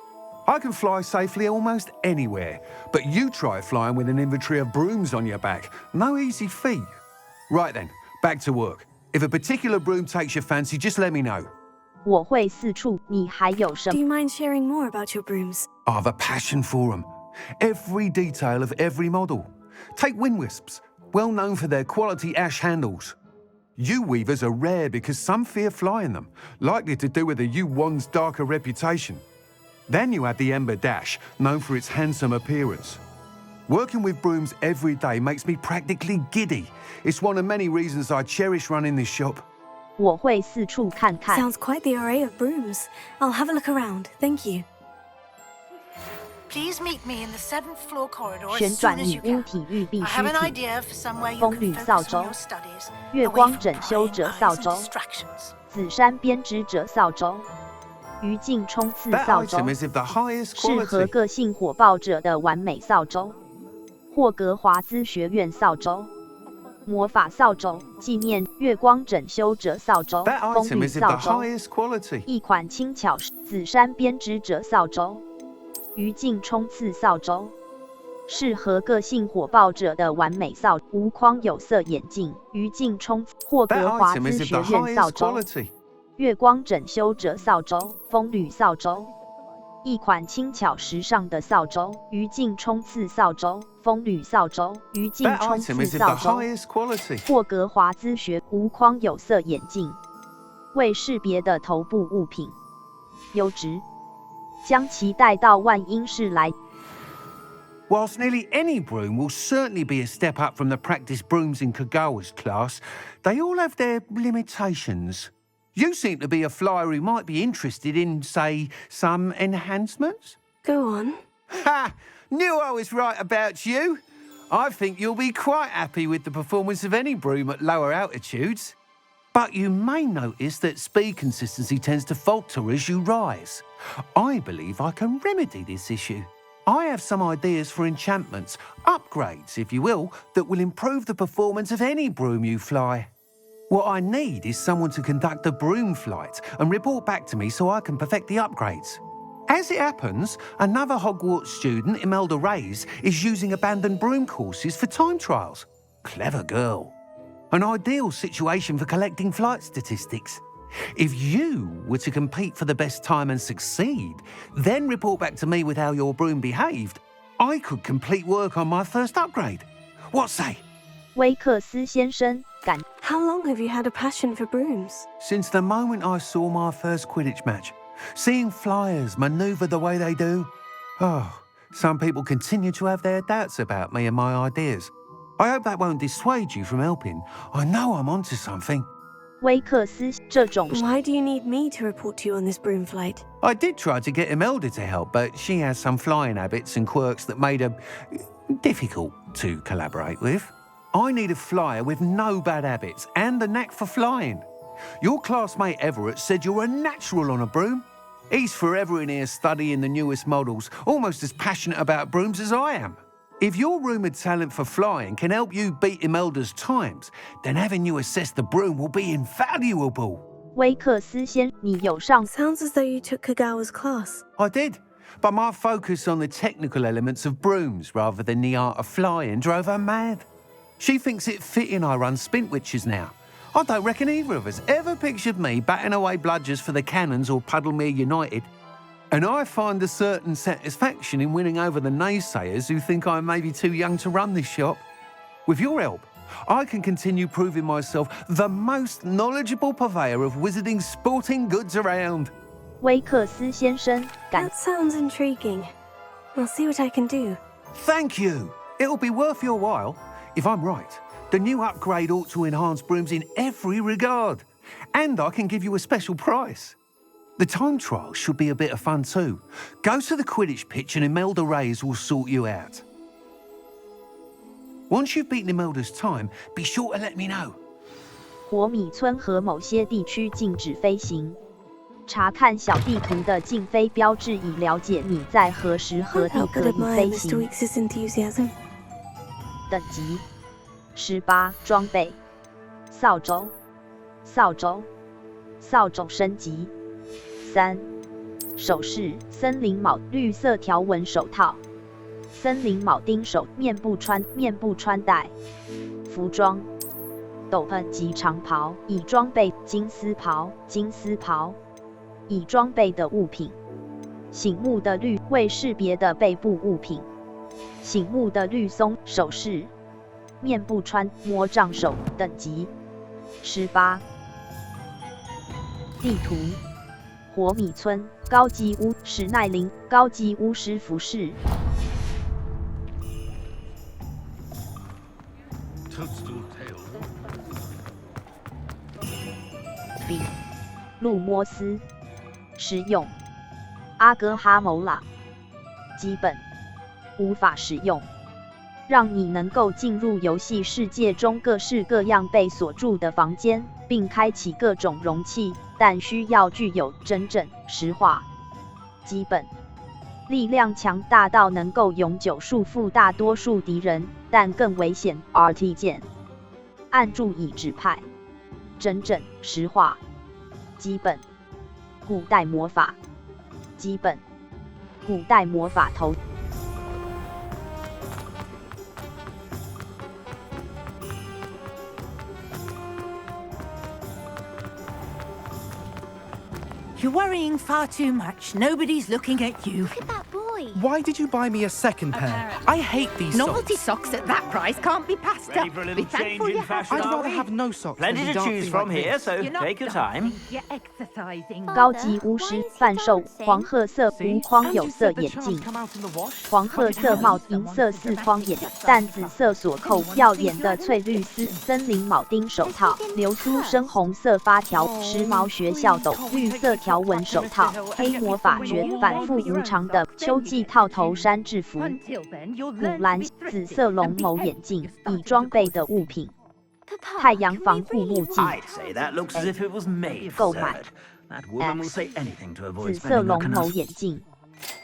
I can fly safely almost anywhere, but you try flying with an inventory of brooms on your back. No easy feat. Right then, back to work. If a particular broom takes your fancy, just let me know. 我会四处，你还有什么？ Do you mind sharing more about your brooms? I have a passion for them. Every detail of every model. Take Wind Wisps, well known for their quality ash handles. U-weavers are rare because some fear flying them, likely to do with the U-wand's darker reputation. Then you have the Ember Dash, known for its handsome appearance. Working with brooms every day makes me practically giddy. It's one of many reasons I cherish running this shop. 我会四处看看。 Sounds quite the array of brooms. I'll have a look around. Thank you. Please meet me in the 7th floor corridor 旋 as 转 soon as 女 you 巫 can. 体育必 I 须 have an 体， idea for somewhere you 风吕 can 扫 focus 帚 on your studies, 月 away 光 from 整修 prying 者 eyes 扫 and 帚 distractions. 紫山编织者扫帚余烬冲刺 That 扫帚 item is of the highest 适合 quality. 个性火爆者的完美扫帚霍格华兹学院扫帚魔法扫帚纪念月光整修者扫帚 That 风 item 吕 is of the 扫帚 highest quality. 一款轻巧紫山编织者扫帚余烬冲刺扫帚适合个性火爆者的完美扫无框有色眼镜余烬冲霍格 That 华 item 兹 is of 学 the 院扫 highest 帚 quality. 月光整修者扫帚风吕扫帚一款轻巧时尚的扫帚余烬冲刺扫帚风吕扫帚余烬 That 冲 item 刺 is of 扫 the 帚 highest quality. 霍格华兹学无框有色眼镜未识别的头部物品，优质，将其带到万英室来。 Whilst nearly any broom will certainly be a step up from the practice brooms in Kagawa's class, they all have their limitations. You seem to be a flyer who might be interested in, say, some enhancements? Go on. Ha! Knew I was right about you. I think you'll be quite happy with the performance of any broom at lower altitudes. But you may notice that speed consistency tends to falter as you rise. I believe I can remedy this issue. I have some ideas for enchantments, upgrades, if you will, that will improve the performance of any broom you fly. What I need is someone to conduct a broom flight and report back to me so I can perfect the upgrades. As it happens, another Hogwarts student, Imelda Reyes, is using abandoned broom courses for time trials. Clever girl. An ideal situation for collecting flight statistics. If you were to compete for the best time and succeed, then report back to me with how your broom behaved, I could complete work on my first upgrade. What say? 威克斯先生，感 How long have you had a passion for brooms? Since the moment I saw my first Quidditch match, seeing flyers maneuver the way they do. Oh, some people continue to have their doubts about me and my ideas. I hope that won't dissuade you from helping. I know I'm onto something. 威克斯这种 Why do you need me to report to you on this broom flight? I did try to get Imelda to help, but she has some flying habits and quirks that made her difficult to collaborate with. I need a flyer with no bad habits and a knack for flying. Your classmate Everett said you're a natural on a broom. He's forever in here studying the newest models, almost as passionate about brooms as I am. If your rumoured talent for flying can help you beat Imelda's times, then having you assess the broom will be invaluable. 威克斯先，你有上 Sounds as though you took Kagawa's class. I did, but my focus on the technical elements of brooms rather than the art of flying drove her mad. She thinks it fitting I run Spintwitches now. I don't reckon either of us ever pictured me batting away bludgers for the Cannons or Puddlemere United. And I find a certain satisfaction in winning over the naysayers who think I may be too young to run this shop. With your help, I can continue proving myself the most knowledgeable purveyor of wizarding sporting goods around. 威克斯先生，感 That sounds intriguing. I'll see what I can do. Thank you. It'll be worth your while. If I'm right, the new upgrade ought to enhance brooms in every regard. And I can give you a special price. The time trial should be a bit of fun too. Go to the Quidditch pitch and Imelda Reyes will sort you out. Once you've beaten Imelda's time, be sure to let me know. 火米村和某些地区禁止飞行。查看小地图的禁飞标志，以了解你在何时何地 How 可 could 以 admire 飞 Mr. 行。 Weeks' enthusiasm? 等级18，装备扫帚，扫帚升级3，首饰森林铆绿色条纹手套，森林铆钉手面部穿戴，服装斗篷及长袍，已装备金丝袍，已装备的物品，醒目的绿未识别的背部物品，醒目的绿松首饰，面部穿魔杖手等级18，地图火米村高级巫史奈林高级巫师服饰。B 路摩斯实用阿戈哈谋拉基本无法使用，让你能够进入游戏世界中各式各样被锁住的房间，并开启各种容器，但需要具有真正实化。基本力量强大到能够永久束缚大多数敌人，但更危险。RT 键按住以指派。真正实化。基本古代魔法。基本古代魔法头。You're worrying far too much. Nobody's looking at you. Look at that boy. toy. Why did you buy me a second pair? I hate these Novelty socks. socks at that price can't be passed Ready up. for a Be little thankful change you in have fashion, I'd are rather we? have no socks Plenty than be to choose dancing from like here, this. so You're not take your time. You're exercising. 高级巫师贩售黄褐色无框有色眼镜、黄褐色帽、银色4框眼镜、淡紫色锁扣、耀眼的翠绿丝森林铆钉手套、流苏深红色发条、时髦学校斗、绿色条纹手套、黑魔法诀、反复无常的秋季套头衫制服、古蓝紫色龙眸眼镜、已装备的物品。太阳防护目镜 I'd say that looks as if it was made 购 for 买 Zerd. That woman will say anything to avoid 紫色 spending 龙 look 眸 enough. 眼镜、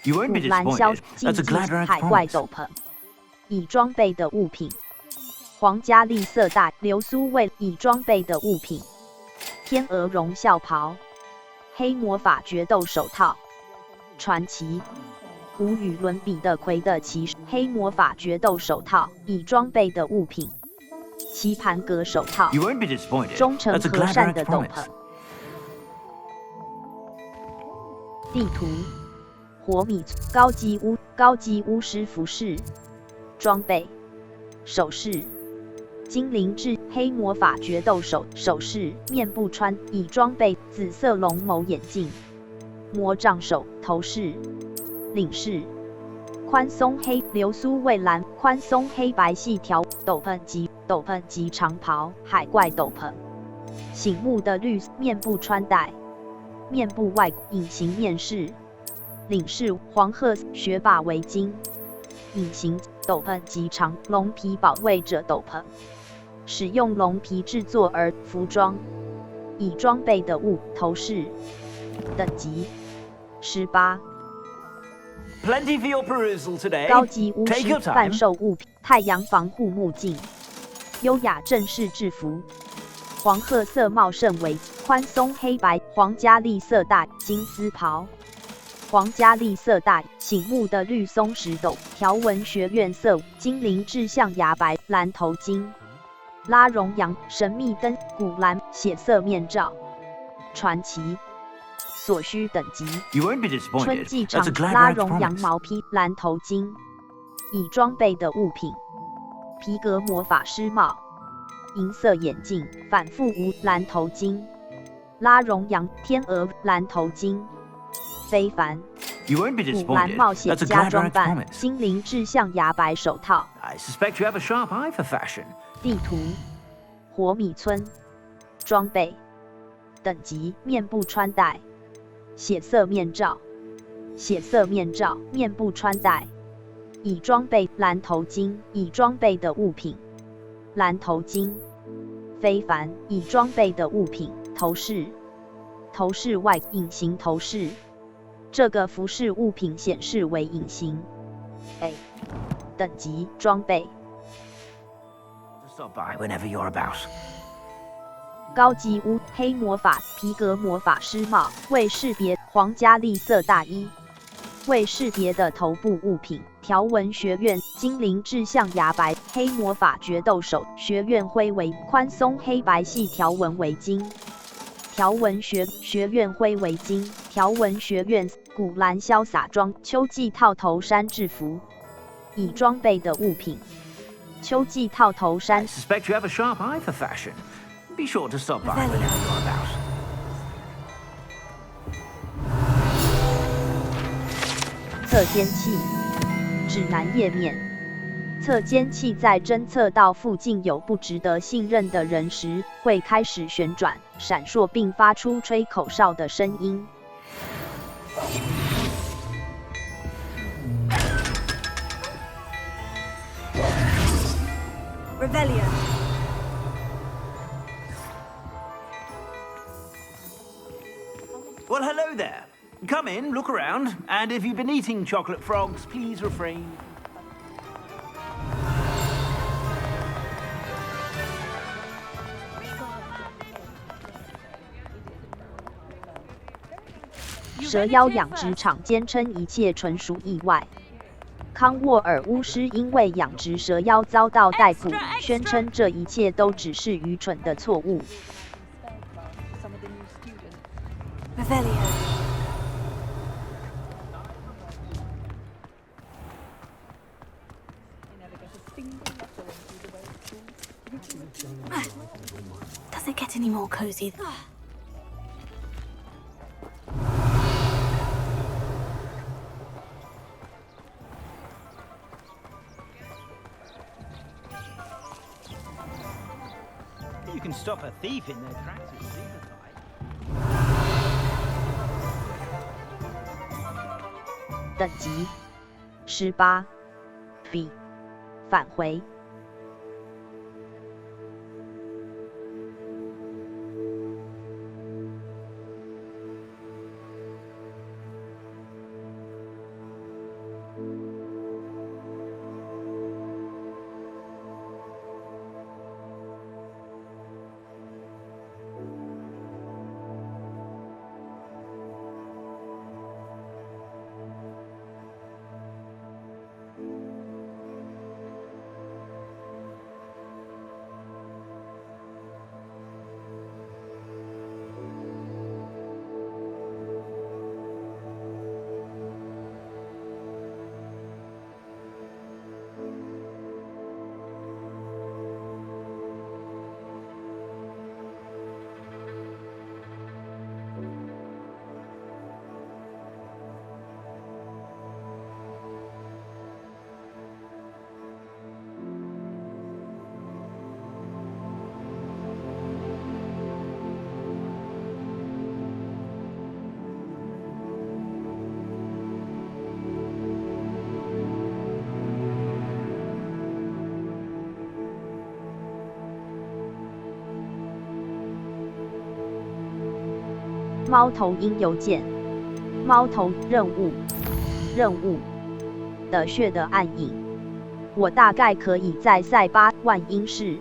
You won't 古 be 蓝鸮 disappointed. 竞 That's a 技 Gladrak 海怪 promise. 斗篷，已装备的物品。皇家丽色大流苏为已装备的物品。天鹅绒校袍、黑魔法决斗手套、传奇。无与伦比的魁的骑士黑魔法决斗手套，已装备的物品。棋盘格手套 You won't be disappointed. 忠诚 That's a 和善 Gladrak 的斗 promise. 篷。地图，火米高级巫师服饰，装备，首饰，精灵制黑魔法决斗首饰，面部穿已装备紫色龙眸眼镜，魔杖手头饰，领饰。宽松黑流苏蔚蓝，宽松黑白细条斗篷及长袍，海怪斗篷，醒目的绿面部穿戴，面部外隐形面饰，领饰黄褐学霸围巾，隐形斗篷及长龙皮保卫者斗篷，使用龙皮制作而服装，已装备的头饰，等级18。Plenty for your perusal today. 高级巫 Take 师 your 贩 time. 售物品：太阳防护目镜、优雅正式制服、黄褐色茂盛围、宽松黑白皇家丽色大金丝袍、皇家丽色大醒目的绿松石斗、条纹学院色精灵志象牙白蓝头巾、拉绒羊神秘灯古蓝血色面罩、传奇。所需等级： You won't be disappointed. 春季 That's 长 a 拉 Gladrak 绒羊 promise. 毛披蓝头巾，已装备的物品：皮革魔法师帽、银色眼镜、反复无蓝头巾、拉绒羊天鹅蓝头巾、非凡 You won't be 古蓝 disappointed. 冒险 That's a 家装 Gladrak 扮 promise. 精灵志向牙白手套。 I suspect you have a sharp eye for fashion. 地图火米村装备等级面部穿戴血色面罩面部穿戴已装备蓝头巾已装备的物品蓝头巾非凡已装备的物品头饰外隐形头饰这个服饰物品显示为隐形 A 等级装备 Stop by whenever you're about. 高级巫黑魔法皮革魔法师帽未识别皇家丽色大衣未识别的头部物品条纹学院精灵志向牙白黑魔法决斗手学院徽围宽松黑白细条纹围巾条纹学院徽围巾条纹学院古蓝潇洒装秋季套头衫制服已装备的物品秋季套头衫 I suspect you have a sharp eye for fashion. Be sure to stop by whenever you're about. 测监器指南页面。测监器在侦测到附近有不值得信任的人时，会开始旋转、闪烁并发出吹口哨的声音。Revelio. Well, hello there. Come in, look around, and if you've been eating chocolate frogs, please refrain. 蛇妖养殖场坚称一切纯属意外。康沃尔巫师因为养殖蛇妖遭到逮捕，宣称这一切都只是愚蠢的错误。cozy. 等级18 B 返回。猫头鹰邮件，猫头任务的血的暗影。我大概可以在塞巴万英市。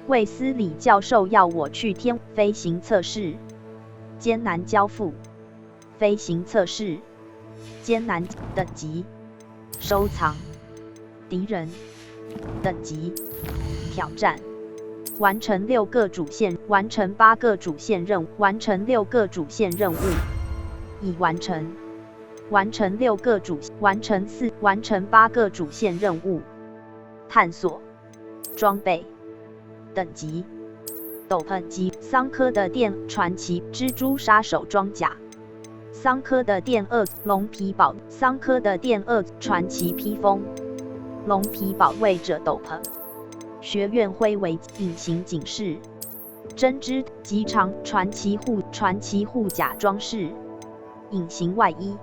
卫斯理教授要我去天飞行测试，艰难交付。飞行测试，艰难等级，收藏。敌人等级，挑战。完成6个主线，完成8个主线任务，完成6个主线任务，已完成。完成6个主，完成8个主线任务。探索。装备。等级。斗篷级，桑科的电传奇蜘蛛杀手装甲。桑科的电2龙皮堡，桑科的电2传奇披风。龙皮保卫者斗篷。学院徽为隐形警示，针织极长传奇护甲装饰，隐形外衣。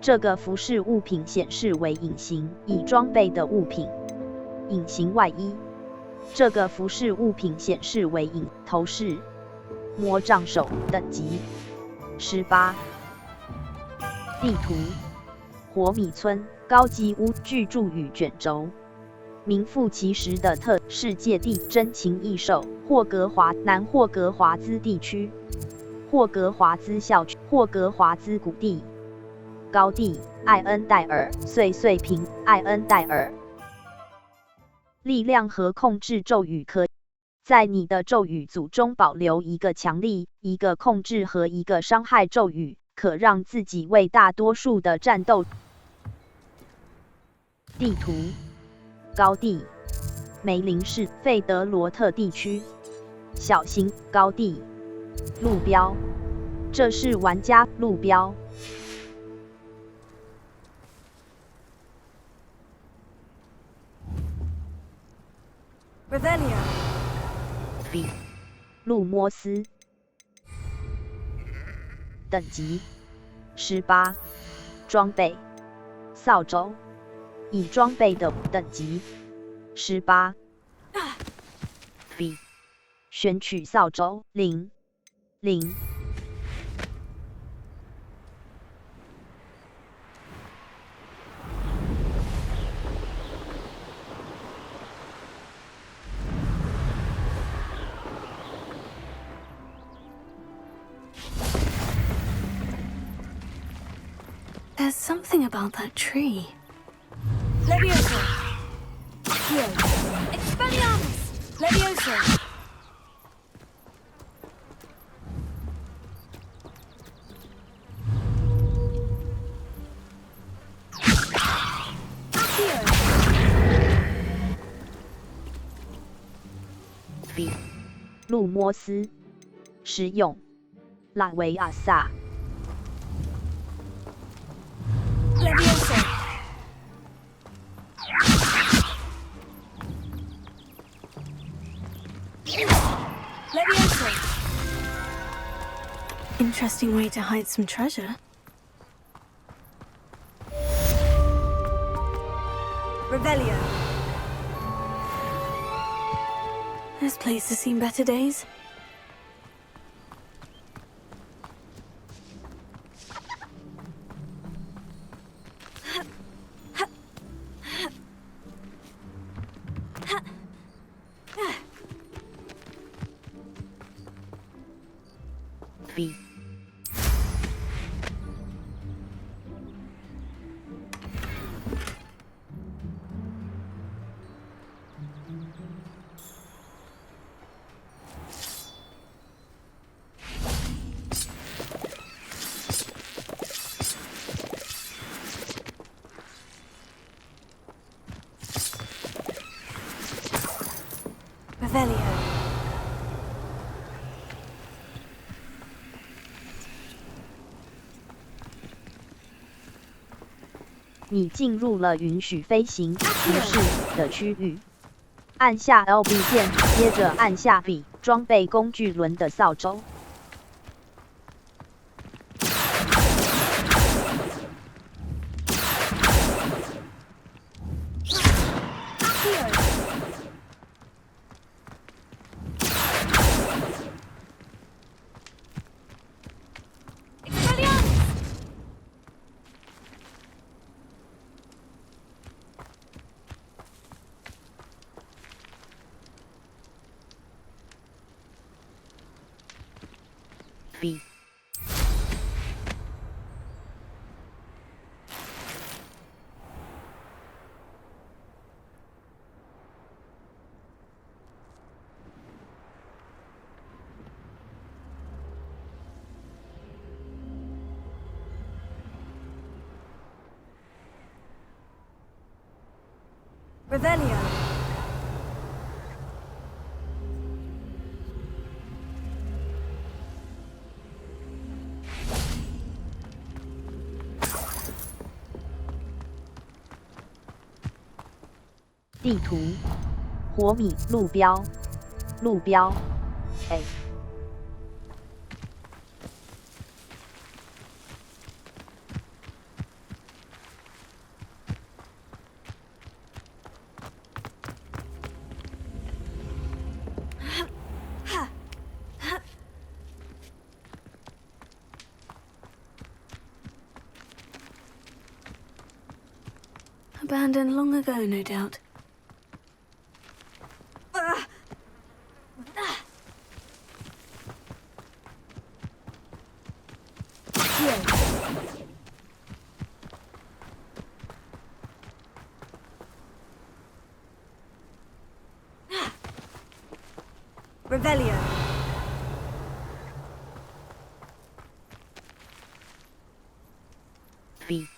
这个服饰物品显示为隐形已装备的物品。隐形外衣。这个服饰物品显示为隐头饰。魔杖手等级18。地图。火米村高级屋巨柱与卷轴。名副其实的世界地真情异兽，南霍格华兹地区，霍格华兹校区，霍格华兹谷地，高地，艾恩戴尔，碎屏，艾恩戴尔。力量和控制咒语可在你的咒语组中保留一个强力、一个控制和一个伤害咒语，可让自己为大多数的战斗。地图。高地，梅林市费德罗特地区，小型高地，路标，这是玩家路标。Revelio B 路摩斯等级18。装备扫帚。已装备的等级18。B 选取扫帚0。There's something about that tree. Levioso! Here! Expelliarmus! Levioso! B 路摩斯实用。拉维阿萨。Interesting way to hide some treasure. Revelio. This place has seen better days. B. Revelio. 你进入了允许飞行提示的区域，按下 LB 键，接着按下 B， 装备工具轮的扫帚。B。Revelio. 地图，火米路标，路标 A。Abandoned long ago, no doubt. Revelio. B。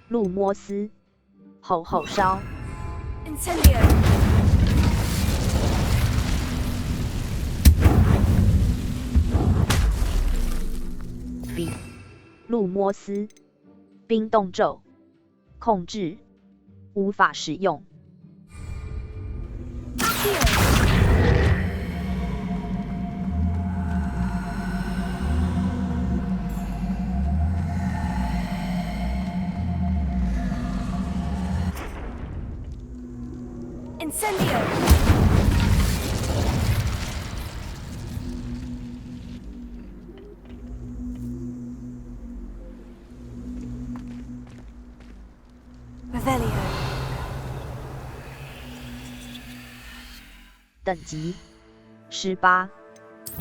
路摩斯，吼吼烧。Incendio. V. 路摩斯，冰冻咒，控制，无法使用。Incendio. Revelio. 等级18，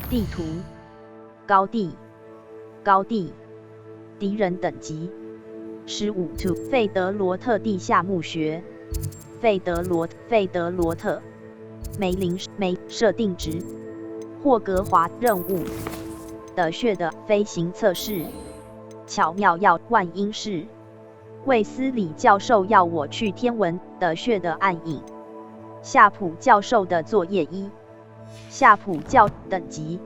地图高地，高地敌人等级15 费德罗特地下墓穴，费德罗特梅林设定值，霍格华任务的血的飞行测试，巧妙要万英式，卫斯理教授要我去天文的血的暗影，夏普教授的作业1，夏普教等级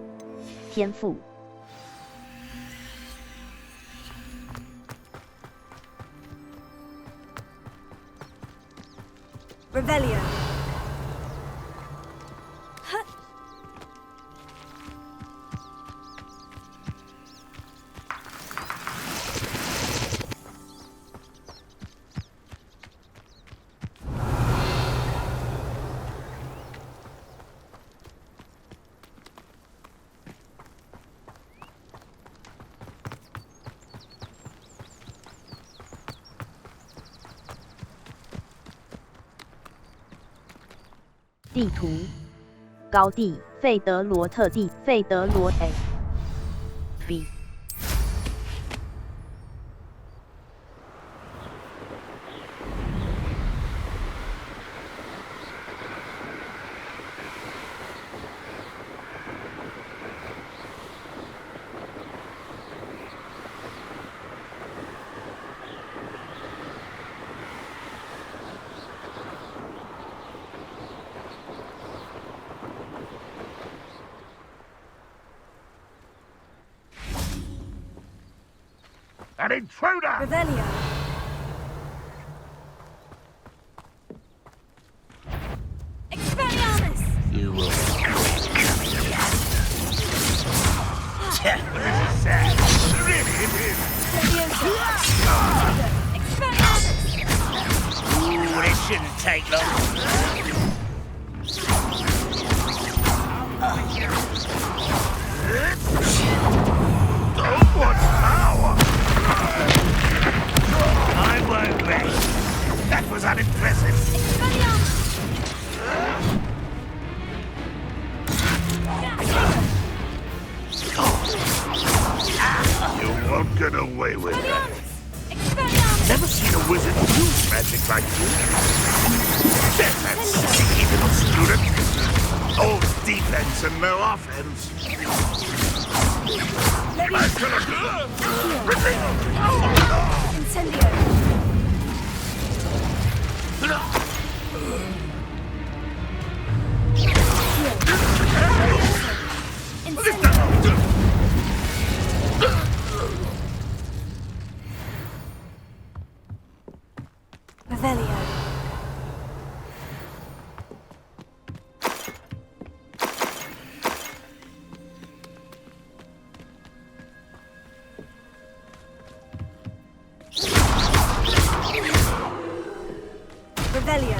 天赋。Revelio.地图高地费德罗特地费德罗 A V ，An intruder! Revelio. Expelliarmus! You will regret coming here. This is sad. Really, it is. Ooh, this shouldn't take long. So much power! I won't rest. That was unimpressive. You won't get away with that. Never seen a wizard use magic like you. There's that sneaky little student. All defense and no offense. Incendio. Revelio. Revelio.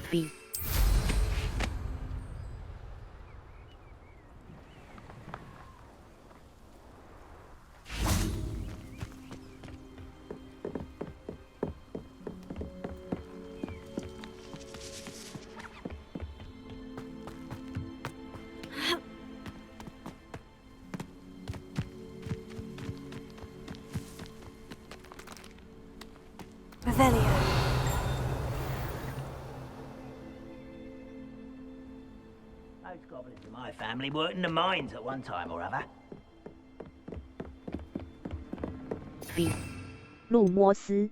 B. Revelio. Those goblins in my family worked in the mines at one time or other. B. 路摩斯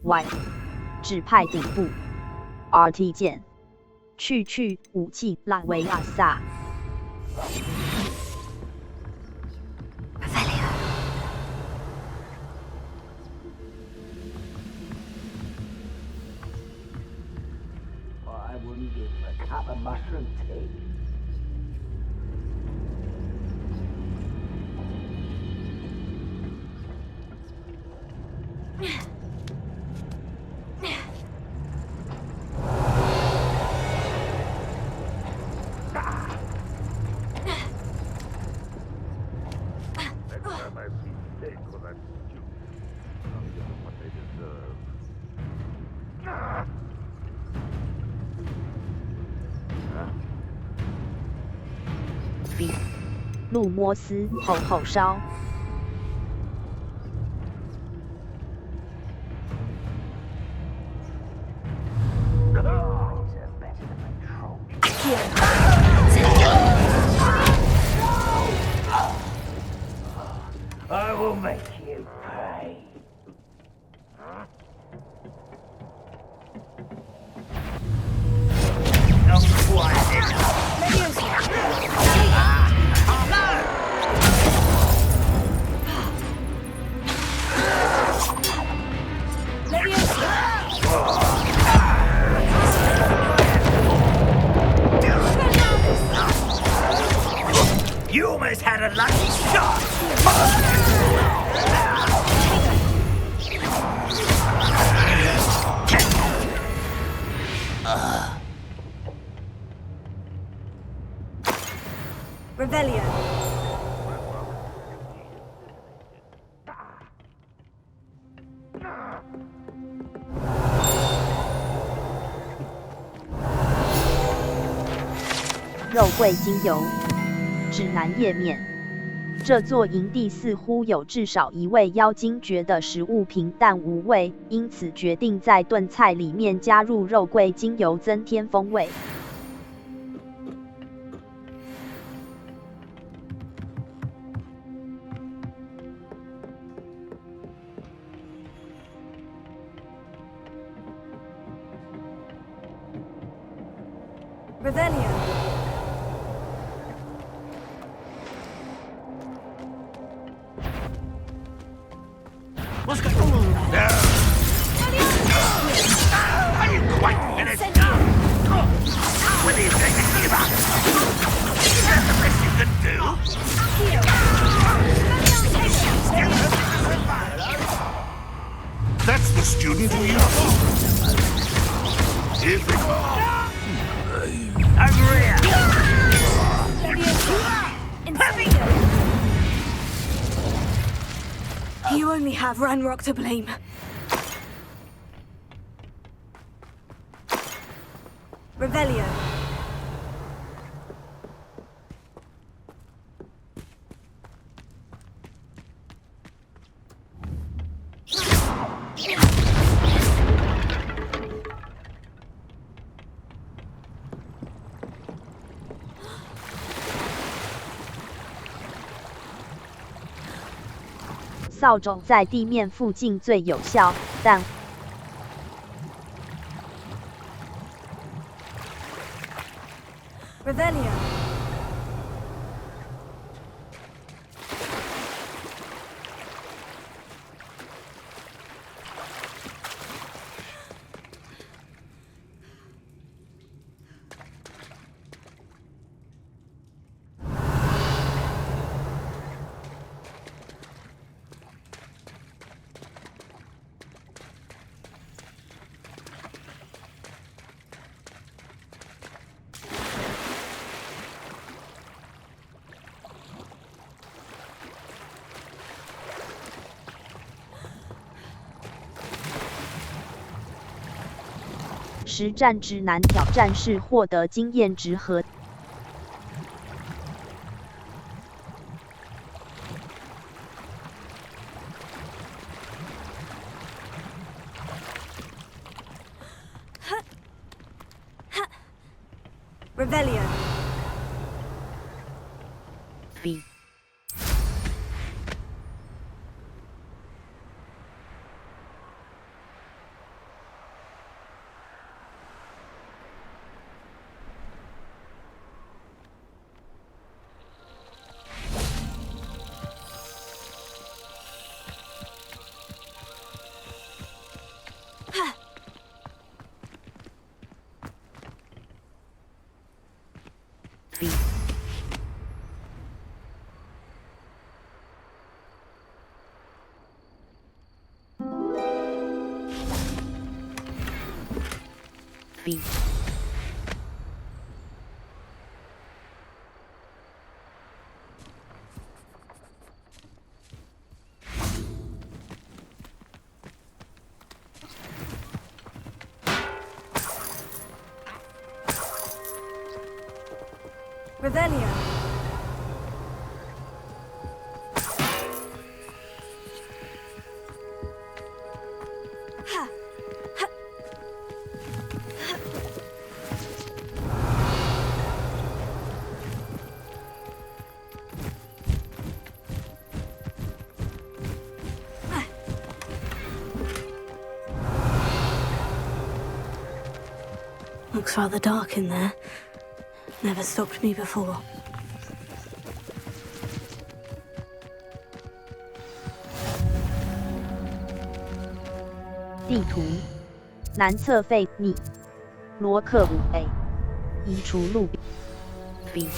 Y. 指派顶部 RT 键去武器拉维亚萨 I wouldn't give them a cup of mushroom tea. Next time I see steak or that stew, I'll give them what they deserve. B. 路摩斯后烧 I will make you pay. Not quite You almost had a lucky shot! Revelio. 肉桂精油指南页面。这座营地似乎有至少一位妖精觉得食物平淡无味，因此决定在炖菜里面加入肉桂精油增添风味。Revelio. What's going on? Are you quite finished now? What do you think of that? Is that the best you can do? That's the student who you Here they come. Over here. You only have Ranrock to blame. Revelio. 扫帚在地面附近最有效，但 Revelio.实战之难挑战是获得经验值和 Revelio. B. B. B. Revelio. Ha. Ha. Looks rather dark in there. Never stopped me before. 地图南侧费米罗克5 A 移除路 B。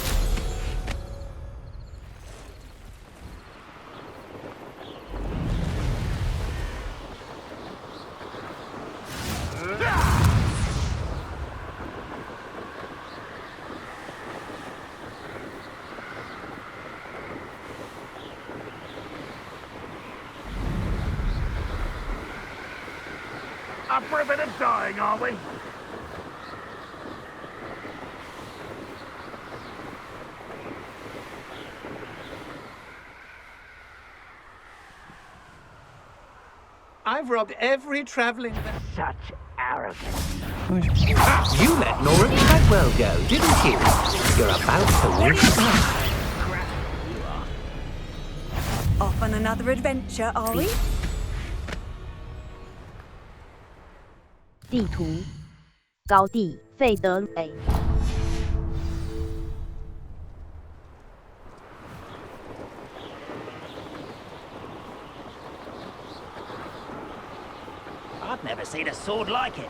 Up for a bit of dying, are we? I've robbed every travelling... Such arrogance. You let Nora Cadwell go, didn't you? You're about to win back. Off on another adventure, are we? 地图高地费德 A。 Revelio. I've never seen a sword like it.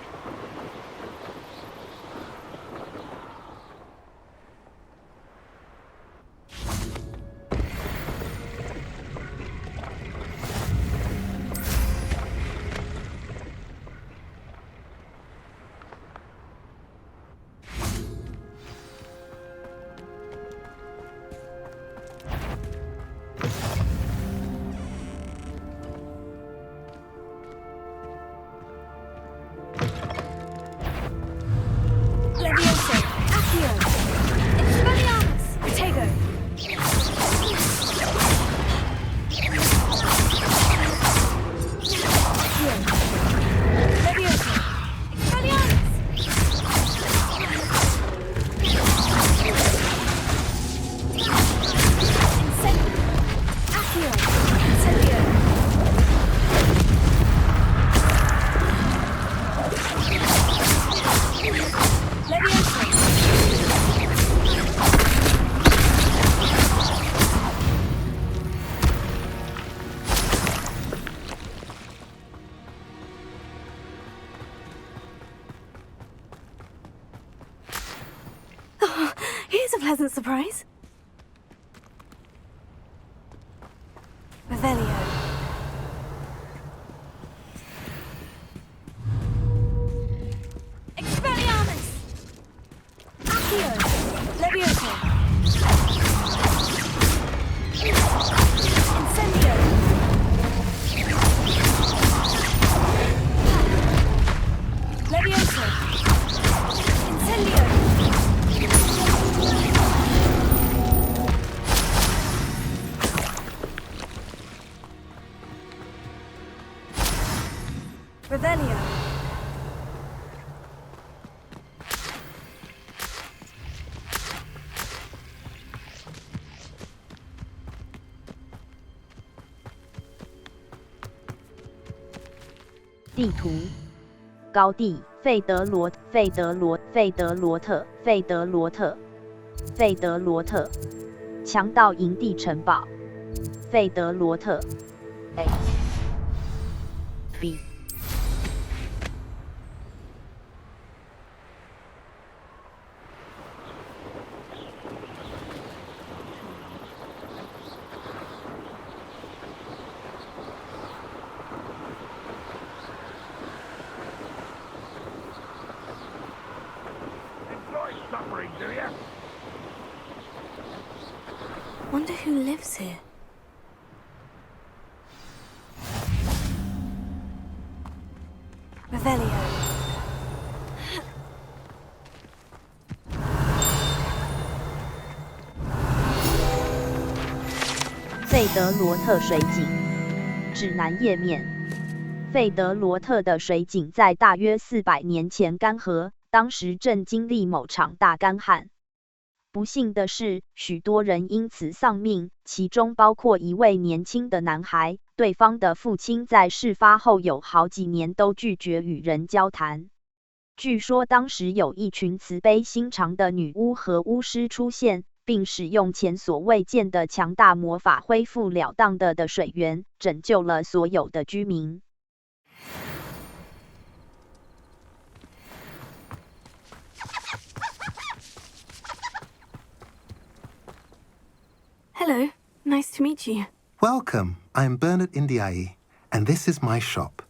Here's a pleasant surprise. Revelio. Expelliarmus! Accio! Levioso! Incendio! Levioso! Incendio! Revelio. "地图高地费德罗特强盗营地城堡费德罗特 A B Suffering, do you? Wonder who lives here. Revelio. 费德罗特水井指南页面。费德罗特的水井在大约400年前干涸，当时正经历某场大干旱。不幸的是，许多人因此丧命，其中包括一位年轻的男孩。对方的父亲在事发后有好几年都拒绝与人交谈。据说当时有一群慈悲心肠的女巫和巫师出现，并使用前所未见的强大魔法恢复了当的水源，拯救了所有的居民。Hello, nice to meet you. Welcome. I'm Bernard Indiaye, and this is my shop.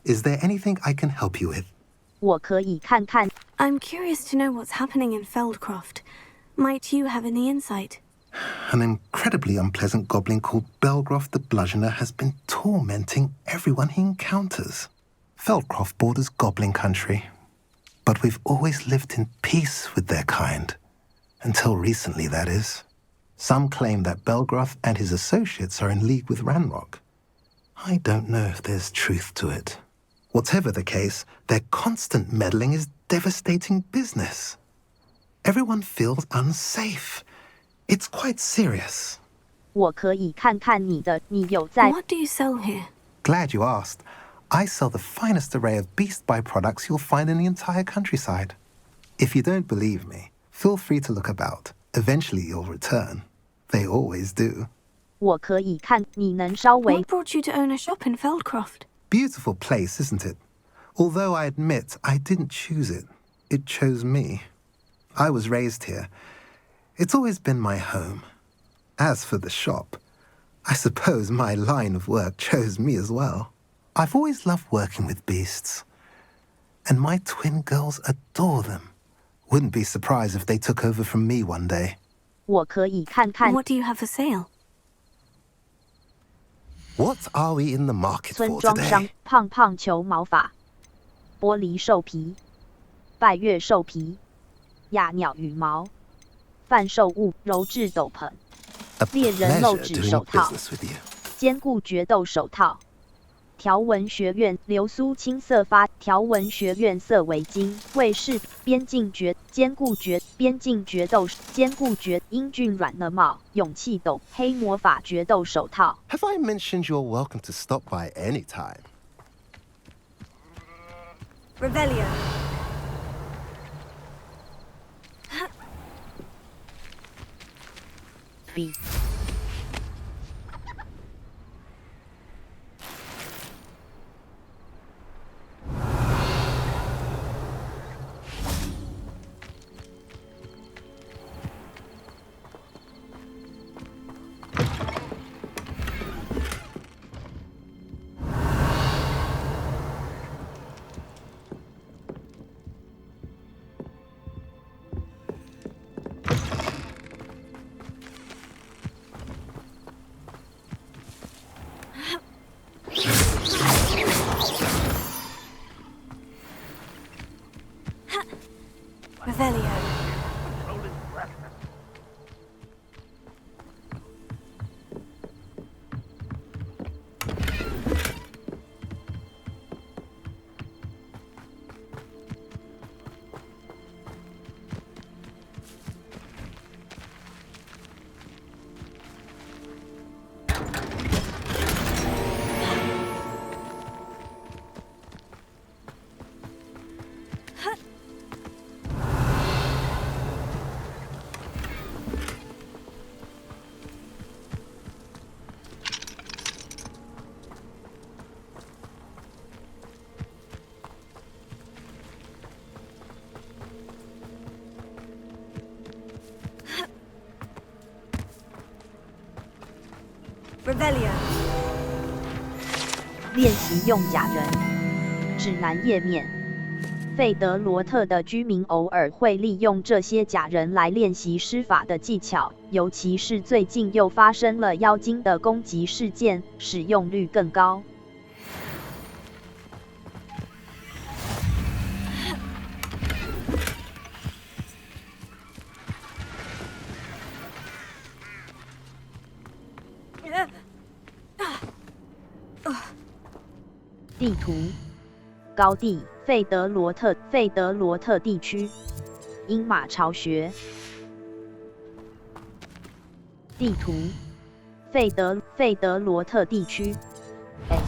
Is there anything I can help you with? 我可以看看。I'm curious to know what's happening in Feldcroft. Might you have any insight? An incredibly unpleasant goblin called Belgroth the Bludgeoner has been tormenting everyone he encounters. Feldcroft borders goblin country, but we've always lived in peace with their kind. Until recently, that is. Some claim that Belgroth and his associates are in league with Ranrock. I don't know if there's truth to it. Whatever the case, their constant meddling is devastating business. Everyone feels unsafe. It's quite serious. 我可以看看你的，你有在 What do you sell here? Glad you asked. I sell the finest array of beast byproducts you'll find in the entire countryside. If you don't believe me, feel free to look about. Eventually you'll return. They always do. 我可以看，你能稍微 What brought you to own a shop in Feldcroft? Beautiful place, isn't it? Although I admit I didn't choose it, it chose me. I was raised here. It's always been my home. As for the shop, I suppose my line of work chose me as well. I've always loved working with beasts. And my twin girls adore them. Wouldn't be surprised if they took over from me one day. 我可以看看 What do you have for sale? What are we in the market 村 for 庄商 today? 胖胖球毛发、玻璃兽皮、拜月兽皮、亚鸟羽毛、贩售物鞣制斗篷、 A 猎人漏 pleasure 指 doing 手套、 business with you. 坚固决斗手套、条纹学院流苏青色发条纹学院色围巾、卫士边境决坚固决边境决斗坚固决英俊软的帽、勇气斗黑魔法决斗手套。 Have I mentioned you're welcome to stop by any time? Revelio. B. Revelio. Revelio. 练习用假人指南页面。费德罗特的居民偶尔会利用这些假人来练习施法的技巧，尤其是最近又发生了妖精的攻击事件，使用率更高。地图高地费德罗特地区鹰马巢穴地图费德罗特地区 A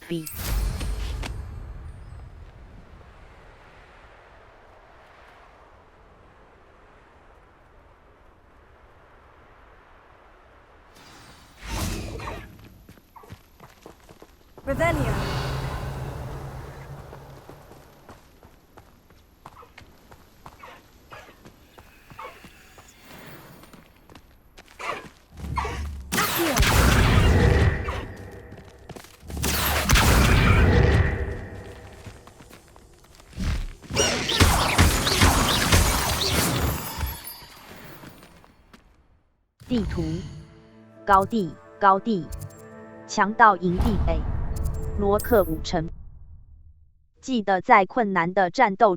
B Revelio. Accio. 地图高地强盗营地 A 罗克5城，记得在困难的战斗，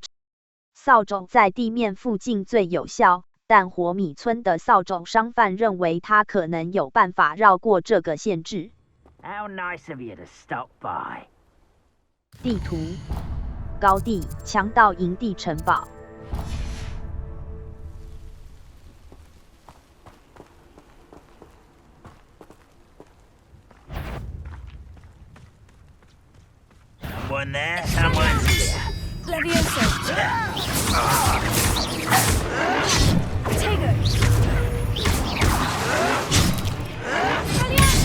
扫帚在地面附近最有效，但火米村的扫帚商贩认为他可能有办法绕过这个限制。How nice of you to stop by. 地图高地强盗营地城堡。Someone there, someone's here. Levioso. Tego. Brilliant.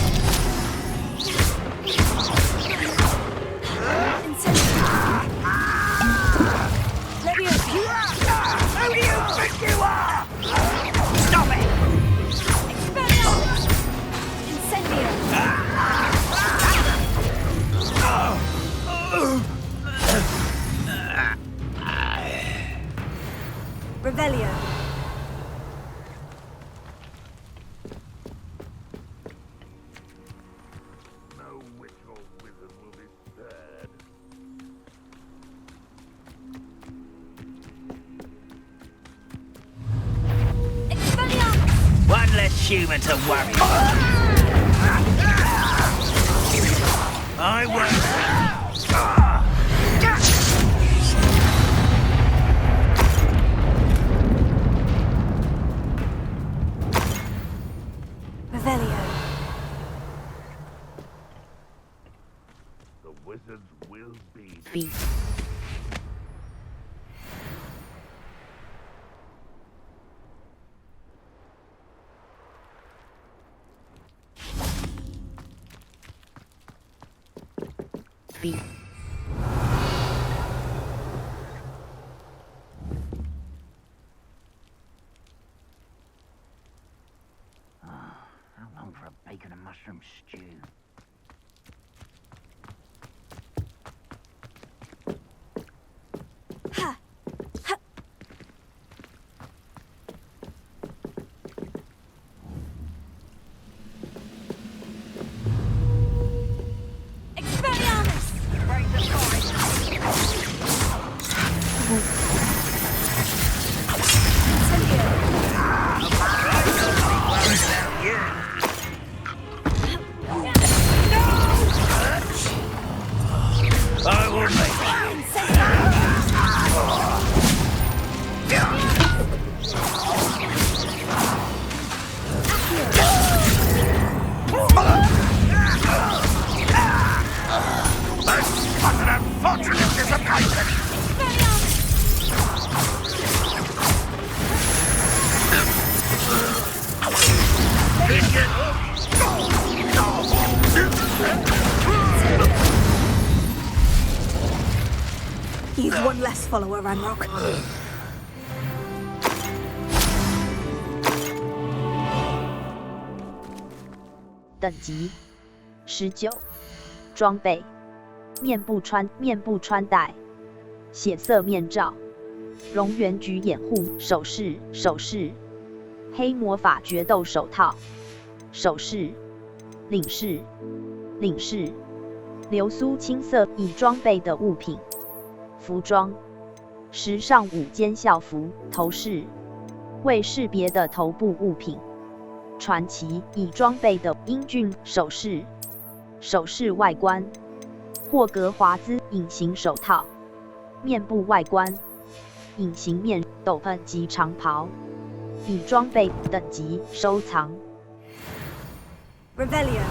Revelio. No witch or wizard will be spared. One less human to worry about. I won't. Revelio. The wizards will be. B. B. How long for a bacon and mushroom stew? I will You've one less follower, Ranrock. 等级19，装备面部穿戴，血色面罩，熔圆菊掩护首饰，黑魔法决斗手套，首饰，领饰，流苏青色已装备的物品，服装，时尚午间校服，头饰，未识别的头部物品。传奇已装备的英俊首饰外观，霍格华兹隐形手套，面部外观，隐形面斗篷及长袍，已装备等级收藏。Revelio.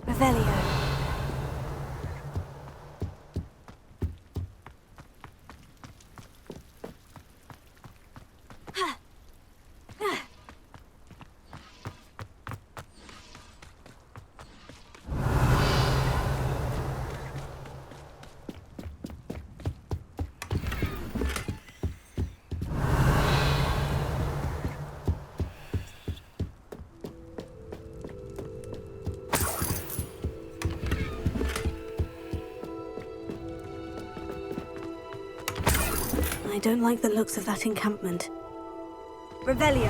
Revelio. I don't like the looks of that encampment. Revelio.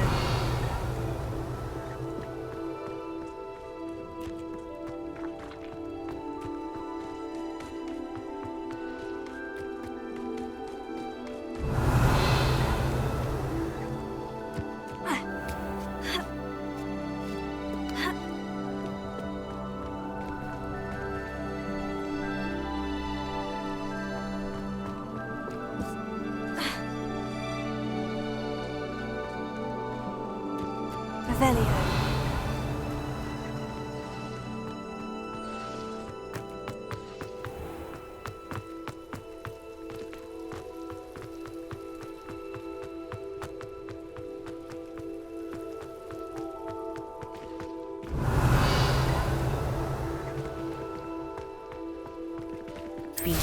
Revelio. B.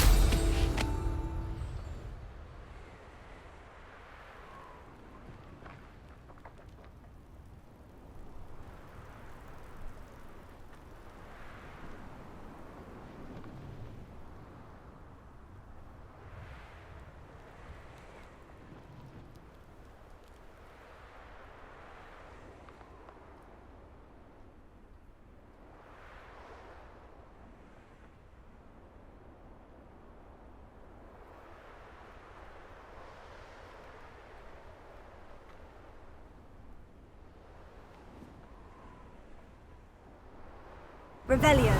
Revelio.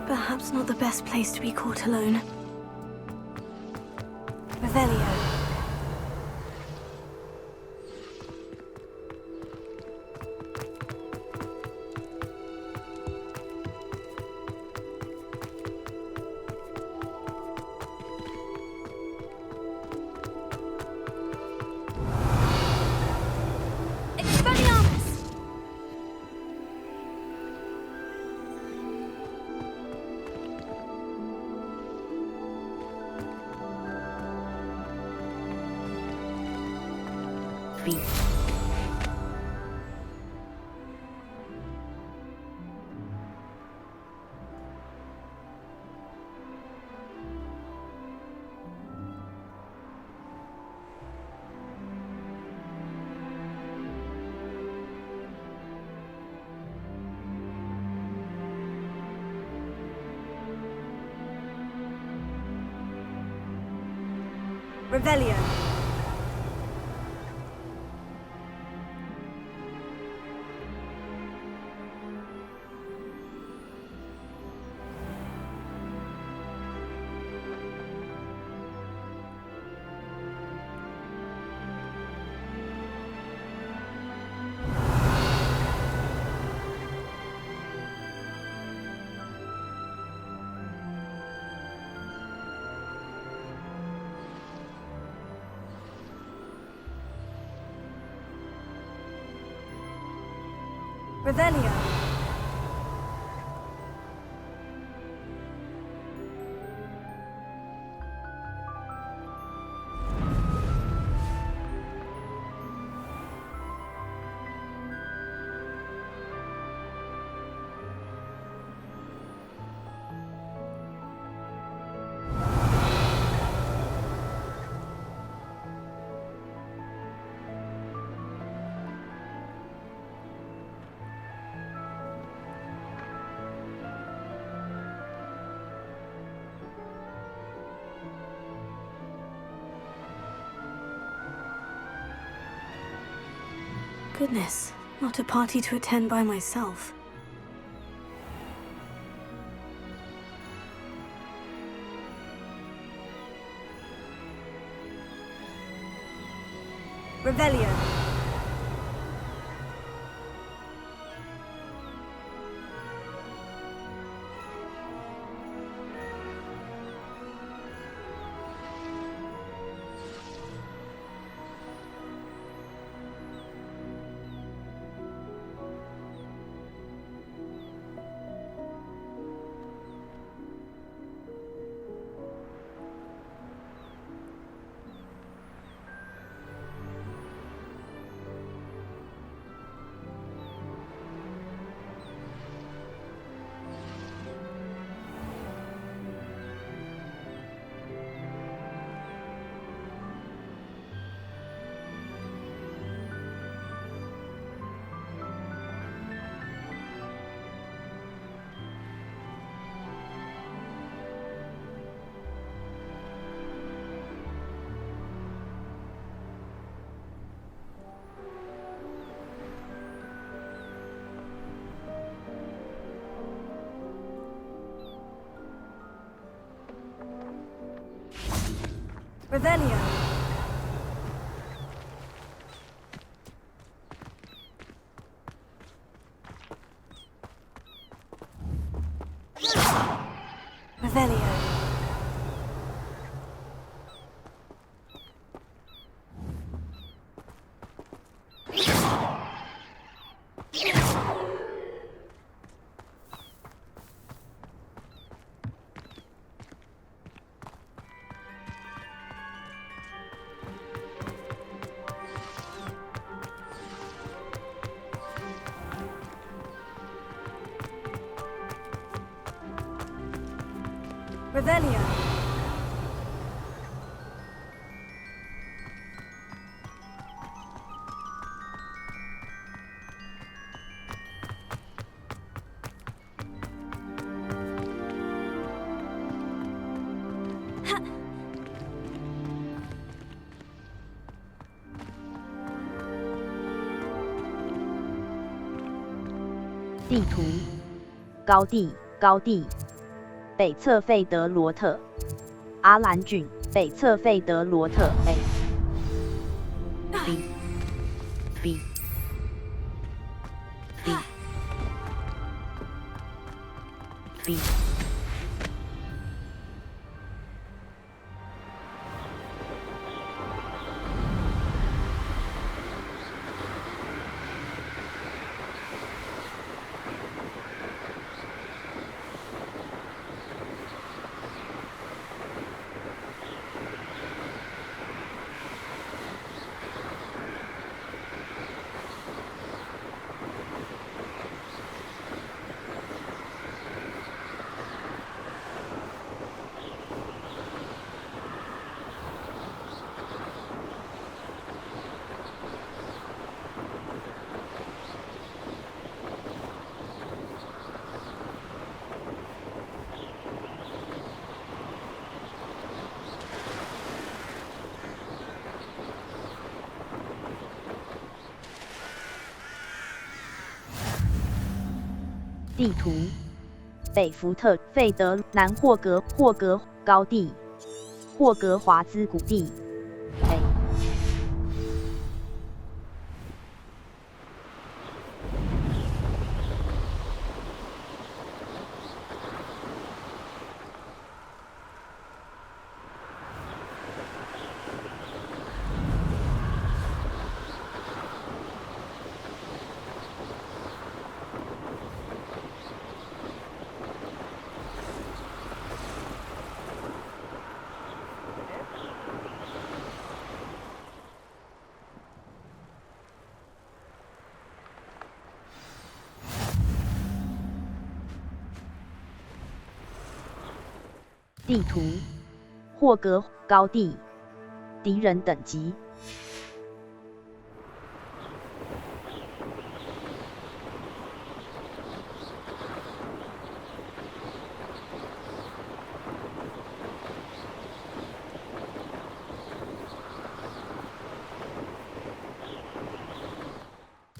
Perhaps not the best place to be caught alone. Revelio. B. Revelio. Revelio. Goodness, not a party to attend by myself. Revelio. Revelio. Revelio. Revelio. Ha. 地图，高地，高地。北侧费德罗特，阿兰郡，北侧费德罗特 A B B B B。地图，北福特费德南霍格高地，霍格华兹谷地 A。地图，霍格高地，敌人等级。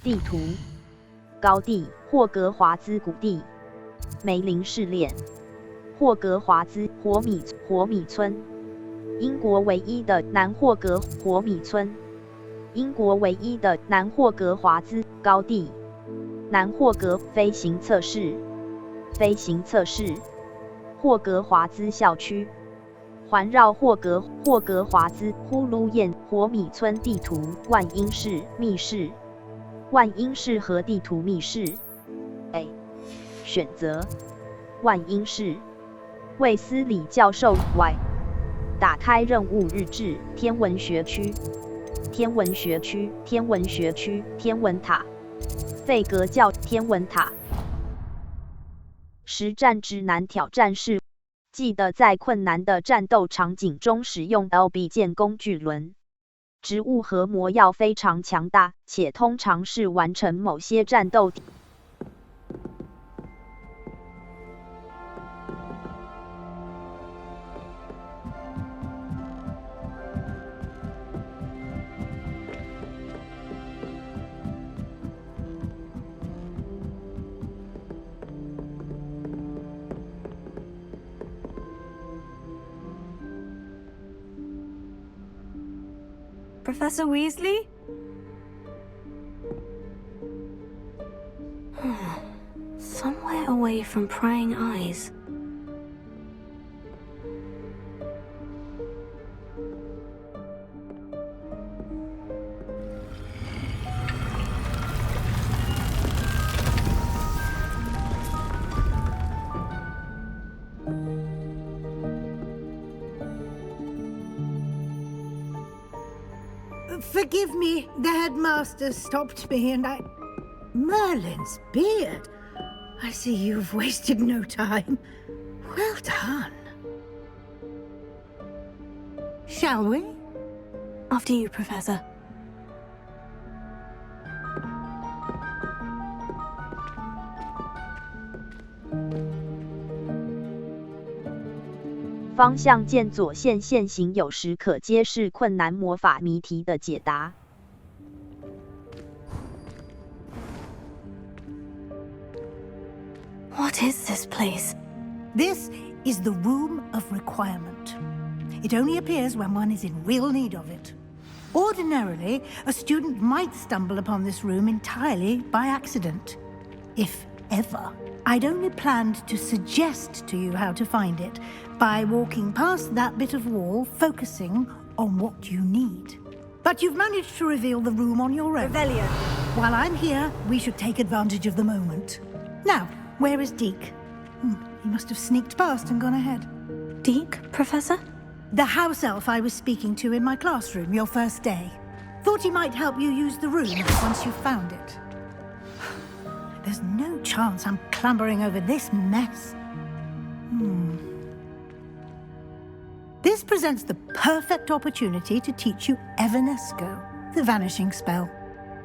地图，高地，霍格华兹谷地，梅林试炼。霍格华兹火米村，英国唯一的南霍格火米村，英国唯一的南霍格华兹高地，南霍格飞行测试，霍格华兹校区，环绕霍格华兹呼噜燕火米村地图，万英市密室，万英市和地图密室 A 选择万英市。卫斯理教授 Y 打开任务日志，天文学区，天文塔，费格教天文塔。实战指南挑战是：记得在困难的战斗场景中使用 LB 键工具轮。植物和魔药非常强大，且通常是完成某些战斗。Professor Weasley? Somewhere away from prying eyes. Forgive me, the headmaster stopped me and I... Merlin's beard. I see you've wasted no time. Well done. Shall we? After you, Professor.方向键左线线行有时可揭示困难魔法谜题的解答。What is this place? This is the Room of Requirement. It only appears when one is in real need of it. Ordinarily, a student might stumble upon this room entirely by accident, if ever. I'd only planned to suggest to you how to find it by walking past that bit of wall, focusing on what you need. But you've managed to reveal the room on your own. Revelio. While I'm here, we should take advantage of the moment. Now, where is Deke? He must have sneaked past and gone ahead. Deke, Professor? The house elf I was speaking to in my classroom your first day. Thought he might help you use the room once you found it. There's no chance I'm clambering over this mess. This presents the perfect opportunity to teach you Evanesco, the vanishing spell.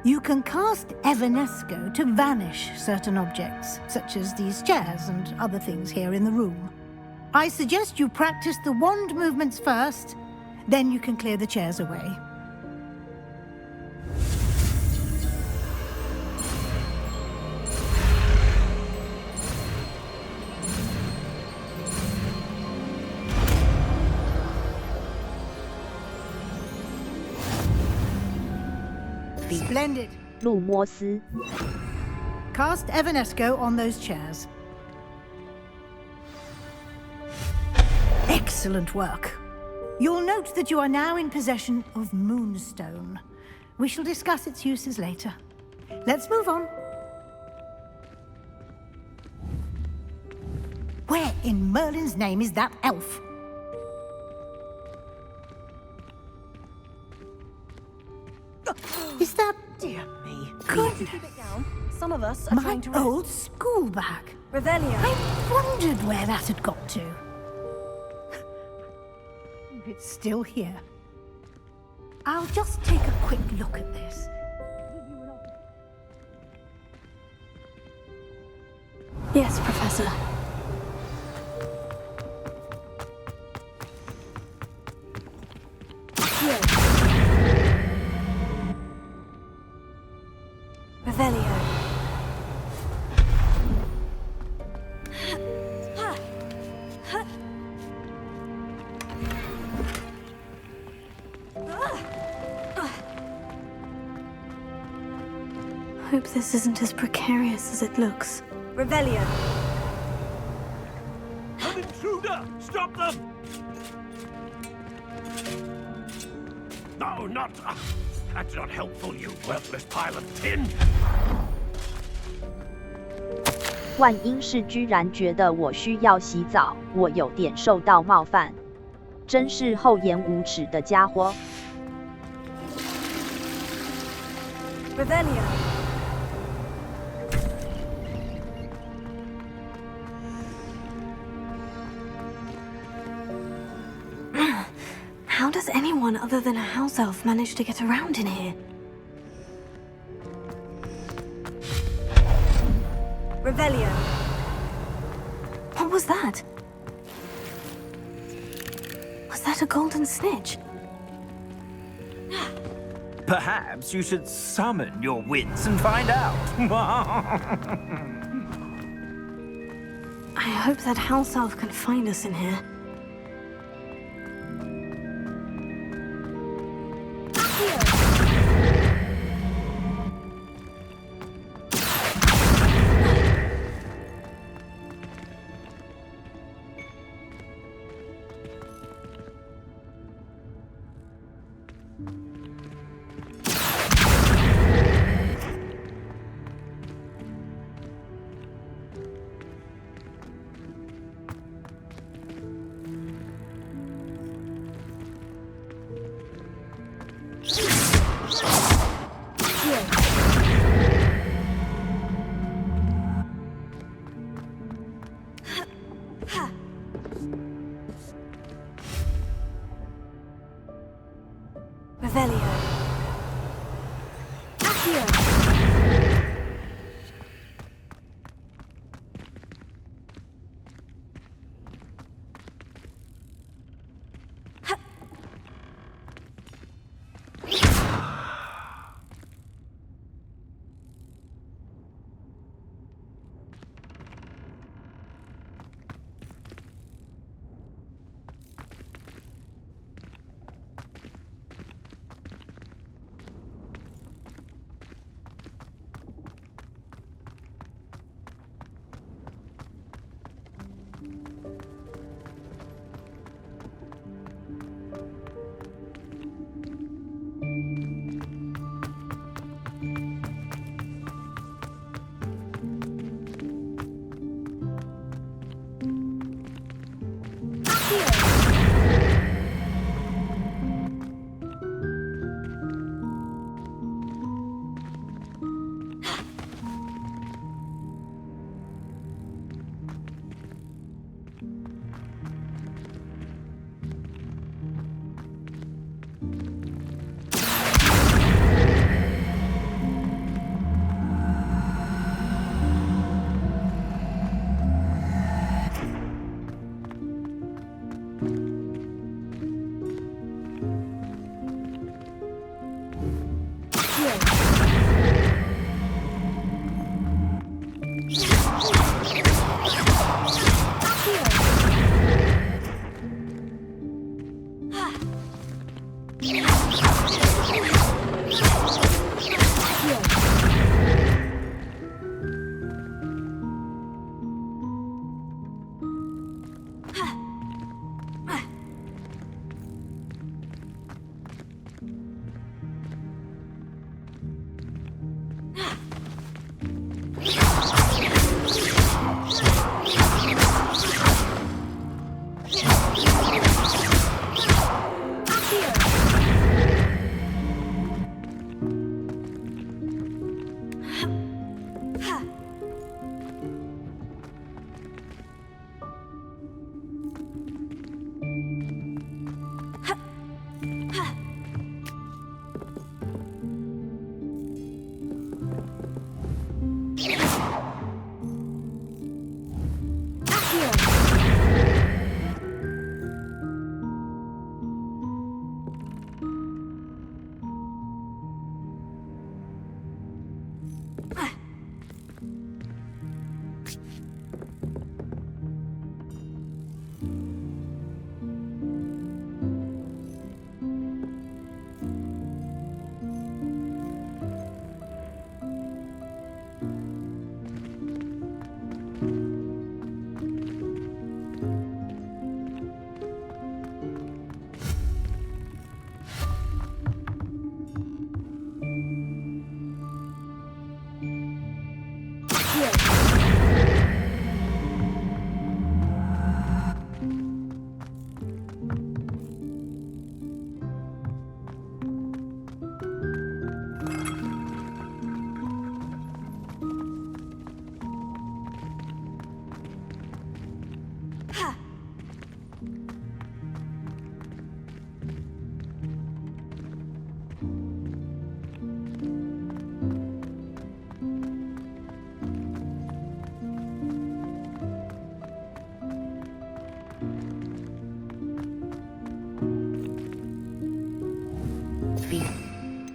You can cast Evanesco to vanish certain objects, such as these chairs and other things here in the room. I suggest you practice the wand movements first, then you can clear the chairs away. Splendid. 路摩斯 Cast Evanesco on those chairs. Excellent work. You'll note that you are now in possession of Moonstone. We shall discuss its uses later. Let's move on. Where in Merlin's name is that elf? Is that... Dear me. Goodness. Keep it down. Some of us are My trying to rest. old school bag. Revelio. I wondered where that had got to. It's still here. I'll just take a quick look at this. Yes, Professor. Here. Revelio. Hope this isn't as precarious as it looks. Revelio. An intruder! Stop them! No, not... that's not helpful, you worthless pile of tin! 万英是居然觉得我需要洗澡，我有点受到冒犯，真是厚颜无耻的家伙。Revelio. How does anyone other than a house elf manage to get around in here? Revelio. What was that? Was that a golden snitch? Perhaps you should summon your wits and find out. I hope that house elf can find us in here. Here. Revelio. Accio.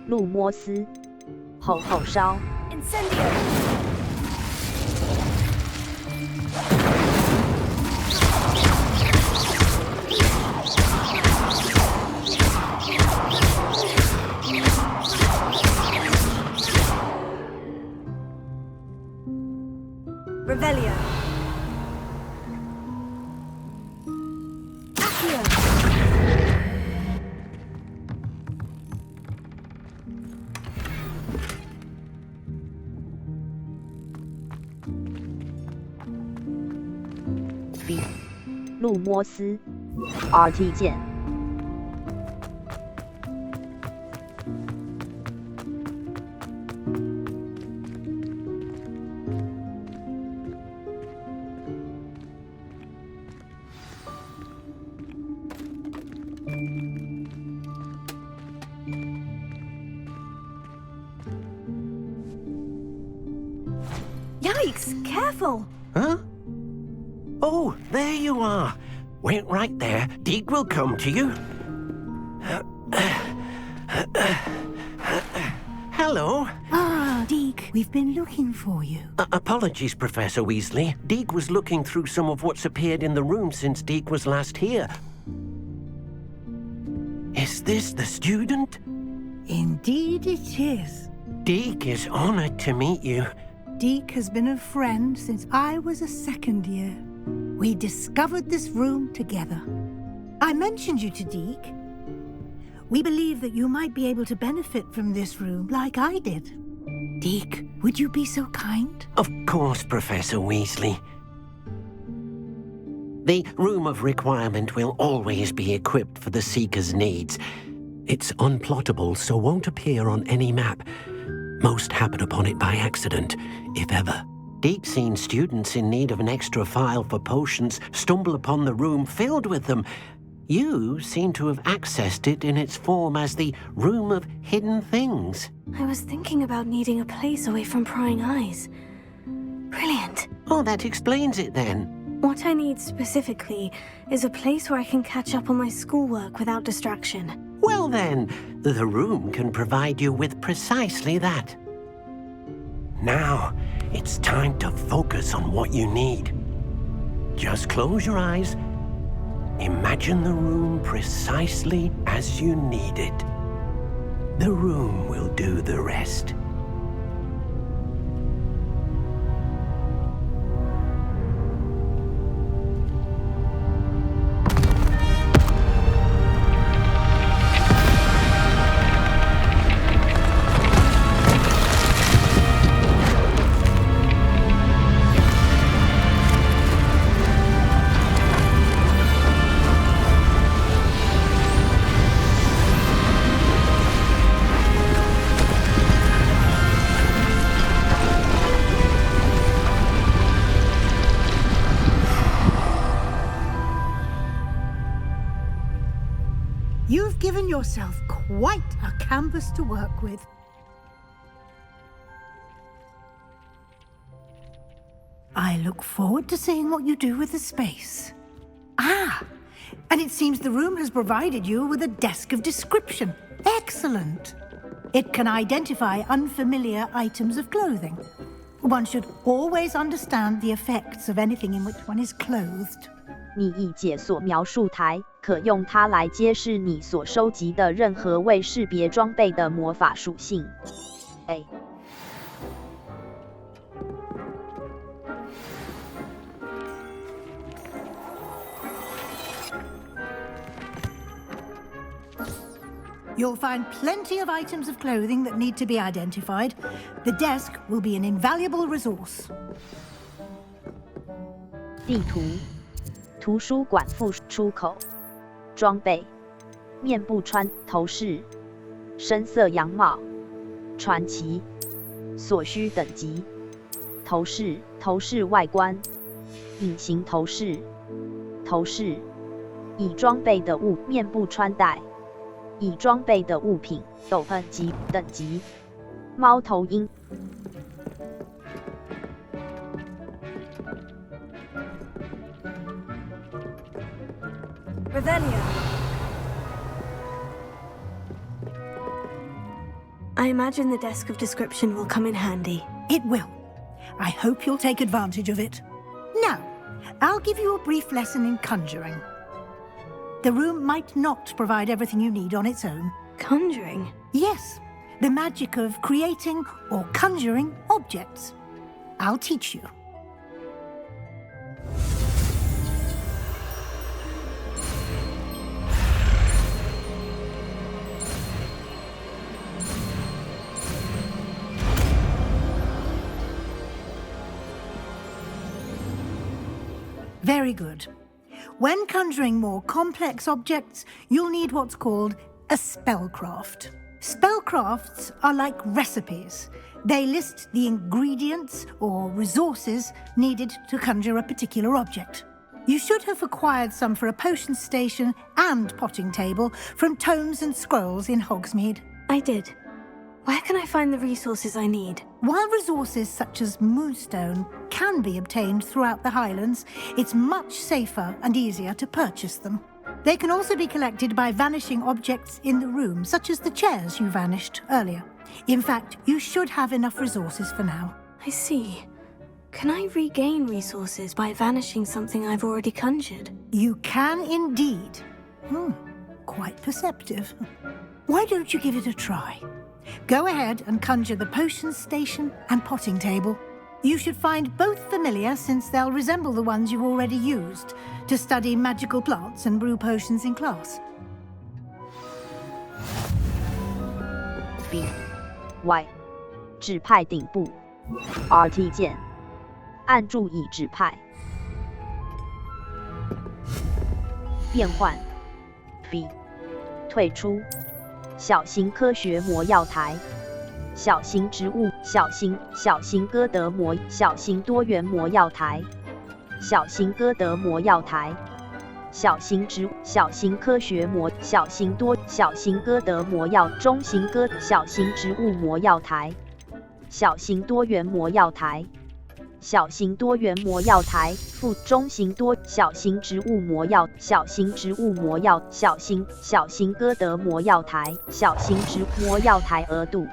路摩斯，吼吼烧。Revelio. Accio. B. 路摩斯 RT 键。Yikes! Careful! Huh? Oh, there you are. Wait right there. Deke will come to you. Hello. Ah, Deke, we've been looking for you. Apologies, Professor Weasley. Deke was looking through some of what's appeared in the room since Deke was last here. Is this the student? Indeed it is. Deke is honored to meet you. Deke has been a friend since I was a second year. We discovered this room together. I mentioned you to Deke. We believe that you might be able to benefit from this room like I did. Deke, would you be so kind? Of course, Professor Weasley. The Room of Requirement will always be equipped for the Seeker's needs. It's unplottable, so won't appear on any map. Most happen upon it by accident, if ever. Deke's seen students in need of an extra file for potions stumble upon the room filled with them. You seem to have accessed it in its form as the Room of Hidden Things. I was thinking about needing a place away from prying eyes. Brilliant. Oh, that explains it then. What I need specifically is a place where I can catch up on my schoolwork without distraction. Well then, the room can provide you with precisely that. Now, it's time to focus on what you need. Just close your eyes. Imagine the room precisely as you need it. The room will do the rest. You've given yourself quite a canvas to work with. I look forward to seeing what you do with the space. Ah, and it seems the room has provided you with a desk of description. Excellent. It can identify unfamiliar items of clothing. One should always understand the effects of anything in which one is clothed. 你已解锁描述台，可用它来揭示你所收集的任何未识别装备的魔法属性。A. You'll find plenty of items of clothing that need to be identified. The desk will be an invaluable resource. 地图。图书馆附出口，装备，面部穿头饰，深色羊帽，传奇，所需等级，头饰，头饰外观，隐形头饰，头饰，已装备的物，面部穿戴，已装备的物品，斗篷级等级，猫头鹰。Revelio. I imagine the desk of description will come in handy. It will. I hope you'll take advantage of it. Now, I'll give you a brief lesson in conjuring. The room might not provide everything you need on its own. Conjuring? Yes, the magic of creating or conjuring objects. I'll teach you. Very good. When conjuring more complex objects, you'll need what's called a spellcraft. Spellcrafts are like recipes. They list the ingredients or resources needed to conjure a particular object. You should have acquired some for a potion station and potting table from tomes and scrolls in Hogsmeade. I did. Where can I find the resources I need? While resources such as moonstone can be obtained throughout the Highlands, it's much safer and easier to purchase them. They can also be collected by vanishing objects in the room, such as the chairs you vanished earlier. In fact, you should have enough resources for now. I see. Can I regain resources by vanishing something I've already conjured? You can indeed. Quite perceptive. Why don't you give it a try? Go ahead and conjure the potion station and potting table. You should find both familiar, since they'll resemble the ones you've already used to study magical plants and brew potions in class. B Y 指派顶部 RT 键，按住已指派。变换 B 退出。小型科学魔药台，小型植物，小型歌德魔，小型多元魔药台，小型歌德魔药台，小型植物，小型科学魔，小型歌德魔药，中型小型植物魔药台，小型多元魔药台，小型多元魔药台，中型小型植物魔药，小型植物魔药，小型歌德魔药台，小型魔药台额度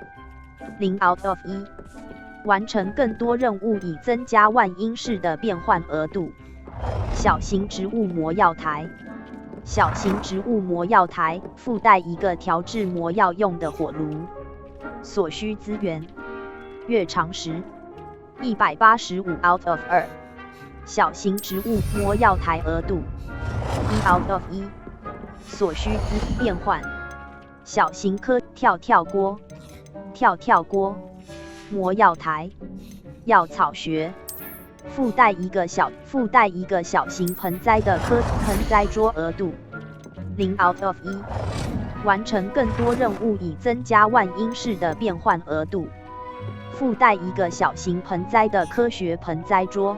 0 out of 1，完成更多任务以增加万英式的变换额度。小型植物魔药台，小型植物魔药台附带一个调制魔药用的火炉。所需资源：月长时。185 out of 2，小型植物魔药台额度1 out of 1，所需变换：小型跳锅，魔药台，药草学，附带一个小型盆栽的盆栽桌额度0 out of 1，完成更多任务以增加万英式的变换额度。附带一个小型盆栽的科学盆栽桌，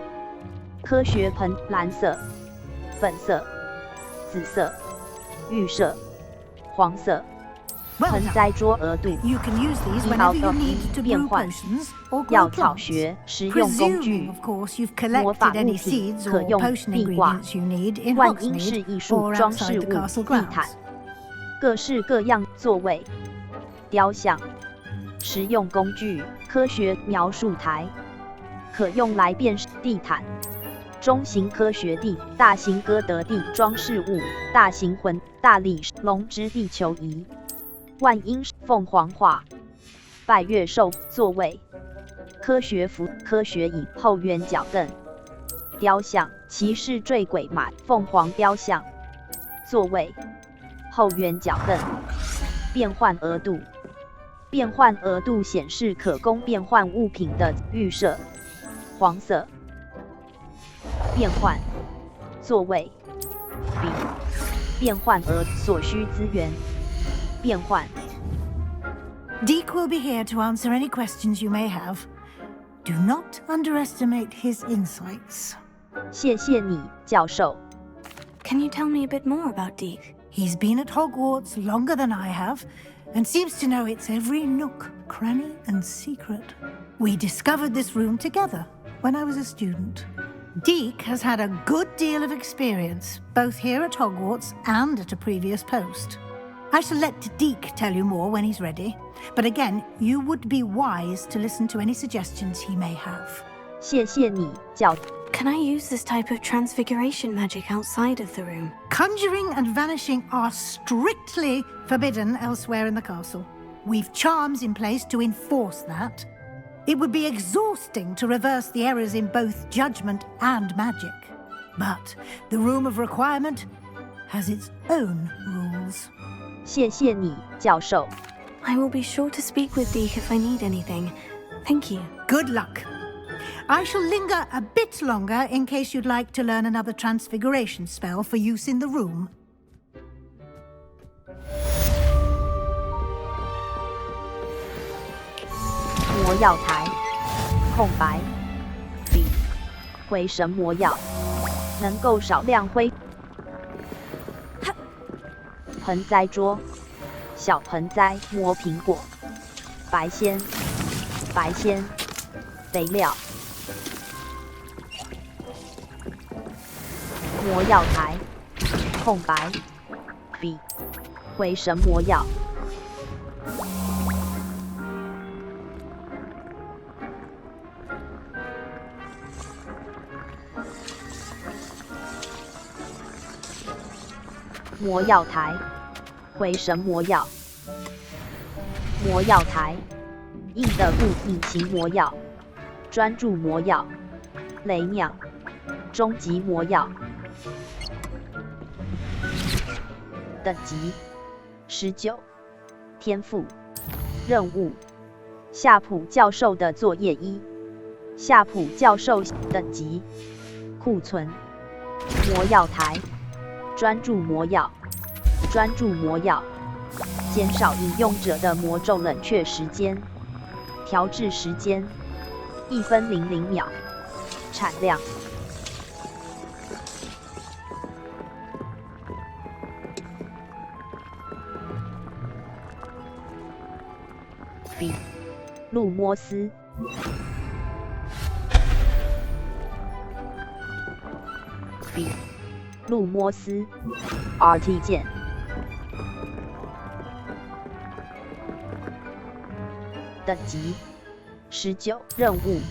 科学盆蓝色、粉色、紫色、绿色、黄色。盆栽桌额度1 out of 1，变换药草学实用工具，魔法物品可用壁挂、万英式艺术装饰物、地毯，各式各样座位、雕像。实用工具：科学描述台，可用来辨识地毯；中型科学地、大型哥德地装饰物、大型大力龙之地球仪、万英凤凰画、拜月兽座位、科学服、科学椅、后圆脚凳、雕像、骑士坠鬼马、凤凰雕像、座位、后圆脚凳。变换额度。变换额度显示可供变换物品的绿色、黄色。变换座位 B 变换所需资源变换。Deke will be here to answer any questions you may have. Do not underestimate his insights. 谢谢你，教授。Can you tell me a bit more about Deke? He's been at Hogwarts longer than I have, and seems to know its every nook, cranny, and secret. We discovered this room together when I was a student. Deke has had a good deal of experience, both here at Hogwarts and at a previous post. I shall let Deke tell you more when he's ready, but again, you would be wise to listen to any suggestions he may have. 谢谢你，教。Can I use this type of transfiguration magic outside of the room? Conjuring and vanishing are strictly forbidden elsewhere in the castle. We've charms in place to enforce that. It would be exhausting to reverse the errors in both judgment and magic. But the Room of Requirement has its own rules. 谢谢你，教授。I will be sure to speak with Deke if I need anything. Thank you. Good luck. I shall linger a bit longer in case you'd like to learn another transfiguration spell for use in the room. 魔药台，空白。B 回神魔药，能够少量挥。盆栽桌，小盆栽磨苹果。白鲜，白鲜，肥料。魔药台，空白，笔，回神魔药。魔药台，回神魔药。魔药台，硬的不隐形魔药，专注魔药，雷鸟，终极魔药。等级19，天赋，任务，夏普教授的作业1，夏普教授等级，库存，魔药台，专注魔药，专注魔药，减少饮用者的魔咒冷却时间，调制时间1分00秒，产量。比路摩斯，比路摩斯 RT 键，等级19，任务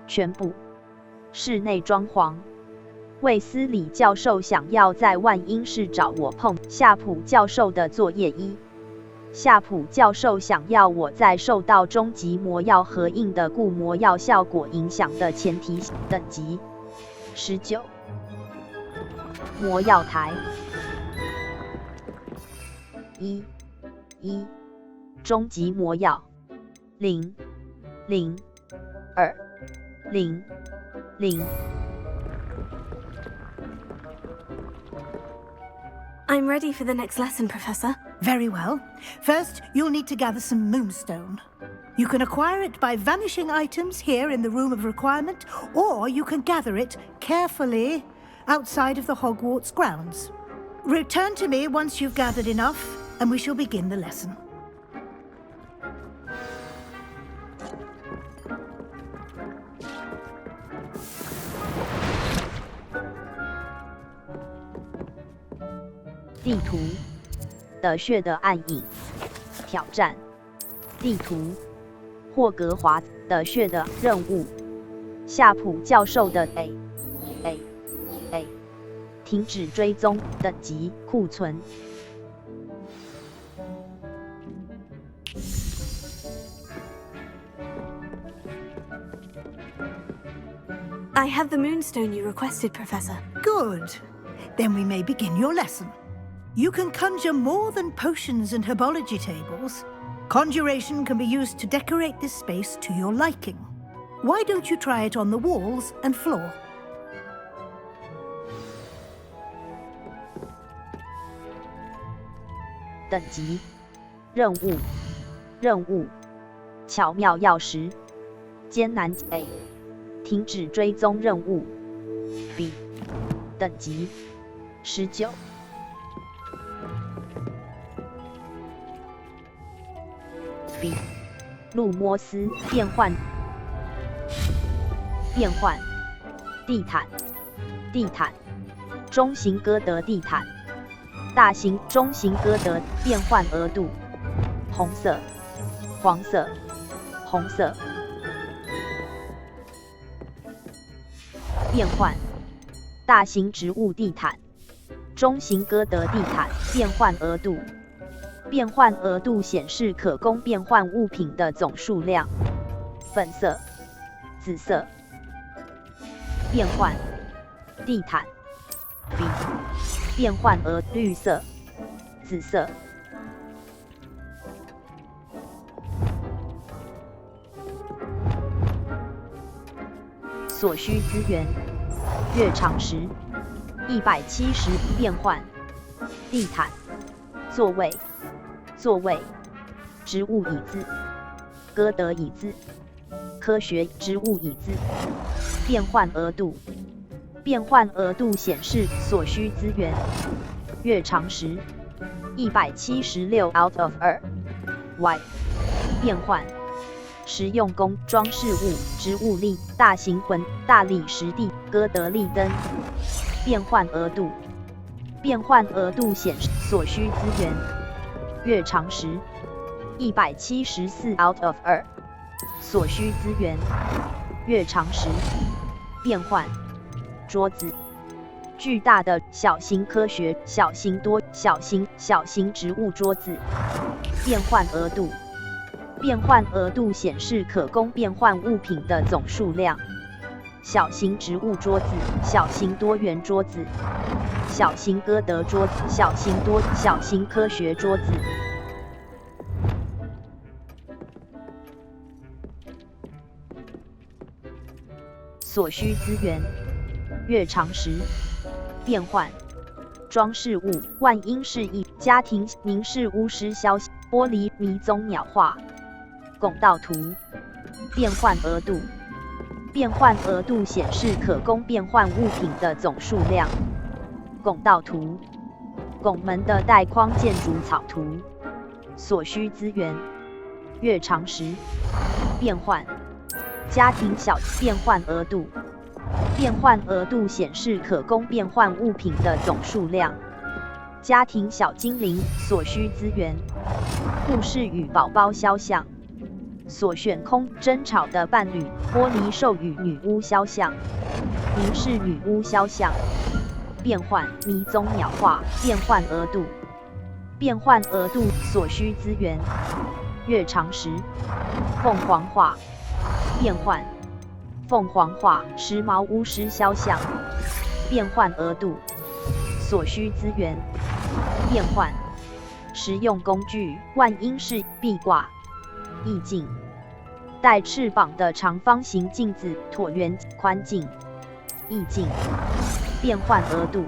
全部室内装潢。卫斯理教授想要在万英市找我碰夏普教授的作业1。夏普教授想要我在受到终极魔药和硬的固魔药效果影响的前提，等级19，魔药台1，终极魔药0， 0， 2， 0， 0。I'm ready for the next lesson, Professor. Very well. First, you'll need to gather some moonstone. You can acquire it by vanishing items here in the Room of Requirement, or you can gather it carefully outside of the Hogwarts grounds. Return to me once you've gathered enough, and we shall begin the lesson.地图，的血的暗影，挑战，地图，霍格华兹的血的任务，夏普教授的 A， 停止追踪，等级，库存。I have the moonstone you requested, Professor. Good. Then we may begin your lesson. You can conjure more than potions and herbology tables. Conjuration can be used to decorate this space to your liking. Why don't you try it on the walls and floor? (等级，任务，任务，巧妙钥匙，艰难 A， 停止追踪任务 B， 等级19。B， 路摩斯变换，地毯，地毯，中型歌德地毯，大型中型歌德变换额度，红色，黄色，红色，变换，大型植物地毯，中型歌德地毯变换额度。变换额度显示可供变换物品的总数量。粉色、紫色。变换地毯 B， 变换额绿色、紫色。所需资源：月长时170，变换地毯、座位。座位，植物椅子，歌德椅子，科学植物椅子。变换额度，变换额度显示所需资源：月长时176 out of 2 ，Y 变换。实用工装饰物植物力大型混大理石地哥德利灯。变换额度。变换额度显示所需资源。月长时174 out of 2。所需资源。月长时。变换。桌子。巨大的小型科学小型植物桌子。变换额度。变换额度显示可供变换物品的总数量。小型植物桌子、小型多元桌子、小型歌德桌子、小型科学桌子。所需资源。月长时。变换。装饰物万英饰艺家庭凝视巫师消息玻璃迷踪鸟画。拱道图。变换额度。变换额度显示可供变换物品的总数量。拱道图。拱门的带框建筑草图。所需资源。月长时。变换。家庭小变换额度。变换额度显示可供变换物品的总数量。家庭小精灵所需资源。故事与宝宝肖像。所选空争吵的伴侣玻璃兽与女巫肖像。凝视女巫肖像。变换迷踪鸟画变换额度。变换额度所需资源。月长时。凤凰画。变换。凤凰画时髦巫师肖像。变换额度。所需资源。变换。实用工具万英式壁挂。意境。带翅膀的长方形镜子椭圆宽镜。意境。变换额度。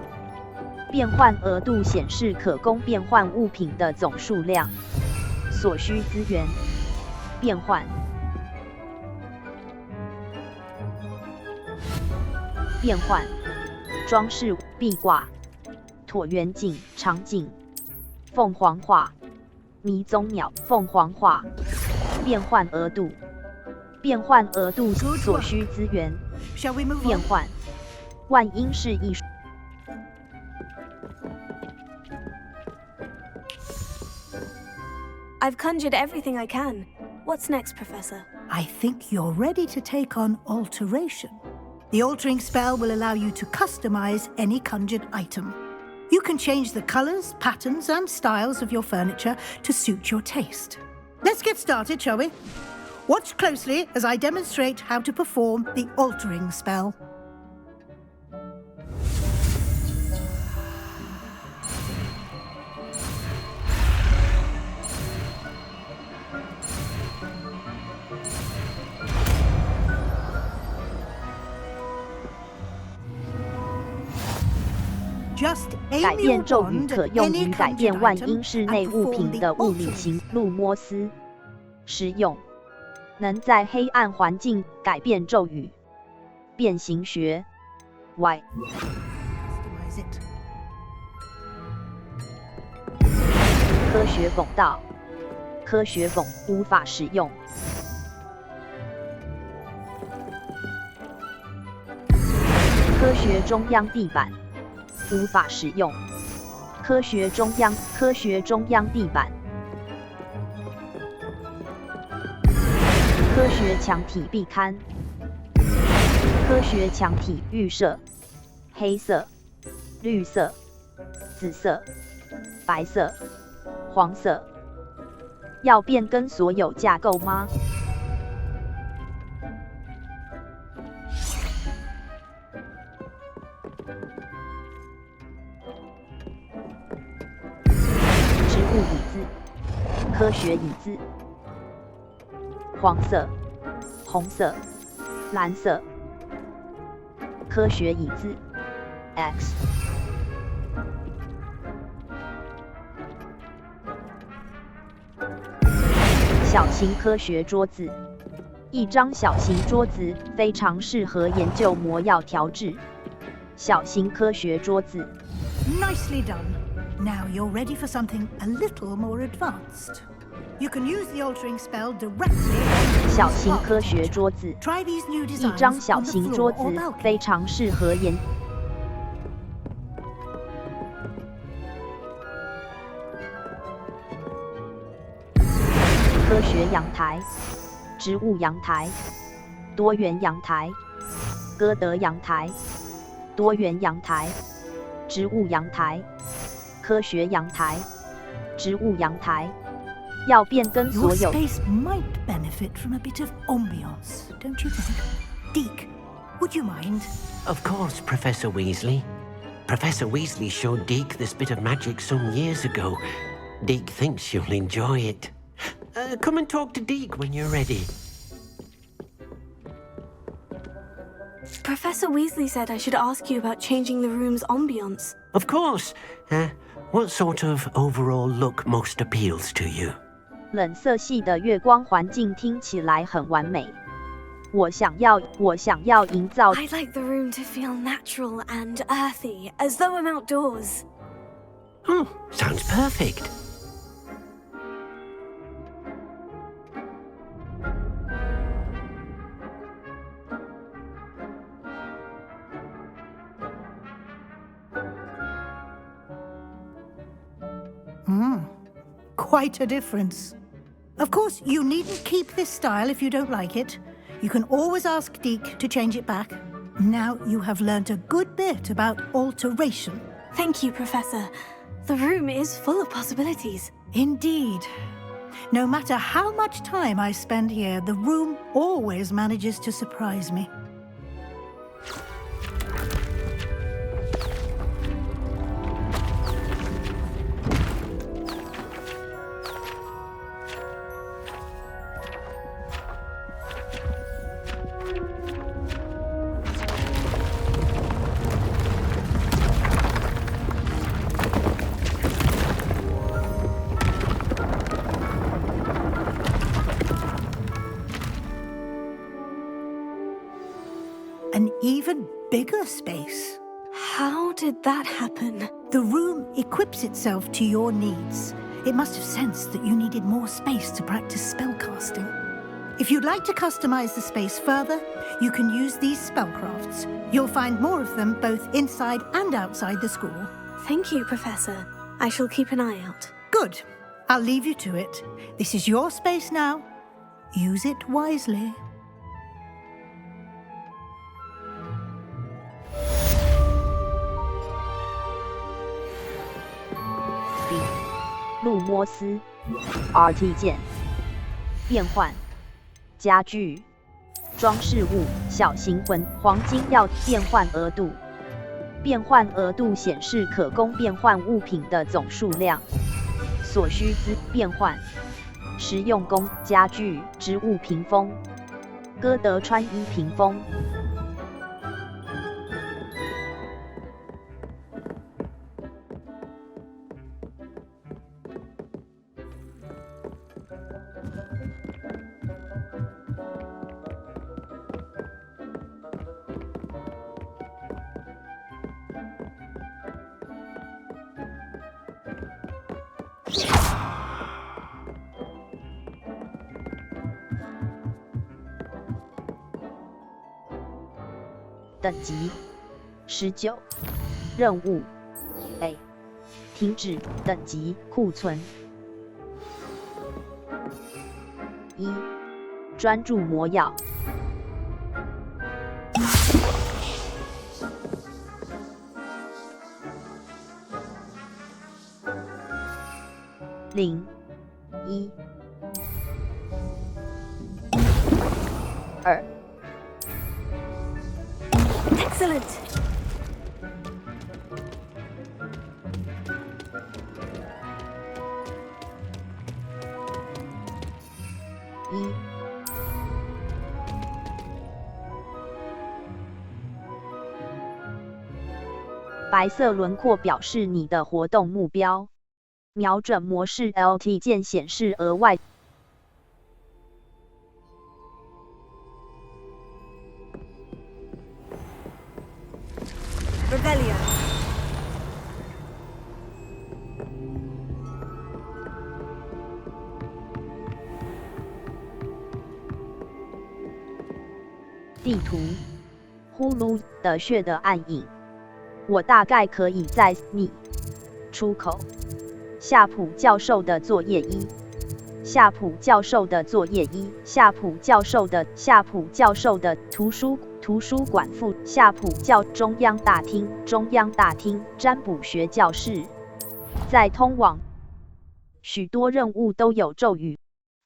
变换额度显示可供变换物品的总数量。所需资源。变换。变换。装饰壁挂。椭圆镜长镜。凤凰画。迷踪鸟凤凰画。变换额度。变换额度所需资源。变换。万英式艺术。I've conjured everything I can. What's next, Professor? I think you're ready to take on alteration. The altering spell will allow you to customize any conjured item. You can change the colors, patterns, and styles of your furniture to suit your taste. Let's get started, shall we? Watch closely as I demonstrate how to perform the altering spell. Just 改 aim 变 your 咒语 wand 可 at 用 any 于改 conjured 变万 item 英室 and 内物 perform 品 the 的物理 altering. 型路摩斯。实用。能在黑暗环境改变咒语。变形学。Y。 Customize it. 科学拱道。科学拱无法使用。科学中央地板无法使用。科学中央地板。科学墙体壁龛。科学墙体预设。黑色、绿色、紫色、白色、黄色。要变更所有架构吗？植物椅子。科学椅子。黄色、红色、蓝色。科学椅子 X。 小型科学桌子。一张小型桌子非常适合研究魔药调制。小型科学桌子。 Nicely done. Now you're ready for something a little more advanced. You can use the altering spell directly. 小型科学桌子， Try these new 一 designs 张小 on the 型 floor 桌 or 子 balcony. 非常适合研。科学阳台、植物阳台、多元阳台、歌德阳台、多元阳台、植物阳台、科学阳台、植物阳台。要变更 Your 所有。 space might benefit from a bit of ambiance, don't you think? Deke, would you mind? Of course, Professor Weasley. Professor Weasley showed Deke this bit of magic some years ago. Deke thinks you'll enjoy it. Come and talk to Deke when you're ready. Professor Weasley said I should ask you about changing the room's ambience. Of course. What sort of overall look most appeals to you? 冷色系的月光环境听起来很完美。我想要营造。 I'd like the room to feel natural and earthy, as though I'm outdoors. Sounds perfect. Quite a difference. Of course, you needn't keep this style if you don't like it. You can always ask Deke to change it back. Now you have learnt a good bit about alteration. Thank you, Professor. The room is full of possibilities. Indeed. No matter how much time I spend here, the room always manages to surprise me. An even bigger space. How did that happen? The room equips itself to your needs. It must have sensed that you needed more space to practice spellcasting. If you'd like to customize the space further, you can use these spellcrafts. You'll find more of them both inside and outside the school. Thank you, Professor. I shall keep an eye out. Good. I'll leave you to it. This is your space now. Use it wisely. B. 路摩斯 RT 键变换家具装饰物小型黄金要变换额度，变换额度显示可供变换物品的总数量。所需资变换实用工家具植物屏风歌德穿衣屏风。等级19，任务 A， 停止等级库存。1，专注魔药。0，1。2。Excellent. 1。白色轮廓表示你的活动目标。瞄准模式 LT 键显示额外。Revelio. 地图，呼噜的血的暗影。我大概可以在你出口。夏普教授的作业一。夏普教授的作业一。夏普教授的图书馆附夏普教中央大厅占卜学教室。在通往许多任务都有咒语。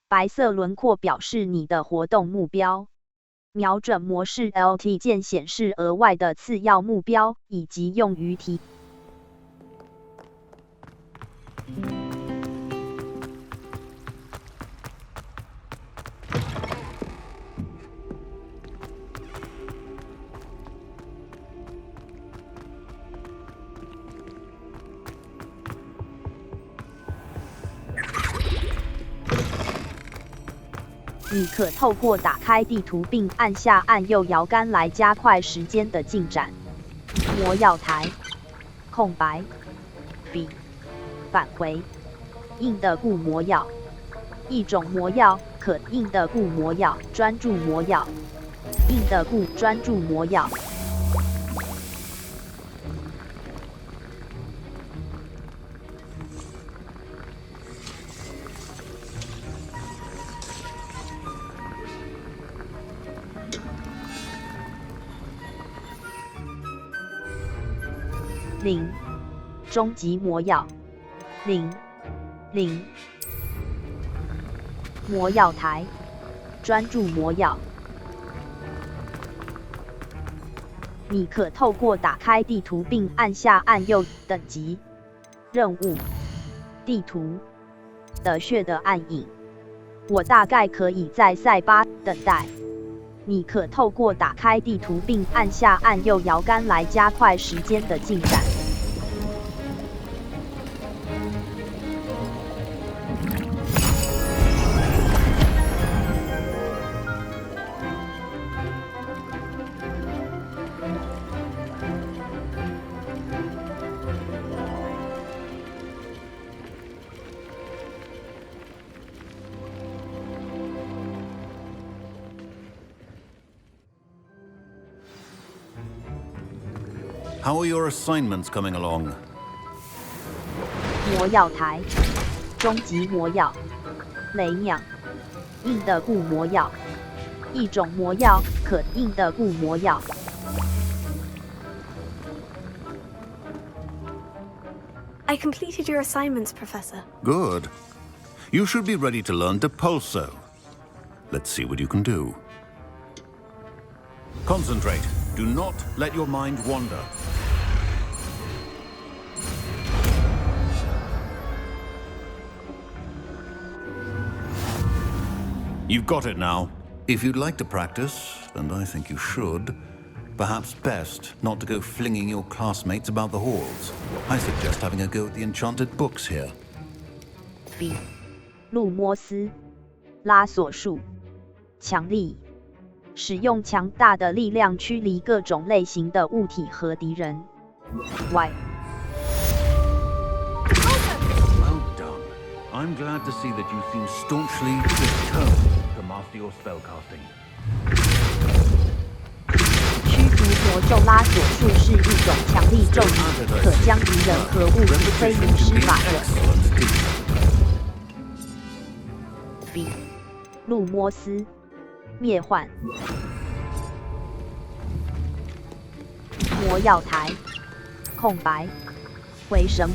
白色轮廓表示你的活动目标。瞄准模式 LT 键显示额外的次要目标，以及用于提。你可透过打开地图并按下按右摇杆来加快时间的进展。魔药台，空白，笔，返回，硬的固魔药，一种魔药，可硬的固魔药，专注魔药，硬的固专注魔药。0终极魔药0魔药台专注魔药。你可透过打开地图并按下按右等级任务地图的血的暗影。我大概可以在塞巴等待。你可透过打开地图并按下按右摇杆来加快时间的进展。How are your assignments coming along? 魔药台终极魔药雷鸟硬的固魔药一种魔药，可硬的固魔药。I completed your assignments, Professor. Good. You should be ready to learn Depulso. Let's see what you can do. Concentrate. Do not let your mind wander. You've got it now. If you'd like to practice, and I think you should, perhaps best not to go flinging your classmates about the halls. I suggest having a go at the enchanted books here. B. 路莫斯拉索术强力使用强大的力量驱离各种类型的物体和敌人。Y. Well done. I'm glad to see that you seem staunchly determined to master your spellcasting. 驱逐魔咒拉索术是一种强力咒语，可将敌人和物体推离施法的。B. 路莫斯灭幻魔药台空白回声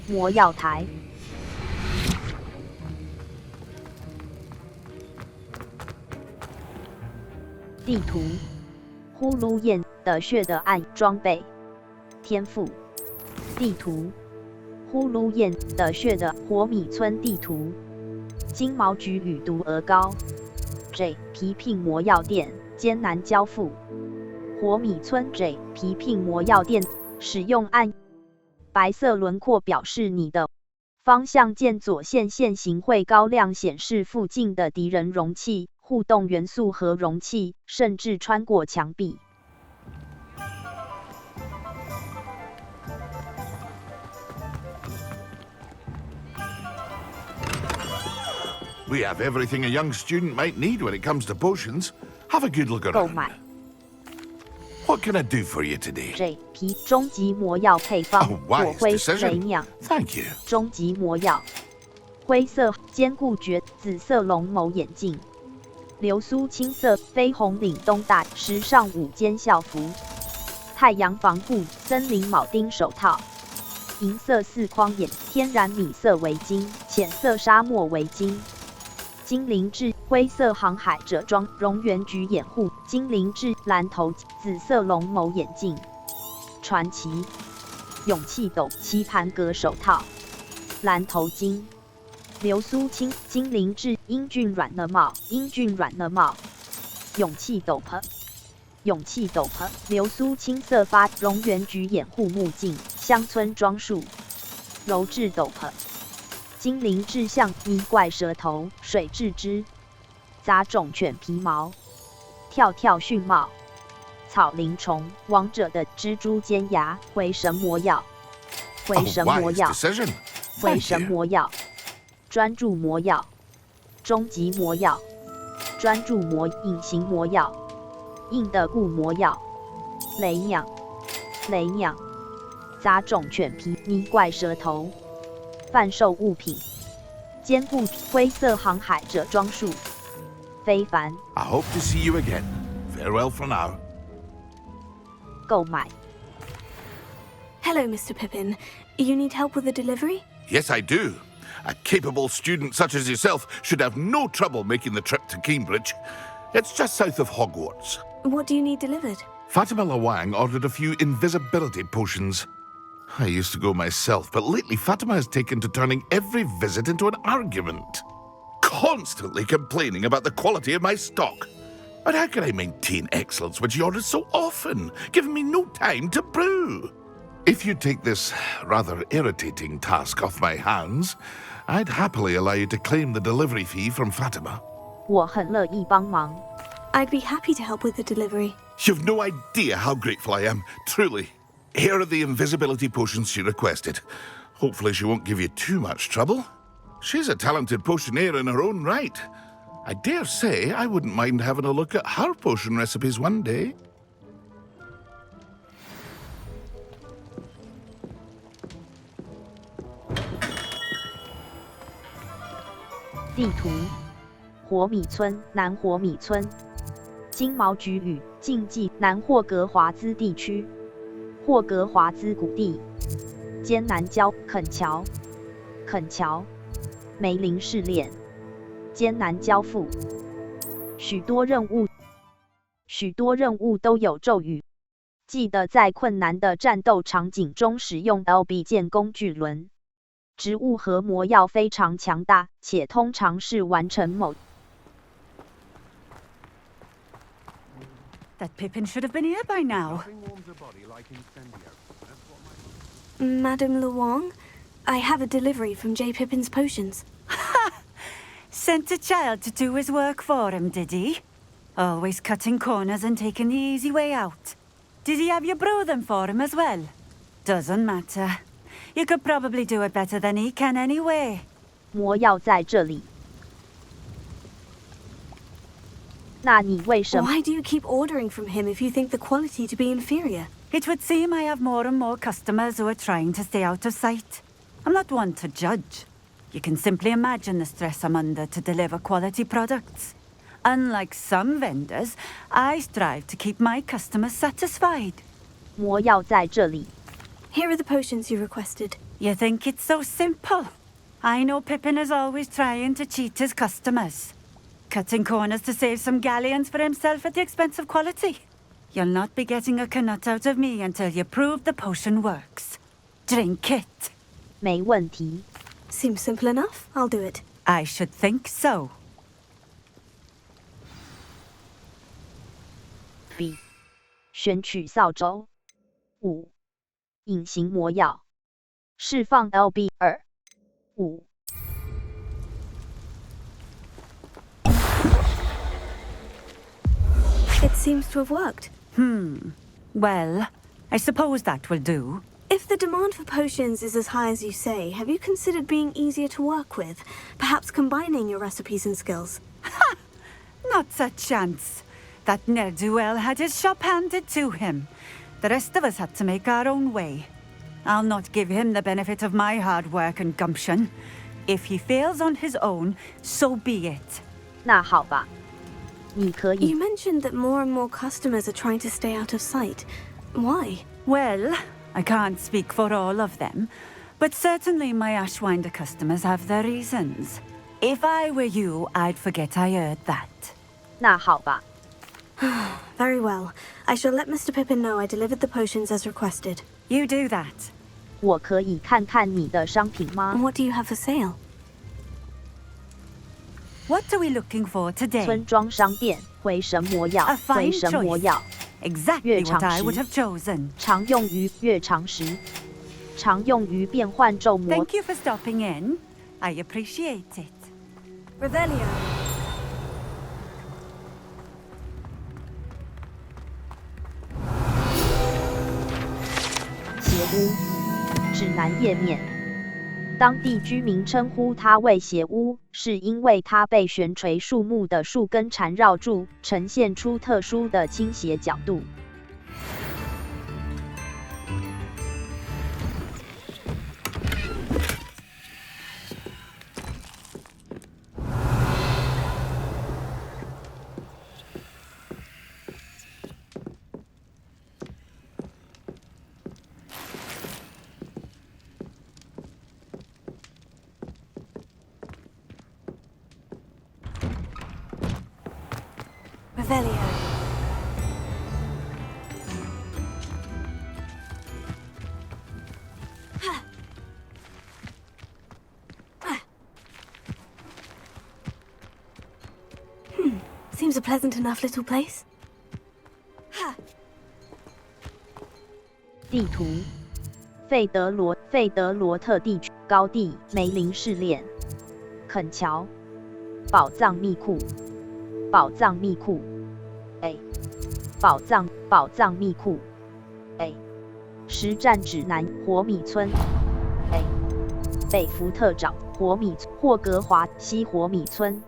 魔药台地图呼噜燕的血的暗装备天赋地图呼噜燕的血的火米村地图金毛菊与毒鹅膏 J 皮聘魔药店艰难交付火米村 J 皮聘魔药店使用按白色轮廓表示你的方向键左线线型会高亮显示附近的敌人容器互动元素和容器，甚至穿过墙壁。We have everything a young student might need when it comes to potions. Have a good look 购 around. 买 What can I do for you today? JP 终极魔药配方 wise 火灰 decision. 雷酿 Thank you. 终极魔药灰色坚固绝紫色龙眸眼镜流苏青色绯红领冬带时尚午间校服太阳防护森林铆钉手套银色四框眼天然米色围巾浅色沙漠围巾精灵质灰色航海者装蝾螈菊掩护精灵质蓝头紫色龙眸眼镜传奇勇气斗棋盘格手套蓝头巾流苏青精灵质英俊软的帽英俊软的帽勇气斗篷勇气斗篷流苏青色发蝾螈菊掩护目镜乡村装束柔质斗篷精灵志向迷怪蛇头水蛭之杂种犬皮毛跳跳驯帽草灵虫王者的蜘蛛尖牙回神魔药回神魔药 wise decision. 回 Thank 神 you. 魔药专注魔药终极魔药专注魔隐形魔药硬的固魔药雷鸟雷鸟杂种犬皮迷怪蛇头贩售物品坚固灰色航海者装束非凡 I hope to see you again. Farewell for now. 购买 Hello, Mr. Pippin. You need help with the delivery? Yes, I do. A capable student such as yourself should have no trouble making the trip to Cambridge. It's just south of Hogwarts. What do you need delivered? Fatima Lawang ordered a few invisibility potions. I used to go myself, but lately Fatima has taken to turning every visit into an argument. Constantly complaining about the quality of my stock. But how can I maintain excellence when she orders so often, giving me no time to brew? If you take this rather irritating task off my hands, I'd happily allow you to claim the delivery fee from Fatima. 我很乐意帮忙 I'd be happy to help with the delivery. You've no idea how grateful I am, truly. Here are the invisibility potions she requested. Hopefully she won't give you too much trouble. She's a talented potioneer in her own right. I dare say I wouldn't mind having a look at her potion recipes one day. 地图火米村南火米村金毛菊与竞技南霍格华兹地区霍格华兹谷地艰难礁肯桥肯桥梅林试炼艰难交付许多任务都有咒语记得在困难的战斗场景中使用 LB 剑工具轮植物和魔药非常强大且通常是完成某 That Pippin should have been here by now. Madame Luang, I have a delivery from J. Pippin's potions. Sent a child to do his work for him, did he? Always cutting corners and taking the easy way out. Did he have you brew them for him as well? Doesn't matter. You could probably do it better than he can anyway. 魔药在这里。那你为什么 Why do you keep ordering from him if you think the quality to be inferior? It would seem I have more and more customers who are trying to stay out of sight. I'm not one to judge. You can simply imagine the stress I'm under to deliver quality products. Unlike some vendors, I strive to keep my customers satisfied. 魔药在这里。 Here are the potions you requested. You think it's so simple? I know Pippin is always trying to cheat his customers. Cutting corners to save some galleons for himself at the expense of quality. You'll not be getting a canut out of me until you prove the potion works. Drink it. 没问题。 Seems simple enough. I'll do it. I should think so. B. 选取扫帚。5. 隐形魔药。释放 LB 2。5。It seems to have worked. Well, I suppose that will do. If the demand for potions is as high as you say, have you considered being easier to work with? Perhaps combining your recipes and skills? Ha! Not a chance. That ne'er-do-well had his shop handed to him. The rest of us had to make our own way. I'll not give him the benefit of my hard work and gumption. If he fails on his own, so be it. 那好吧，你可以。 You mentioned that more and more customers are trying to stay out of sight. Why? Well, I can't speak for all of them, but certainly my Ashwinder customers have their reasons. If I were you, I'd forget I heard that. 那好吧。 Very well. I shall let Mr. Pippin know I delivered the potions as requested. You do that. 我可以看看你的商品吗？ What do you have for sale? What are we looking for today? 村庄商店回神魔药， A fine 回神魔药， Exactly 越 what 长 I 时 would have chosen. 常用于越长时，常用于变换咒魔。 Thank you for stopping in. I appreciate it. Revelio. 邪巫指南页面，当地居民称呼它为邪巫，是因为它被悬垂树木的树根缠绕住，呈现出特殊的倾斜角度。Revelio. Seems a pleasant enough little place. 地图：费德罗特地区高地梅林试炼，肯桥，宝藏密库，宝藏密库 ，A， 宝藏密库 ，A， 实战指南火米村 ，A， 北福特找火米霍格华西火米村。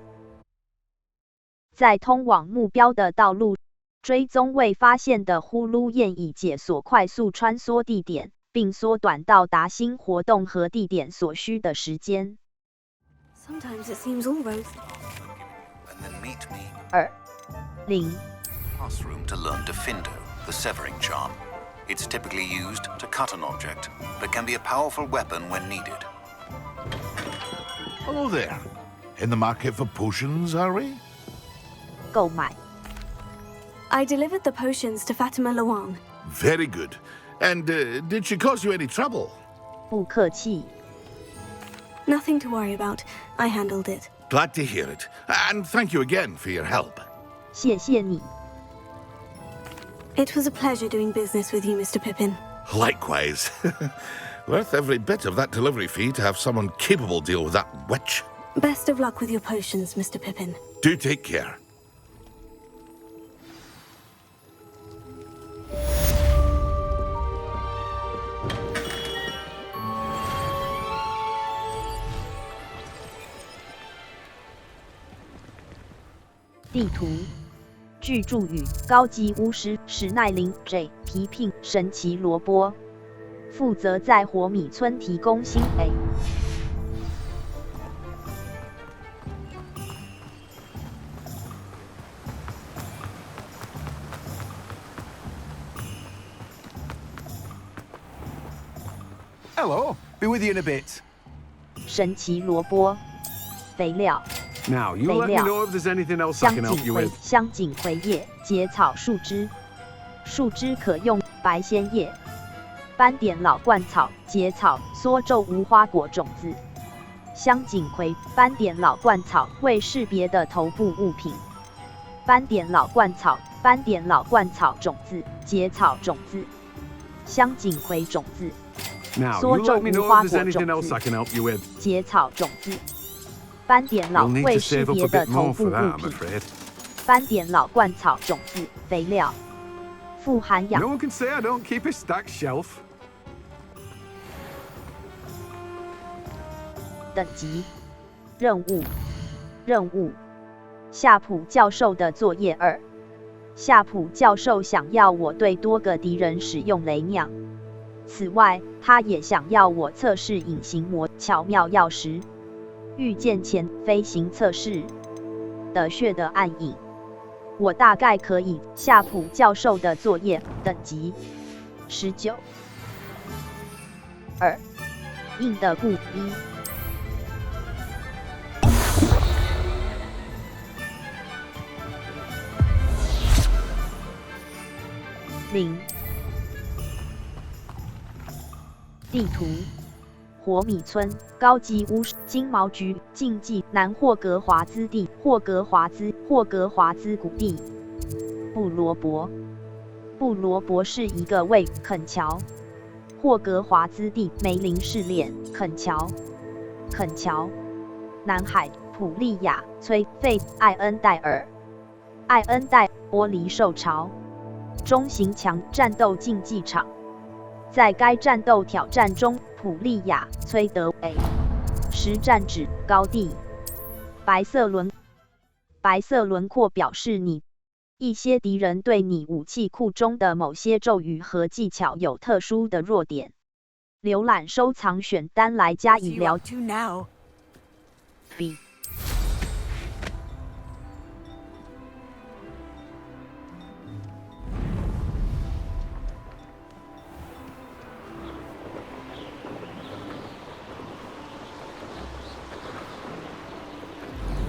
在通往目标的道路，追踪未发现的呼噜雁以解锁快速穿梭地点，并缩短到达新活动和地点所需的时间。Sometimes it seems all rose. And then meet me. 2.0 Classroom to learn Defindo, the severing charm. It's typically used to cut an object, but can be a powerful weapon when needed. Hello there. In the market for potions, are we? 购买。 I delivered the potions to Fatima Lawang. Very good. And did she cause you any trouble? 不客气。 Nothing to worry about. I handled it. Glad to hear it. And thank you again for your help. 谢谢你。 It was a pleasure doing business with you, Mr. Pippin. Likewise. Worth every bit of that delivery fee to have someone capable deal with that witch. Best of luck with your potions, Mr. Pippin. Do take care. 地图：巨著语高级巫师史奈林 J 皮聘神奇萝卜，负责在火米村提供新 A。 Hello, be with you in a bit. 神奇萝卜，肥料。 Now, you let me know if there's anything else I can help you with. 香锦葵叶、结草树枝，树枝可用白鲜叶、斑点老鹳草、结草、梭皱无花果种子。香锦葵、斑点老鹳草为识别的头部物品。斑点老鹳草、斑点老鹳草种子、结草种子、香锦葵种子。 Now, you let me know if there's anything else I can help you with. 结草种子。 斑点老会识别的头部物品。斑点老灌草种子肥料，富含氧。 No one can say I don't keep a stacked shelf. 等级，任务，夏普教授的作业2。夏普教授想要我对多个敌人使用雷鸟，此外，他也想要我测试隐形魔巧妙钥匙、遇见前飞行测试的血的暗影。我大概可以。夏普教授的作业等级19。2. 硬的固1。0。地图：火米村、高级巫师、金毛局、竞技、南霍格华兹地、霍格华兹谷地、布罗伯是一个为肯乔、霍格华兹地、梅林试炼、肯乔、南海、普利亚、崔费、艾恩戴尔、玻璃兽巢、中型强战斗竞技场。在该战斗挑战中，普利亚、崔德维实战指高地。白色轮廓表示一些敌人对你武器库中的某些咒语和技巧有特殊的弱点。浏览收藏选单来加以了解。B。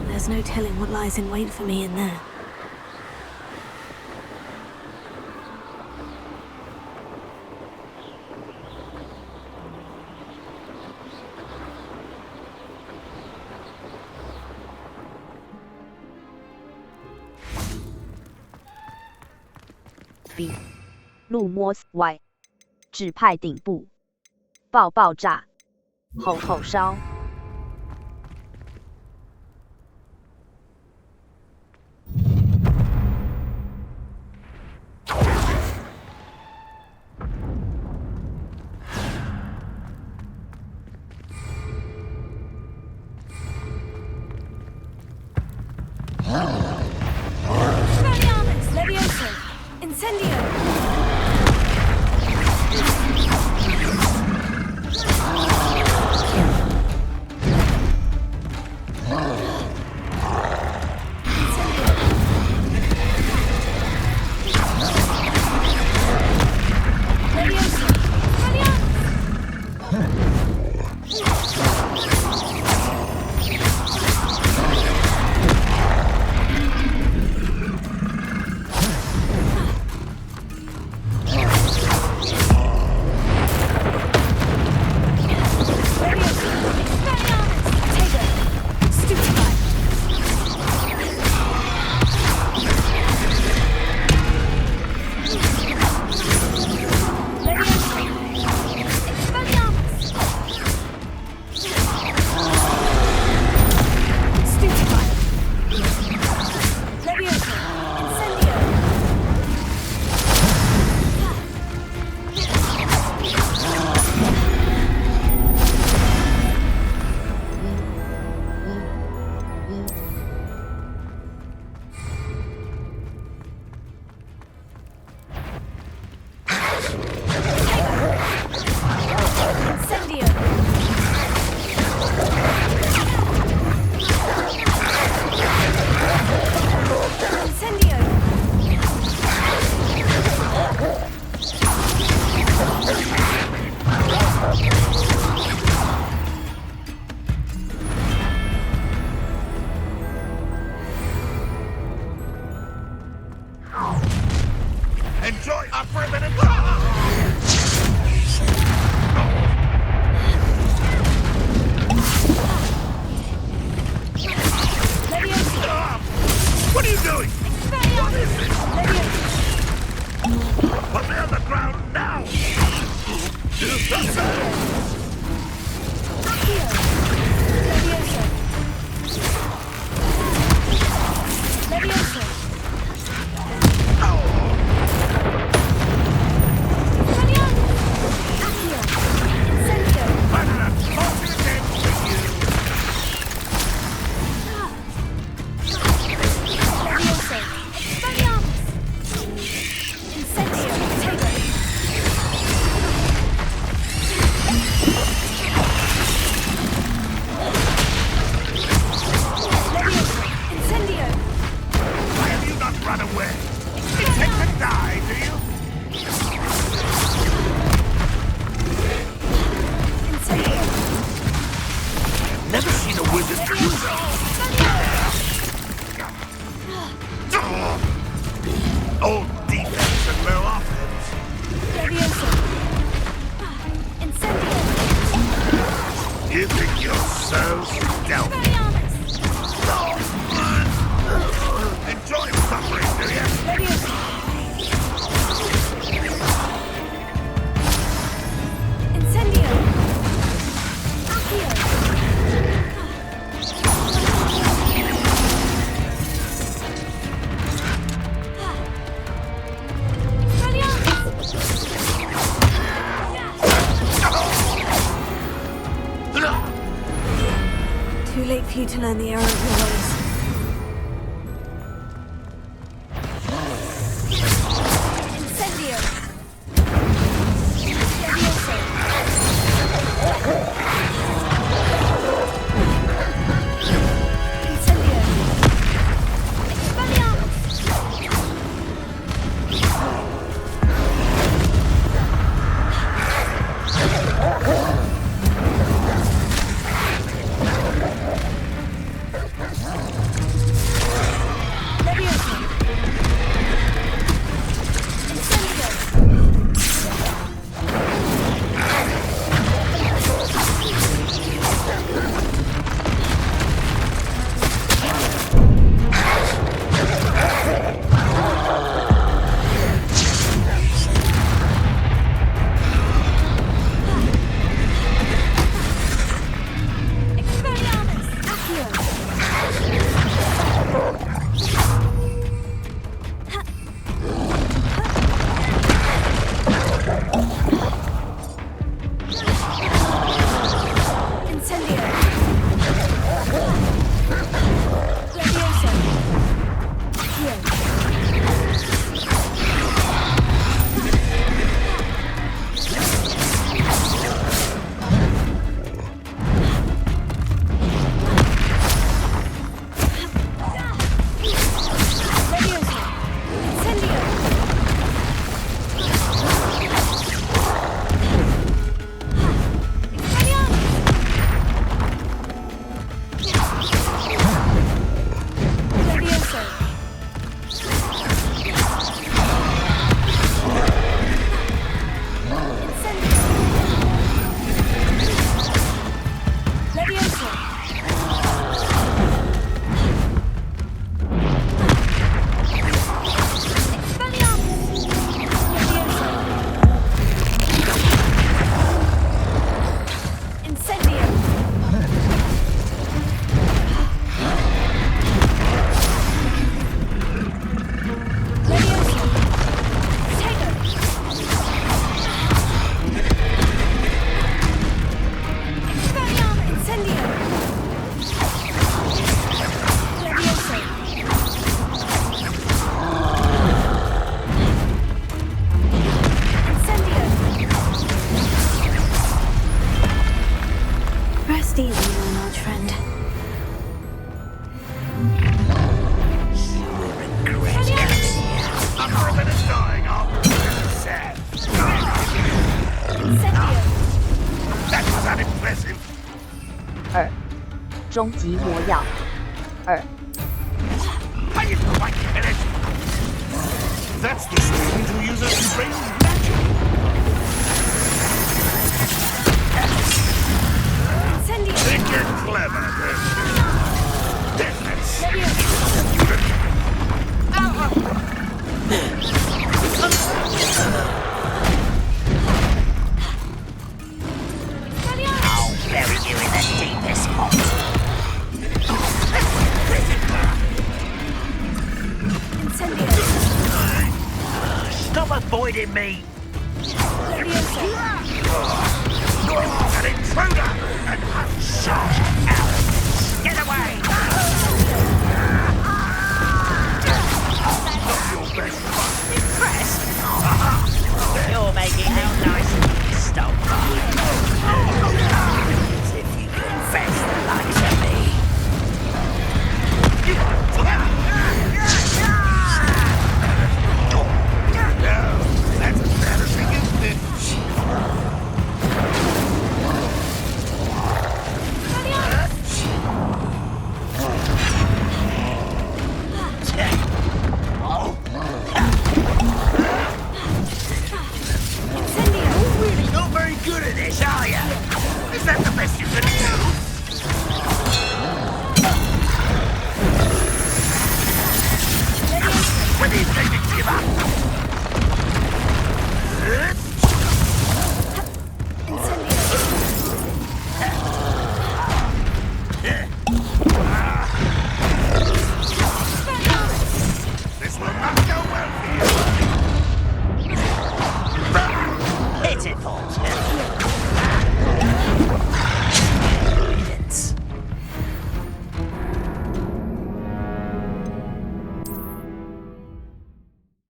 There's no telling what lies in wait for me in there. B. 路摸 Y. 指派顶部。爆炸。吼烧。with it. All defense and no offense. You think you're so stealthy? Enjoy suffering, do you? Too late for you to learn the error of your ways. impressive. 2. 终极魔药 2. I didn't quite get it. That's the student who uses strange magic. Think you're clever, don't you? I'll bury you in the deepest hole. Stop avoiding me! An intruder! An unshot arrogance! Get away! Not your best fun. Impressed? You're making out nice. Stop. As if you confess the likes of me. That's embarrassing, isn't it?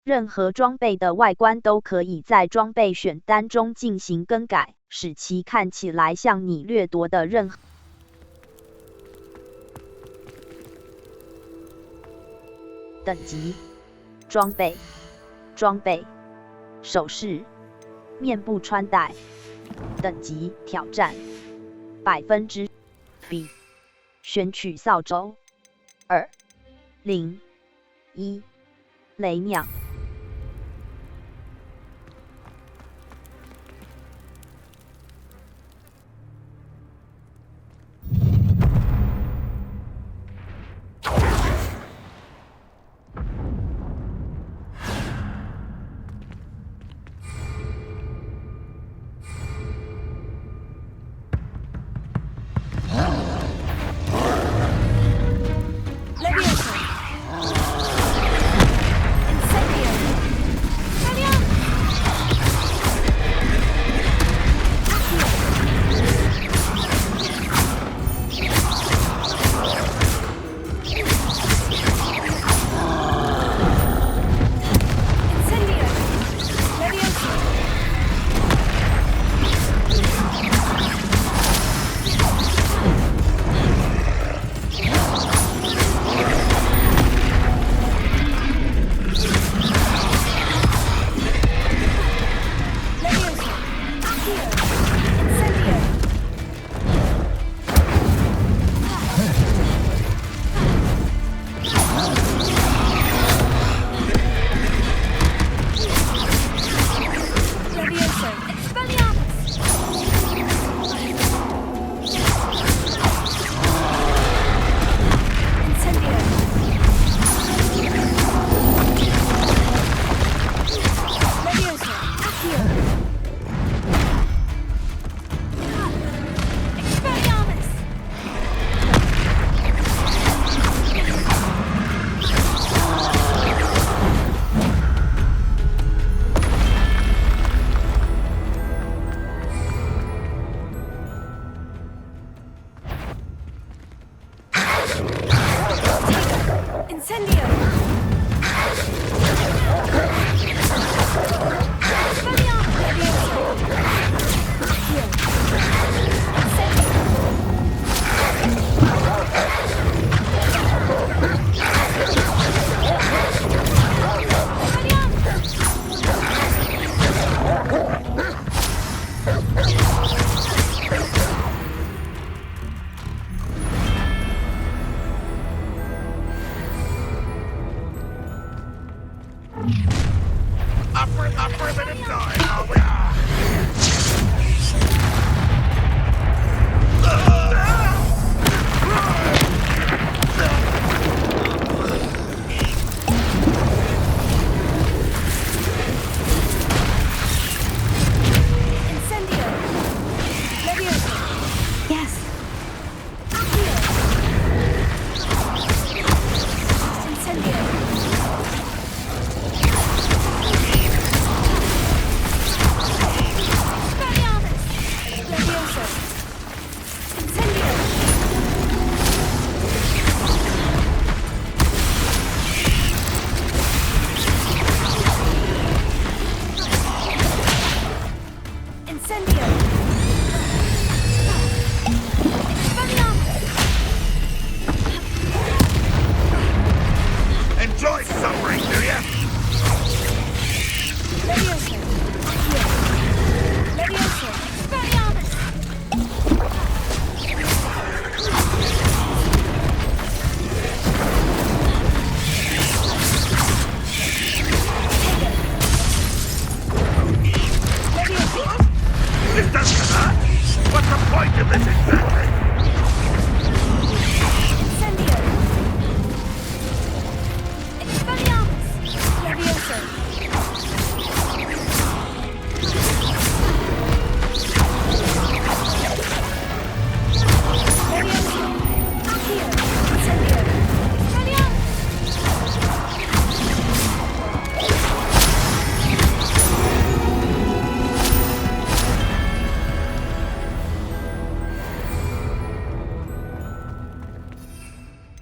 任何装备的外观都可以在装备选单中进行更改，使其看起来像你掠夺的任何等级。装备、首饰、面部穿戴。等级挑战100%比选取扫帚2 0 1雷鸟。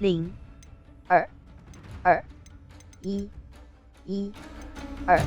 0 2 2 1 1 2。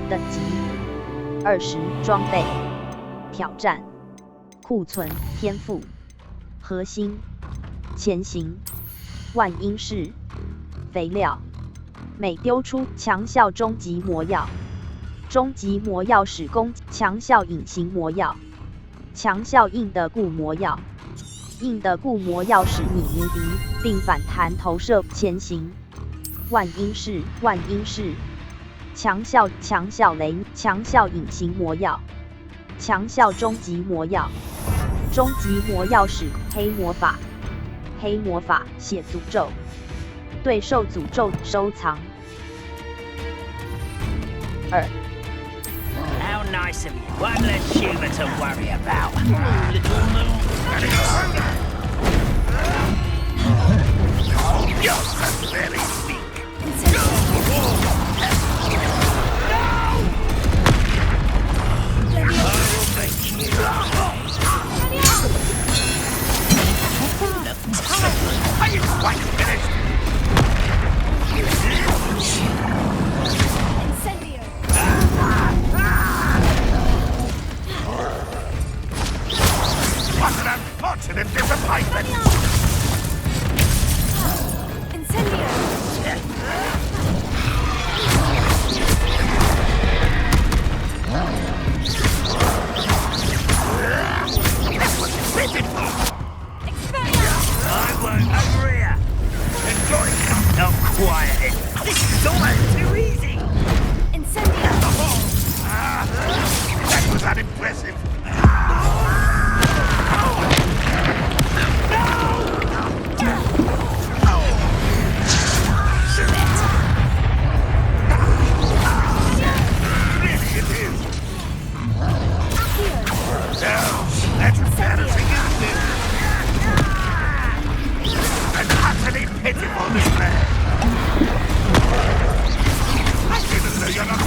等级20，装备挑战库存天赋核心前行万应式肥料每丢出强效终极魔药，终极魔药使攻强效隐形魔药，强效硬的固魔药，硬的固魔药使你无敌并反弹投射前行万应式强效雷强效隐形魔药，强效终极魔药，终极魔药使黑魔法血诅咒，对受诅咒收藏2。How nice of you. One less human to worry about. Little moon. You're so very weak. Are you quite finished? What an unfortunate disappointment! This was pitiful! I won't agree. Enjoy it. Now quiet it. This is almost too easy. That was unimpressive. That's embarrassing, isn't it? An utterly pitiful display. I didn't know you're not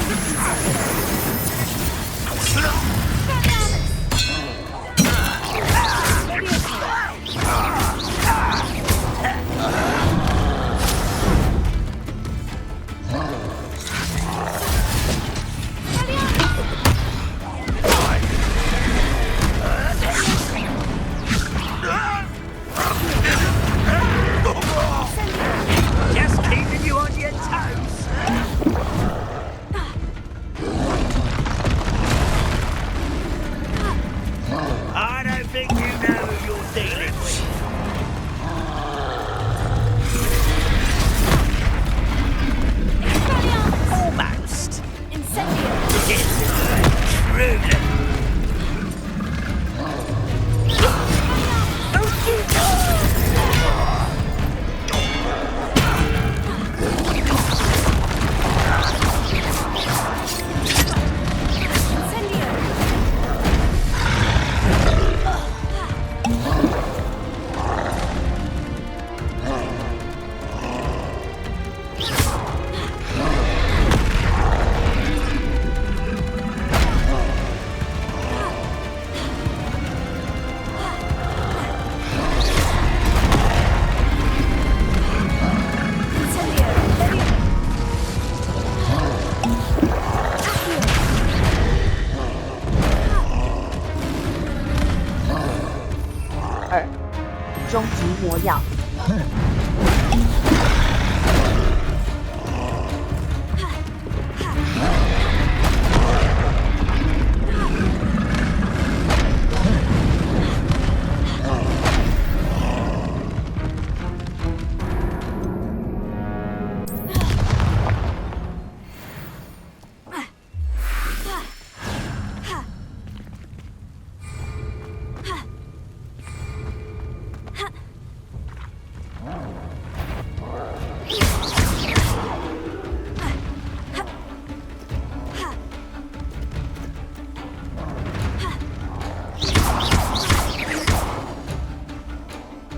魔药。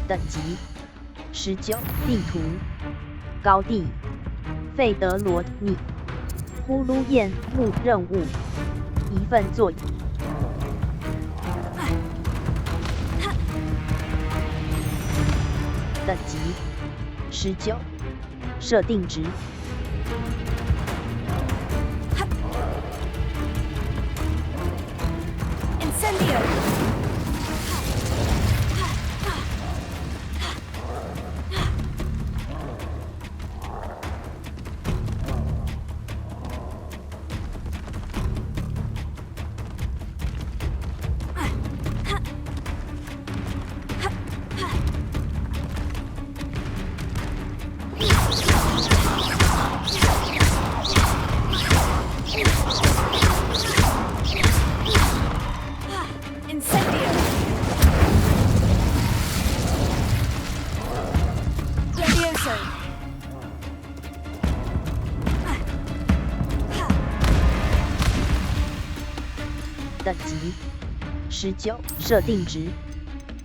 等级19，地图高地费德罗尼呼噜燕木任务一份作业。等级19，设定值等级19，设定值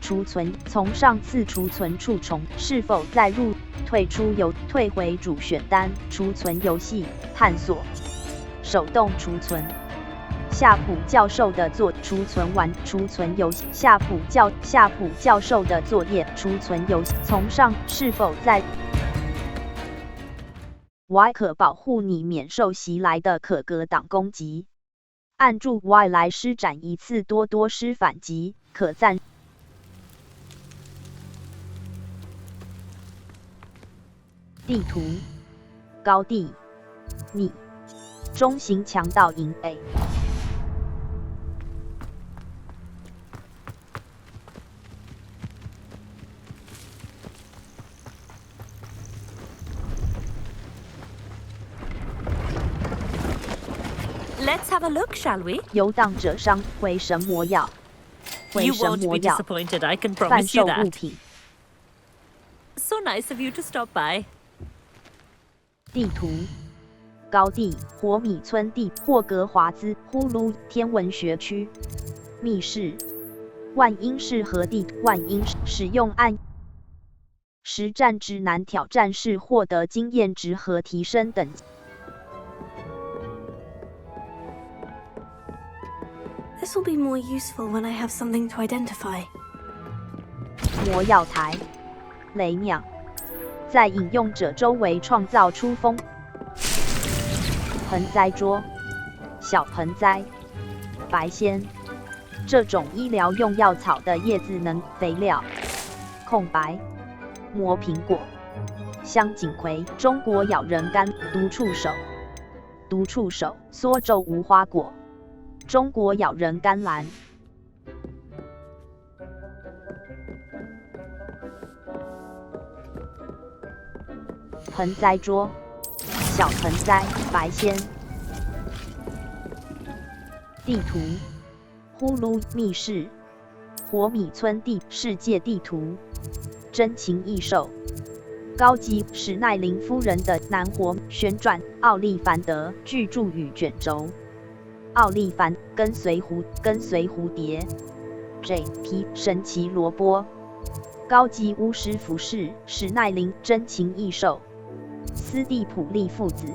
储存，从上次储存处重是否再入，退出由退回主选单，储存游戏探索，手动储存。夏普教授的储存完，储存游戏。夏普教授的作业，储存游戏。从上是否在 Y 可保护你免受袭来的可格挡攻击。按住 Y 来施展一次多施反击，可暂。地图高地你中型强盗营 A。Let's have a look, shall we? 游荡者伤回神魔药，回 You 神 won't 魔 be 药 disappointed, I can 贩 promise 售 you 物 that. 品。 So nice of you to stop by. 地图高地火米村地霍格华兹呼噜天文学区密室万英式核地万英使用按实战之难挑战是获得经验值和提升等级。This will be more useful when I have something to identify. 魔药台雷鸟在饮用者周围创造出风盆栽桌小盆栽白仙这种医疗用药草的叶子能肥料空白磨苹果香锦葵中国咬人干毒触手梭皱无花果中国咬人甘蓝盆栽桌小盆栽白仙地图呼噜密室火米村地世界地图真情异兽高级史奈林夫人的南火旋转奥利凡德巨柱与卷轴奥利凡跟随蝴蝶 J.P. 神奇萝卜高级巫师服饰史奈林真情异兽斯蒂普利父子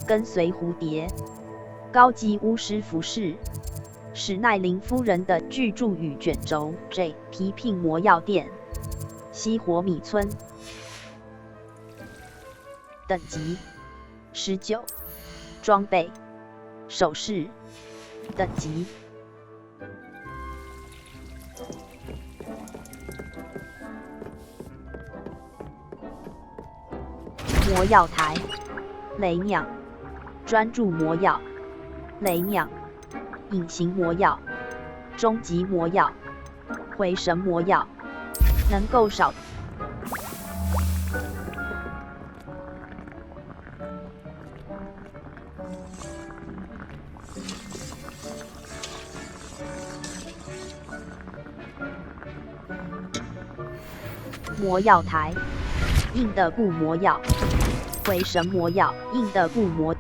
跟随蝴蝶高级巫师服饰史奈林夫人的巨柱与卷轴 J.P. 聘魔药店西火米村等级19装备首饰等级魔药台，雷鸟，专注魔药，雷鸟，隐形魔药，终极魔药，回神魔药，能够少。魔药台，硬的固魔药，回神魔药，硬的固魔。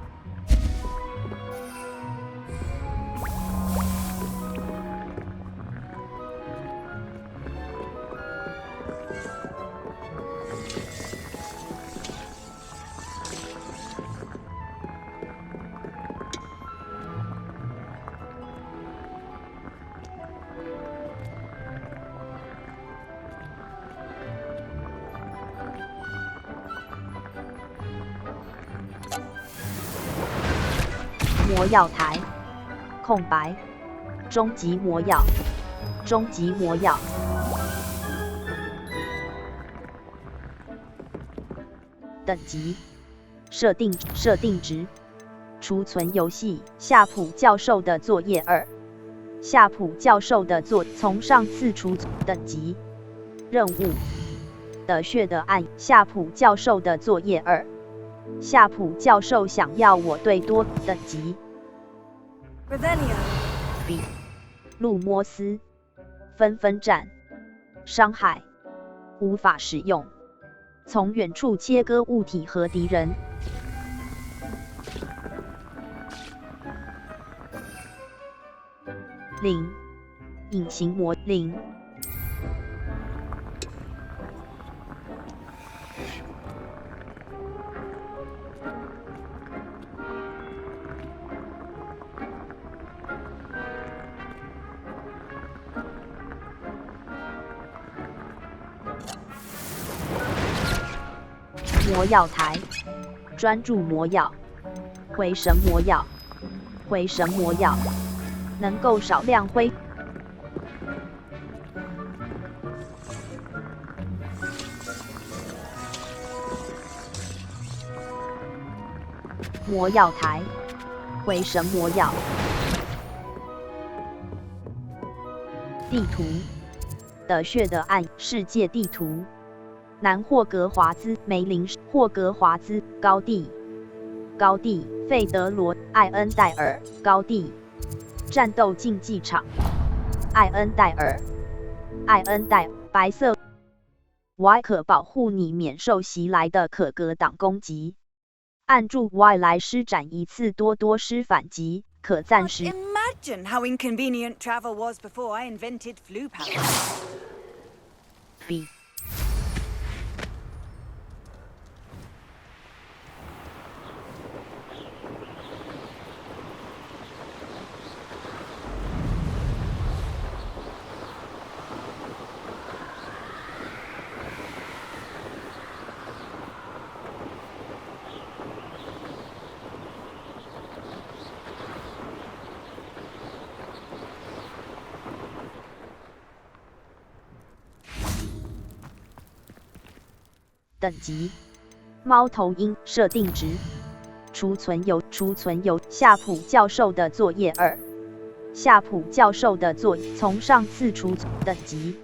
魔药台，空白，终极魔药，终极魔药。等级，设定值，储存游戏。夏普教授的作业2，夏普教授的从上次储存等级，任务，的血的爱。夏普教授的作业2。夏普教授想要我对多等级。B. 路莫斯，纷纷战，伤害，无法使用。从远处切割物体和敌人。0. 隐形魔0。魔药台，专注魔药，回神魔药，回神魔药，能够少量挥。魔药台，回神魔药。地图，的血的爱世界地图。南霍格华兹梅林霍格华兹高地费德罗艾恩戴尔高地战斗竞技场艾恩戴尔白色 Y 可保护你免受袭来的可格挡攻击，按住 Y 来施展一次多施反击，可暂时。Imagine how inconvenient travel was before I invented flu powder. B.等级，猫头鹰设定值，储存有夏普教授的作业2，夏普教授的从上次储存等级。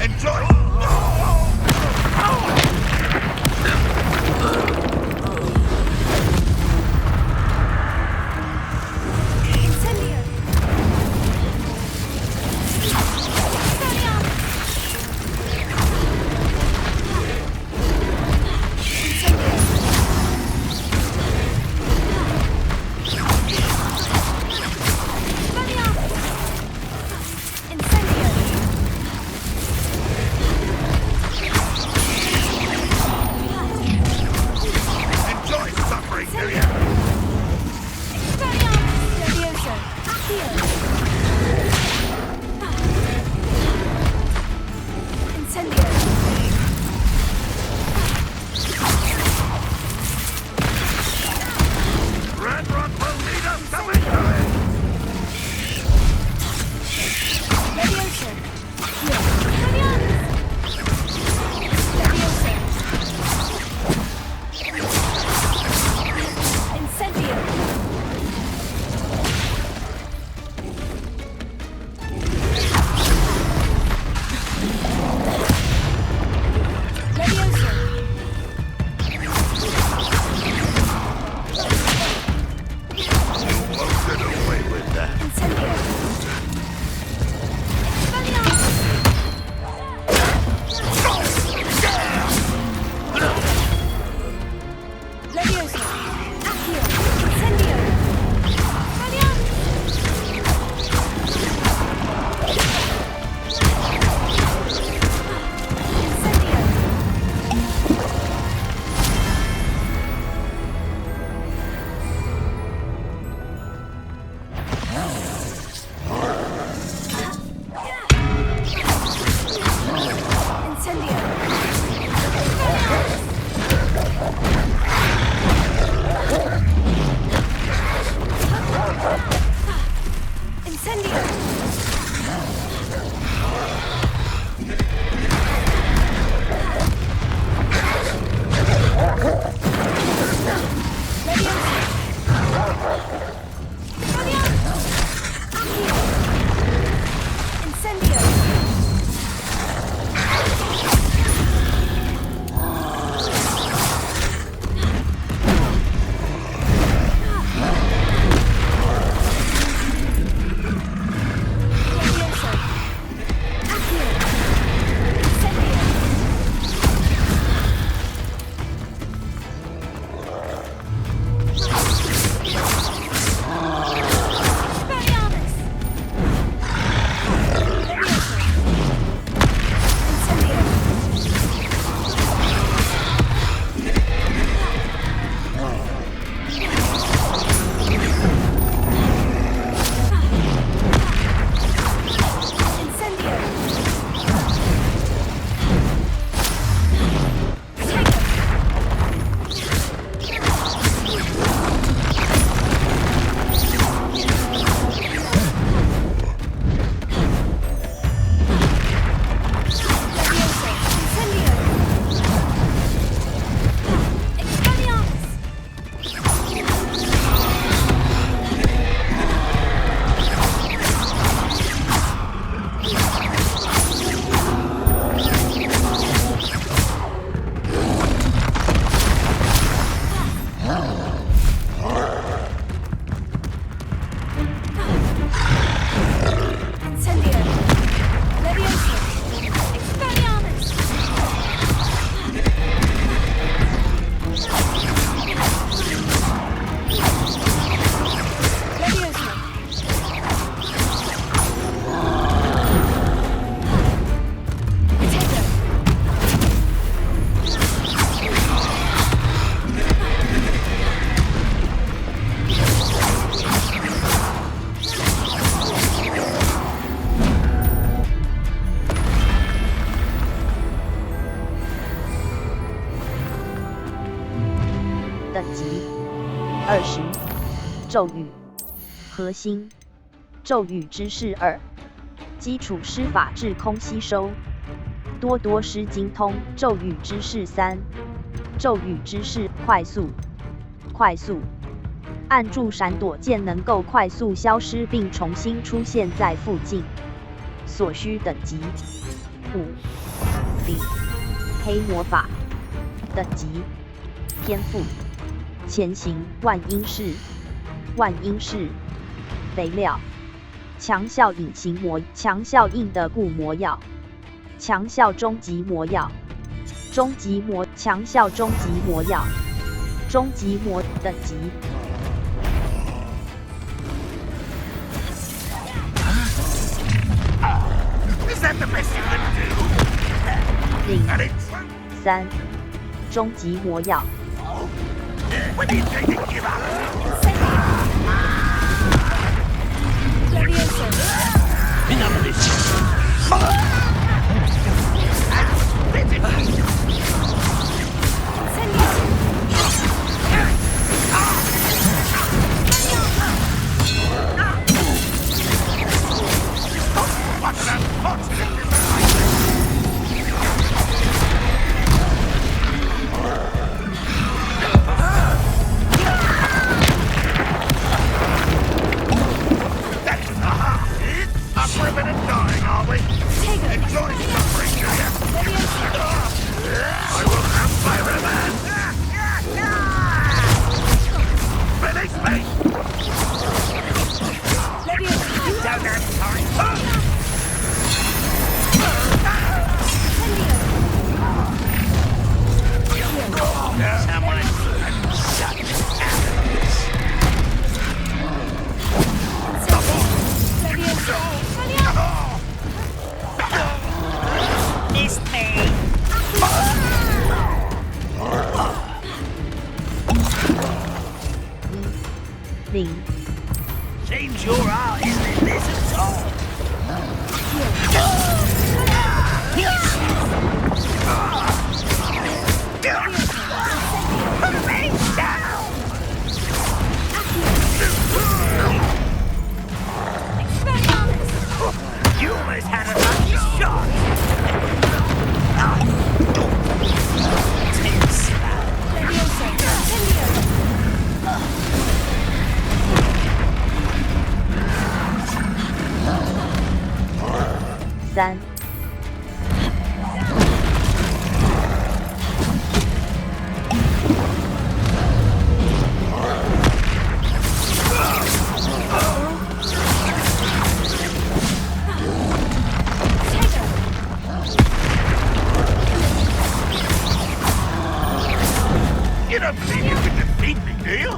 Enjoy!20咒语核心咒语知识2基础施法至空吸收多多施精通咒语知识3咒语知识快速按住闪躲键能够快速消失并重新出现在附近所需等级5 黑魔法等级天赋前行万英式肥料强效隐形魔强效硬的固魔药强效终极魔药强效终极魔药终极魔等级03终极魔药Seems your art isn't in this at all. You almost had a lucky shot. Then 'You don't believe you can defeat me, do you?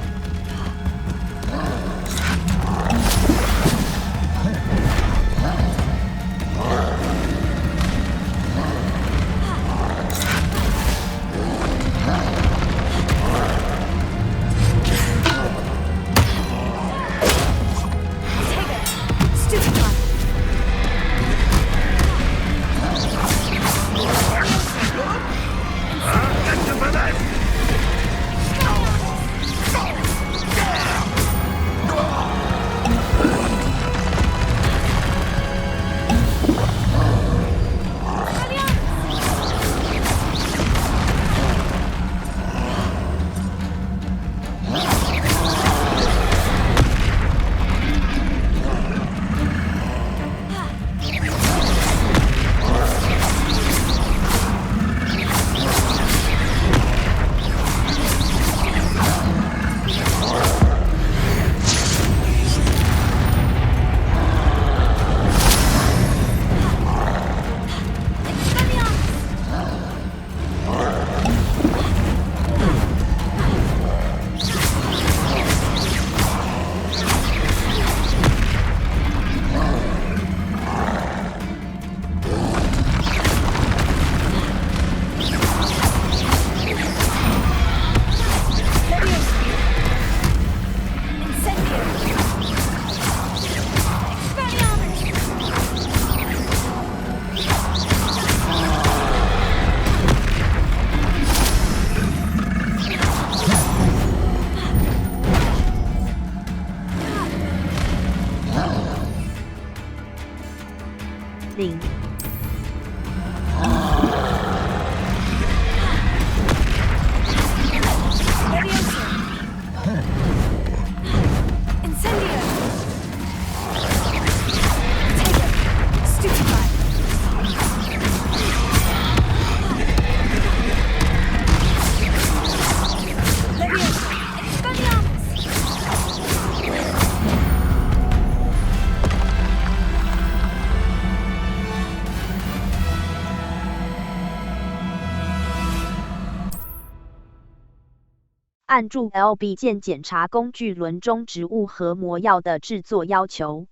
按住 LB 键检查工具轮中植物和魔药的制作要求，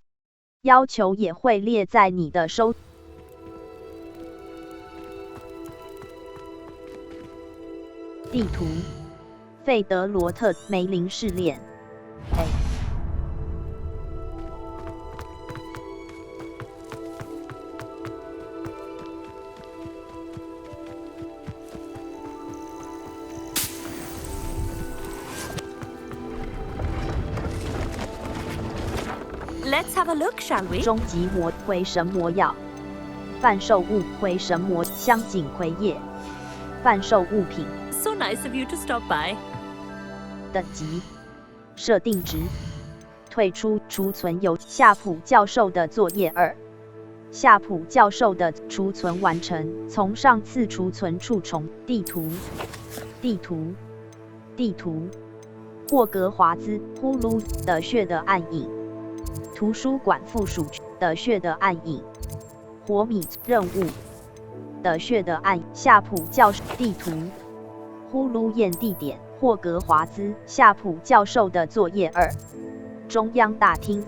要求也会列在你的收。地图：费德罗特梅林试炼。Let's have a look, shall we? 终极魔回神魔药，贩售物回神魔香景葵叶，贩售物品。So nice of you to stop by. 等级设定值退出储存由夏普教授的作业2。夏普教授的储存完成，从上次储存处重地图。霍格华兹呼噜的血的暗影。图书馆附属的血的暗影，火米任务的血的暗夏普教授地图，呼噜验地点霍格华兹夏普教授的作业2，中央大厅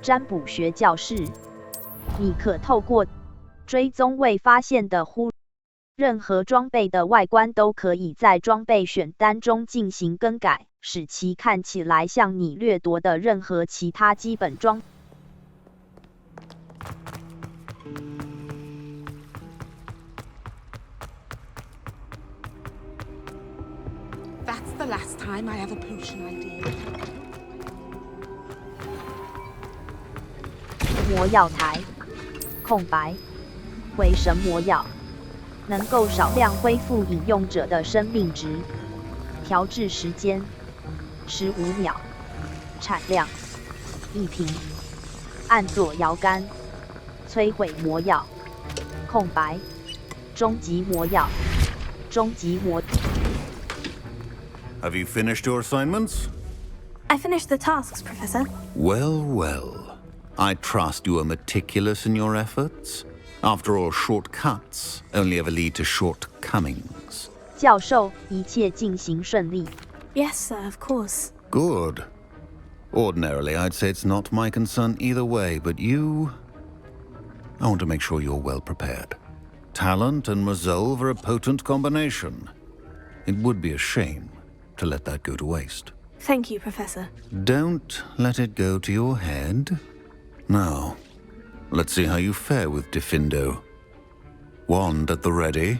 占卜学教室，你可透过追踪未发现的任何装备的外观都可以在装备选单中进行更改，使其看起来像你掠夺的任何其他基本装。That's the last time I have a potion idea. 魔药台，空白，回神魔药。能够少量恢复饮用者的生命值，调制时间15秒，产量1瓶，按左摇杆，摧毁魔药，空白，终极魔药，终极魔。Have you finished your assignments? I finished the tasks, Professor. Well, well. I trust you are meticulous in your efforts. After all, shortcuts only ever lead to shortcomings. 教授，一切进行顺利。Yes, sir, of course. Good. Ordinarily, I'd say it's not my concern either way, but I want to make sure you're well prepared. Talent and resolve are a potent combination. It would be a shame to let that go to waste. Thank you, Professor. Don't let it go to your head. Now, let's see how you fare with Diffindo. Wand at the ready.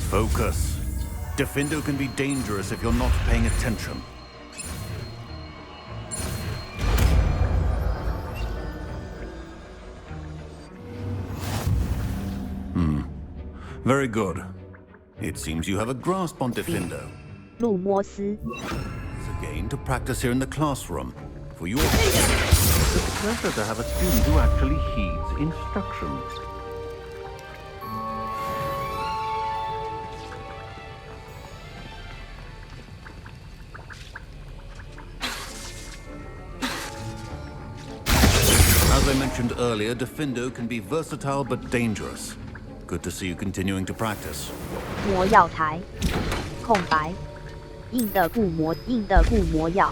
Focus. Diffindo can be dangerous if you're not paying attention. Very good. It seems you have a grasp on Diffindo. 路摩斯。 It's a gain to practice here in the classroom. For your... It's a pleasure to have a student who actually heeds instructions. As I mentioned earlier, Diffindo can be versatile but dangerous. Good to see you continuing to practice. 魔药台，空白，硬的固魔药。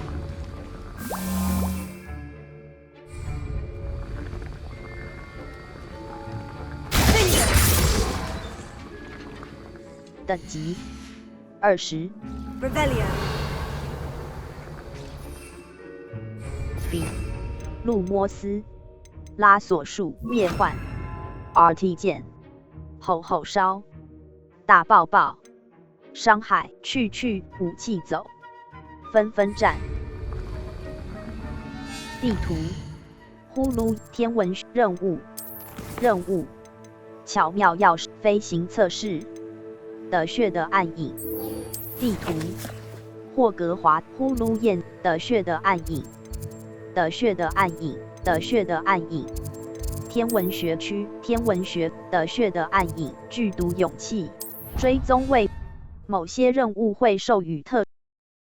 等级20。Revelio。B。路摩斯，拉索术灭幻 ，RT 键，吼吼烧，大爆爆，伤害去武器走，纷战。地图，呼噜天文任务，巧妙钥匙飞行测试，的血的暗影。地图，霍格华呼噜焰的血的暗影。的血的暗影，天文学区，天文学的血的暗影，剧毒勇气，追踪位，某些任务会授予特，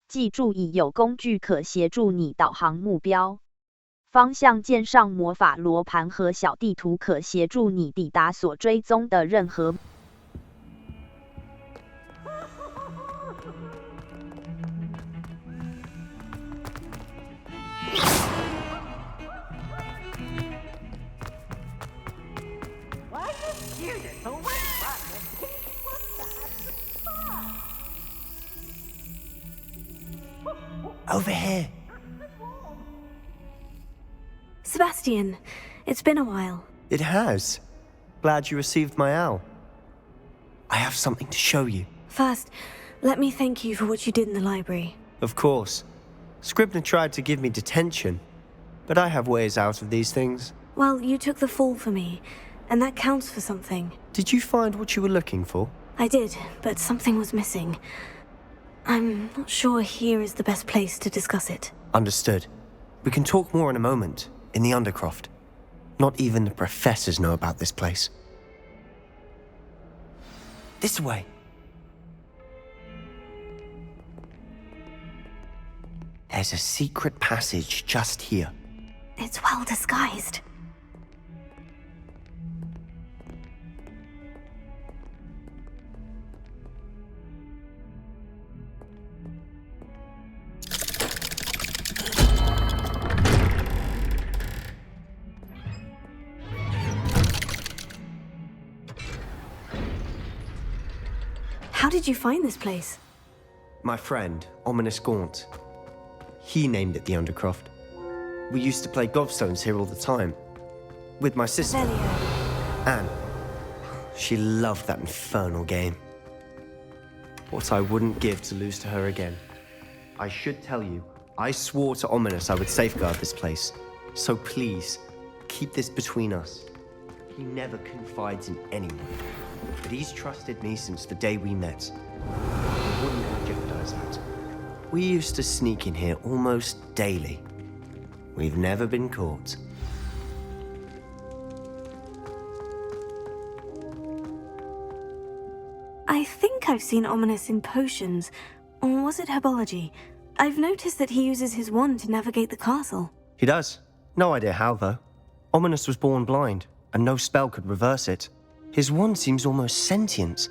记住已有工具可协助你导航目标，方向键上魔法罗盘和小地图可协助你抵达所追踪的任何。students always run the Over here. Sebastian, it's been a while. It has. Glad you received my owl. I have something to show you. First, let me thank you for what you did in the library. Of course. Scribner tried to give me detention, but I have ways out of these things. Well, you took the fall for me, and that counts for something. Did you find what you were looking for? I did, but something was missing. I'm not sure here is the best place to discuss it. Understood. We can talk more in a moment, in the Undercroft. Not even the professors know about this place. This way. There's a secret passage just here. It's well disguised. How did you find this place? My friend, Ominous Gaunt. He named it the Undercroft. We used to play gobstones here all the time. With my sister, Anne. She loved that infernal game. What I wouldn't give to lose to her again. I should tell you, I swore to Ominous I would safeguard this place. So please, keep this between us. He never confides in anyone. But he's trusted me since the day we met. I wouldn't want to jeopardize that. We used to sneak in here almost daily. We've never been caught. I think I've seen Ominous in potions. Or was it herbology? I've noticed that he uses his wand to navigate the castle. He does. No idea how, though. Ominous was born blind, and no spell could reverse it. His wand seems almost sentient.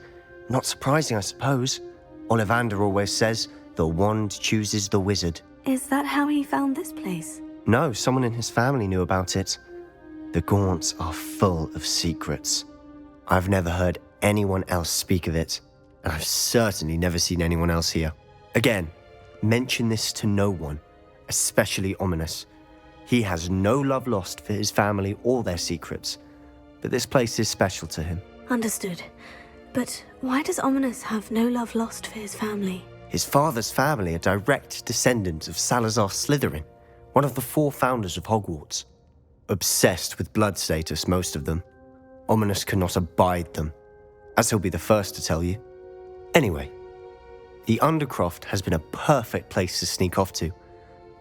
Not surprising, I suppose. Ollivander always says, the wand chooses the wizard. Is that how he found this place? No, someone in his family knew about it. The Gaunts are full of secrets. I've never heard anyone else speak of it, and I've certainly never seen anyone else here. Again, mention this to no one, especially Ominous. He has no love lost for his family or their secrets, but this place is special to him. Understood. But why does Ominous have no love lost for his family? His father's family are direct descendants of Salazar Slytherin, one of the 4 founders of Hogwarts. Obsessed with blood status, most of them. Ominous cannot abide them, as he'll be the first to tell you. Anyway, the Undercroft has been a perfect place to sneak off to,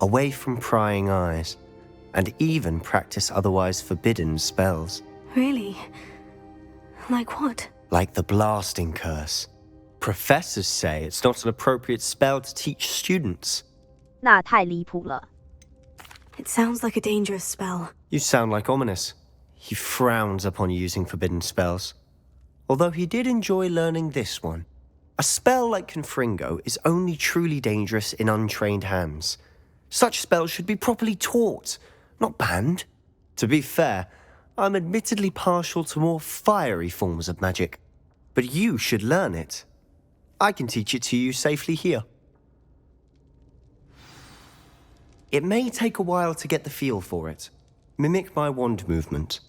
away from prying eyes, and even practice otherwise forbidden spells. Really? Like what? Like the blasting curse. Professors say it's not an appropriate spell to teach students. 那太离谱了. It sounds like a dangerous spell. You sound like Ominous. He frowns upon using forbidden spells. Although he did enjoy learning this one. A spell like Confringo is only truly dangerous in untrained hands. Such spells should be properly taught, not banned. To be fair, I'm admittedly partial to more fiery forms of magic. But you should learn it. I can teach it to you safely here. It may take a while to get the feel for it. Mimic my wand movement.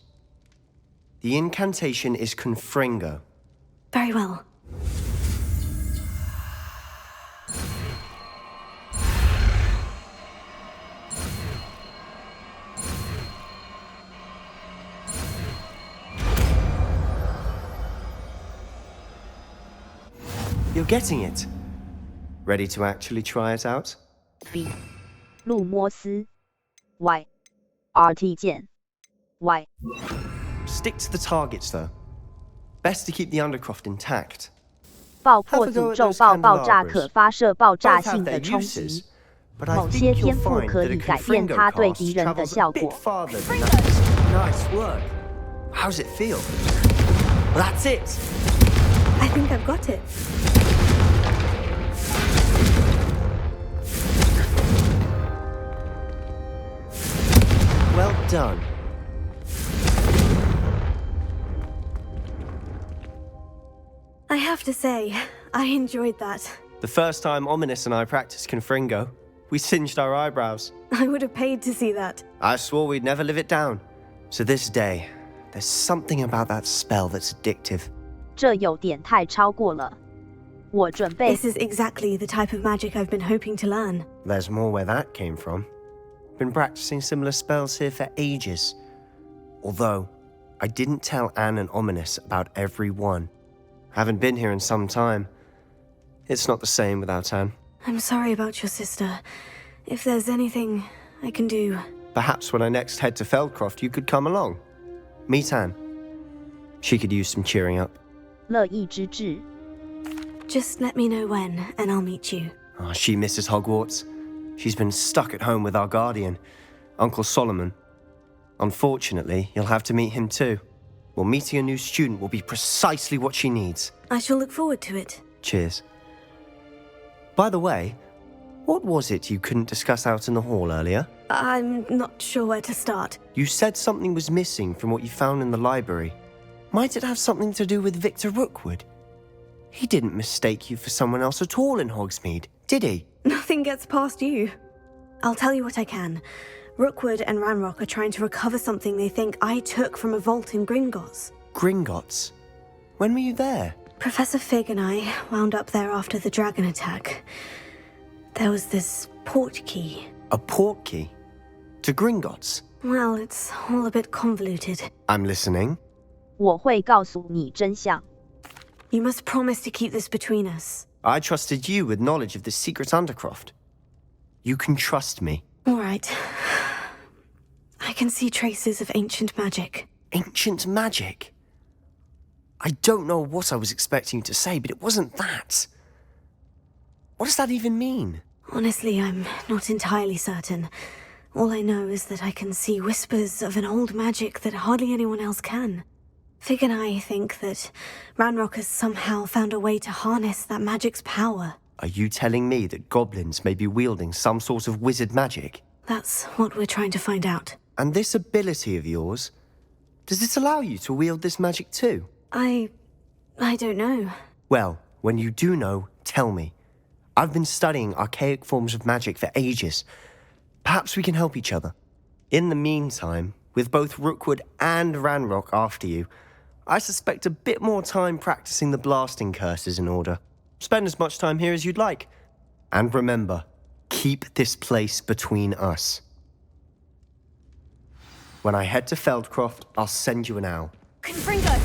The incantation is Confringo. Very well. You're getting it. Ready to actually try it out? B. 路摩斯 Y. RT 键 Y. Stick to the targets, though. Best to keep the Undercroft intact. 爆破诅咒爆炸可发射爆炸性的冲击。某些天赋可以改变它对敌人的效果。 Nice work. How's it feel? That's it. I think I've got it. Well done. have to say, I enjoyed that. The first time Ominous and I practiced Confringo, we singed our eyebrows. I would have paid to see that. I swore we'd never live it down. So this day, there's something about that spell that's addictive. 这有点太超过了。我准备。 This is exactly the type of magic I've been hoping to learn. There's more where that came from. Been practicing similar spells here for ages. Although, I didn't tell Anne and Ominous about every one. Haven't been here in some time. It's not the same without Anne. I'm sorry about your sister. If there's anything I can do... Perhaps when I next head to Feldcroft, you could come along. Meet Anne. She could use some cheering up. 乐意之至。 Just let me know when, and I'll meet you. Oh, she misses Hogwarts. She's been stuck at home with our guardian, Uncle Solomon. Unfortunately, you'll have to meet him too. Well, meeting a new student will be precisely what she needs. I shall look forward to it. Cheers. By the way, what was it you couldn't discuss out in the hall earlier? I'm not sure where to start. You said something was missing from what you found in the library. Might it have something to do with Victor Rookwood? He didn't mistake you for someone else at all in Hogsmeade, did he? Nothing gets past you. I'll tell you what I can. Rookwood and Ranrock are trying to recover something they think I took from a vault in Gringotts. Gringotts? When were you there? Professor Fig and I wound up there after the dragon attack. There was this port key. A port key? To Gringotts? Well, it's all a bit convoluted. I'm listening. 我会告诉你真相。 You must promise to keep this between us. I trusted you with knowledge of the secret Undercroft. You can trust me. All right. I can see traces of ancient magic. Ancient magic? I don't know what I was expecting you to say, but it wasn't that. What does that even mean? Honestly, I'm not entirely certain. All I know is that I can see whispers of an old magic that hardly anyone else can. Fig and I think that Ranrock has somehow found a way to harness that magic's power. Are you telling me that goblins may be wielding some sort of wizard magic? That's what we're trying to find out. And this ability of yours, does it allow you to wield this magic too? I don't know. Well, when you do know, tell me. I've been studying archaic forms of magic for ages. Perhaps we can help each other. In the meantime, with both Rookwood and Ranrock after you, I suspect a bit more time practicing the blasting curses in order. Spend as much time here as you'd like. And remember, keep this place between us. When I head to Feldcroft, I'll send you an owl. Confringo!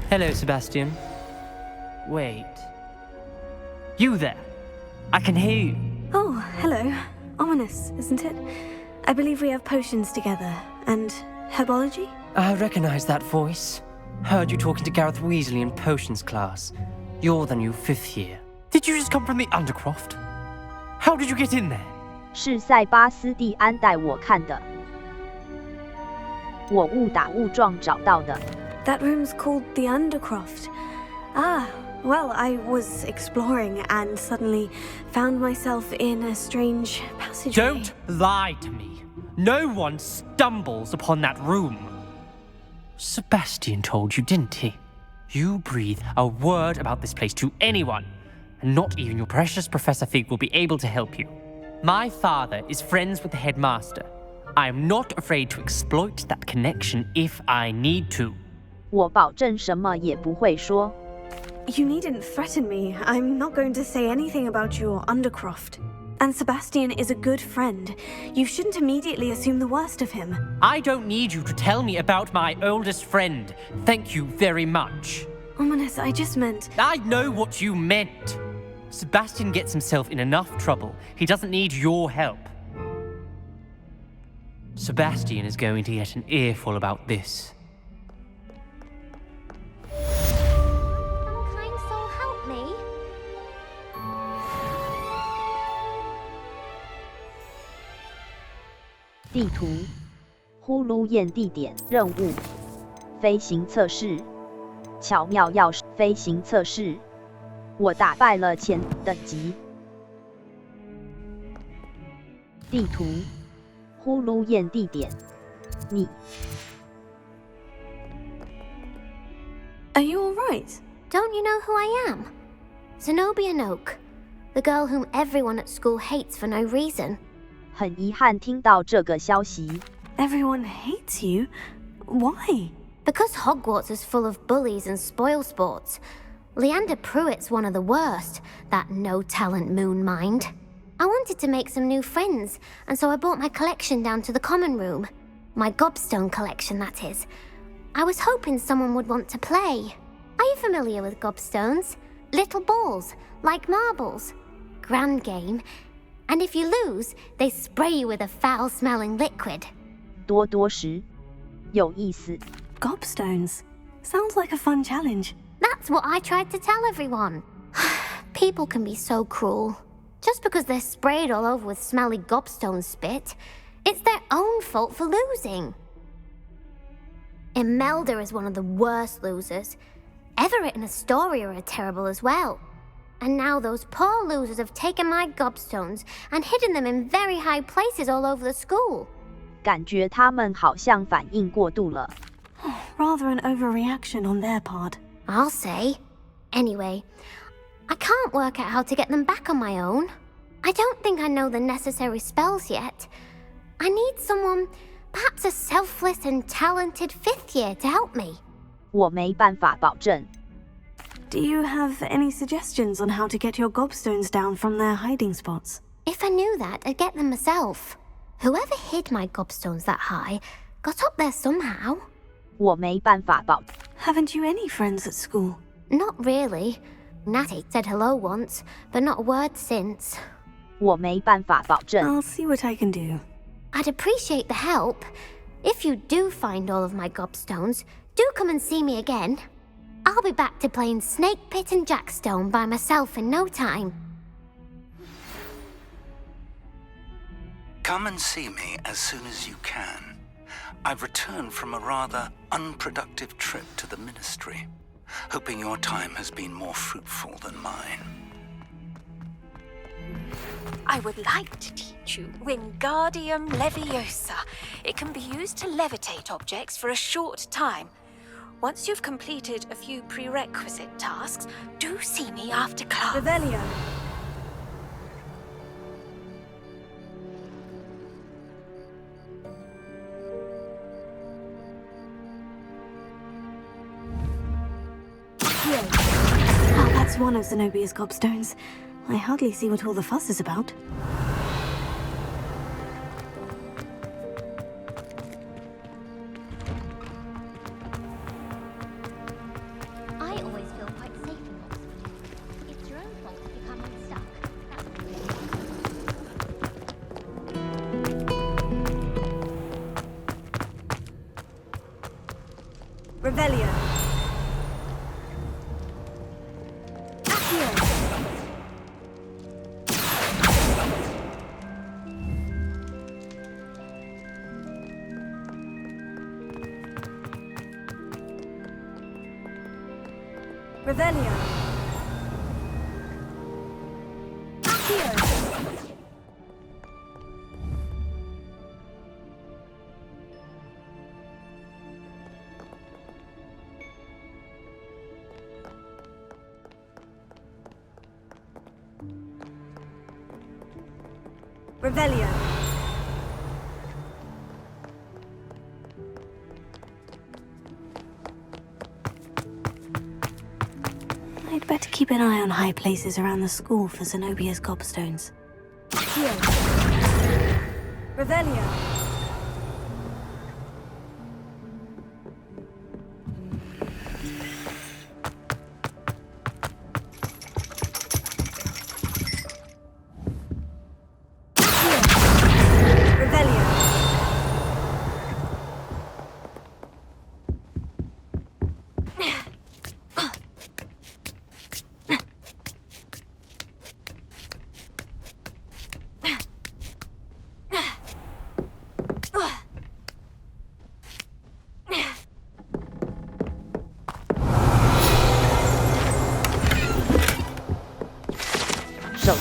Hello, Sebastian. Wait. You there? I can hear you. Oh, hello. Ominous, isn't it? I believe we have potions together. And herbology? I recognize that voice. Heard you talking to Gareth Weasley in potions class. You're the new 5th year. Did you just come from the Undercroft? How did you get in there? 是塞巴斯蒂安带我看的。我误打误撞找到的。 That room's called the Undercroft. Ah, well, I was exploring and suddenly found myself in a strange passageway. Don't lie to me. No one stumbles upon that room. Sebastian told you, didn't he? You breathe a word about this place to anyone, and not even your precious Professor Fig will be able to help you. My father is friends with the headmaster. I am not afraid to exploit that connection if I need to. 我保证什么也不会说。 You needn't threaten me. I'm not going to say anything about your Undercroft. And Sebastian is a good friend. You shouldn't immediately assume the worst of him. I don't need you to tell me about my oldest friend. Thank you very much. Ominous, I just meant... I know what you meant. Sebastian gets himself in enough trouble. He doesn't need your help. Sebastian is going to get an earful about this. Kind soul, help me. 地图，呼噜验地点任务，飞行测试，巧妙钥匙飞行测试，我打败了前等级。地图，呼噜验地点，你。Are you all right? Don't you know who I am? Zenobia Noak, the girl whom everyone at school hates for no reason. 很遗憾听到这个消息。Everyone hates you? Why? Because Hogwarts is full of bullies and spoilsports. Leander Pruitt's one of the worst, that no-talent moon mind. I wanted to make some new friends, and so I brought my collection down to the common room. My gobstone collection, that is. I was hoping someone would want to play. Are you familiar with gobstones? Little balls, like marbles. Grand game. And if you lose, they spray you with a foul-smelling liquid. 多多时，有意思。Gobstones. Sounds like a fun challenge. That's what I tried to tell everyone. People can be so cruel. Just because they're sprayed all over with smelly gobstone spit, it's their own fault for losing. Imelda is one of the worst losers. Everett and Astoria are terrible as well. And now those poor losers have taken my gobstones and hidden them in very high places all over the school. 感觉他们好像反应过度了。Rather an overreaction on their part. I'll say. Anyway, I can't work out how to get them back on my own. I don't think I know the necessary spells yet. I need someone, perhaps a selfless and talented fifth year to help me. 我没办法保证。Do you have any suggestions on how to get your gobstones down from their hiding spots? If I knew that, I'd get them myself. Whoever hid my gobstones that high got up there somehow. 我没办法保。Haven't you any friends at school? Not really. Natty said hello once, but not a word since. 我没办法保证。I'll see what I can do. I'd appreciate the help. If you do find all of my gobstones, do come and see me again. I'll be back to playing Snake Pit and Jackstone by myself in no time. Come and see me as soon as you can. I've returned from a rather unproductive trip to the Ministry, hoping your time has been more fruitful than mine. I would like to teach you Wingardium Leviosa. It can be used to levitate objects for a short time. Once you've completed a few prerequisite tasks, do see me after class. Revelio. Oh, that's one of Zenobia's gobstones. I hardly see what all the fuss is about. I always feel quite safe in Oxford. It's your own fault if you come unstuck. Revelio. Revelio. Revelio. I'd better keep an eye on high places around the school for Zenobia's gobstones. Revelio.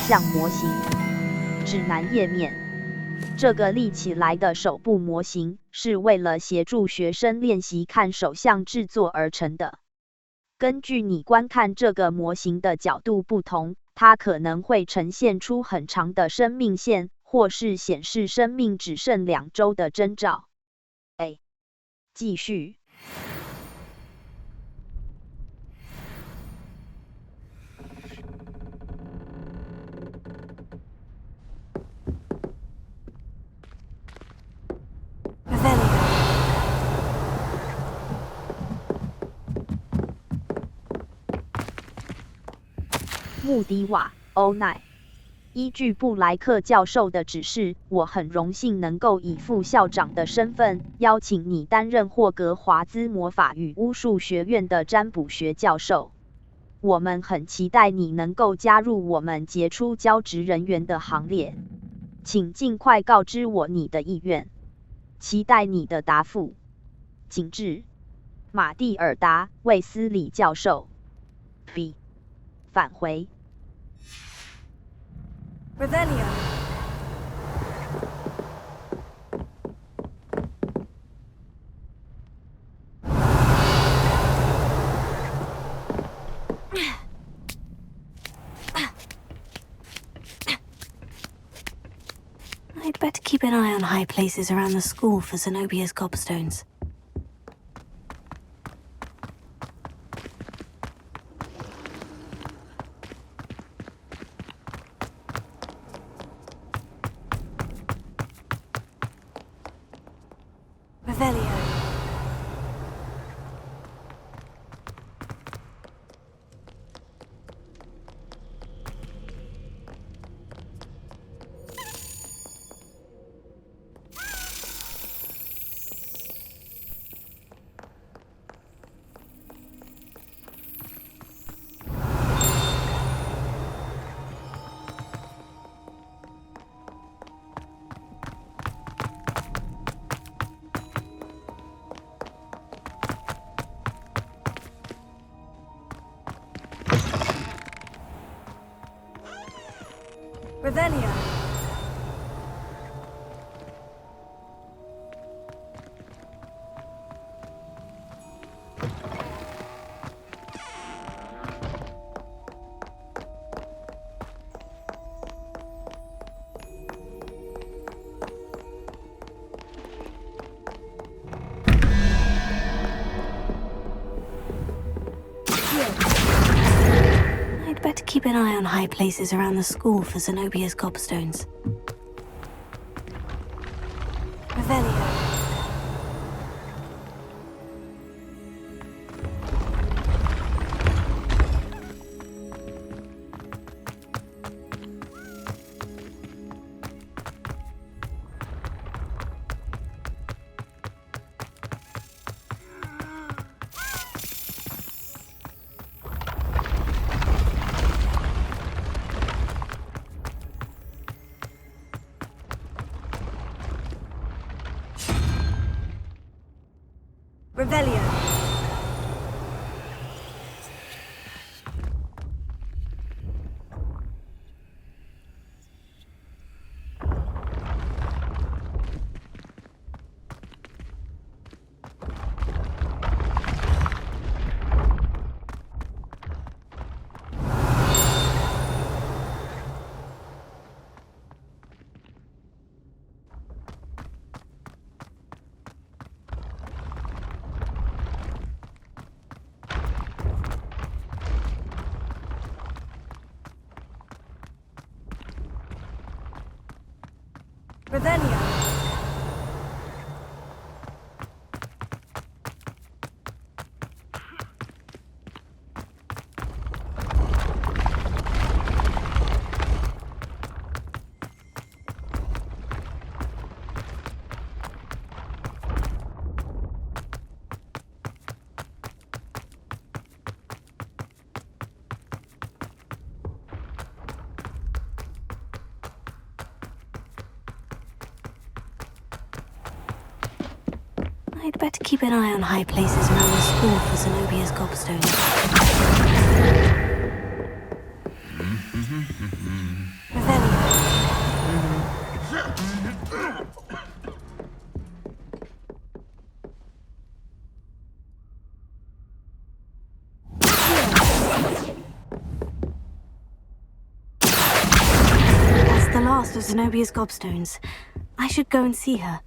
像模型。指南页面。这个立起来的手部模型是为了协助学生练习看手相制作而成的。根据你观看这个模型的角度不同，它可能会呈现出很长的生命线，或是显示生命只剩2周的征兆。继续。穆迪瓦欧奈。依据布莱克教授的指示，我很荣幸能够以副校长的身份邀请你担任霍格华兹魔法与巫术学院的占卜学教授。我们很期待你能够加入我们杰出教职人员的行列，请尽快告知我你的意愿，期待你的答复。谨致，马蒂尔达·卫斯理教授。B. 返回。Revelio. I'd better keep an eye on high places around the school for Zenobia's gobstones. Revelio. Revelio. I'd better keep an eye on high places around the school for Zenobia's gobstones. Revelio. Revelio. Revelio. I'd better keep an eye on high places around the school for Zenobia's gobstones. of Zenobia's gobstones. I should go and see her.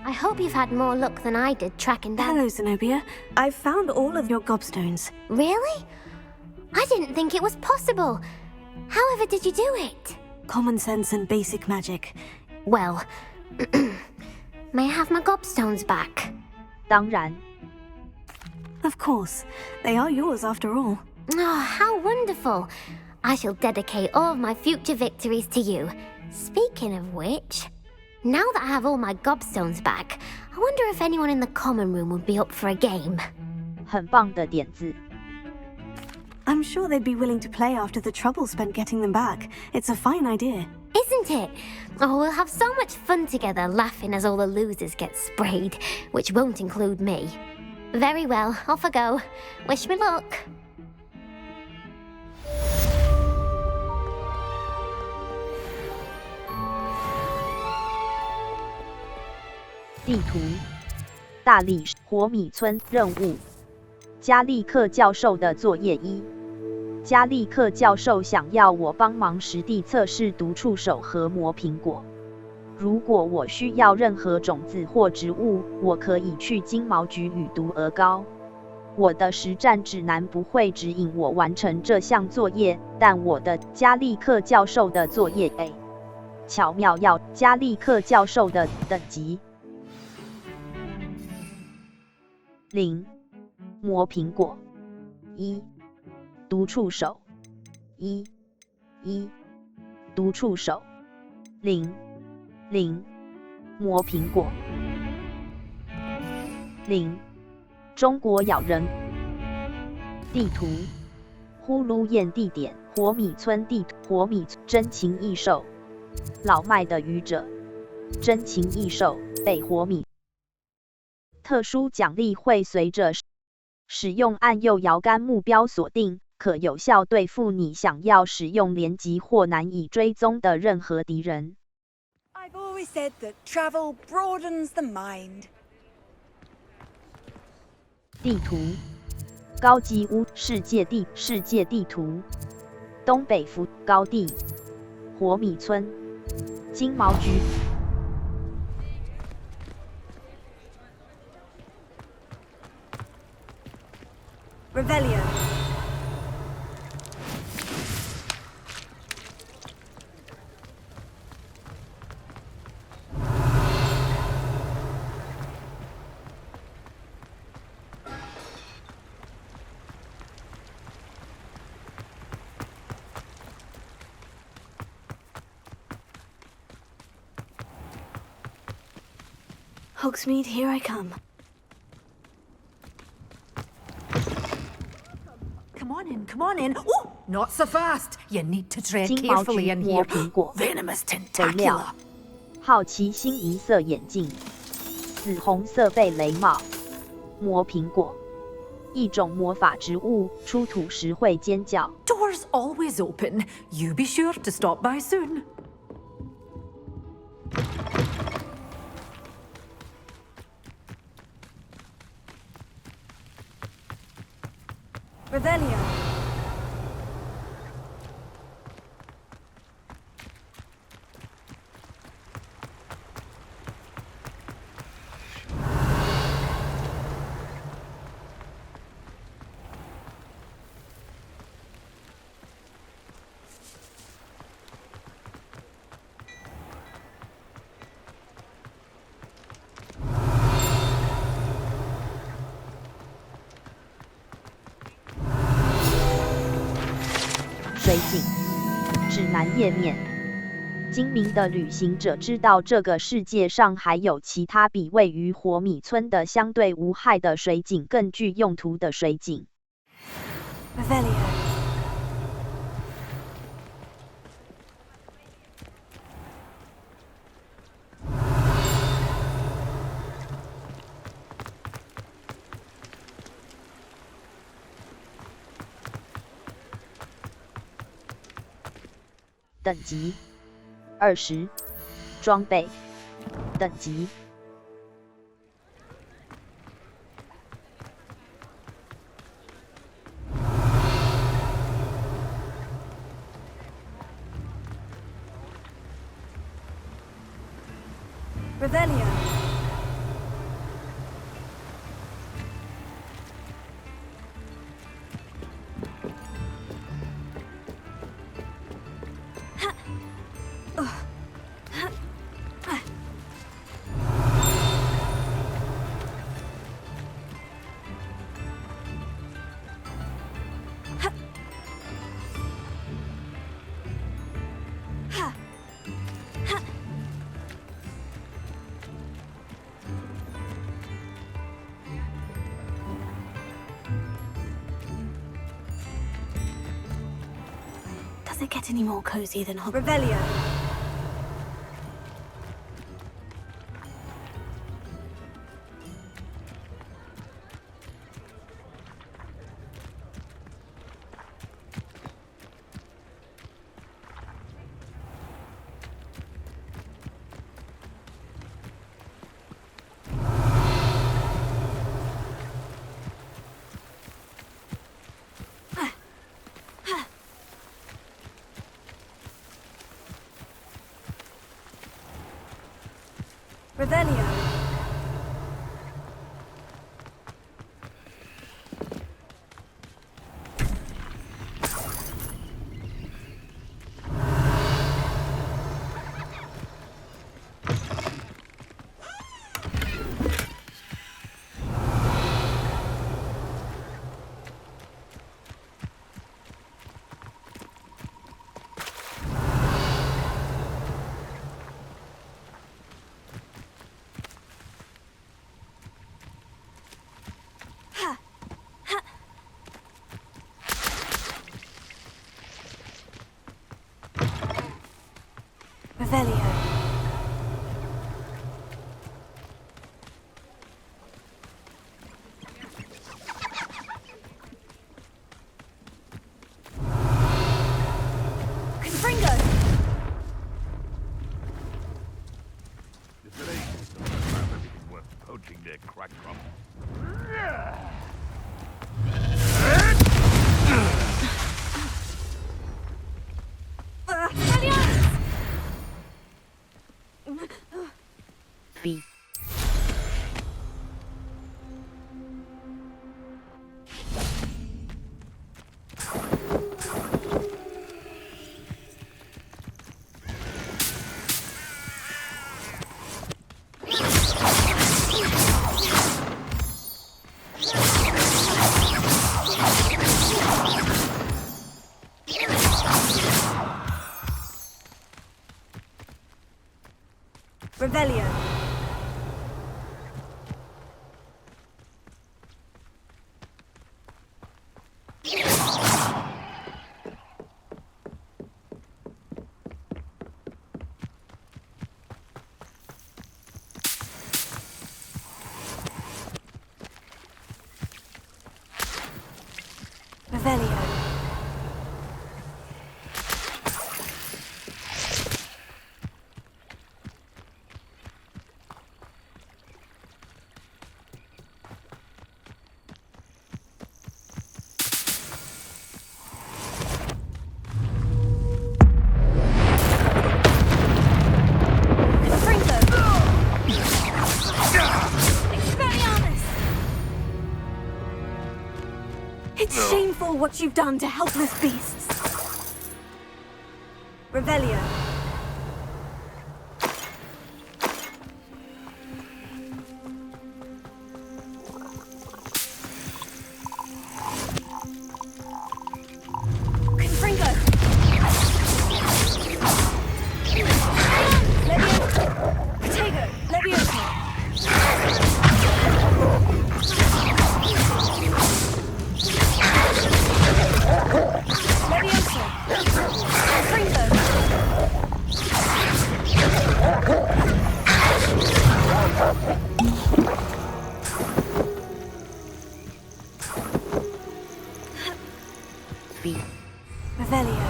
I hope you've had more luck than I did tracking down... Hello, Zenobia. I've found all of your gobstones. Really? I didn't think it was possible. However did you do it? Common sense and basic magic. Well, may I have my gobstones back? 当然. Of course. They are yours after all. Oh, how wonderful. I shall dedicate all of my future victories to you. Speaking of which, now that I have all my gobstones back, I wonder if anyone in the common room would be up for a game. 很棒的点子. I'm sure they'd be willing to play after the trouble spent getting them back. It's a fine idea. Isn't it? Oh, we'll have so much fun together laughing as all the losers get sprayed, which won't include me. Very well, off I go. Wish me luck. 地图，大力火米村任务，加利克教授的作业1。加利克教授想要我帮忙实地测试毒触手和磨苹果。如果我需要任何种子或植物，我可以去金毛菊与毒鹅膏。我的实战指南不会指引我完成这项作业，但我的加利克教授的作业 A 巧妙要加利克教授的等级0，磨苹果1，毒触手1，毒触手0，磨苹果0。中国咬人。地图，呼噜燕地点，火米村地图，火米真情异兽，老迈的愚者，真情异兽被火米。特殊奖励会随着使用按右摇杆目标锁定，可有效对付你想要使用连击或难以追踪的任何敌人。I've always said that travel broadens the mind. 地图，高级屋世界地图，东北福高地，火米村，金毛菊。Revelio. Hogsmeade, here I come. Come on in. Oh, Not so fast. You need to tread 金毛 carefully 菊 in 磨 here. 苹果 Venomous 肥料 tentacular. 好奇心银色眼镜，紫红色贝雷帽，魔苹果，一种魔法植物，出土时会尖叫。 Doors always open. You be sure to stop by soon. Revelio.水井指南页面。精明的旅行者知道这个世界上还有其他比位于火米村的相对无害的水井更具用途的水井。Revelio.等级20，装备等级。Revelio. Does it get any more cozy than Revelio? Revelio. Revelio. Confringo. If it ain't, don't have anything worth poaching their crack from. B. Revelio. what you've done to helpless beasts. Revelio. Revelio.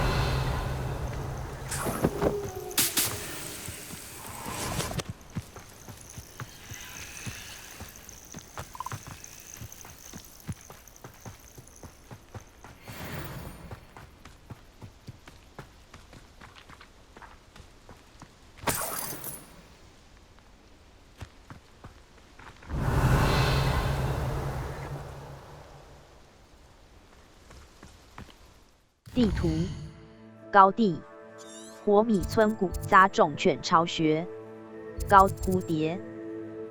地图高地火米村谷杂种犬巢穴高蝴蝶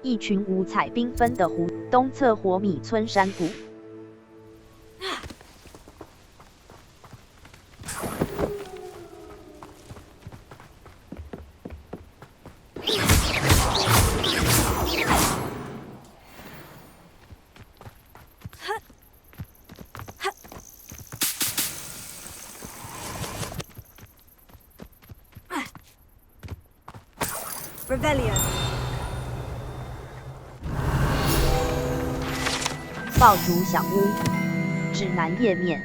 一群五彩缤纷的蝴东侧火米村山谷Revelio. 爆竹小屋指南页面。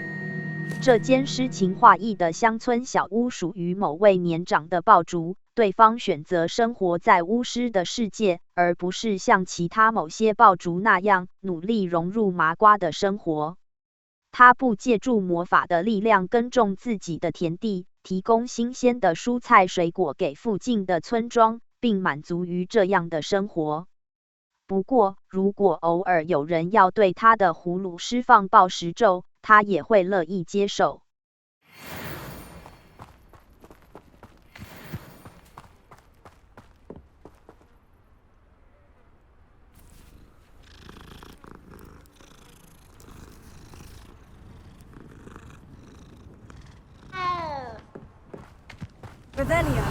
这间诗情画意的乡村小屋属于某位年长的爆竹，对方选择生活在巫师的世界，而不是像其他某些爆竹那样努力融入麻瓜的生活。他不借助魔法的力量耕种自己的田地，提供新鲜的蔬菜水果给附近的村庄，并满足于这样的生活。不过，如果偶尔有人要对他的葫芦施放暴食咒，他也会乐意接受。Revelio.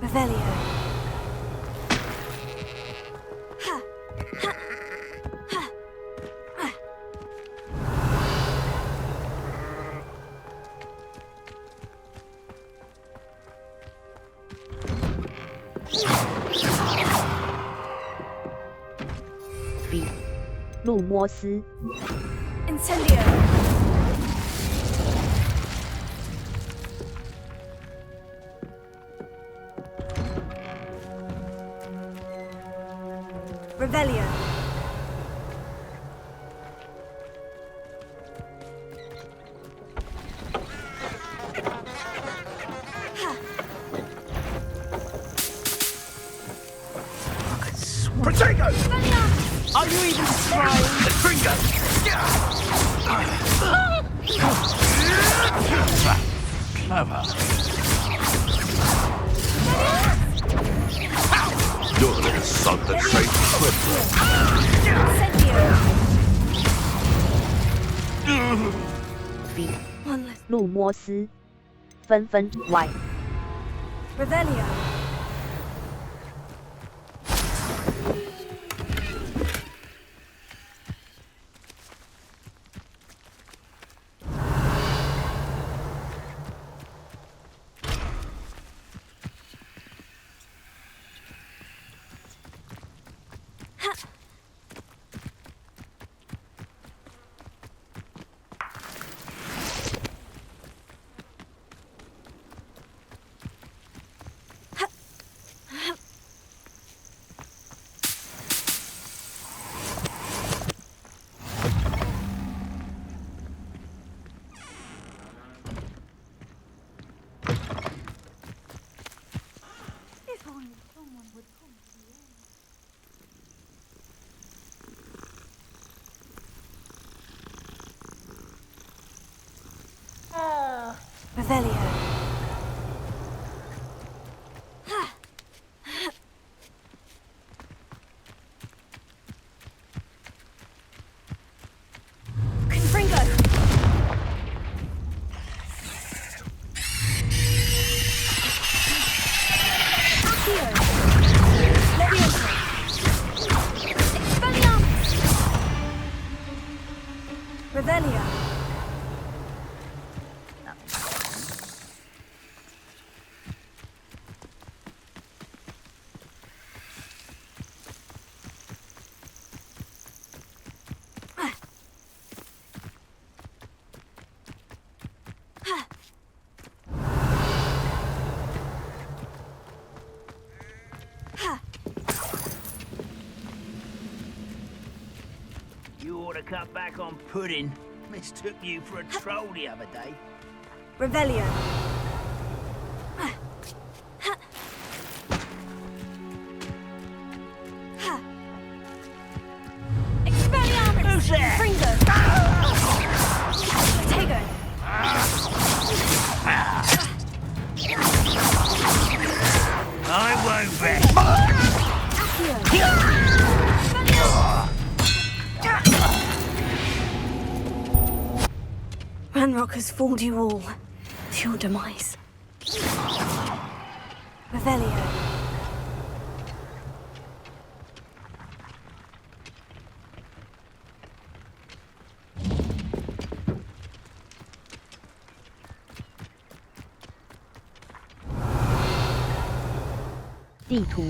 Revelio. Ha! Ha! Ha! Ah. B. 路摩斯 Incendio. Revelio. Protego! Are you even trying? Tringo! Clever. You're the son that trained B. 路摩斯纷纷 Y. Revelio. Revelio. Confringo. Accio. Leviosa. Expelliarmus. Revelio. You ought to cut back on pudding. Mistook you for a troll the other day. Revelio. Expelliarmus. Who's there? Fringo. Tego. I won't bet. Ranrock has fooled you all to your demise. Revelio. “地图：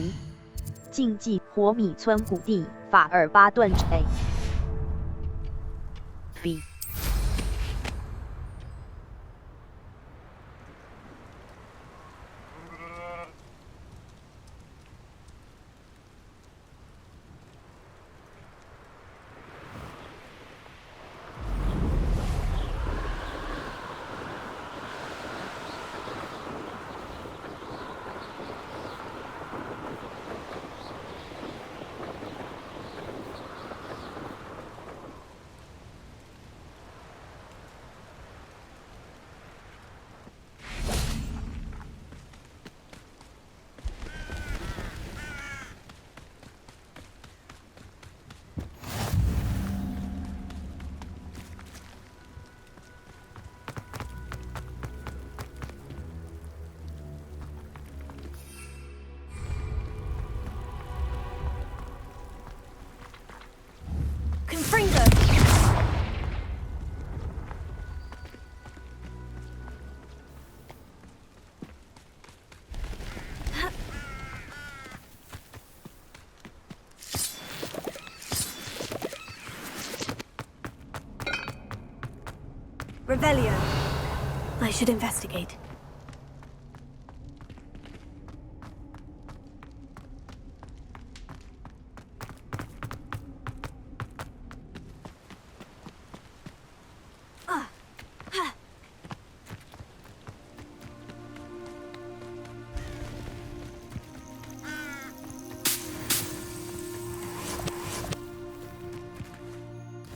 竞技火米村谷地，法尔巴顿 A。B。Confringo. Revelio. I should investigate.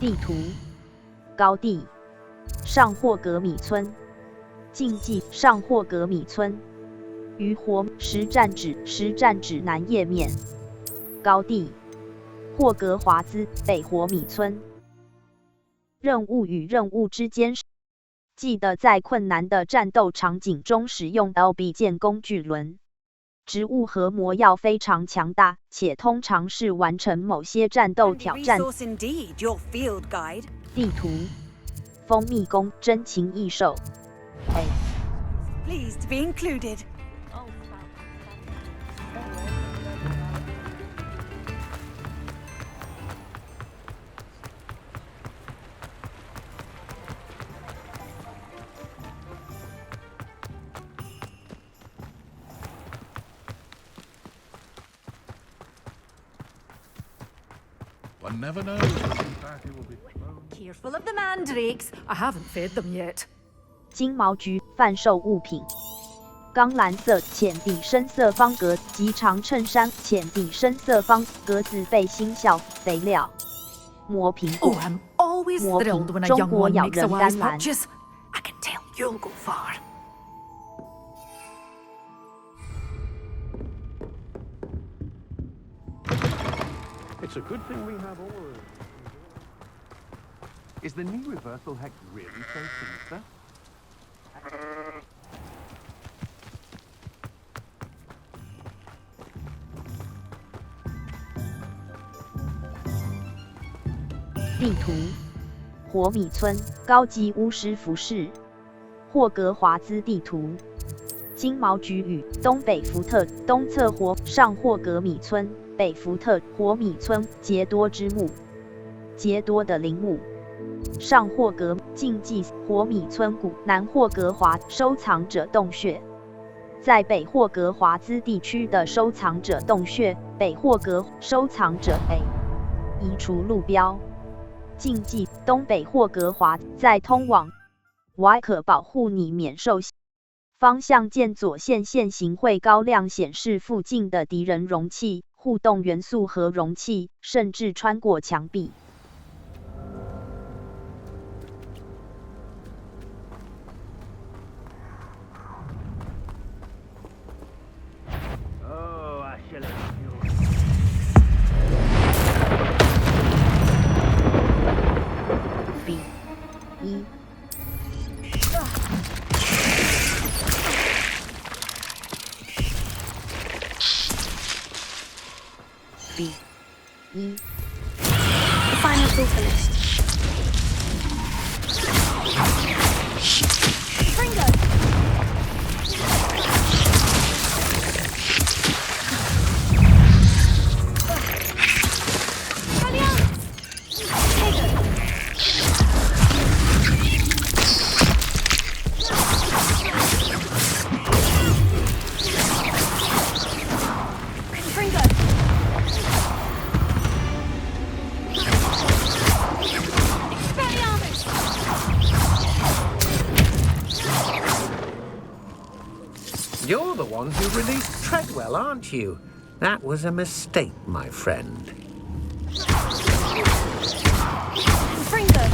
“地图：高地，上霍格米村，竞技上霍格米村，渔火实战指南页面，高地，霍格华兹北火米村。任务与任务之间，记得在困难的战斗场景中使用 LB 键工具轮。植物和魔药非常强大，且通常是完成某些战斗挑战。地图：蜂蜜宫真情异兽。A。Pleased to be included. One never knows when the party will be thrown. Careful of the mandrakes. I haven't fed them yet. 金毛菊贩售物品：钢蓝色浅底深色方格及长衬衫，浅底深色方格子背心校肥料。磨苹果， Oh, I'm always 磨 thrilled 苹 when a 中 young 国 one 咬 makes a 人 wise 甘蓝。 purchase. I can tell you'll go far. It's a good thing we have all of them. Is the knee reversal hex really so sinister?活米村高级巫师服饰，霍格华兹地图，金毛菊与东北福特东侧上霍格米村，北福特活米村杰多之墓，杰多的陵墓，上霍格禁忌活米村谷，南霍格华收藏者洞穴，在北霍格华兹地区的收藏者洞穴，北霍格收藏者 A 移除路标。禁忌东北霍格华在通往 Y 可保护你免受方向键左线线型会高亮显示附近的敌人容器、互动元素和容器，甚至穿过墙壁。Oh, I shall have you. B 1 The finals all finished. Fringo! You're the one who released Treadwell, aren't you? That was a mistake, my friend. Fringo!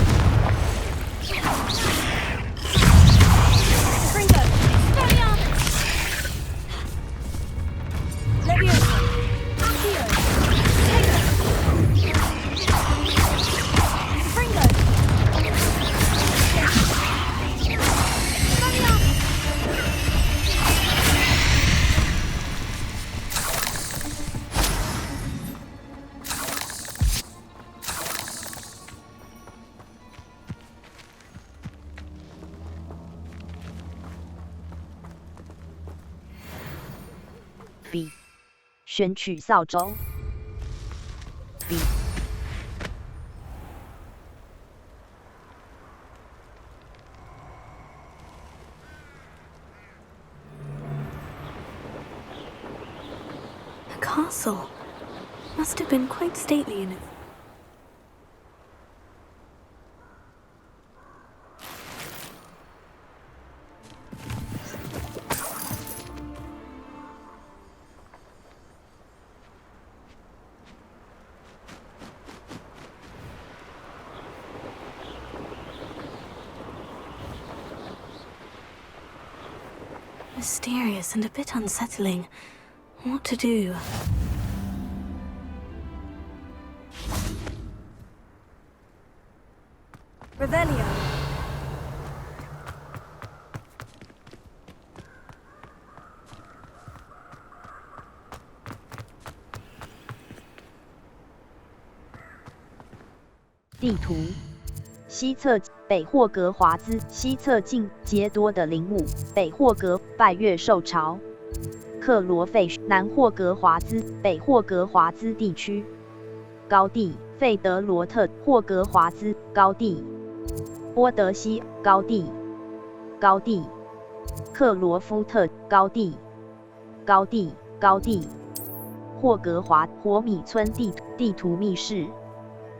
Fringo! Expelliarmus! Leviosa! Accio! Tego! Fringo! Expelliarmus! B 选取扫帚 B A castle. Must have been quite stately in it. Mysterious and a bit unsettling. What to do? Revelio.地图西侧北霍格华兹，西侧近杰多的陵墓，北霍格拜月兽巢，克罗费南霍格华兹，北霍格华兹地区高地，费德罗特霍格华兹高地，波德西高地，高地，克罗夫特高地，高地，高地，霍格华活米村地图密室。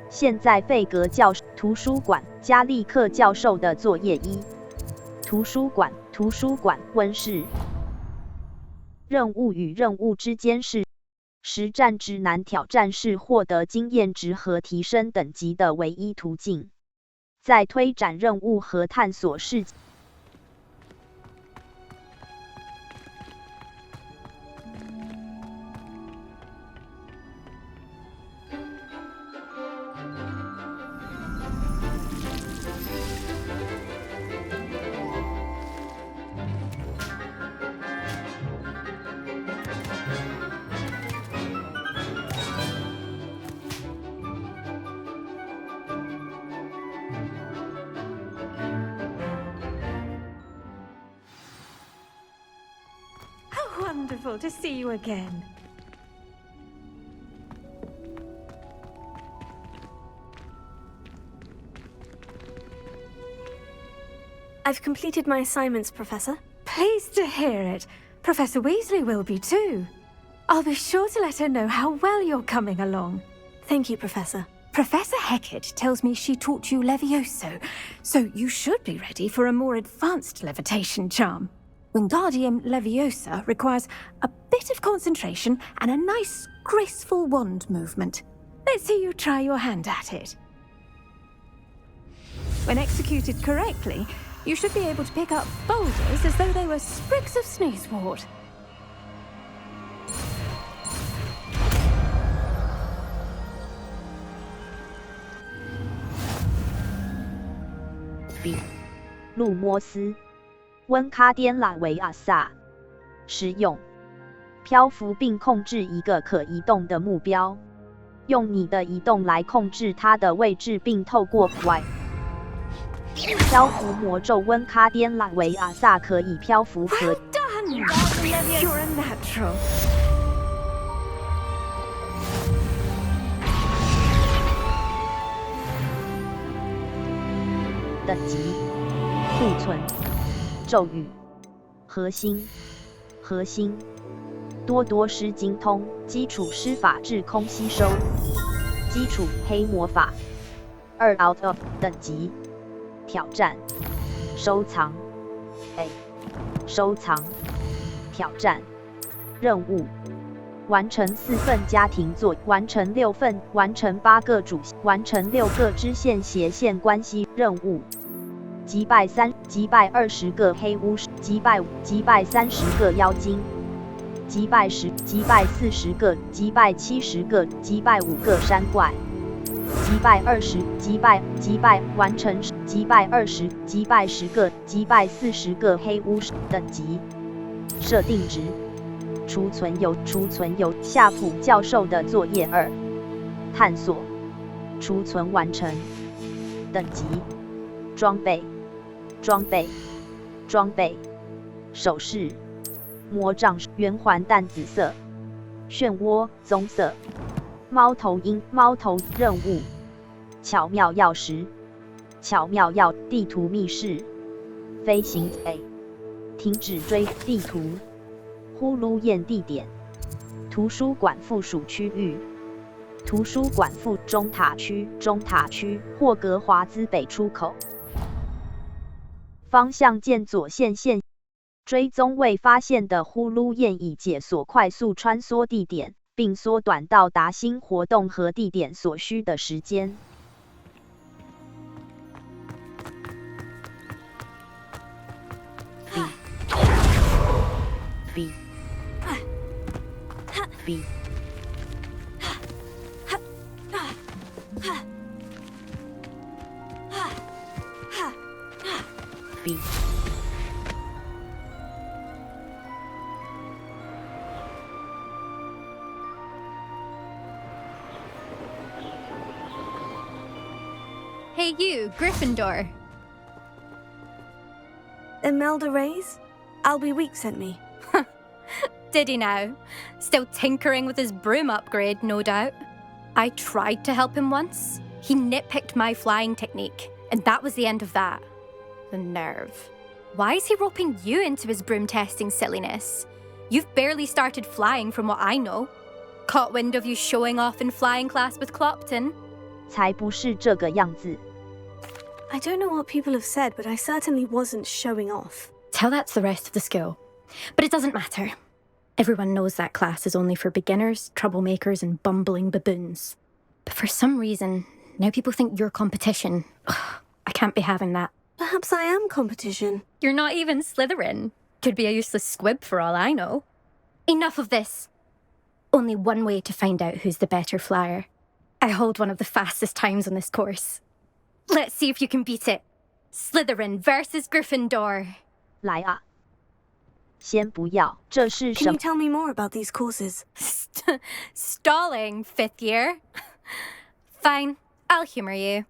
现在费格教授图书馆，加利克教授的作业1。图书馆温室。任务与任务之间是实战之难，挑战是获得经验值和提升等级的唯一途径。在推展任务和探索世界。wonderful to see you again. I've completed my assignments, Professor. Pleased to hear it. Professor Weasley will be too. I'll be sure to let her know how well you're coming along. Thank you, Professor. Professor Hecat tells me she taught you Levioso, so you should be ready for a more advanced levitation charm. Wingardium Leviosa requires a bit of concentration and a nice, graceful wand movement. Let's see you try your hand at it. When executed correctly, you should be able to pick up boulders as though they were sprigs of sneezewort. B. 路莫斯，温卡颠拉维亚萨。实用，漂浮并控制一个可移动的目标，用你的移动来控制它的位置，并透过 Y。漂浮魔咒温卡颠拉维亚萨可以漂浮和。Done! You're a natural. 等级、库存、咒语、核心、多多施精通、基础施法滞空吸收、基础黑魔法、2 out of 等级、挑战、收藏、A 收藏、挑战、任务。完成4份家庭作，完成6份，完成8个主，完成6个支线斜线关系任务，击败20个黑巫师，击败30个妖精，击败40个，击败70个，击败5个山怪，击败完成击败10个，击败40个黑巫师等级，设定值。储存有夏普教授的作业2，探索，储存完成，等级，装备，首饰，魔杖圆环蛋紫色，漩涡棕色，猫头任务，巧妙钥匙，地图密室，飞行 A， 停止追地图。呼噜宴地点：图书馆附属区域。图书馆附中塔区，霍格华兹北出口。方向键左线追踪未发现的呼噜宴已解锁快速穿梭地点，并缩短到达新活动和地点所需的时间。B B B Hey you, Gryffindor. Imelda Reyes? Albie Week sent me. Did he now? Still tinkering with his broom upgrade, no doubt. I tried to help him once. He nitpicked my flying technique, and that was the end of that. The nerve. Why is he roping you into his broom testing silliness? You've barely started flying from what I know. Caught wind of you showing off in flying class with Clopton? 才不是这个样子。I don't know what people have said, but I certainly wasn't showing off. Tell that to the rest of the school. But it doesn't matter. Everyone knows that class is only for beginners, troublemakers, and bumbling baboons. But for some reason, now people think you're competition. Ugh, I can't be having that. Perhaps I am competition. You're not even Slytherin. Could be a useless squib for all I know. Enough of this. Only one way to find out who's the better flyer. I hold one of the fastest times on this course. Let's see if you can beat it. Slytherin versus Gryffindor. 来啊。先不要，这是什么？ Can you tell me more about these courses? Stalling, 5th year. Fine, I'll humor you.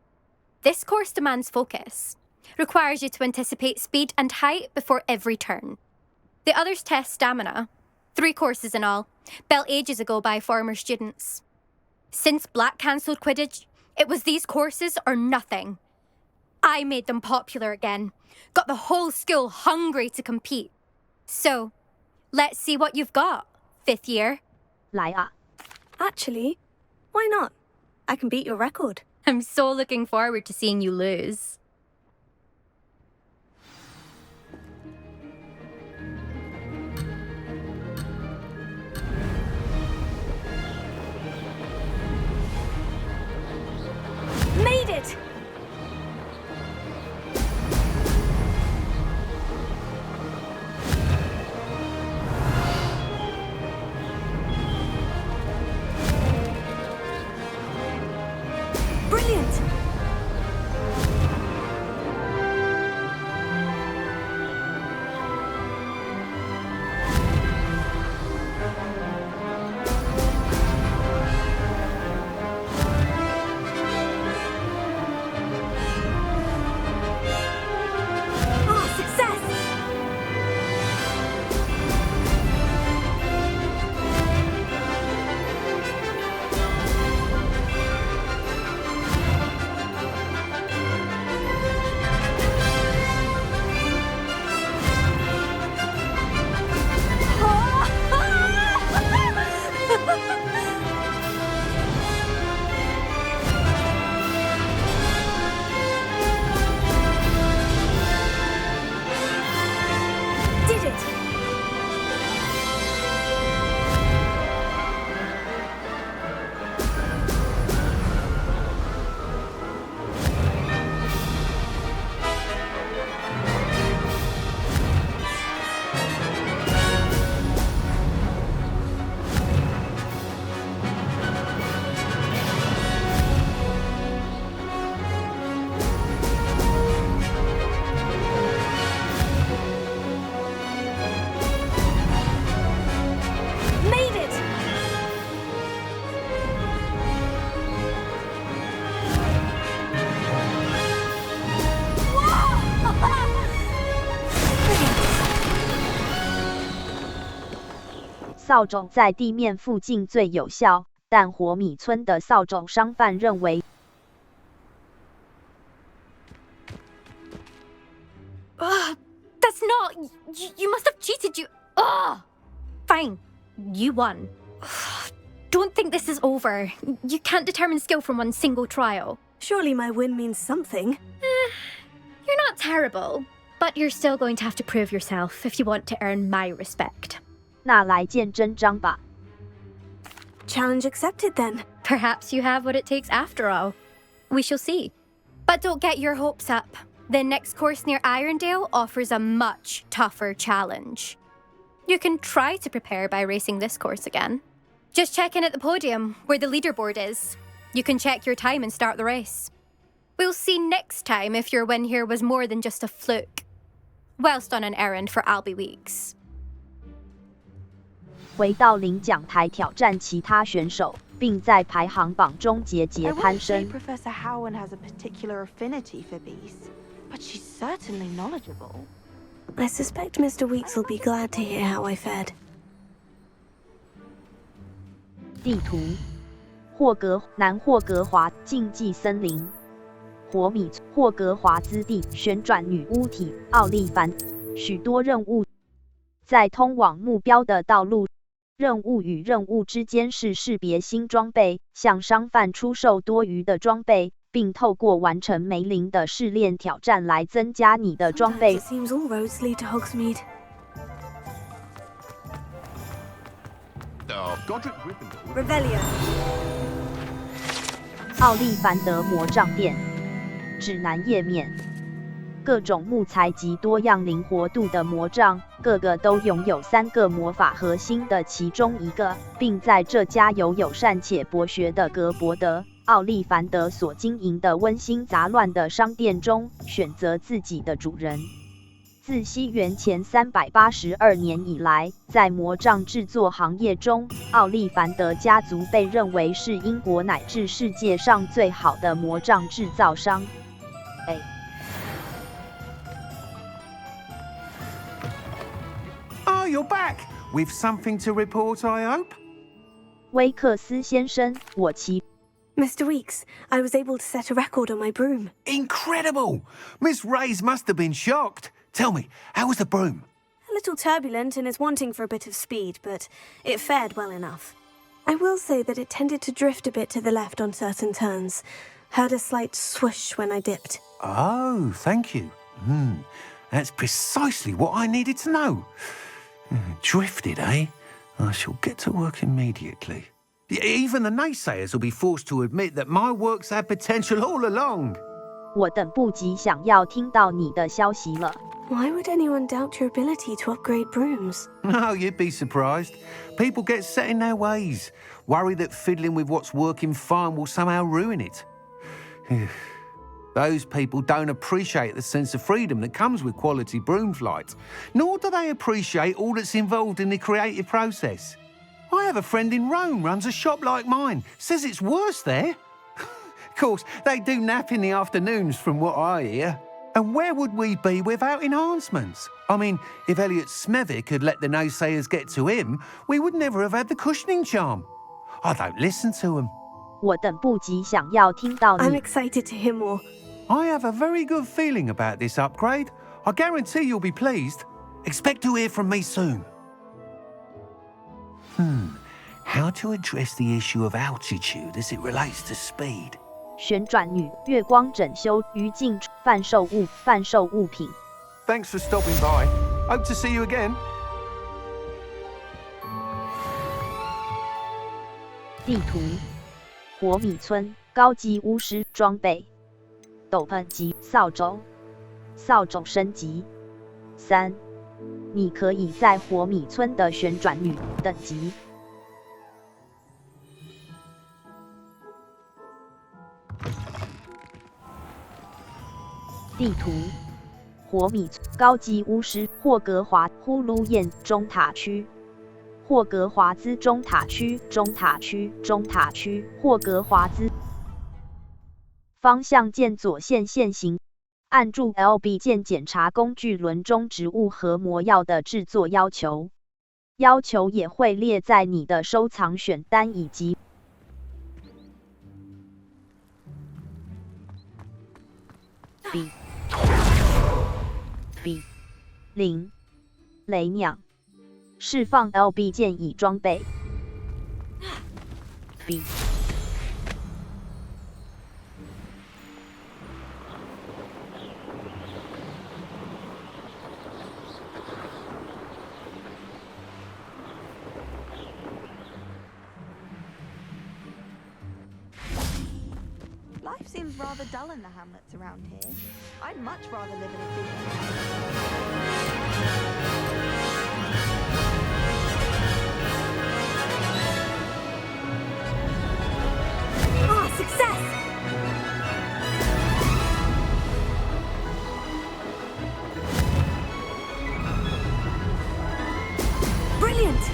This course demands focus. Requires you to anticipate speed and height before every turn. The others test stamina. 3 courses in all, built ages ago by former students. Since Black cancelled Quidditch, it was these courses or nothing. I made them popular again, got the whole school hungry to compete. So, let's see what you've got, 5th year. 来啊 Actually, why not? I can beat your record. I'm so looking forward to seeing you lose. Made it! Brilliant! Oh, success! Did it! Made it! Whoa! 扫帚在地面附近最有效，但火米村的扫帚商贩认为 That's not... You must have cheated, you... Ugh! Fine. You won. Don't think this is over. You can't determine skill from one single trial. Surely my win means something. You're not terrible, but you're still going to have to prove yourself if you want to earn my respect. 那来见真章吧。 Challenge accepted then. Perhaps you have what it takes after all. We shall see. But don't get your hopes up. The next course near Irondale offers a much tougher challenge. You can try to prepare by racing this course again. Just check in at the podium, where the leaderboard is. You can check your time and start the race. We'll see next time if your win here was more than just a fluke. Whilst on an errand for Albie Weeks. 回到领奖台挑战其他选手，并在排行榜中节节攀升。 Professor Howard has a particular affinity for beasts, but she's certainly knowledgeable. I suspect Mr. Weeks will be glad to hear how I fared. 地图：南霍格华竞技森林，火米霍格华兹地旋转女巫体奥利凡，许多任务在通往目标的道路。 任务与任务之间是识别新装备，向商贩出售多余的装备，并透过完成梅林的试炼挑战来增加你的装备。 It seems all roads lead to Hogsmeade. Revelio. 奥利凡德魔杖店指南页面，各种木材及多样灵活度的魔杖，个个都拥有3个魔法核心的其中一个，并在这家友善且博学的格伯德·奥利凡德所经营的温馨杂乱的商店中选择自己的主人。自西元前382年以来，在魔杖制作行业中，奥利凡德家族被认为是英国乃至世界上最好的魔杖制造商。Oh, you're back! with something to report, I hope? 威克斯先生，我骑 Mr. Weeks, I was able to set a record on my broom. Incredible! Miss Reyes must have been shocked. Tell me, how was the broom? A little turbulent and is wanting for a bit of speed, but it fared well enough. I will say that it tended to drift a bit to the left on certain turns. Heard a slight swoosh when I dipped. Oh, thank you. That's precisely what I needed to know. Drifted, eh? I shall get to work immediately. Even the naysayers will be forced to admit that my work's had potential all along. 我等不及想要听到你的消息了。 Why would anyone doubt your ability to upgrade brooms? No, you'd be surprised. People get set in their ways, worry that fiddling with what's working fine will somehow ruin it. Those people don't appreciate the sense of freedom that comes with quality broom flight, nor do they appreciate all that's involved in the creative process. I have a friend in Rome runs a shop like mine, says it's worse there. Of course, they do nap in the afternoons from what I hear. And where would we be without enhancements? I mean, if Elliot Smethwick had let the naysayers get to him, we would never have had the cushioning charm. I don't listen to them. 我等不及想要听到 I'm 你。 excited to hear more. I have a very good feeling about this upgrade. I guarantee you'll be pleased. Expect to hear from me soon. How to address the issue of altitude as it relates to speed? 旋转女，月光整修，余烬贩售物品。 Thanks for stopping by. Hope to see you again. 地图：火米村高级巫师装备：斗篷及扫帚，扫帚升级3。你可以在火米村的旋转女等级。 地图：火米高级巫师霍格华呼噜宴中塔区，霍格华兹中塔区，霍格华兹。方向键左线线行，按住 LB 键检查工具轮中植物和魔药的制作要求，要求也会列在你的收藏选单以及。 0雷鸟，释放 LB 键以装备。B Life seems rather dull in the hamlets around here. I'd much rather live in a big Ah, success! Brilliant!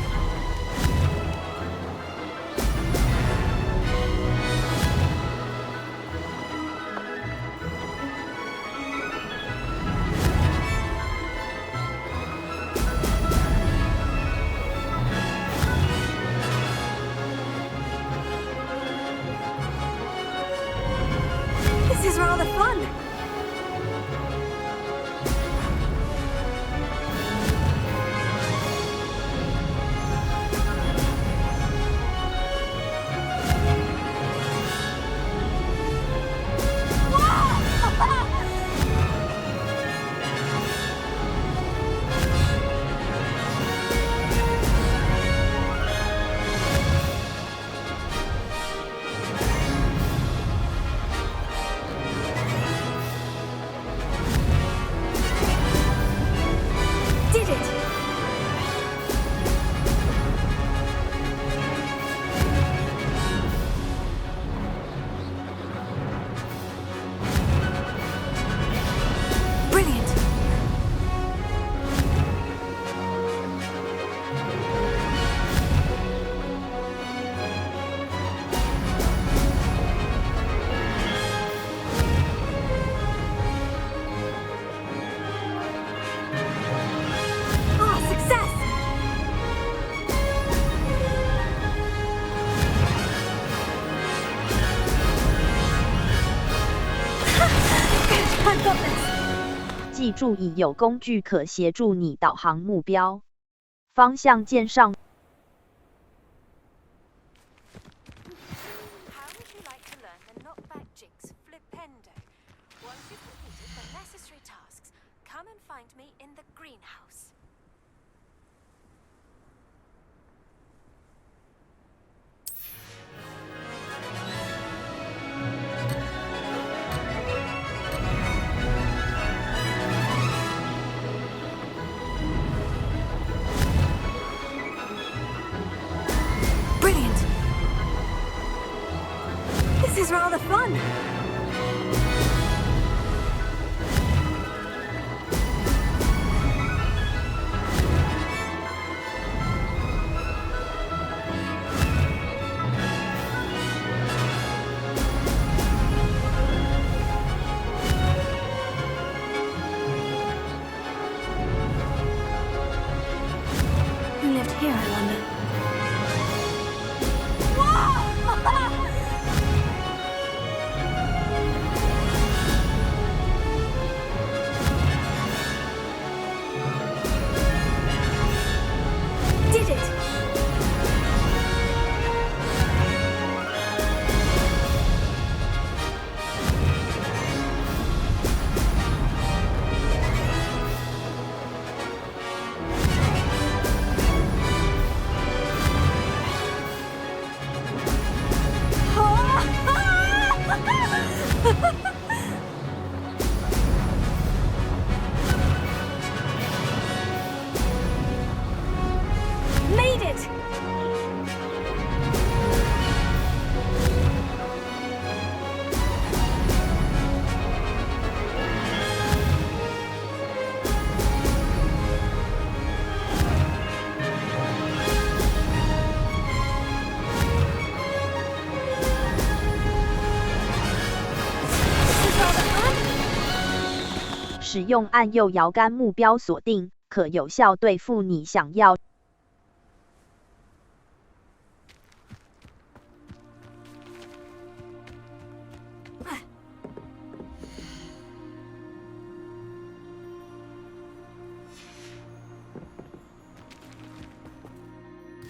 This is rather fun. 记注意有工具可协助你导航目标。方向键上。This is rather fun. Who lived here, I wonder? Did it! Made it! This is rather fun. 使用按右摇杆目标锁定，可有效对付你想要。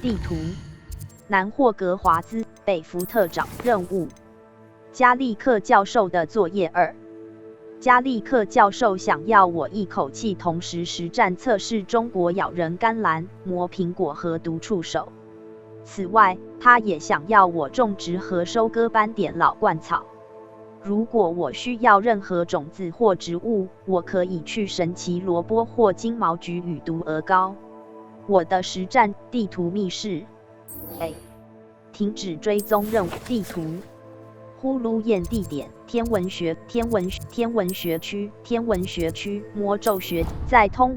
地图：南霍格华兹，北福特找任务。加利克教授的作业2。加利克教授想要我一口气同时实战测试中国咬人甘蓝、磨苹果和毒触手。此外，他也想要我种植和收割斑点老灌草。如果我需要任何种子或植物，我可以去神奇萝卜或金毛菊与毒鹅膏。我的实战地图密室 A 停止追踪任务地图呼噜验地点天文学区魔咒学在通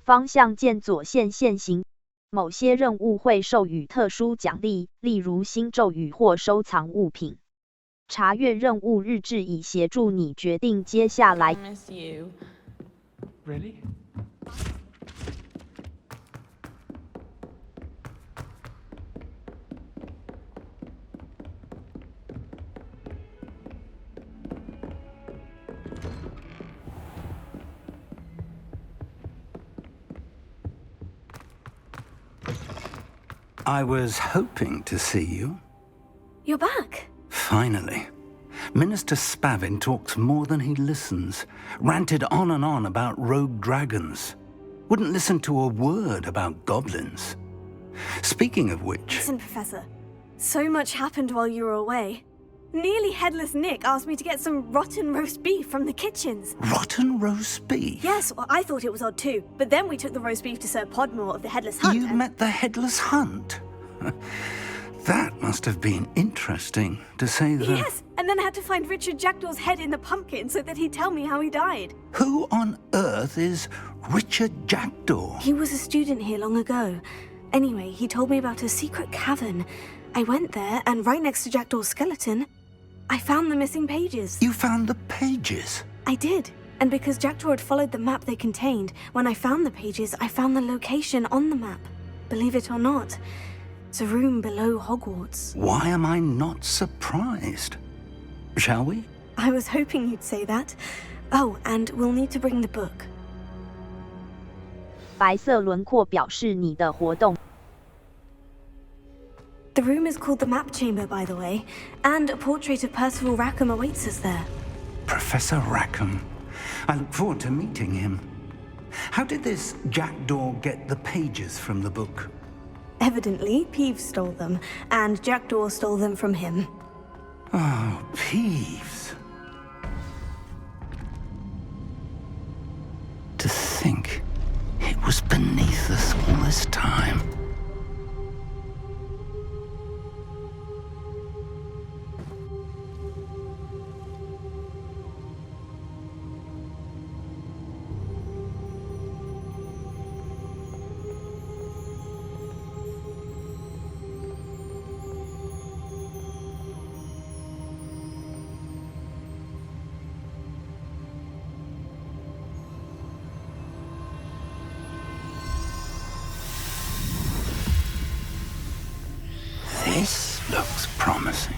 方向键左线线行某些任务会授予特殊奖励，例如新咒语或收藏物品。查阅任务日志以协助你决定接下来。Really? I was hoping to see you. You're back. Finally. Minister Spavin talks more than he listens. Ranted on and on about rogue dragons. Wouldn't listen to a word about goblins. Speaking of which... Listen, Professor. So much happened while you were away. Nearly Headless Nick asked me to get some rotten roast beef from the kitchens. Rotten roast beef? Yes, well, I thought it was odd too. But then we took the roast beef to Sir Podmore of the Headless Hunt. You met the Headless Hunt? That must have been interesting, to say the... Yes, and then I had to find Richard Jackdaw's head in the pumpkin so that he'd tell me how he died. Who on earth is Richard Jackdaw? He was a student here long ago. Anyway, he told me about a secret cavern. I went there, and right next to Jackdaw's skeleton, I found the missing pages. You found the pages? I did. And because Jackdaw had followed the map they contained, when I found the pages, I found the location on the map. Believe it or not, it's a room below Hogwarts. Why am I not surprised? Shall we? I was hoping you'd say that. Oh, and we'll need to bring the book. 白色轮廓表示你的活动。The room is called the Map Chamber, by the way, and a portrait of Percival Rackham awaits us there. Professor Rackham. I look forward to meeting him. How did this jackdaw get the pages from the book? Evidently, Peeves stole them, and Jackdaw stole them from him. Oh, Peeves. To think it was beneath us all this time. This looks promising.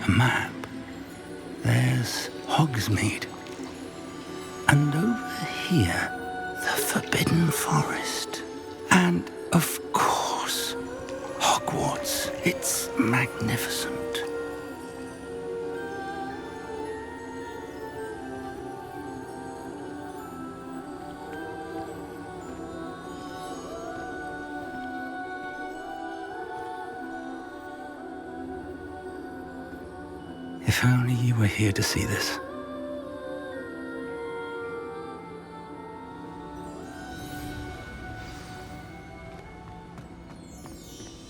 A map. There's Hogsmeade. And over here, the Forbidden Forest. And, of course, Hogwarts. It's magnificent. If only you were here to see this.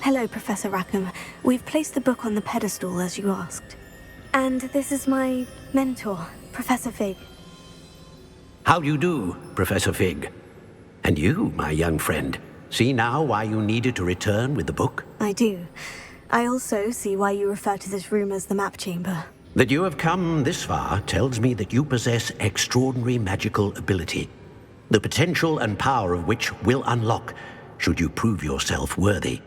Hello, Professor Rackham. We've placed the book on the pedestal as you asked. And this is my mentor, Professor Fig. How do you do, Professor Fig? And you, my young friend, see now why you needed to return with the book? I do. I also see why you refer to this room as the Map Chamber. That you have come this far tells me that you possess extraordinary magical ability, the potential and power of which will unlock should you prove yourself worthy.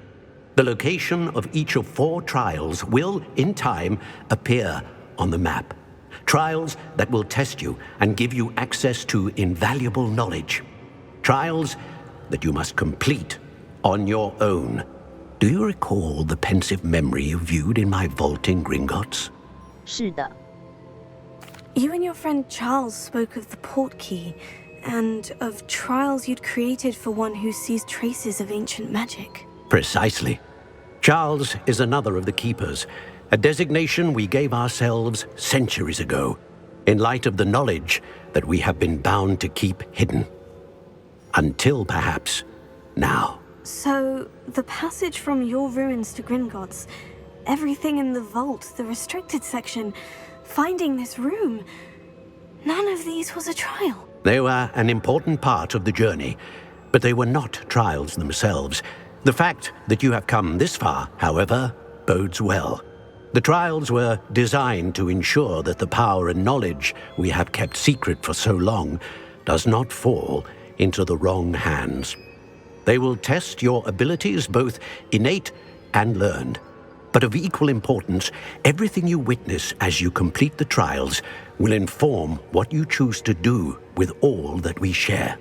The location of each of 4 trials will, in time, appear on the map. Trials that will test you and give you access to invaluable knowledge. Trials that you must complete on your own. Do you recall the pensive memory you viewed in my vault in Gringotts? 是的。 You and your friend Charles spoke of the portkey, and of trials you'd created for one who sees traces of ancient magic. Precisely. Charles is another of the Keepers, a designation we gave ourselves centuries ago, in light of the knowledge that we have been bound to keep hidden. Until perhaps now. So, the passage from your ruins to Gringotts, everything in the vault, the restricted section, finding this room, none of these was a trial. They were an important part of the journey, but they were not trials themselves. The fact that you have come this far, however, bodes well. The trials were designed to ensure that the power and knowledge we have kept secret for so long does not fall into the wrong hands. They will test your abilities, both innate and learned. But of equal importance, everything you witness as you complete the trials will inform what you choose to do with all that we share.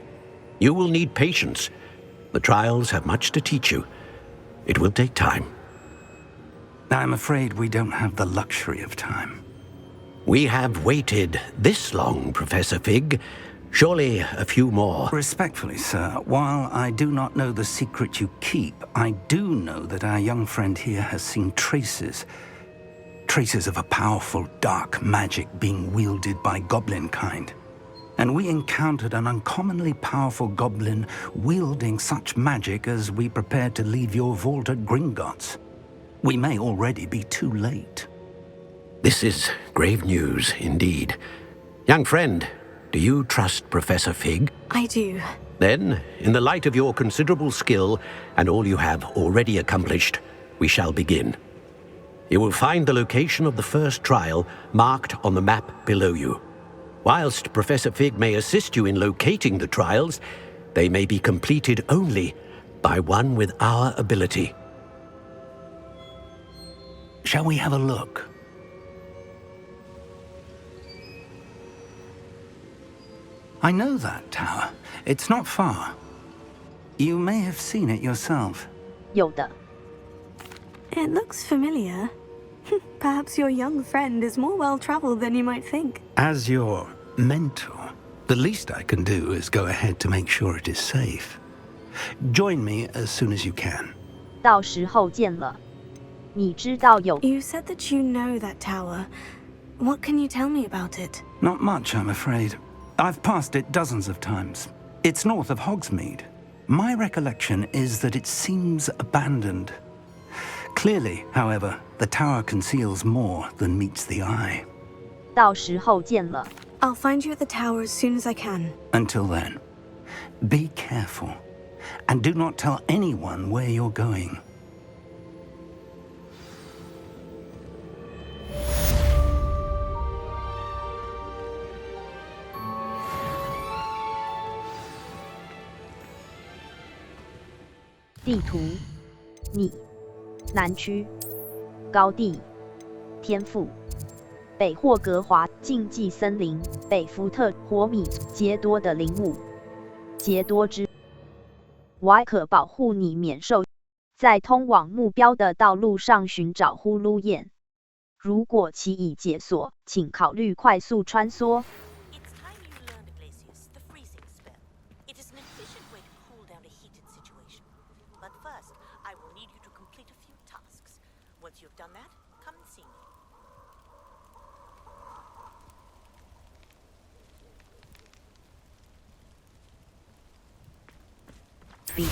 You will need patience. The trials have much to teach you. It will take time. I'm afraid we don't have the luxury of time. We have waited this long, Professor Fig. Surely a few more. Respectfully, sir, while I do not know the secret you keep, I do know that our young friend here has seen traces of a powerful dark magic being wielded by goblin kind. And we encountered an uncommonly powerful goblin wielding such magic as we prepared to leave your vault at Gringotts. We may already be too late. This is grave news indeed. Young friend, do you trust Professor Fig? I do. Then, in the light of your considerable skill and all you have already accomplished, we shall begin. You will find the location of the first trial marked on the map below you. Whilst Professor Fig may assist you in locating the trials, they may be completed only by one with our ability. Shall we have a look? I know that tower. It's not far. You may have seen it yourself. 有的。 It looks familiar. Perhaps your young friend is more well-traveled than you might think. As your mentor, the least I can do is go ahead to make sure it is safe. Join me as soon as you can. 到时候见了。你知道有 You said that you know that tower. What can you tell me about it? Not much, I'm afraid. I've passed it dozens of times. It's north of Hogsmeade. My recollection is that it seems abandoned. Clearly, however, the tower conceals more than meets the eye. 到时候见了。 I'll find you at the tower as soon as I can. Until then, be careful, and do not tell anyone where you're going. "地图，你，南区，高地，天赋，北霍格华禁忌森林，北福特火米杰多的灵物，杰多之 Y 可保护你免受在通往目标的道路上寻找呼噜燕。如果其已解锁，请考虑快速穿梭。 Once you've done that, come and see me. B.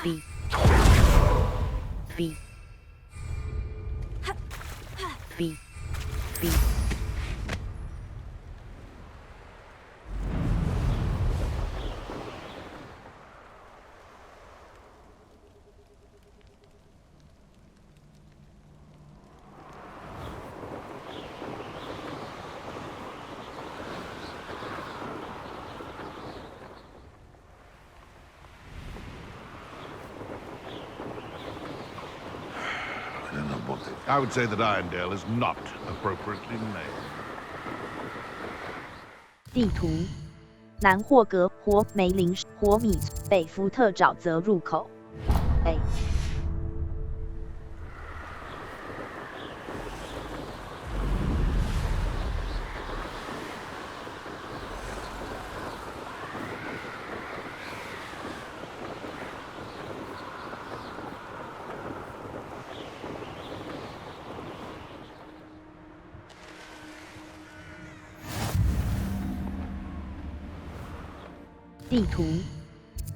B. B. B. I would say that Irondale is not appropriately named. 地图，南霍格火梅林火米北福特沼泽入口。A。地图，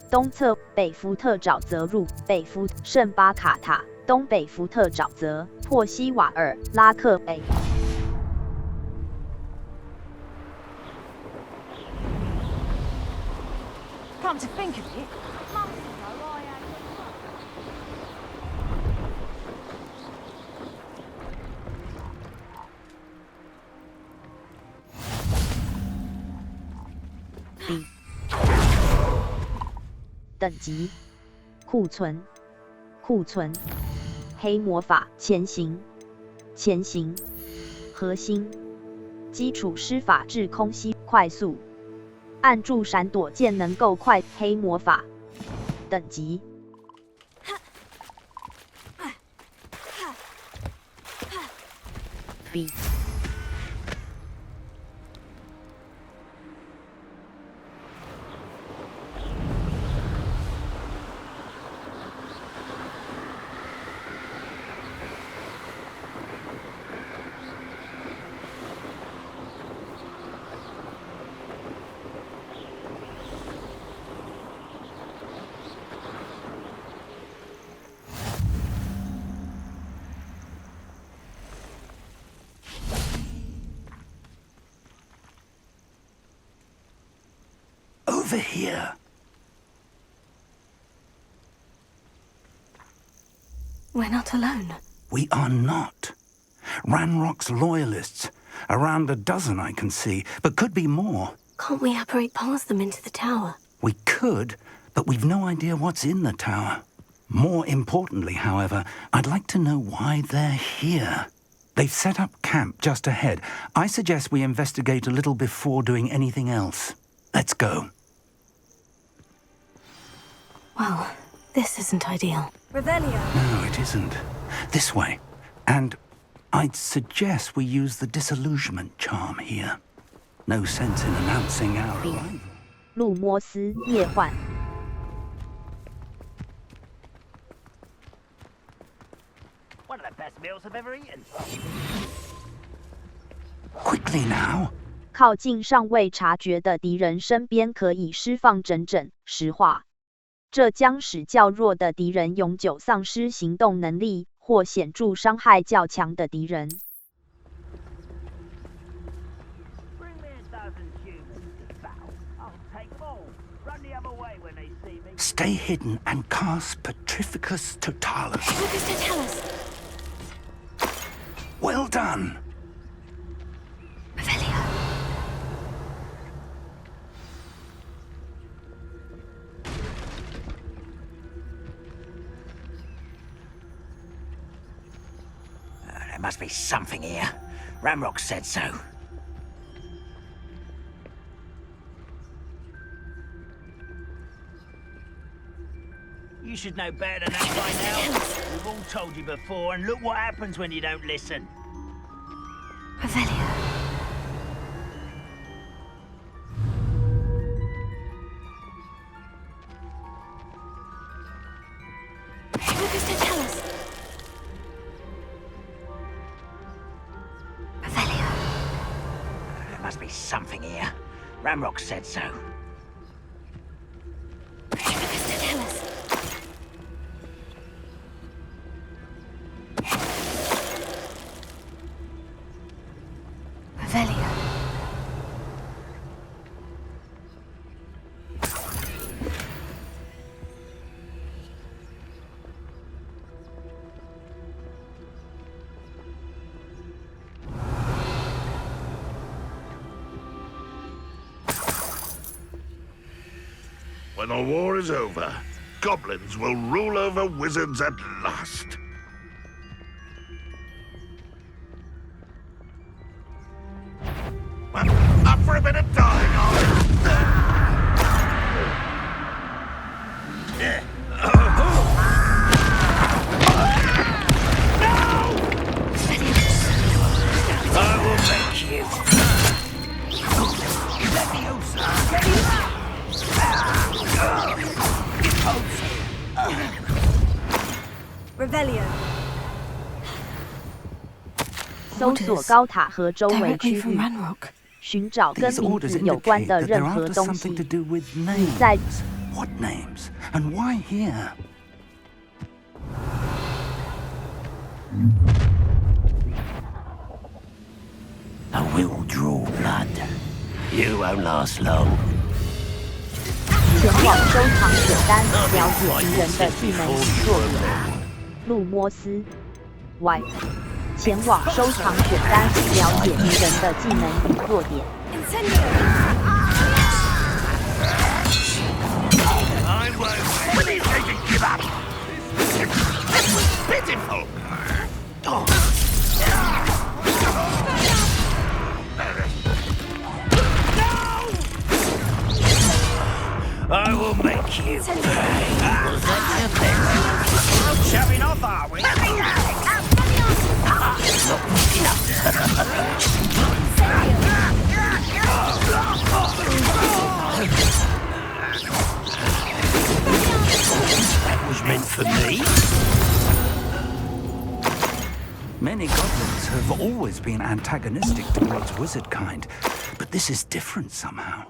东侧北福特沼泽入北福圣巴卡塔，东北福特沼泽，珀西瓦尔拉克 A。Come to think of it, months ago I had B。等级，库存，库存，黑魔法，前行，前行，核心，基础施法至空隙，快速，按住闪躲键能够快，黑魔法，等级。B。over here. We're not alone. We are not. Ranrock's loyalists. Around a dozen I can see, but could be more. Can't we apparate past them into the tower? We could, but we've no idea what's in the tower. More importantly, however, I'd like to know why they're here. They've set up camp just ahead. I suggest we investigate a little before doing anything else. Let's go. Well, this isn't ideal. Revelio. No, it isn't. This way. And I'd suggest we use the disillusionment charm here. No sense in announcing our arrival. 路摩斯夜幻 One of the best meals I've ever eaten. Quickly now. 靠近尚未察觉的敌人身边可以释放整整10话，这将使较弱的敌人永久丧失行动能力，或显著伤害较强的敌人。Stay hidden and cast Petrificus Totalus. Well done. There must be something here. Ranrock said so. You should know better than that by now. We've all told you before, and look what happens when you don't listen. Revelio. There must be something here. Ranrock said so. When the war is over, goblins will rule over wizards at last. Up for a bit of dying, I will make you. Revelio. 搜索高塔和周围区域，寻找跟名字有关的任何东西。你在 What names? And why here? I will draw blood. You won't last long. 前往收藏选单，了解敌人的技能与弱点。路摩斯 Y 前往收藏选单，了解敌人的技能与弱点。I won't let you give up. This was pitiful. I will make you pay. Was that your best? Shoving off, are we? Not that was meant for me. Many goblins have always been antagonistic towards wizard kind, but this is different somehow.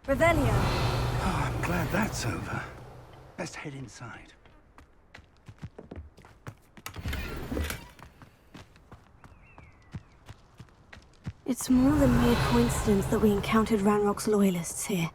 Revelio. Oh, I'm glad that's over. Best head inside. It's more than mere coincidence that we encountered Ranrock's loyalists here.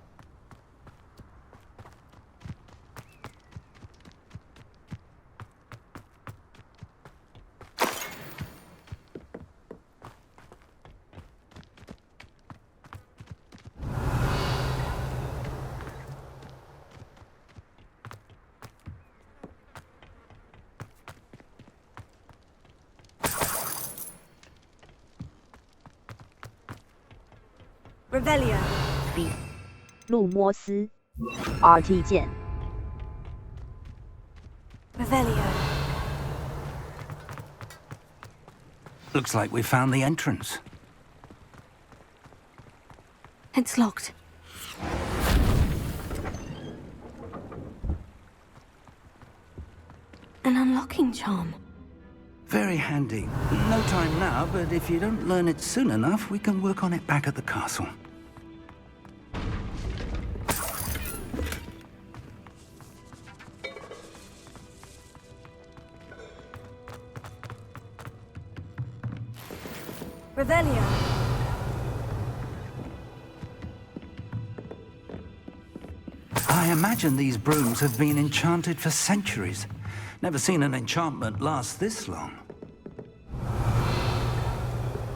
Revelio. B. 路摩斯 RT 键 Revelio. Looks like we found the entrance. It's locked. An unlocking charm. Very handy. No time now, but if you don't learn it soon enough, we can work on it back at the castle. Revelio. I imagine these brooms have been enchanted for centuries. Never seen an enchantment last this long.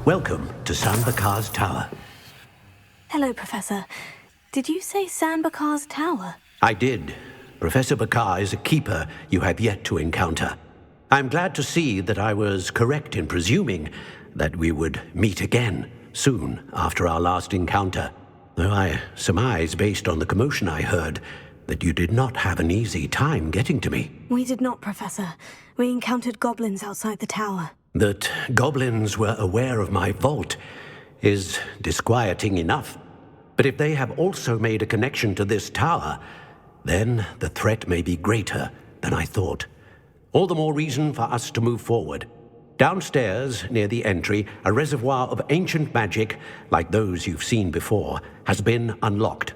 Welcome to Sanbakar's Tower. Hello, Professor. Did you say Sanbakar's Tower? I did. Professor Bakar is a keeper you have yet to encounter. I'm glad to see that I was correct in presuming that we would meet again soon after our last encounter, though I surmise, based on the commotion I heard, that you did not have an easy time getting to me. We did not, Professor. We encountered goblins outside the tower. That goblins were aware of my vault is disquieting enough. But if they have also made a connection to this tower, then the threat may be greater than I thought. All the more reason for us to move forward. Downstairs, near the entry, a reservoir of ancient magic, like those you've seen before, has been unlocked.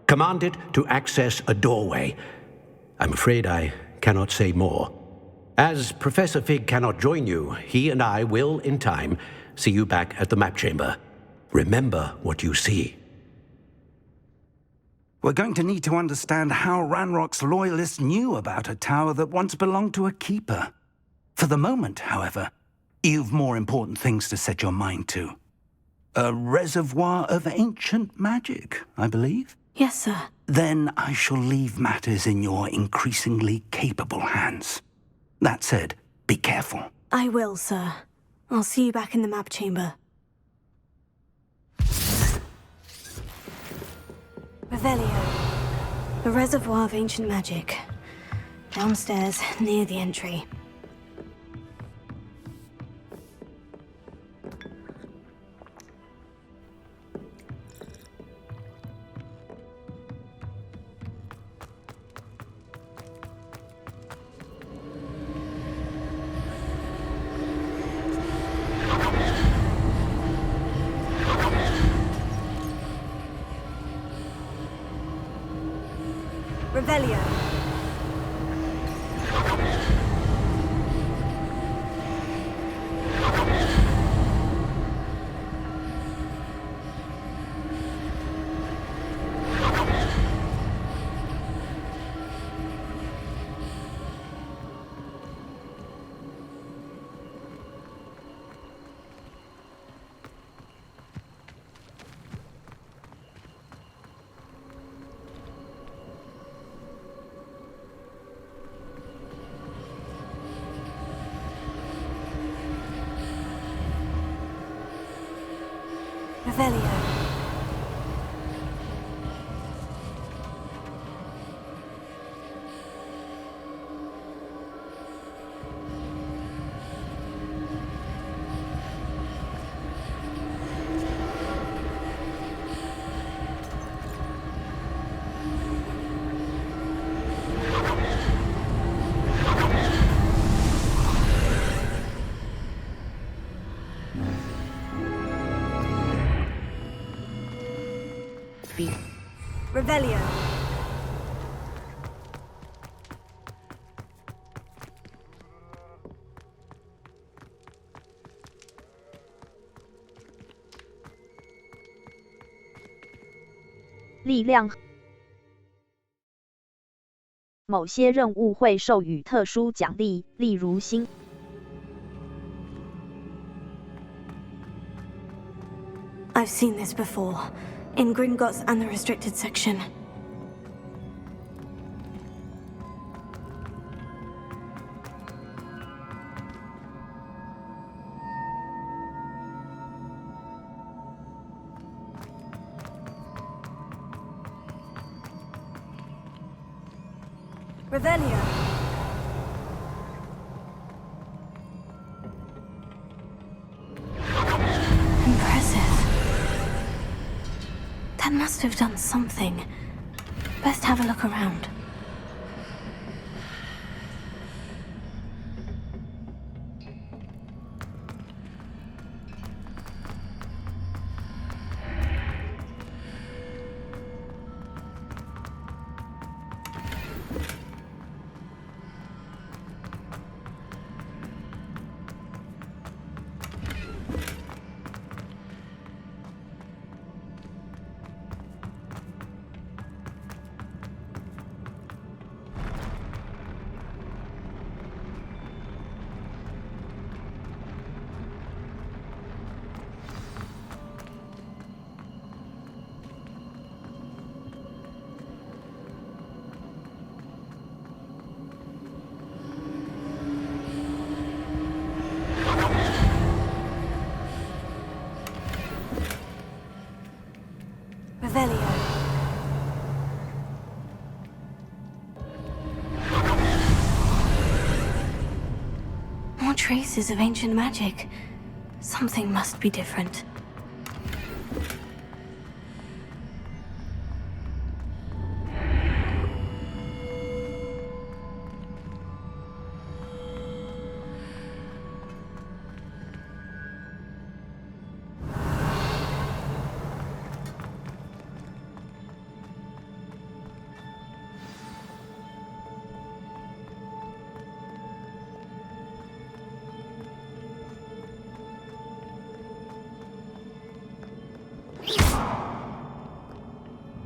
Command it to access a doorway. I'm afraid I cannot say more. As Professor Fig cannot join you, he and I will, in time, see you back at the map chamber. Remember what you see. We're going to need to understand how Ranrock's loyalists knew about a tower that once belonged to a keeper. For the moment, however, you've more important things to set your mind to. A reservoir of ancient magic, I believe? Yes, sir. Then I shall leave matters in your increasingly capable hands. That said, be careful. I will, sir. I'll see you back in the map chamber. Revelio. The reservoir of ancient magic. Downstairs, near the entry. Revelio. Revelio. Revelio. 力量。某些任务会授予特殊奖励，例如新。I've seen this before, in Gringotts and the restricted section. Revelio. Impressive. That must have done something. Best have a look around. Revelio. More traces of ancient magic. Something must be different.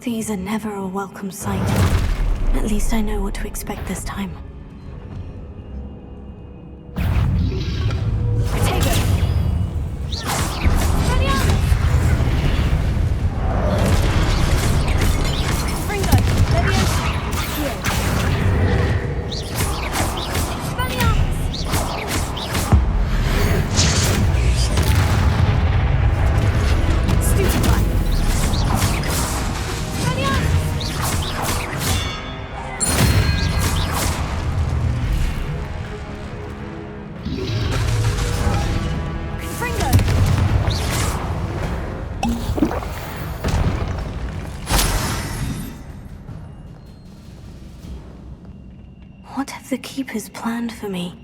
These are never a welcome sight. At least I know what to expect this time. What have the Keepers planned for me?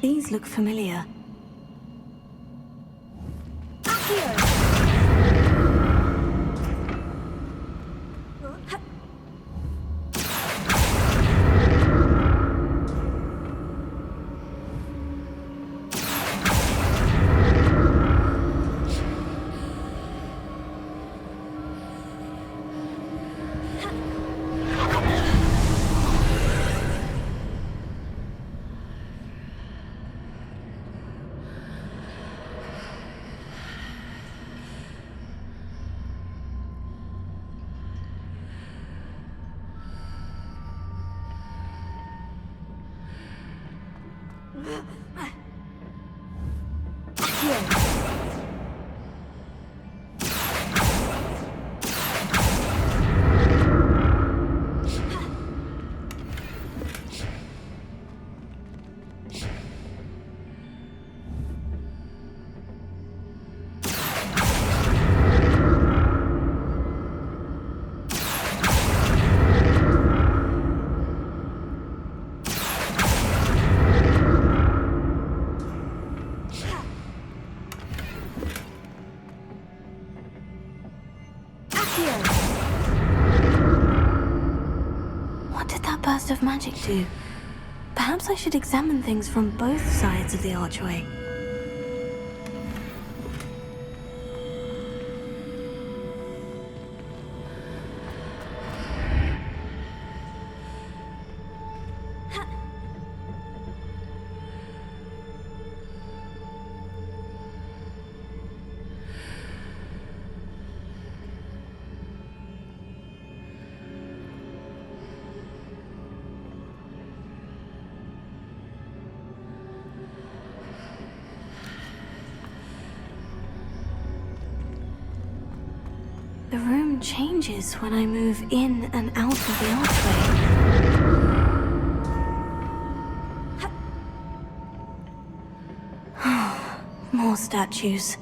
These look familiar. burst of magic do? Perhaps I should examine things from both sides of the archway. The room changes when I move in and out of the archway. More statues.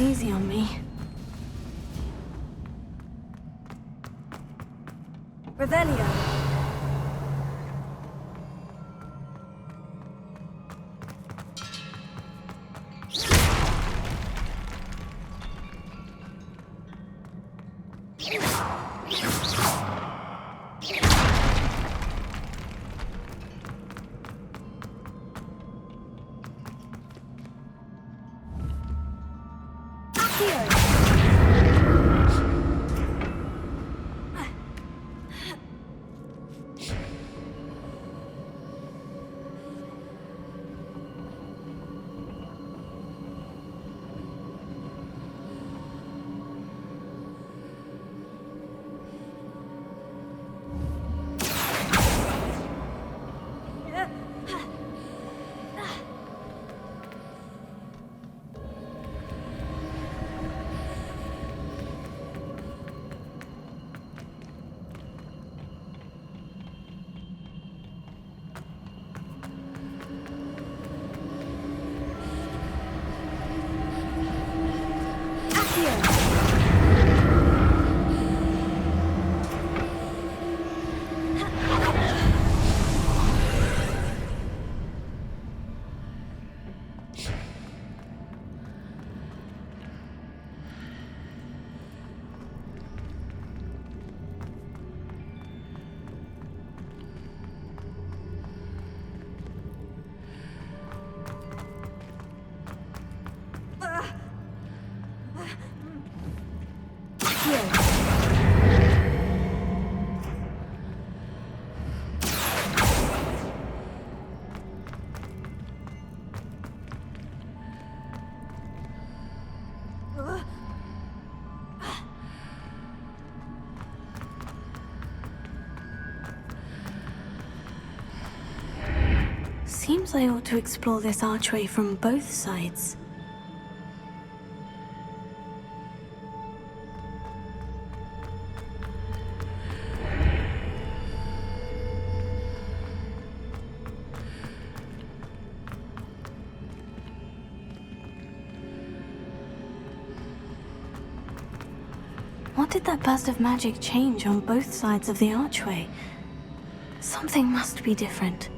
Easy on me. Revelio. Seems I ought to explore this archway from both sides. What did that burst of magic change on both sides of the archway? Something must be different.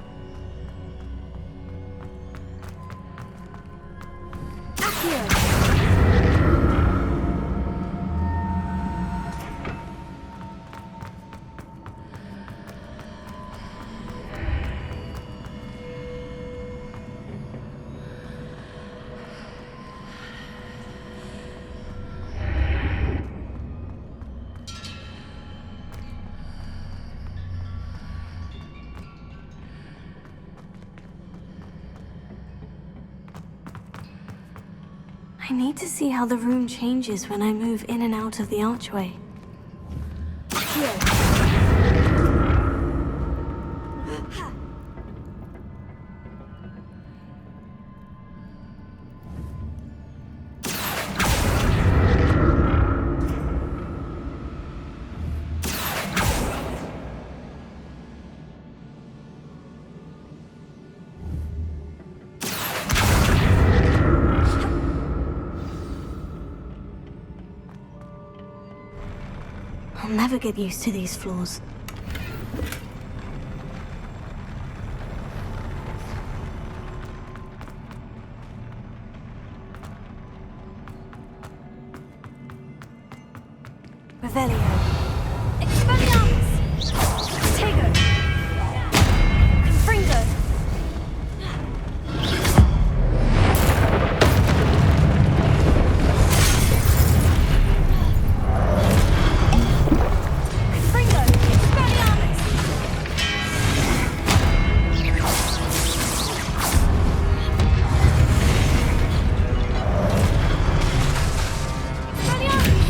I need to see how the room changes when I move in and out of the archway. never get used to these floors. Revelio. Expelliarmus! Tego! Confringo! Confringo! Expelliarmus! Expelliarmus!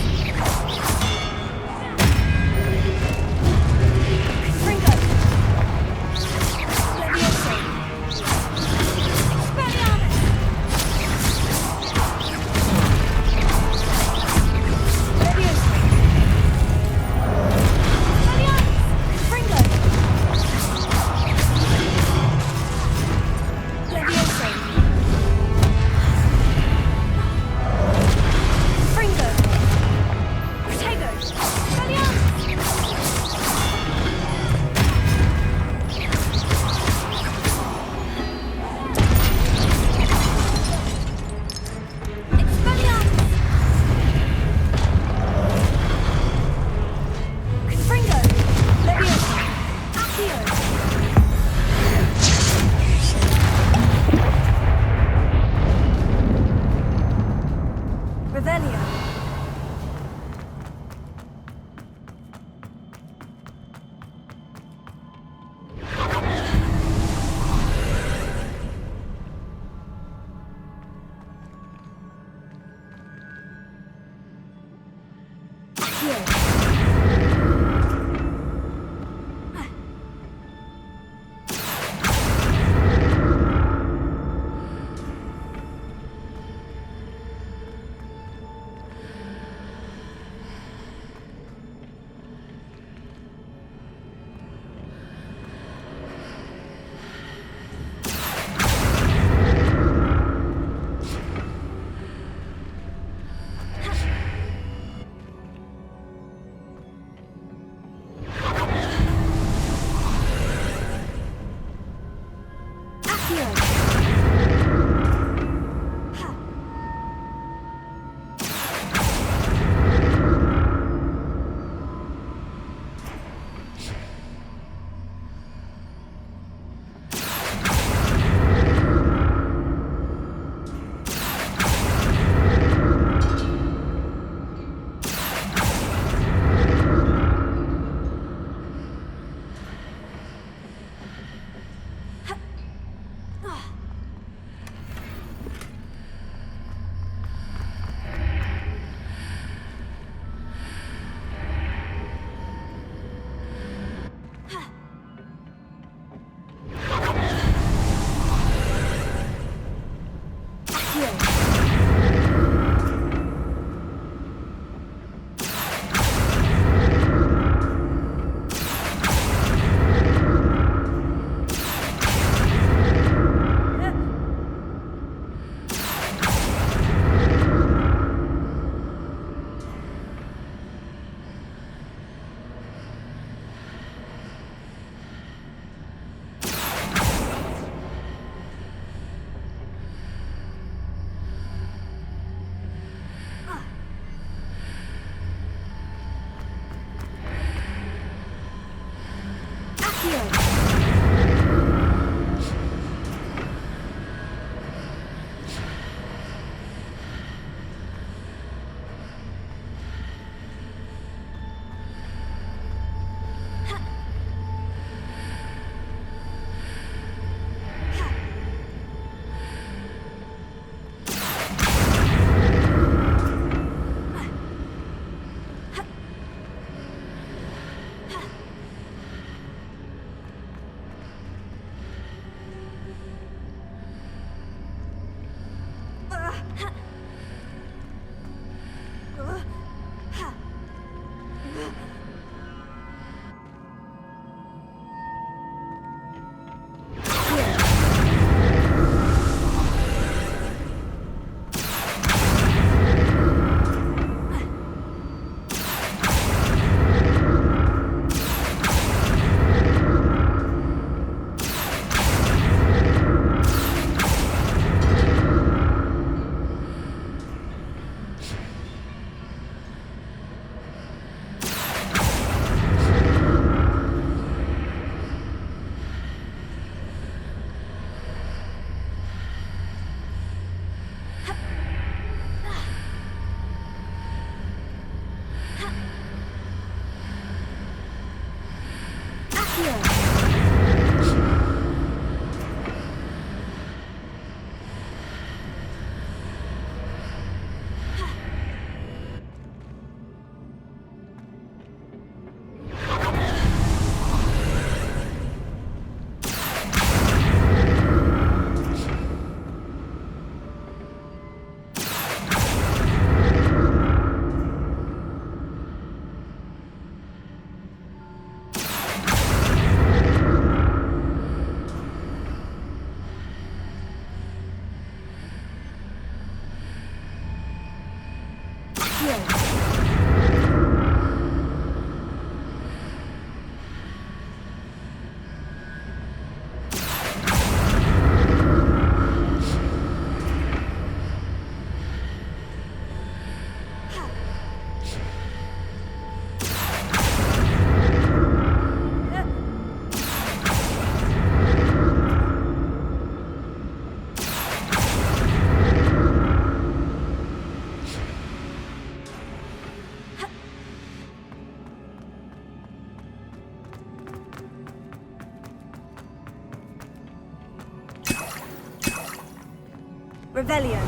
Revelio.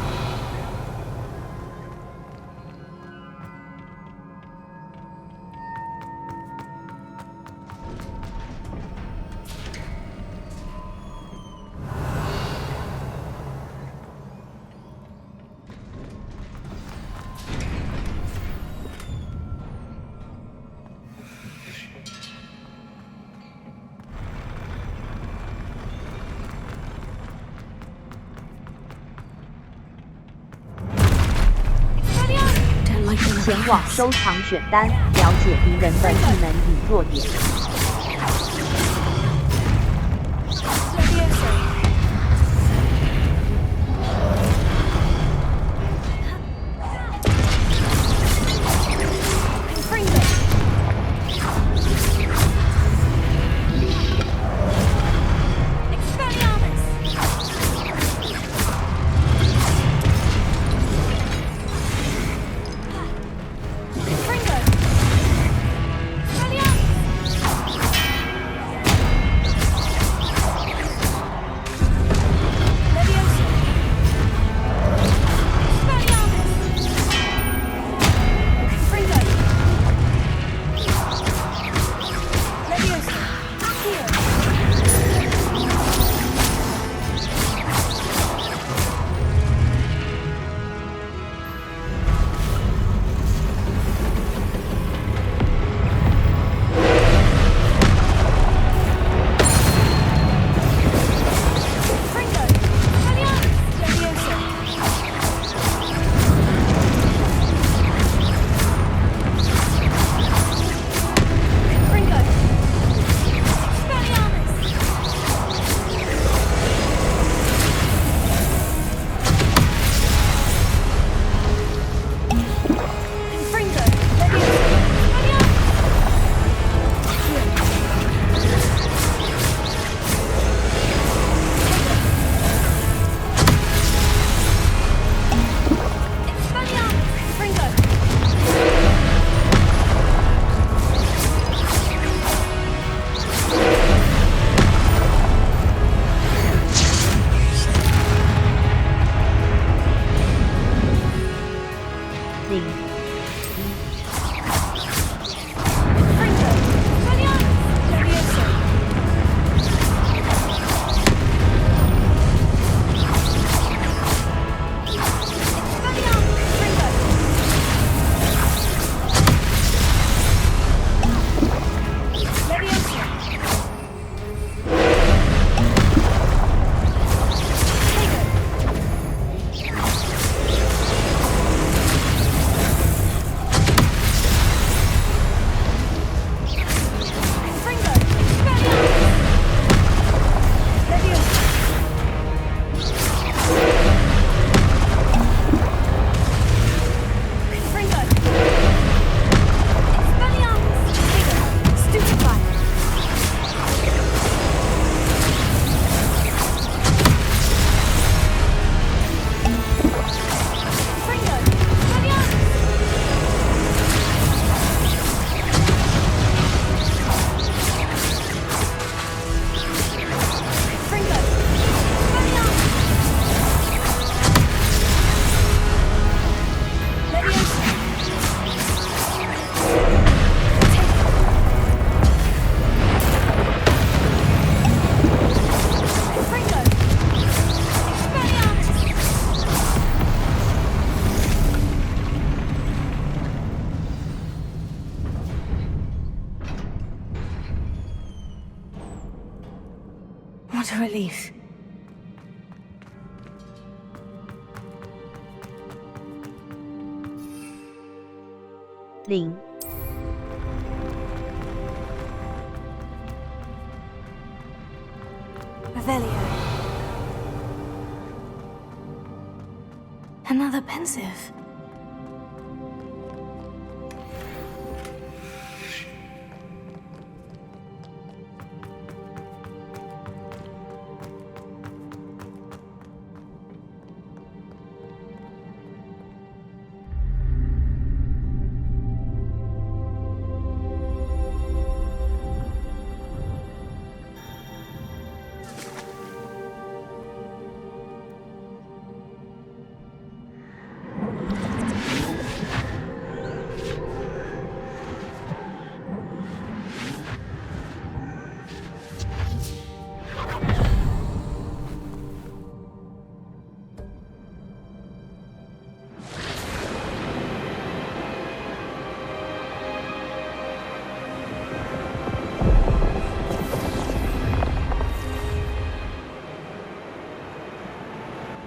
Don't like the 前往收藏选单，了解敌人的技能与弱点。 What a relief. 0 Revelio. Another pensive.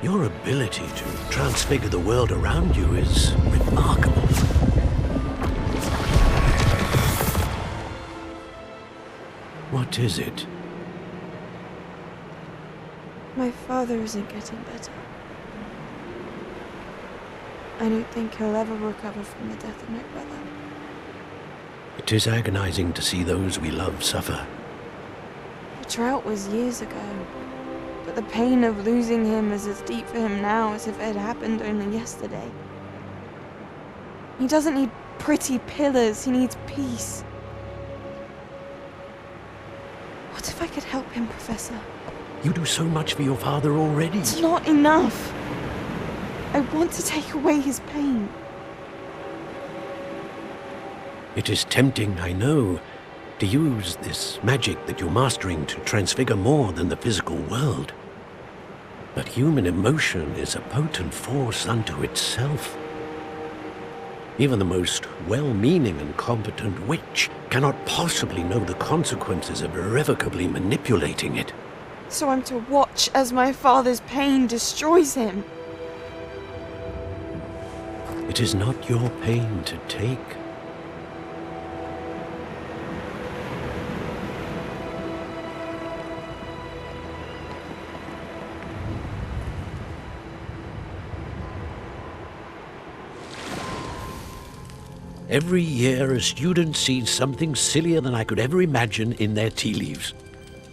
Your ability to transfigure the world around you is remarkable. What is it? My father isn't getting better. I don't think he'll ever recover from the death of my brother. It is agonizing to see those we love suffer. The drought was years ago, but the pain of losing him is as deep for him now as if it had happened only yesterday. He doesn't need pretty pillars, he needs peace. What if I could help him, Professor? You do so much for your father already. It's not enough. I want to take away his pain. It is tempting, I know, to use this magic that you're mastering to transfigure more than the physical world. But human emotion is a potent force unto itself. Even the most well-meaning and competent witch cannot possibly know the consequences of irrevocably manipulating it. So I'm to watch as my father's pain destroys him. It is not your pain to take. Every year, a student sees something sillier than I could ever imagine in their tea leaves.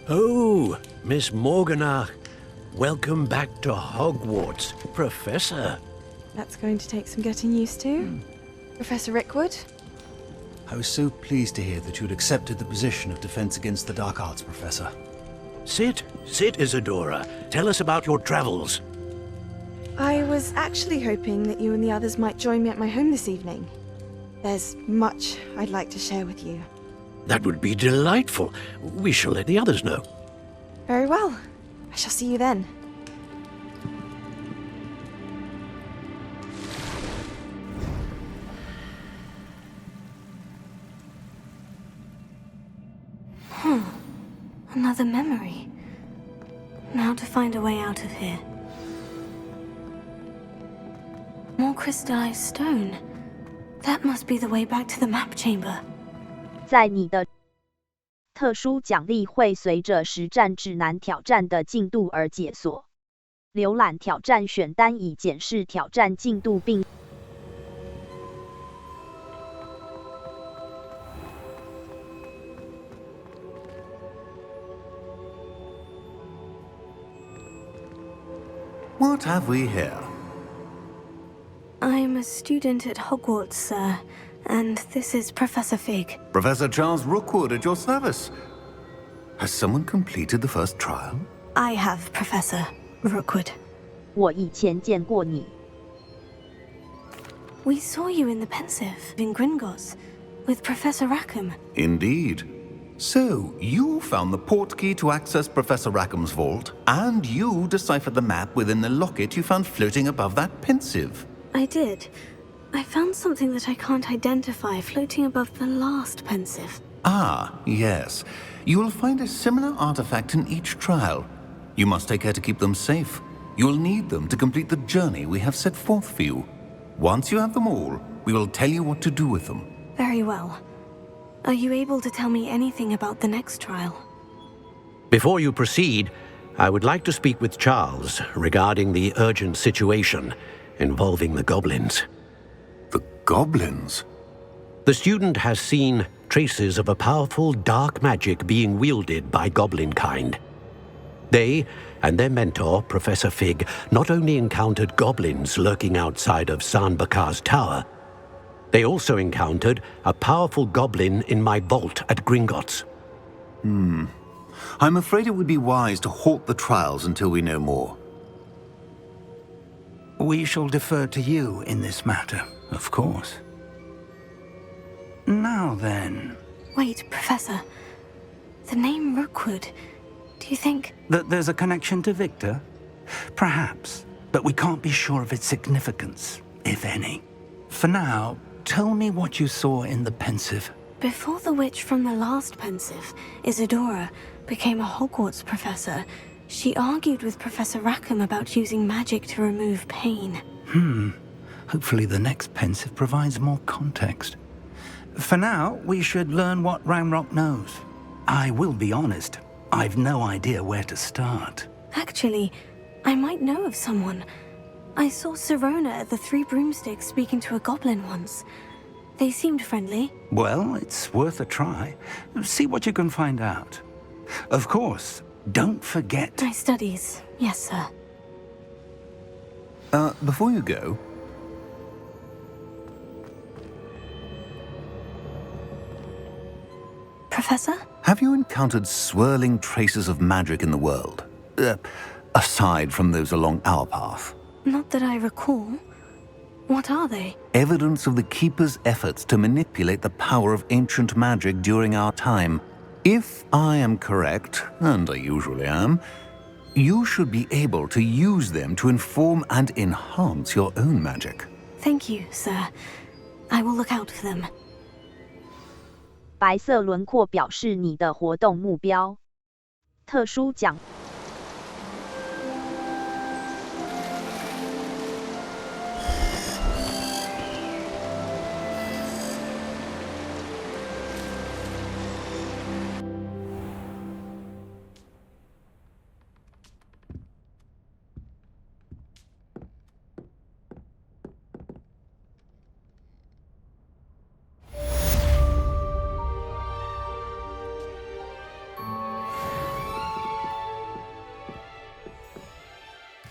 Oh, Miss Morganach, welcome back to Hogwarts, Professor. That's going to take some getting used to. Professor Rickwood? I was so pleased to hear that you'd accepted the position of Defense Against the Dark Arts, Professor. Sit, Isadora. Tell us about your travels. I was actually hoping that you and the others might join me at my home this evening. There's much I'd like to share with you. That would be delightful. We shall let the others know. Very well. I shall see you then. Another memory. Now to find a way out of here. More crystallized stone. That must be the way back to the map chamber. 在你的特殊奖励会随着实战指南挑战的进度而解锁。浏览挑战选单以检视挑战进度并 What have we here? I'm a student at Hogwarts, sir, and this is Professor Fig. Professor Charles Rookwood at your service. Has someone completed the first trial? I have, Professor Rookwood. 我以前见过你。 We saw you in the pensive in Gringotts with Professor Rackham. Indeed. So, you found the portkey to access Professor Rackham's vault, and you deciphered the map within the locket you found floating above that pensive. I did. I found something that I can't identify floating above the last pensive. Ah, yes. You will find a similar artifact in each trial. You must take care to keep them safe. You will need them to complete the journey we have set forth for you. Once you have them all, we will tell you what to do with them. Very well. Are you able to tell me anything about the next trial? Before you proceed, I would like to speak with Charles regarding the urgent situation involving the goblins. The goblins? The student has seen traces of a powerful dark magic being wielded by goblin kind. They and their mentor, Professor Fig, not only encountered goblins lurking outside of San Bakar's tower, they also encountered a powerful goblin in my vault at Gringotts. I'm afraid it would be wise to halt the trials until we know more. We shall defer to you in this matter, of course. Now then... Wait, Professor. The name Rookwood. Do you think... That there's a connection to Victor? Perhaps, but we can't be sure of its significance, if any. For now, tell me what you saw in the Pensive. Before the witch from the last Pensive, Isadora, became a Hogwarts professor, she argued with Professor Rackham about using magic to remove pain. Hopefully the next Pensive provides more context. For now, we should learn what Ranrock knows. I will be honest, I've no idea where to start. Actually, I might know of someone. I saw Sirona at the Three Broomsticks speaking to a goblin once. They seemed friendly. Well, it's worth a try. See what you can find out. Of course, don't forget... My studies, yes, sir. Before you go... Professor? Have you encountered swirling traces of magic in the world? Aside from those along our path? Not that I recall. What are they? Evidence of the Keeper's efforts to manipulate the power of ancient magic during our time. If I am correct, and I usually am, you should be able to use them to inform and enhance your own magic. Thank you, sir. I will look out for them. 白色轮廓表示你的活动目标。特殊奖。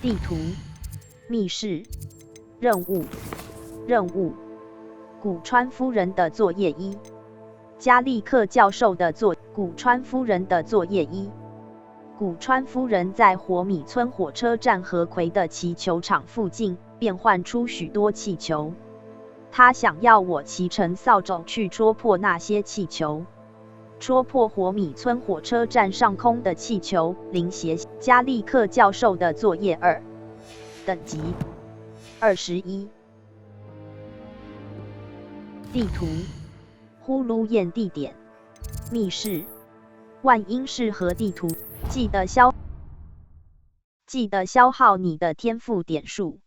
地图、密室、任务、古川夫人的作业一，加利克教授的古川夫人的作业一。古川夫人在火米村火车站和葵的气球场附近变换出许多气球，她想要我骑乘扫帚去戳破那些气球。戳破火米村火车站上空的气球，零斜加利克教授的作业2，等级21。地图，呼噜燕地点，密室，万英式和地图。记得消耗你的天赋点数，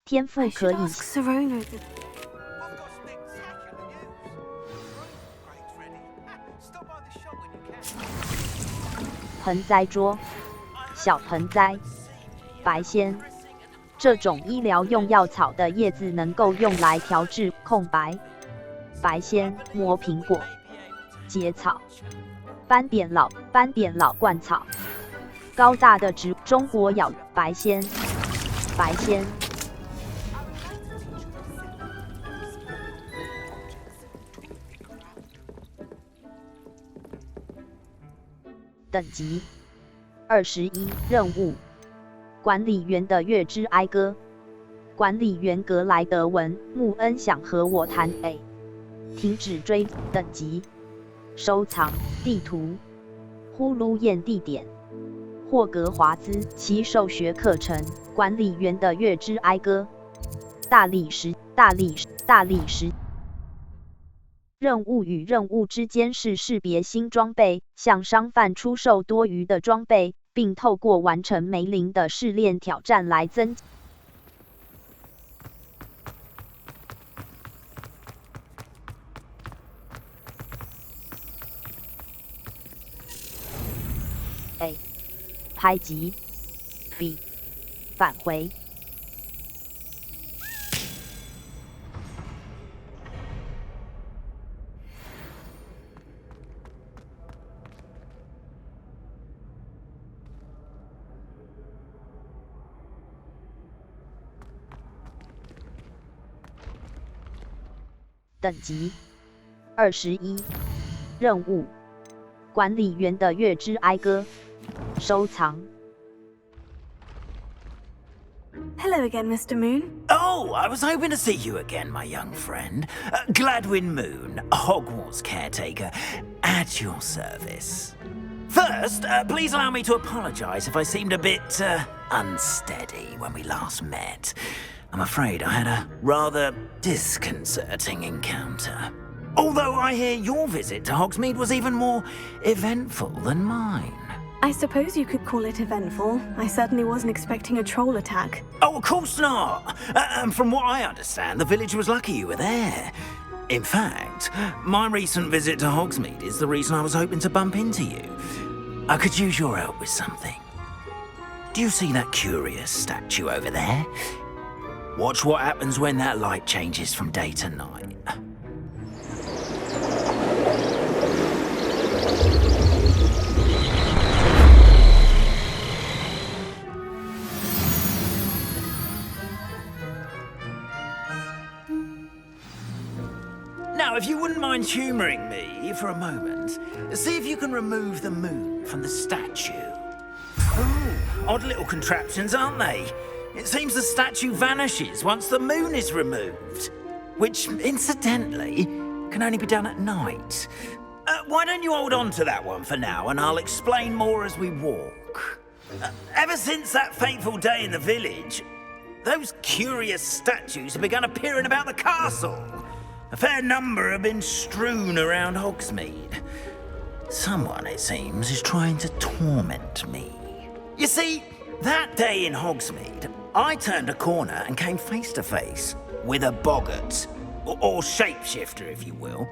天赋可以。盆栽桌，小盆栽，白仙。这种医疗用药草的叶子能够用来调制空白。白仙磨苹果，结草，斑点老鹳草，高大的植中国咬白仙，等级21。任务，管理员的月之哀歌。管理员格莱德文·穆恩想和我谈 A。停止追等级。收藏地图。呼噜燕地点。霍格华兹奇兽学课程。管理员的月之哀歌。大理石。任务与任务之间是识别新装备，向商贩出售多余的装备，并透过完成梅林的试炼挑战来增加。拍击 B 返回。等级21，任务管理员的月之哀歌，收藏。Hello again, Mr. Moon. Oh, I was hoping to see you again, my young friend. Gladwin Moon, Hogwarts caretaker, at your service. First, please allow me to apologize if I seemed a bit, unsteady when we last met. I'm afraid I had a rather disconcerting encounter. Although I hear your visit to Hogsmeade was even more eventful than mine. I suppose you could call it eventful. I certainly wasn't expecting a troll attack. Oh, of course not. And from what I understand, the village was lucky you were there. In fact, my recent visit to Hogsmeade is the reason I was hoping to bump into you. I could use your help with something. Do you see that curious statue over there? Watch what happens when that light changes from day to night. Now, if you wouldn't mind humouring me for a moment, see if you can remove the moon from the statue. Oh, odd little contraptions, aren't they? It seems the statue vanishes once the moon is removed, which, incidentally, can only be done at night. Why don't you hold on to that one for now, and I'll explain more as we walk. Ever since that fateful day in the village, those curious statues have begun appearing about the castle. A fair number have been strewn around Hogsmeade. Someone, it seems, is trying to torment me. You see, that day in Hogsmeade, I turned a corner and came face to face with a boggart, or shapeshifter, if you will,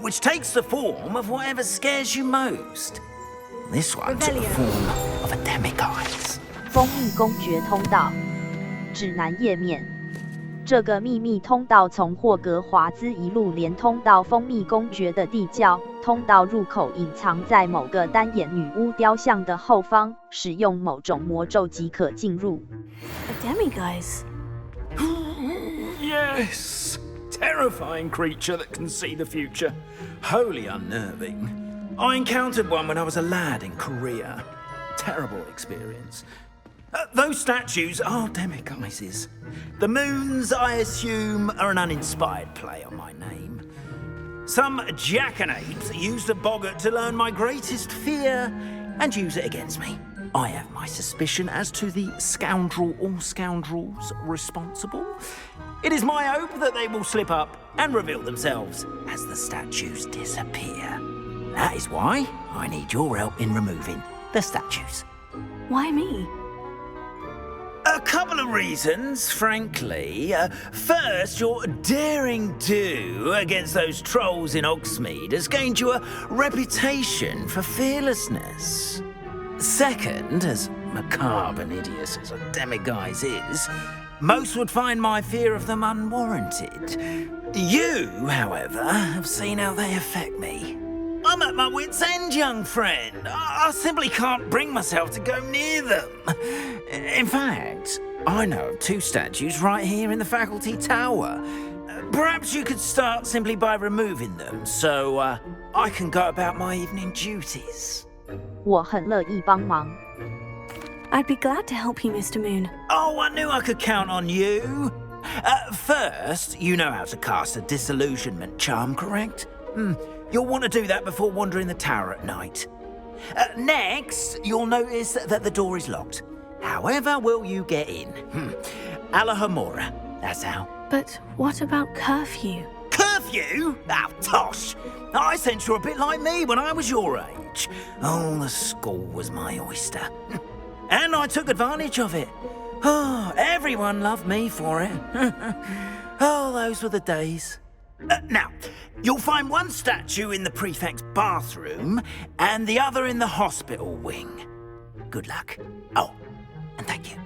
which takes the form of whatever scares you most. This one took the form of a demiguise. 蜂蜜公爵通道指南页面。这个秘密通道从霍格华兹一路连通到蜂蜜公爵的地窖，通道入口隐藏在某个单眼女巫雕像的后方，使用某种魔咒即可进入。A demiguise? Yes! Terrifying creature that can see the future. Wholly unnerving. I encountered one when I was a lad in Korea. Terrible experience. Those statues are demiguises. The moons, I assume, are an uninspired play on my name. Some jackanapes used a boggart to learn my greatest fear and use it against me. I have my suspicion as to the scoundrel or scoundrels responsible. It is my hope that they will slip up and reveal themselves as the statues disappear. That is why I need your help in removing the statues. Why me? A couple of reasons, frankly. First, your daring do against those trolls in Hogsmeade has gained you a reputation for fearlessness. Second, as macabre and hideous as a demiguise is, most would find my fear of them unwarranted. You, however, have seen how they affect me. I'm at my wit's end, young friend. I simply can't bring myself to go near them. In fact, I know of two statues right here in the faculty tower. Perhaps you could start simply by removing them, so I can go about my evening duties. 我很乐意帮忙。 I'd be glad to help you, Mr. Moon. Oh, I knew I could count on you. First, you know how to cast a disillusionment charm, correct? You'll want to do that before wandering the tower at night. Next, you'll notice that the door is locked. However will you get in? Alahomora, that's how. But what about curfew? Curfew? Oh, tosh. I sense you're a bit like me when I was your age. Oh, the school was my oyster. And I took advantage of it. Oh, everyone loved me for it. Oh, those were the days. Now, you'll find one statue in the prefect's bathroom and the other in the hospital wing. Good luck. Oh, and thank you.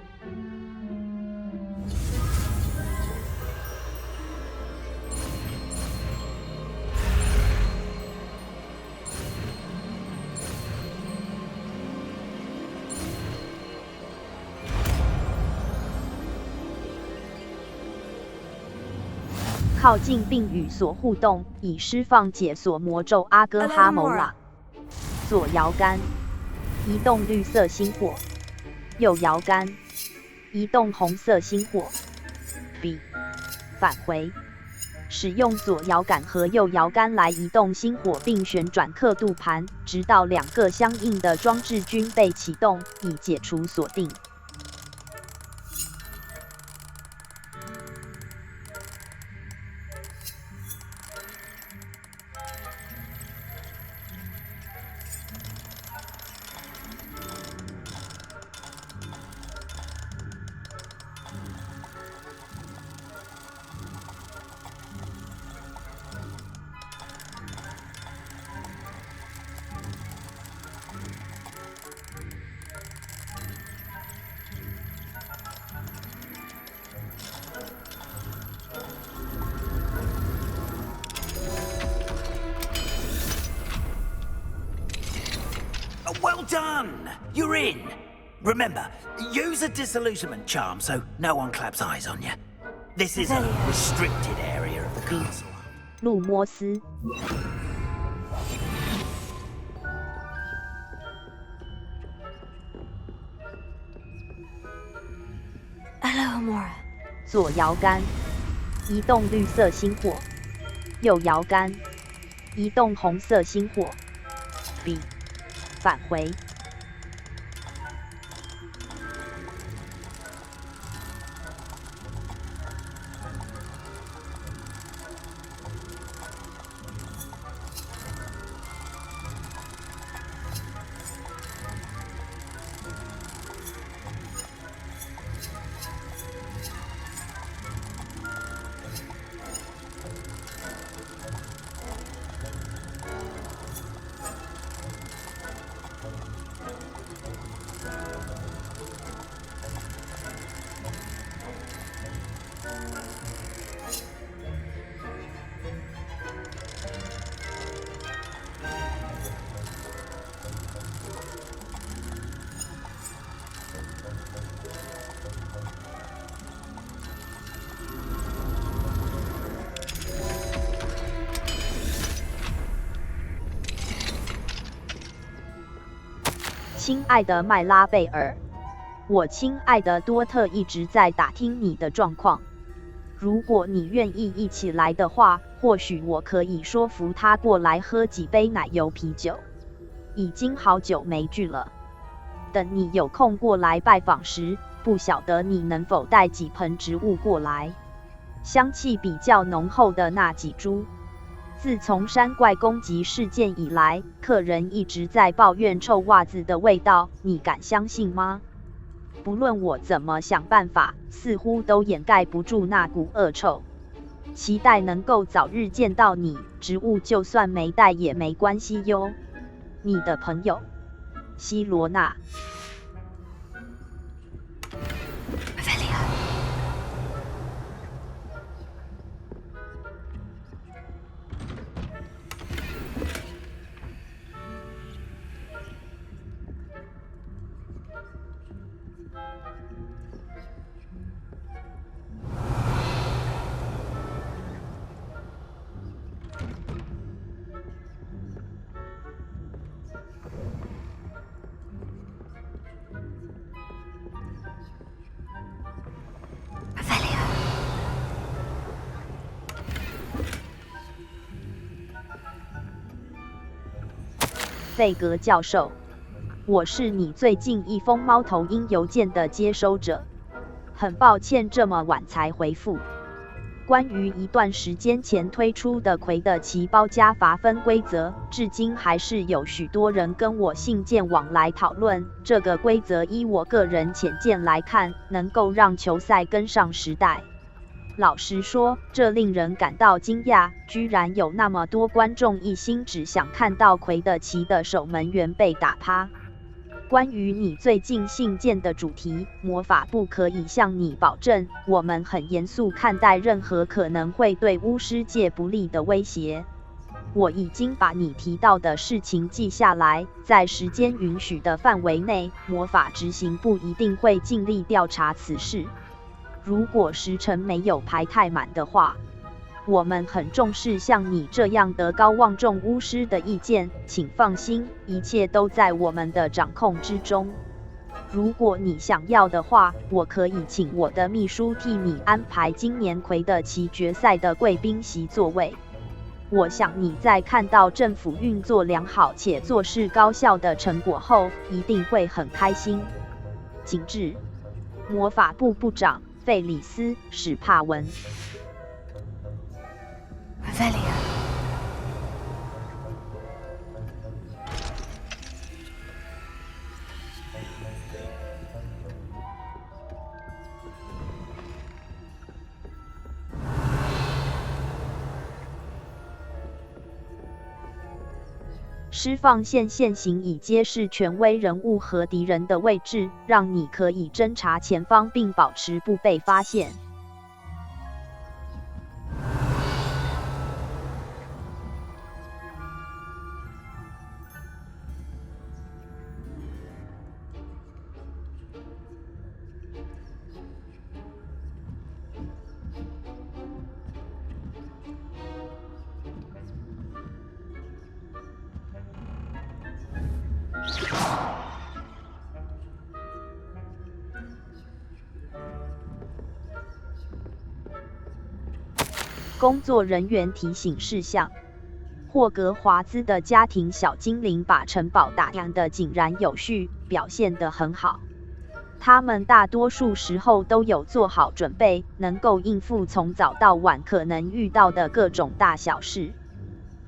靠近并与所互动，以释放解锁魔咒阿哥哈某拉。左摇杆，移动绿色星火；右摇杆，移动红色星火。B， 返回。使用左摇杆和右摇杆来移动星火，并旋转刻度盘，直到两个相应的装置均被启动，以解除锁定。Well done! You're in! Remember, use a disillusionment charm so no one claps eyes on you. This is a restricted area of the castle. 路摩斯。Hello, Amora. 左摇杆，移动绿色星火；右摇杆，移动红色星火。B， 返回。亲爱的麦拉贝尔，我亲爱的多特一直在打听你的状况。如果你愿意一起来的话，或许我可以说服他过来喝几杯奶油啤酒。已经好久没聚了，等你有空过来拜访时，不晓得你能否带几盆植物过来，香气比较浓厚的那几株。自从山怪攻击事件以来，客人一直在抱怨臭袜子的味道，你敢相信吗？不论我怎么想办法，似乎都掩盖不住那股恶臭。期待能够早日见到你，植物就算没带也没关系哟。你的朋友，希罗娜。费格教授，我是你最近一封猫头鹰邮件的接收者，很抱歉这么晚才回复。关于一段时间前推出的魁的奇包加罚分规则，至今还是有许多人跟我信件往来讨论。这个规则依我个人浅见来看，能够让球赛跟上时代。老实说，这令人感到惊讶，居然有那么多观众一心只想看到魁的奇的守门员被打趴。关于你最近信件的主题，魔法部可以向你保证，我们很严肃看待任何可能会对巫师界不利的威胁。我已经把你提到的事情记下来，在时间允许的范围内，魔法执行部一定会尽力调查此事。如果时程没有排太满的话，我们很重视像你这样德高望重巫师的意见，请放心，一切都在我们的掌控之中。如果你想要的话，我可以请我的秘书替你安排今年魁的棋决赛的贵宾席座位。我想你在看到政府运作良好且做事高效的成果后，一定会很开心。谨致，魔法部部长费里斯·史帕文。释放线现行以揭示权威人物和敌人的位置，让你可以侦察前方并保持不被发现。工作人员提醒事项：霍格华兹的家庭小精灵把城堡打量得井然有序，表现得很好。他们大多数时候都有做好准备，能够应付从早到晚可能遇到的各种大小事。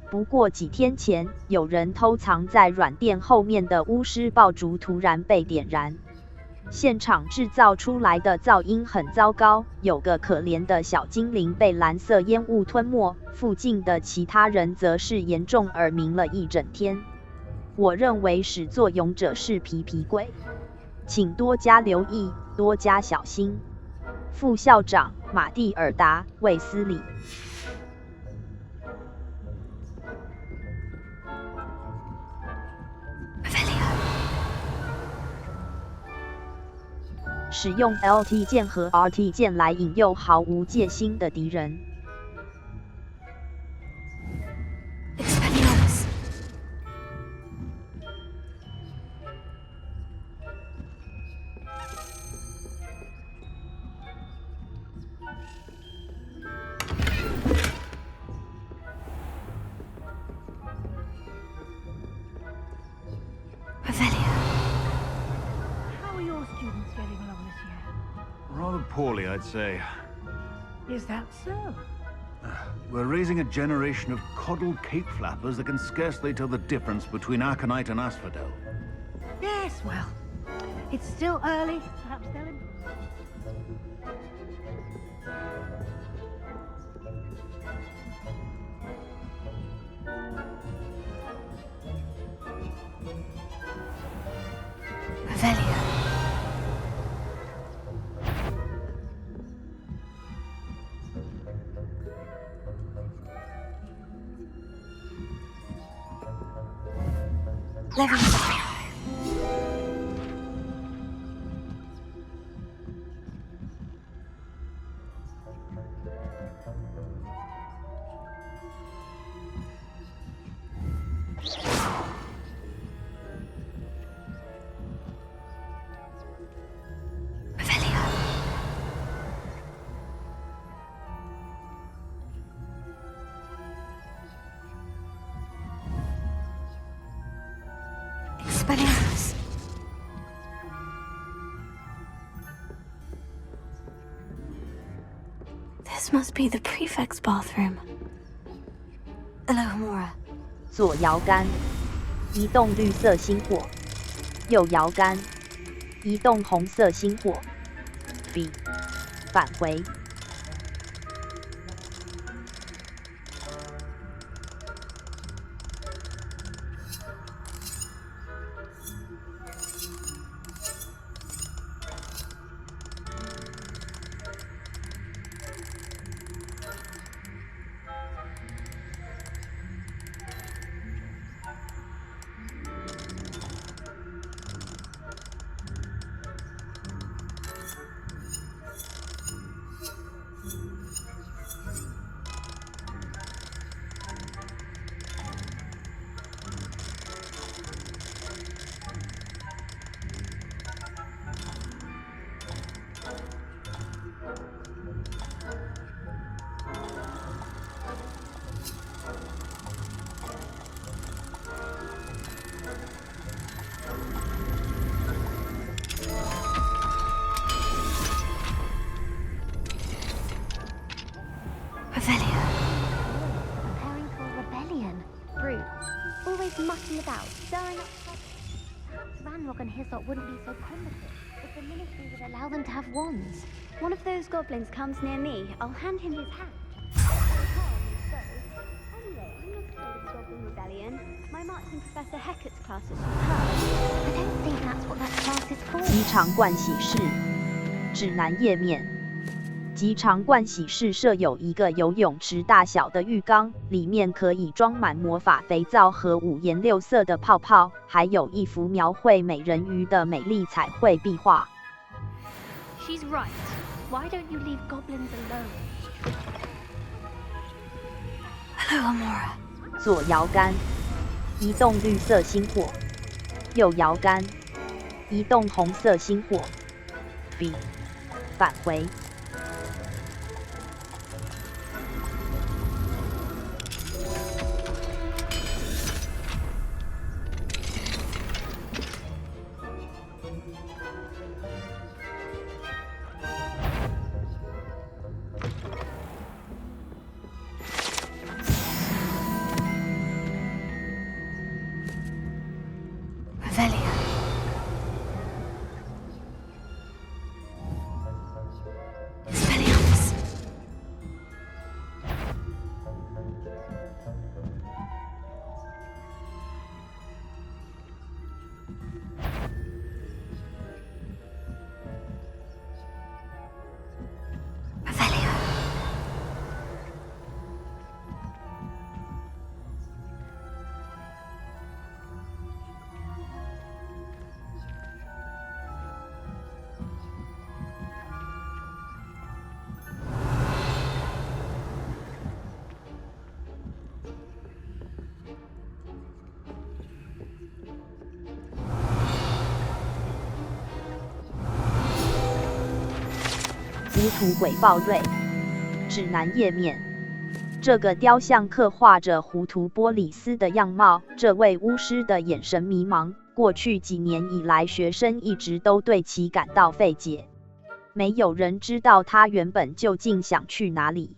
不过几天前，有人偷藏在软垫后面的巫师爆竹突然被点燃。现场制造出来的噪音很糟糕，有个可怜的小精灵被蓝色烟雾吞没，附近的其他人则是严重耳鸣了一整天。我认为始作俑者是皮皮鬼，请多加留意，多加小心。副校长马蒂尔达·卫斯理。使用 LT 键和 RT 键来引诱毫无戒心的敌人。Rather poorly, I'd say. Is that so? We're raising a generation of coddled cape flappers that can scarcely tell the difference between Aconite and Asphodel. Yes, well, it's still early. Perhaps they'll... Bananas. This must be the prefect's bathroom. Alohomora. 左摇杆，移动绿色星火；右摇杆，移动红色星火。B， 返回。just mucking about, stirring up trouble. Perhaps Ranrock and his lot wouldn't be so primitive if the ministry would allow them to have wands. One of those goblins comes near me, I'll hand him his hat. Anyway, I'm not afraid of Goblin Rebellion. My marching Professor Hecat's class is superb. I don't think that's what that class is called. 吉常盥洗室指南页面。吉常盥洗室设有一个游泳池大小的浴缸，里面可以装满魔法肥皂和五颜六色的泡泡，还有一幅描绘美人鱼的美丽彩绘壁画。She's right. Why don't you leave goblins alone? Hello, Amora. 左摇杆，移动绿色星火；右摇杆，移动红色星火。B， 返回。糊涂鬼豹瑞指南页面。这个雕像刻画着糊涂波里斯的样貌，这位巫师的眼神迷茫。过去几年以来，学生一直都对其感到费解，没有人知道他原本究竟想去哪里。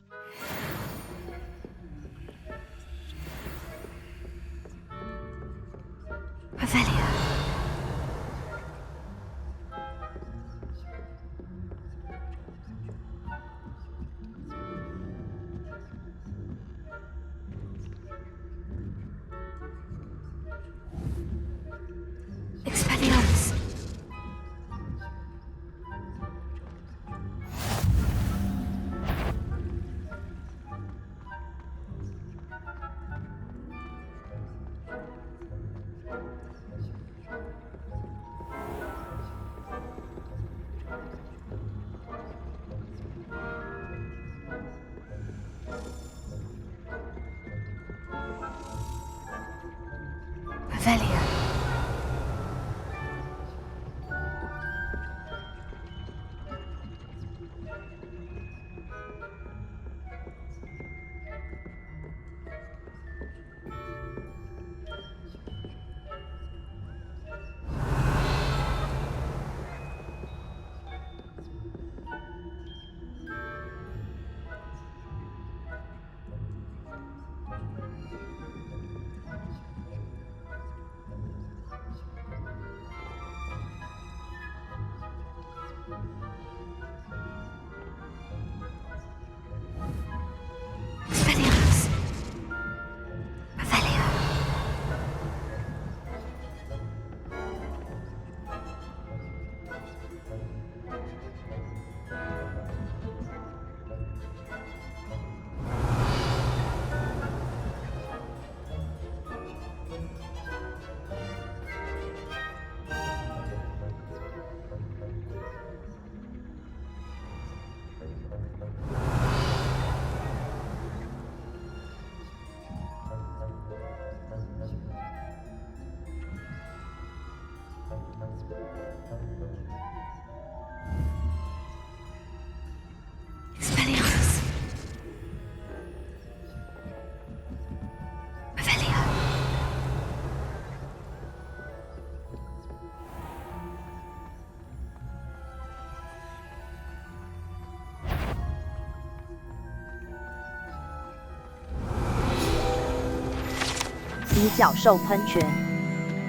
独角兽喷泉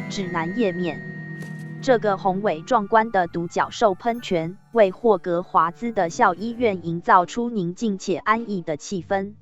指南页面。这个宏伟壮观的独角兽喷泉，为霍格华兹的校医院营造出宁静且安逸的气氛。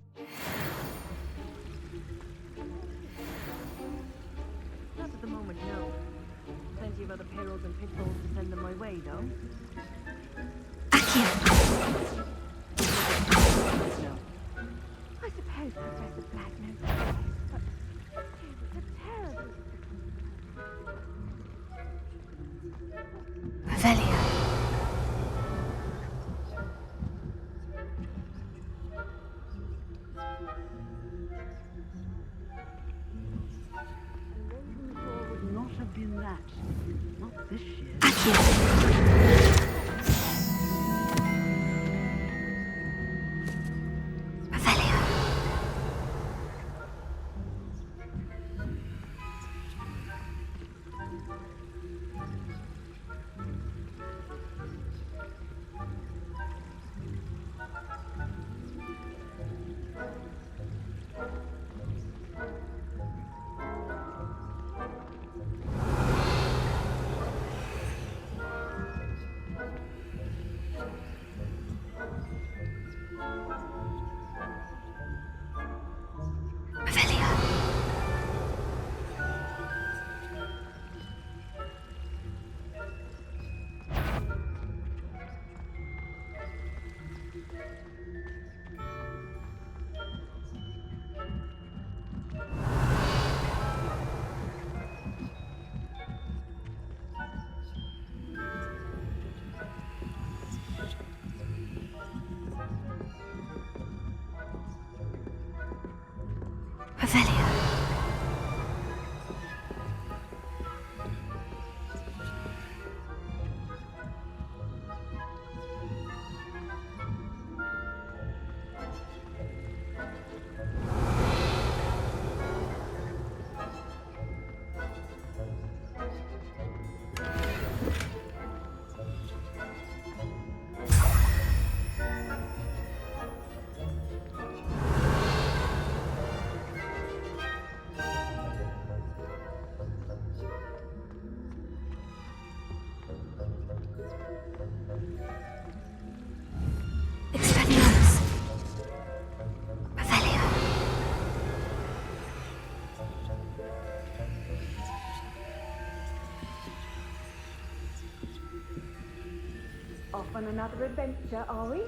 Off on another adventure, are we?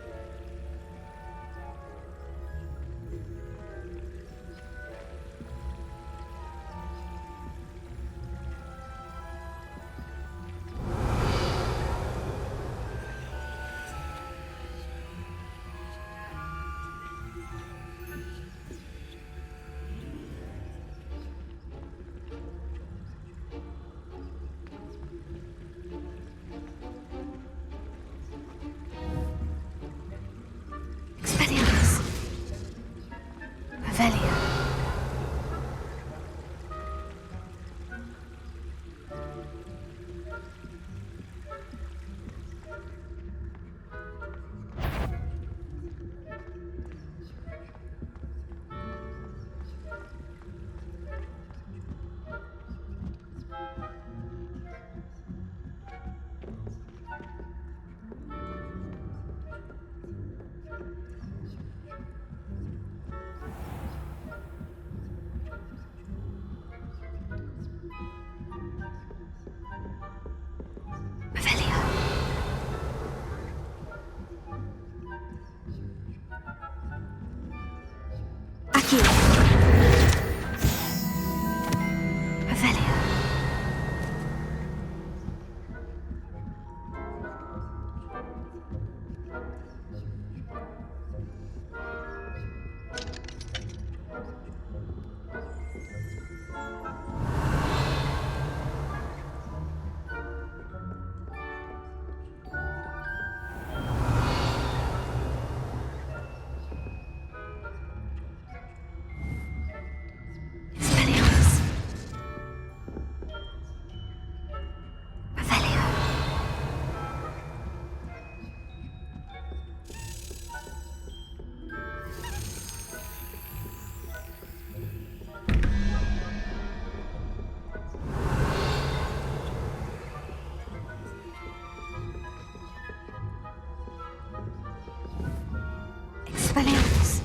Revelio's.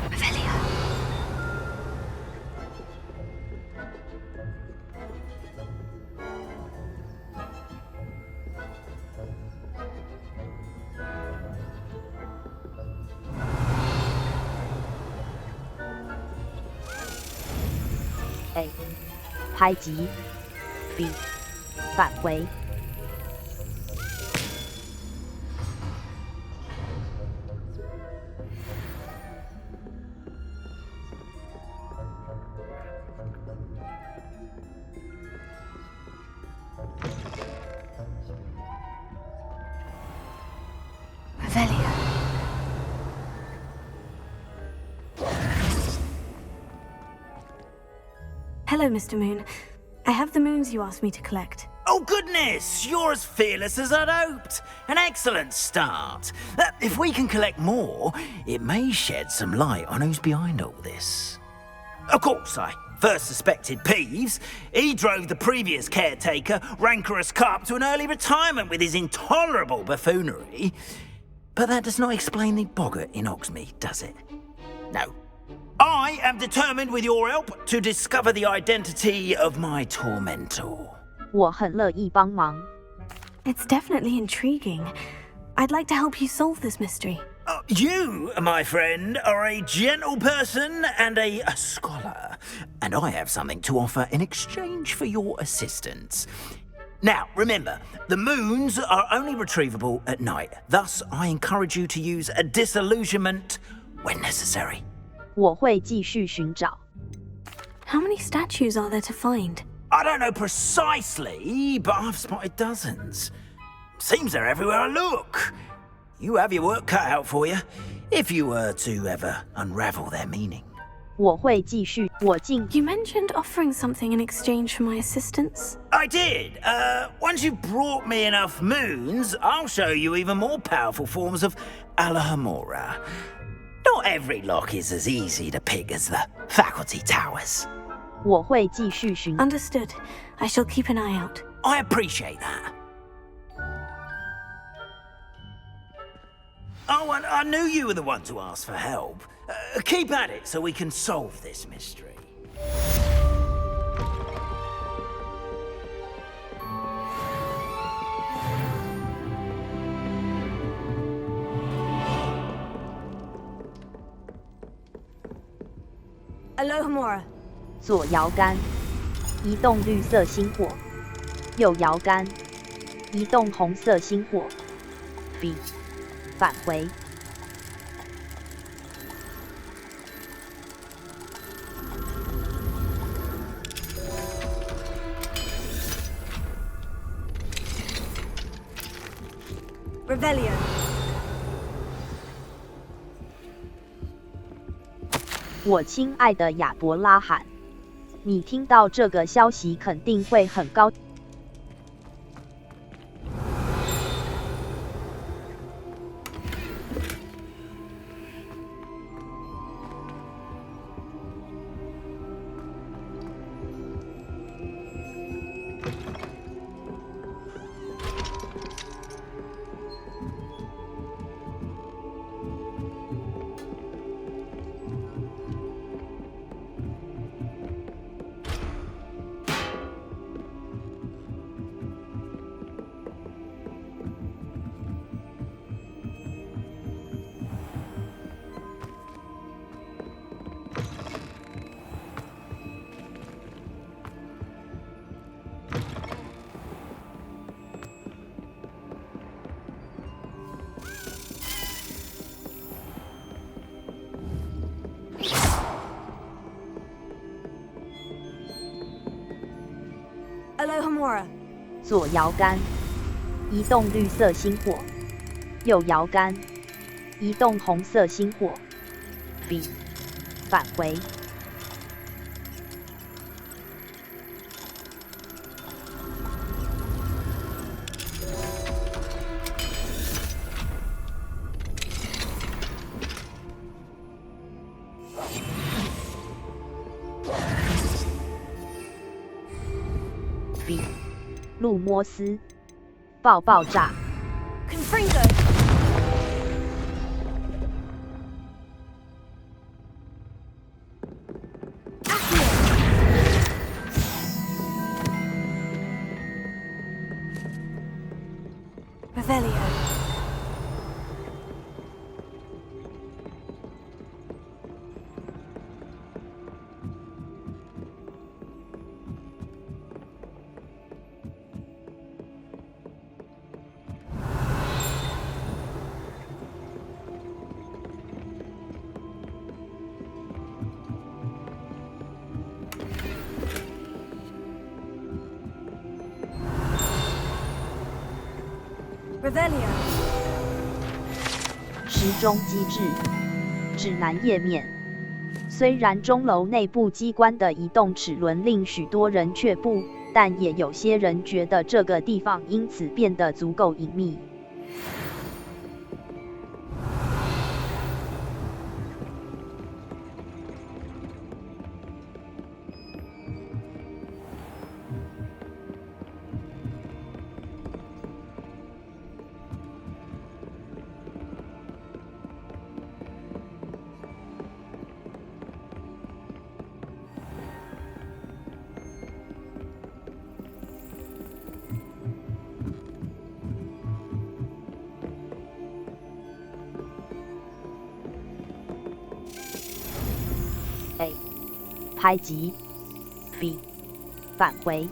Revelio. A. 拍击 B. 返回 Revelio. Hello, Mr. Moon. I have the moons you asked me to collect. Oh, goodness! You're as fearless as I'd hoped. An excellent start. If we can collect more, it may shed some light on who's behind all this. Of course, I first suspected Peeves. He drove the previous caretaker, Rancorous Carp, to an early retirement with his intolerable buffoonery. But that does not explain the boggart in Hogsmeade, does it? No. I am determined, with your help, to discover the identity of my tormentor. 我很乐意帮忙 It's definitely intriguing. I'd like to help you solve this mystery. You, my friend, are a gentle person and a scholar, and I have something to offer in exchange for your assistance. Now, remember, the moons are only retrievable at night. Thus, I encourage you to use a disillusionment when necessary. 我会继续寻找 How many statues are there to find? I don't know precisely, but I've spotted dozens. Seems they're everywhere I look. You have your work cut out for you, if you were to ever unravel their meaning. 我会继续我尽 You mentioned offering something in exchange for my assistance. I did. Once you've brought me enough moons, I'll show you even more powerful forms of Alohomora. Not every lock is as easy to pick as the faculty towers. 我会继续寻 Understood. I shall keep an eye out. I appreciate that. Oh, and I knew you were the one to ask for help. Keep at it so we can solve this mystery. Alohomora. 左摇杆移动绿色星火右摇杆移动红色星火 B 返回 Revelio. 我亲爱的亚伯拉罕，你听到这个消息肯定会很高。Alohomora. 左摇杆移动绿色星火右摇杆移动红色星火 B 返回 B 路摩斯爆炸 Confringo. Revelio. Revelio. 时钟机制指南页面。虽然钟楼内部机关的移动齿轮令许多人却步，但也有些人觉得这个地方因此变得足够隐秘。A. 排挤 B. 返回。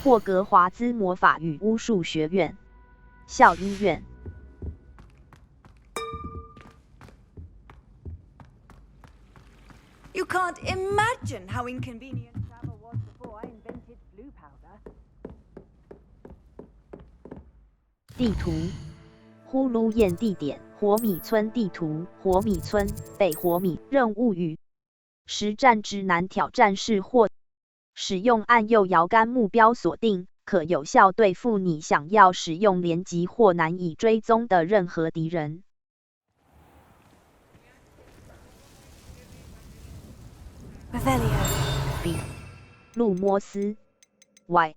霍格华兹魔法与巫术学院校医院。You can't imagine how inconvenient travel was before I invented blue powder. 地图呼噜燕地点火米村地图火米村北火米任务与实战之难挑战是或使用按右摇杆目标锁定，可有效对付你想要使用连击或难以追踪的任何敌人。Revelio. B. 路摩斯 Y.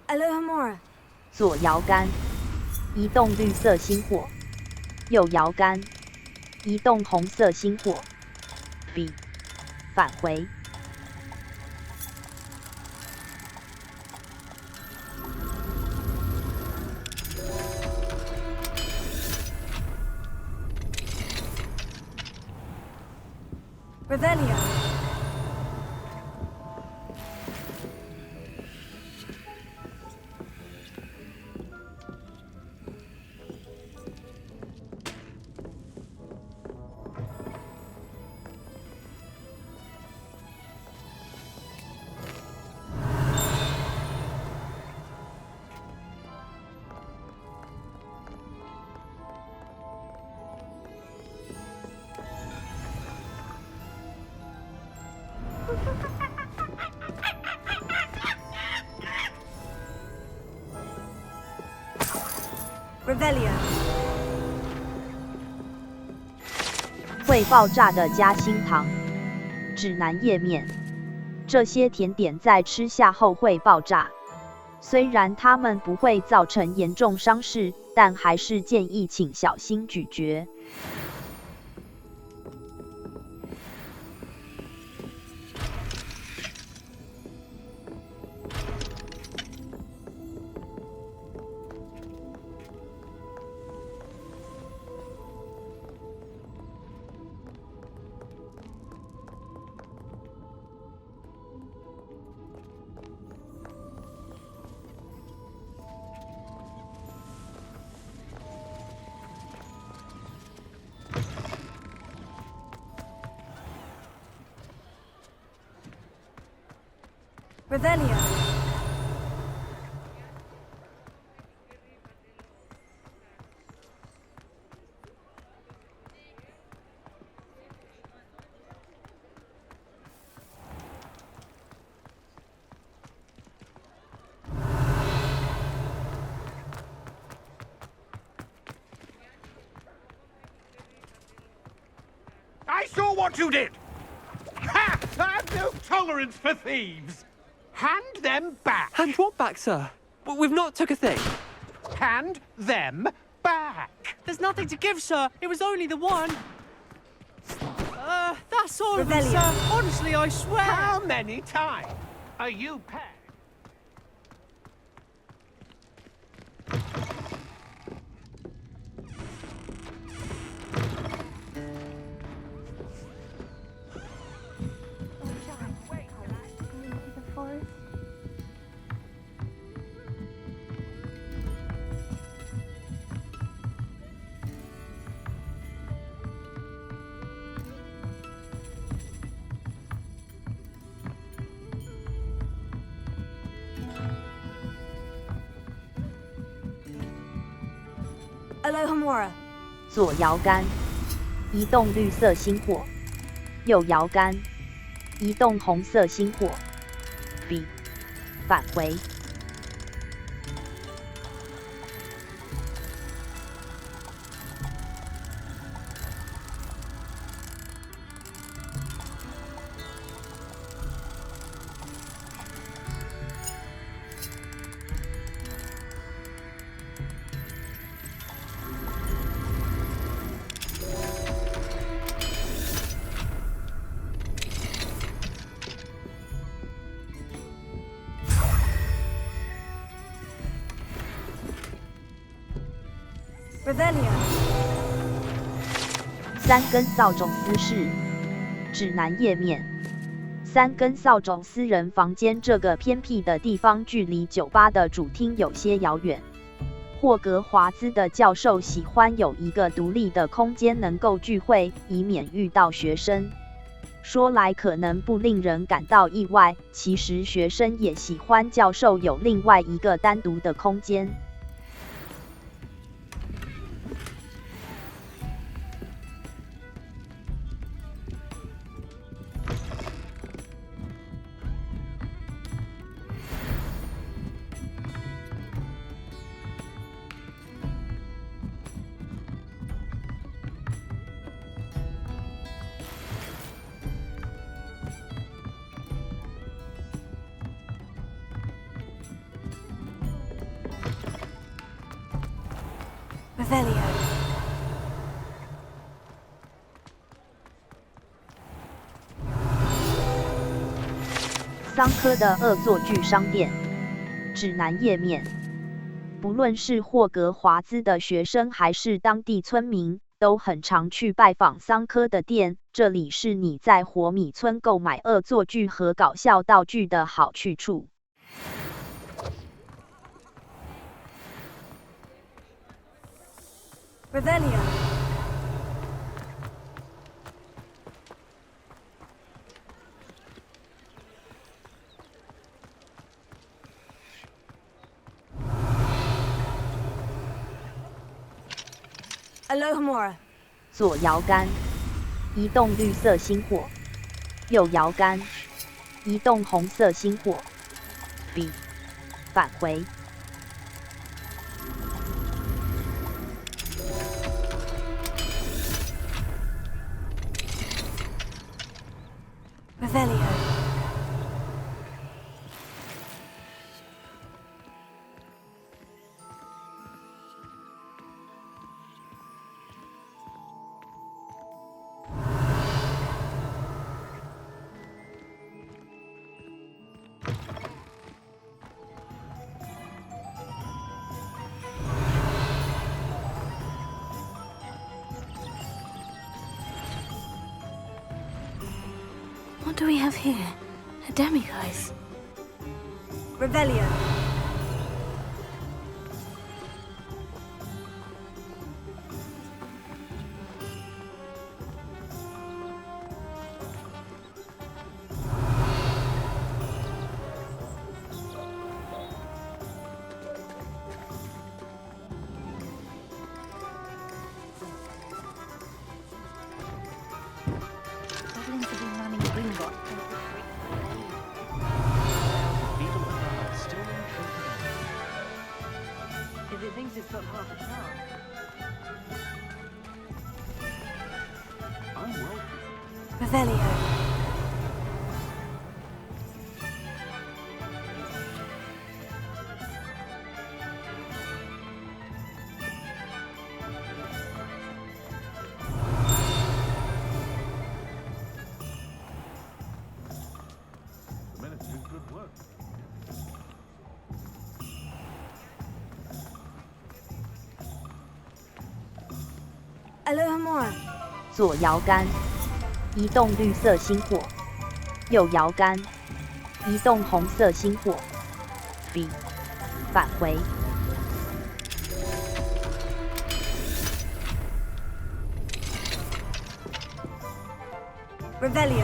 Alohomora. 左摇杆移动绿色星火，右摇杆移动红色星火。B. 返回。Revelio. Revelio. 会爆炸的夹心糖指南页面。这些甜点在吃下后会爆炸，虽然它们不会造成严重伤势，但还是建议请小心咀嚼。Revelio. I saw what you did! Ha! I have no tolerance for thieves! Hand them back! Hand what back, sir? We've not took a thing. Hand them back! There's nothing to give, sir. It was only the one. That's all of it, Revelio. sir. Honestly, I swear. How many times are you paid? Alohomora. 左摇杆，移动绿色星火；右摇杆，移动红色星火。B， 返回。Revelio. 三根扫帚私事指南页面。三根扫帚私人房间这个偏僻的地方，距离酒吧的主厅有些遥远。霍格华兹的教授喜欢有一个独立的空间能够聚会，以免遇到学生。说来可能不令人感到意外，其实学生也喜欢教授有另外一个单独的空间。Revelio. 桑科的恶作剧商店指南页面。不论是霍格华兹的学生还是当地村民，都很常去拜访桑科的店。这里是你在火米村购买恶作剧和搞笑道具的好去处。Revelio. Alohomora. 左摇杆，移动绿色星火；右摇杆，移动红色星火。B， 返回。Revelio. What do we have here? A demiguise. Revelio. If it thinks it's got half a chance. I'm welcome. Revelio. The minutes do good work. Alohomora. 左摇杆，移动绿色星火；右摇杆，移动红色星火。B， 返回。Revelio.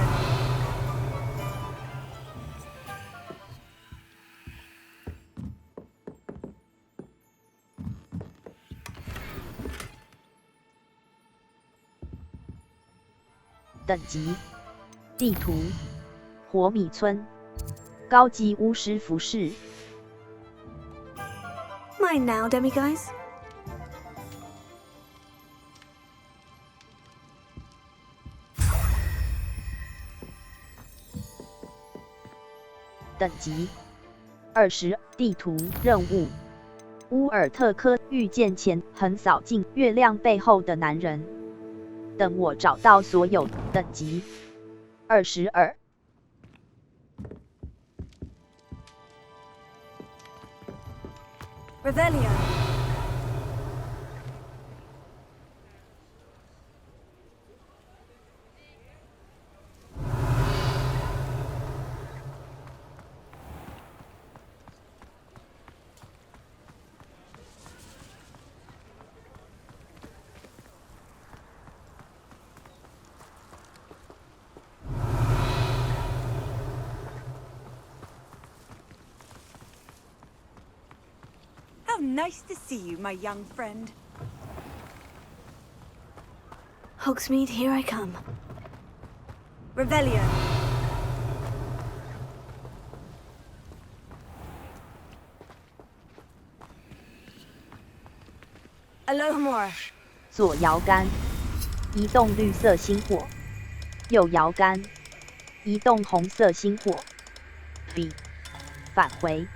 等级：地图：火米村，高级巫师服饰。Mine now, demiguise. 等级：20。地图任务：乌尔特科遇见前横扫进月亮背后的男人。等我找到所有等级22。Revelio. 'How nice to see you, my young friend.' Hogsmeade, here I come. Revelio. Alohomora. 左摇杆，移动绿色星火；右摇杆，移动红色星火。B， 返回。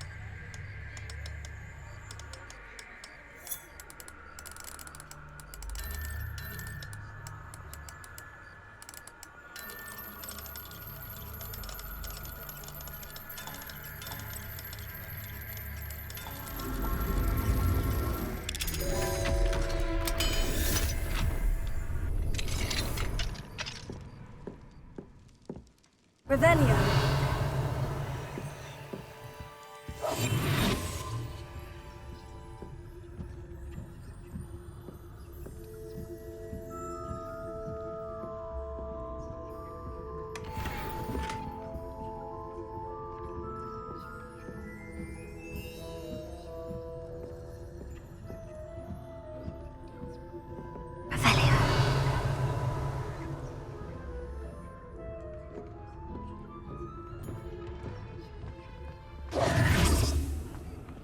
Revelio.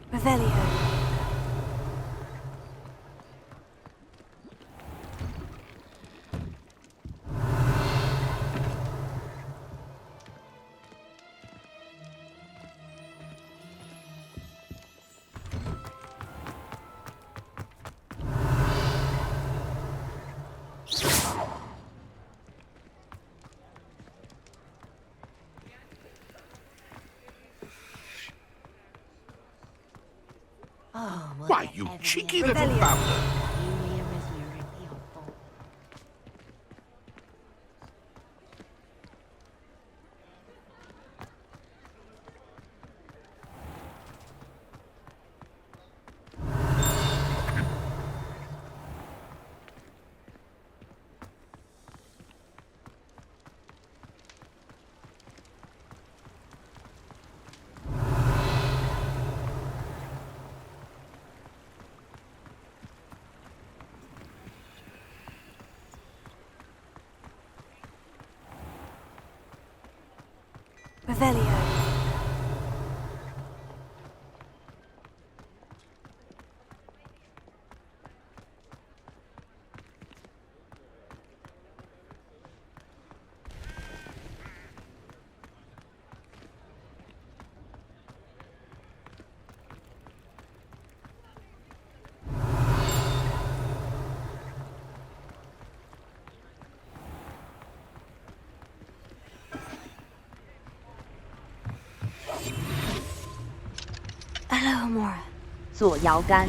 Revelio. Why, you cheeky little bounder! Revelio. Hello, Amora. 左摇杆，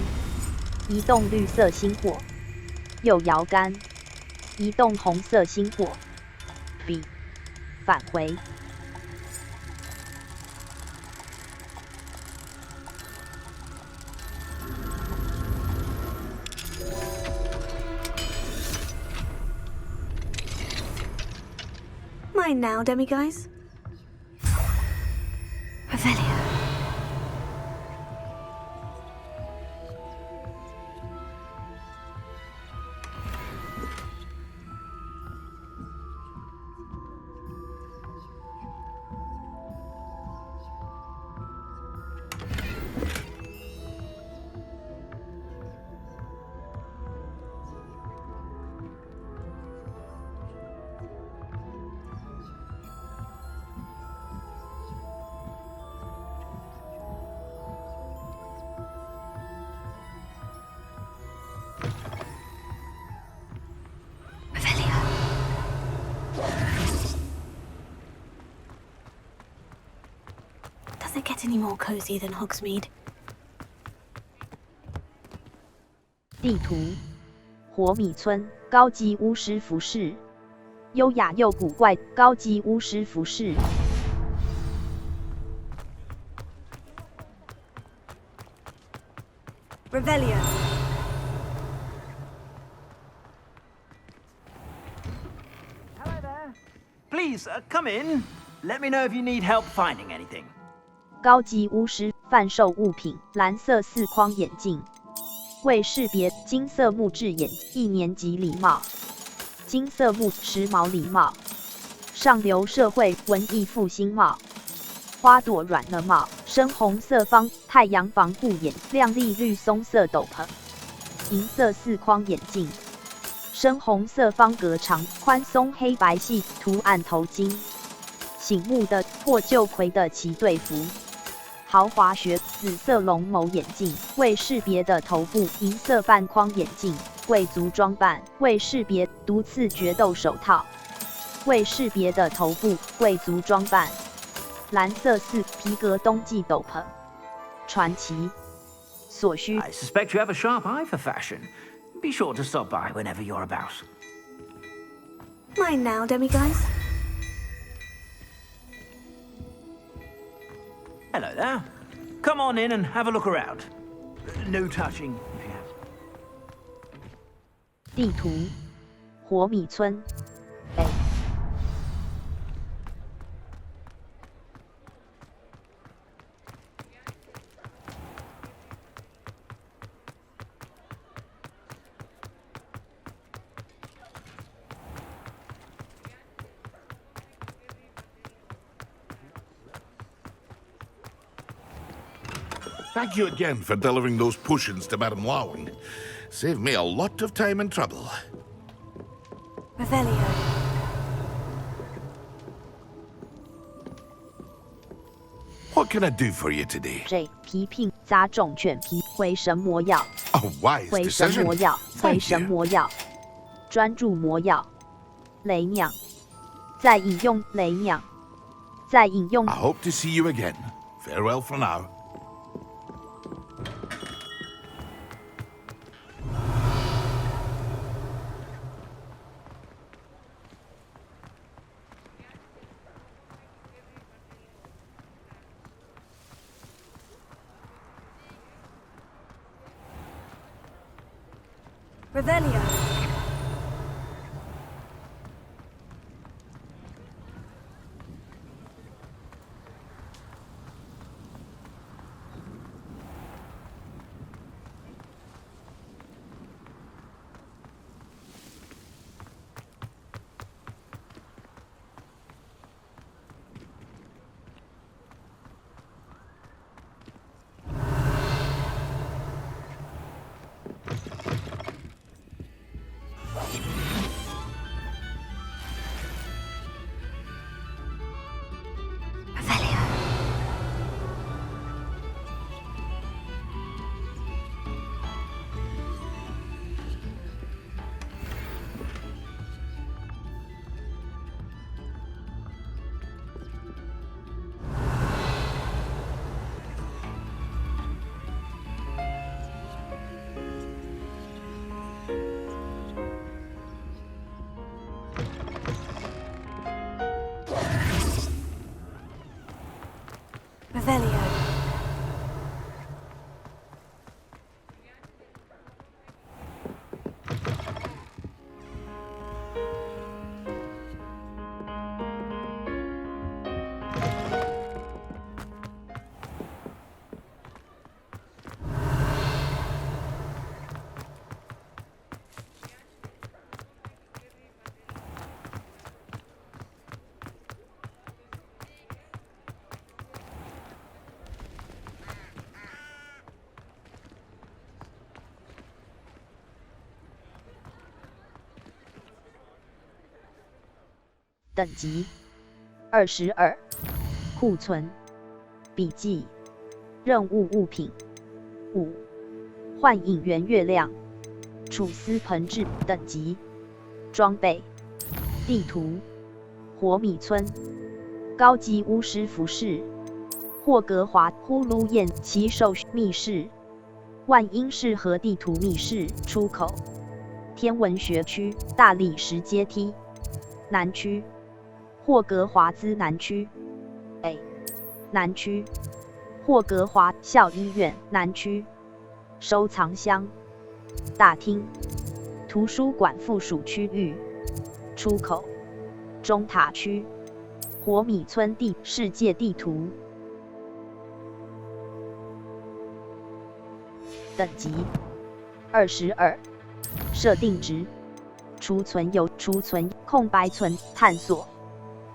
移动绿色星火；右摇杆，移动红色星火。B， 返回。Mine now, demiguise. Revelio. Does it get any more cozy than Hogsmeade? 地图：火米村高级巫师服饰，优雅又古怪高级巫师服饰。Revelio. Please, come in. Let me know if you need help finding anything. 高级巫师贩售物品：蓝色4框眼镜，为识别金色木质眼1年级礼帽，金色木时髦礼帽，上流社会文艺复兴帽，花朵软了帽，深红色方太阳防护眼，亮丽绿松色斗篷，银色4框眼镜，深红色方格长宽松黑白系图案头巾，醒目的破旧魁的旗队服。豪华学紫色龙眸眼镜，为识别的头部银色半框眼镜，贵族装扮，为识别毒刺决斗手套，为识别的头部贵族装扮，蓝色4皮革冬季斗篷，传奇所需。 I suspect you have a sharp eye for fashion. Be sure to stop by whenever you're about. Mine now, demiguise. Hello there. Come on in and have a look around. No touching, if you have. 地图：火米村。A。Thank you again for delivering those potions to Madame Lawing. Saved me a lot of time and trouble. Revelio. What can I do for you today? J 皮聘杂种犬皮回神魔药， A wise 回神 decision. 魔药，回 Thank 神 you. 魔药，专注魔药，雷鸟，再引用雷鸟，再引用 I hope to see you again. Farewell for now. Revelio. Revelio. 等级22，库存笔记任务物品5，幻影圆月亮储丝盆质等级装备地图火米村高级巫师服饰霍格华呼噜宴奇兽密室万英适合地图密室出口天文学区大理石阶梯南区霍格华兹南区 A 南区霍格华校医院南区收藏箱大厅图书馆附属区域出口中塔区火米村地世界地图等级22设定值储存有储存空白存探索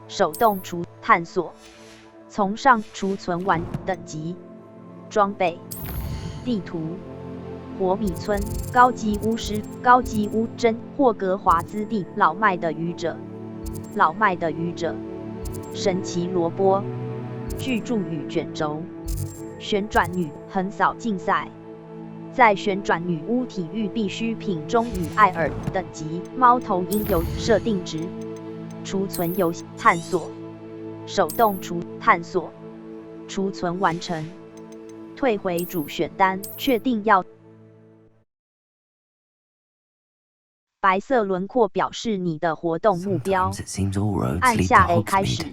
手动探索从上储存完等级装备地图火米村高级巫师高级巫真霍格华兹地老迈的愚者神奇萝卜巨柱与卷轴旋转女横扫竞赛在旋转女巫体育必需品中与艾尔等级猫头鹰有设定值储存游戏探索手动探索储存完成退回主选单确定要白色轮廓表示你的活动目标按下 A 开始